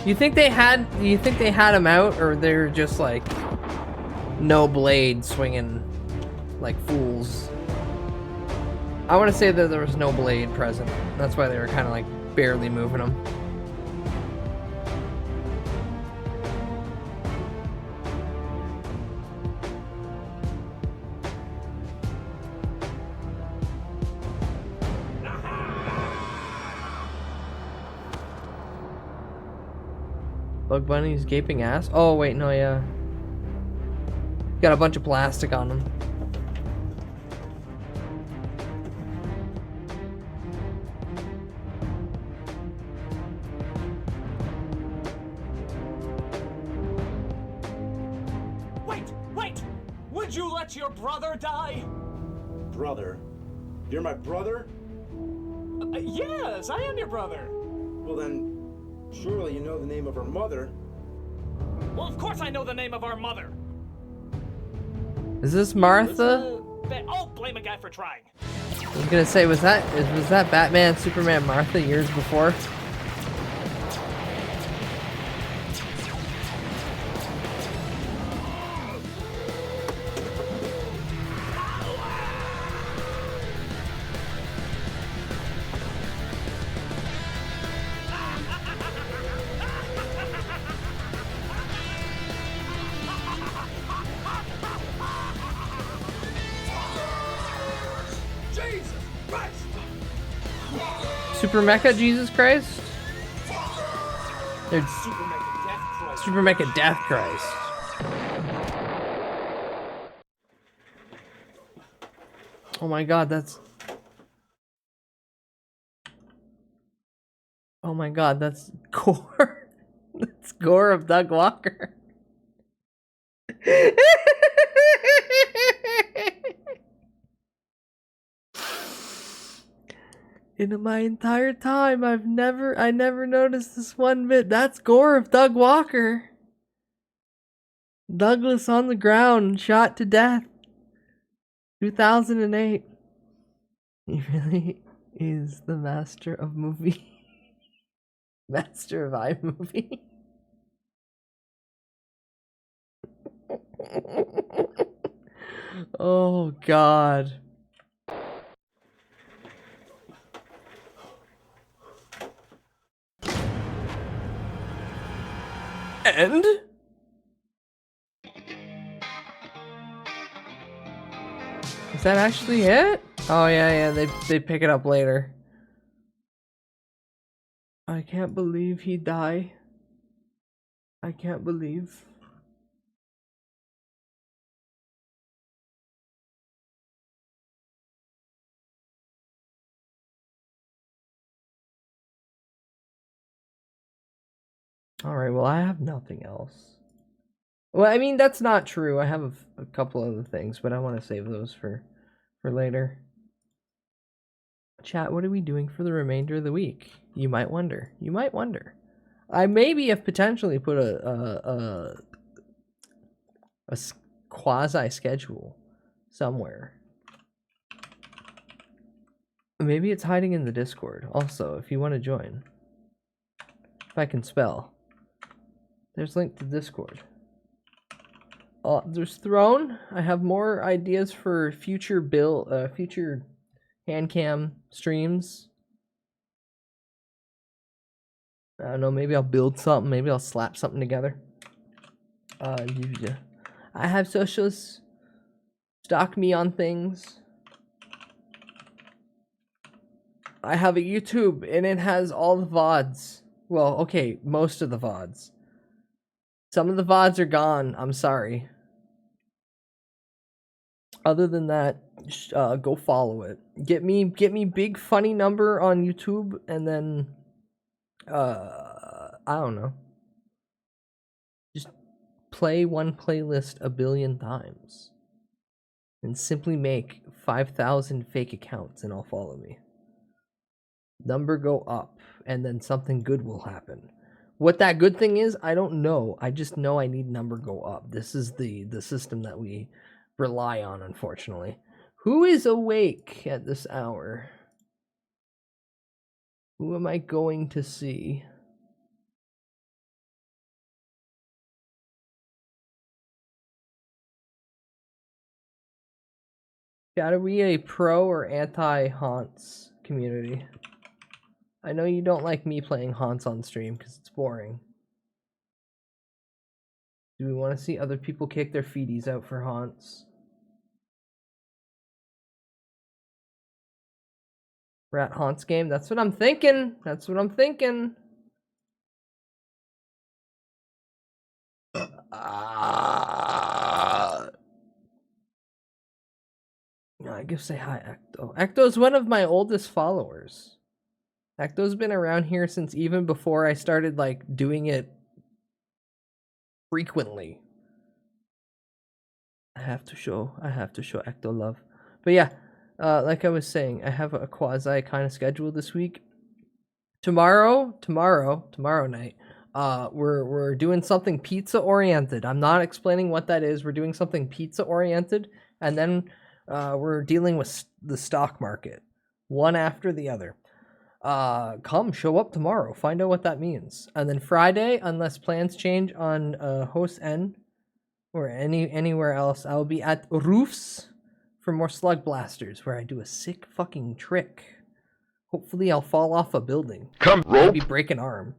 S3: You think they had him out, or they're just like no blade swinging like fools? I want to say that there was no blade present. That's why they were kind of like barely moving him. Bug Bunny's gaping ass? Oh, wait, no, yeah. Got a bunch of plastic on him.
S9: Wait! Would you let your brother die?
S2: Brother? You're my brother?
S9: Yes, I am your brother.
S2: Well then, surely you know the name of her mother.
S9: Well, of course I know the name of our mother.
S3: Is this Martha?
S9: Oh, blame a guy for trying.
S3: I was gonna say, was that Batman, Superman, Martha years before? Super Mecha Jesus Christ? Super Mecha Death Christ. Oh my god, that's... Oh my god, that's gore. That's gore of Doug Walker. In my entire time, I never noticed this one bit. That's gore of Doug Walker. Douglas on the ground, shot to death. 2008. He really is the master of movie. Master of iMovie. Oh god. And is that actually it? Oh yeah, they pick it up later. I can't believe he died. I can't believe. Alright, well I have nothing else. Well, I mean, that's not true. I have a couple other things, but I want to save those for later. Chat, what are we doing for the remainder of the week? You might wonder. You might wonder. I maybe have potentially put a quasi schedule somewhere. Maybe it's hiding in the Discord. Also, if you want to join, if I can spell, there's link to Discord. There's Throne. I have more ideas for future future HANDCAM streams. I don't know, maybe I'll build something, maybe I'll slap something together. I have socials. Stalk me on things. I have a YouTube and it has all the VODs. Well, okay, most of the VODs. Some of the VODs are gone, I'm sorry. Other than that, go follow it. Get me big funny number on YouTube, and then I don't know. Just play one playlist a billion times. And simply make 5,000 fake accounts and I'll follow me. Number go up, and then something good will happen. What that good thing is, I don't know. I just know I need number go up. This is the system that we rely on, unfortunately. Who is awake at this hour? Who am I going to see? Are we a pro or anti-haunts community? I know you don't like me playing haunts on stream because it's boring. Do we want to see other people kick their feeties out for haunts? Rat haunts game? That's what I'm thinking. That's what I'm thinking. I guess say hi, Ecto. Ecto's one of my oldest followers. Ecto's been around here since even before I started like doing it frequently. I have to show Ecto love. But yeah, like I was saying, I have a quasi kind of schedule this week. Tomorrow night, we're doing something pizza oriented. I'm not explaining what that is. We're doing something pizza oriented, and then we're dealing with the stock market, one after the other. Come show up tomorrow, find out what that means. And then Friday, unless plans change on host N or anywhere else, I'll be at Roofs for more slug blasters, where I do a sick fucking trick. Hopefully I'll fall off a building. Maybe break an arm.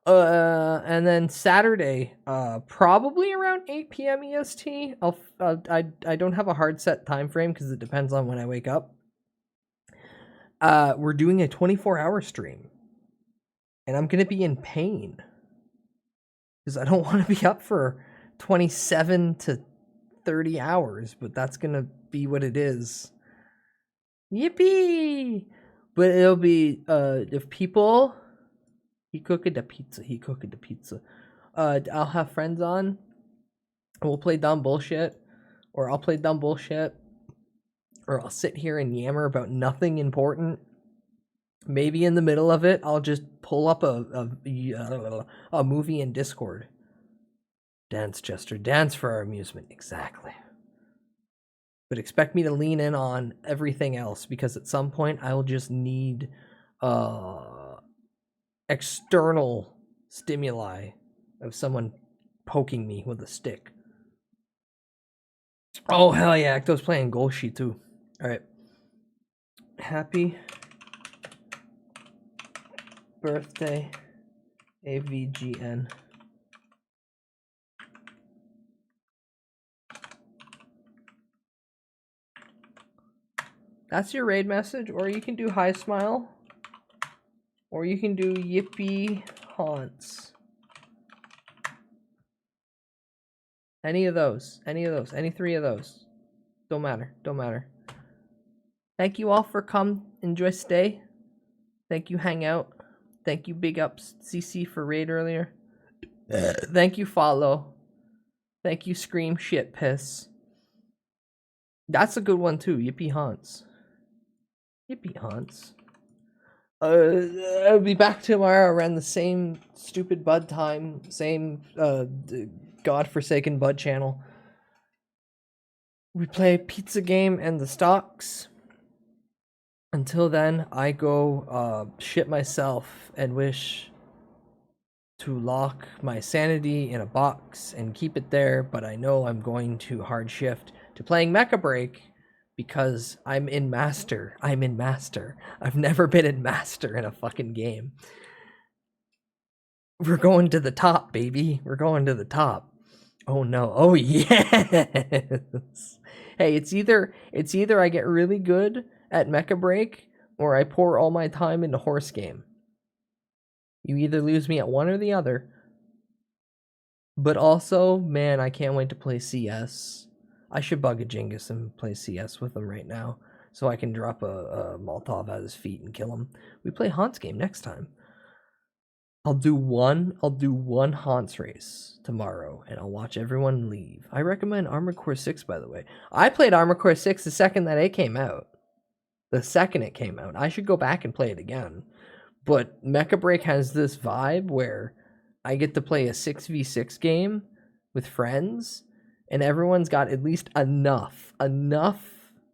S3: And then Saturday, probably around 8 p.m. EST. I don't have a hard set time frame because it depends on when I wake up. We're doing a 24-hour stream, and I'm gonna be in pain because I don't want to be up for 27 to 30 hours, but that's gonna be what it is. Yippee! But it'll be if people he cooking the pizza. I'll have friends on. We'll play dumb bullshit, or I'll play dumb bullshit, or I'll sit here and yammer about nothing important. Maybe in the middle of it, I'll just pull up a movie in Discord. Dance, Chester, dance for our amusement. Exactly. But expect me to lean in on everything else, because at some point I will just need external stimuli of someone poking me with a stick. Oh, hell yeah. Ecto's playing Golshi too. Alright. Happy birthday, AVGN. That's your raid message, or you can do hi smile, or you can do yippee haunts. Any of those, any three of those. Don't matter. Thank you all for come, enjoy stay. Thank you hangout. Thank you big ups CC for raid earlier. Thank you follow. Thank you scream shit piss. That's a good one too, yippee haunts. Yippee haunts. I'll be back tomorrow around the same stupid bud time, same godforsaken bud channel. We play pizza game and the stocks. Until then, I go shit myself and wish to lock my sanity in a box and keep it there, but I know I'm going to hard shift to playing Mecha Break because I'm in Master. I've never been in Master in a fucking game. We're going to the top, baby. We're going to the top. Oh no. Oh yes. Hey, it's either I get really good at Mecha Break or I pour all my time into Horse Game. You either lose me at one or the other. But also, man, I can't wait to play CS. I should bug a Jingus and play CS with him right now, so I can drop a Molotov at his feet and kill him. We play HANDCAM next time. I'll do one Haunts race tomorrow, and I'll watch everyone leave. I recommend Armored Core 6, by the way. I played Armored Core 6 the second that it came out. The second it came out. I should go back and play it again. But Mecha Break has this vibe where I get to play a 6v6 game with friends, and everyone's got at least enough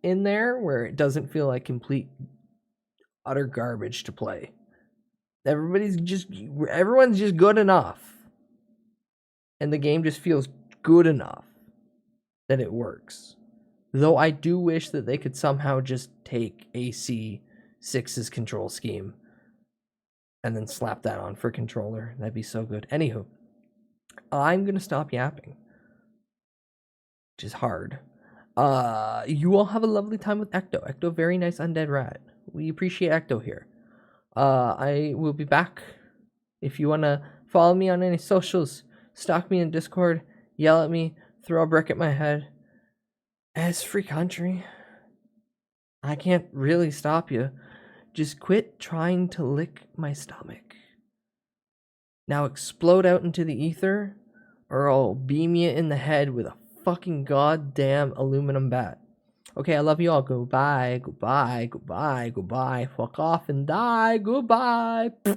S3: in there where it doesn't feel like complete utter garbage to play. Everyone's just good enough, and the game just feels good enough that it works. Though I do wish that they could somehow just take AC6's control scheme and then slap that on for controller. That'd be so good. Anywho, I'm gonna stop yapping, which is hard. You all have a lovely time with Ecto. Ecto, very nice undead rat. We appreciate Ecto here. I will be back. If you want to follow me on any socials, stalk me in Discord, yell at me, throw a brick at my head. It's free country. I can't really stop you. Just quit trying to lick my stomach. Now explode out into the ether, or I'll beam you in the head with a fucking goddamn aluminum bat. Okay, I love you all. Goodbye, goodbye, goodbye, goodbye. Fuck off and die. Goodbye. Oh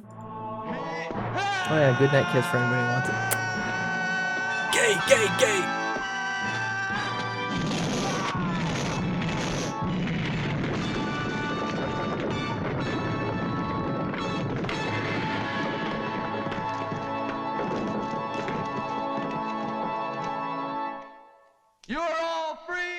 S3: yeah, good night kiss for anybody who wants it. Gay, gay, gay.
S15: You're all free!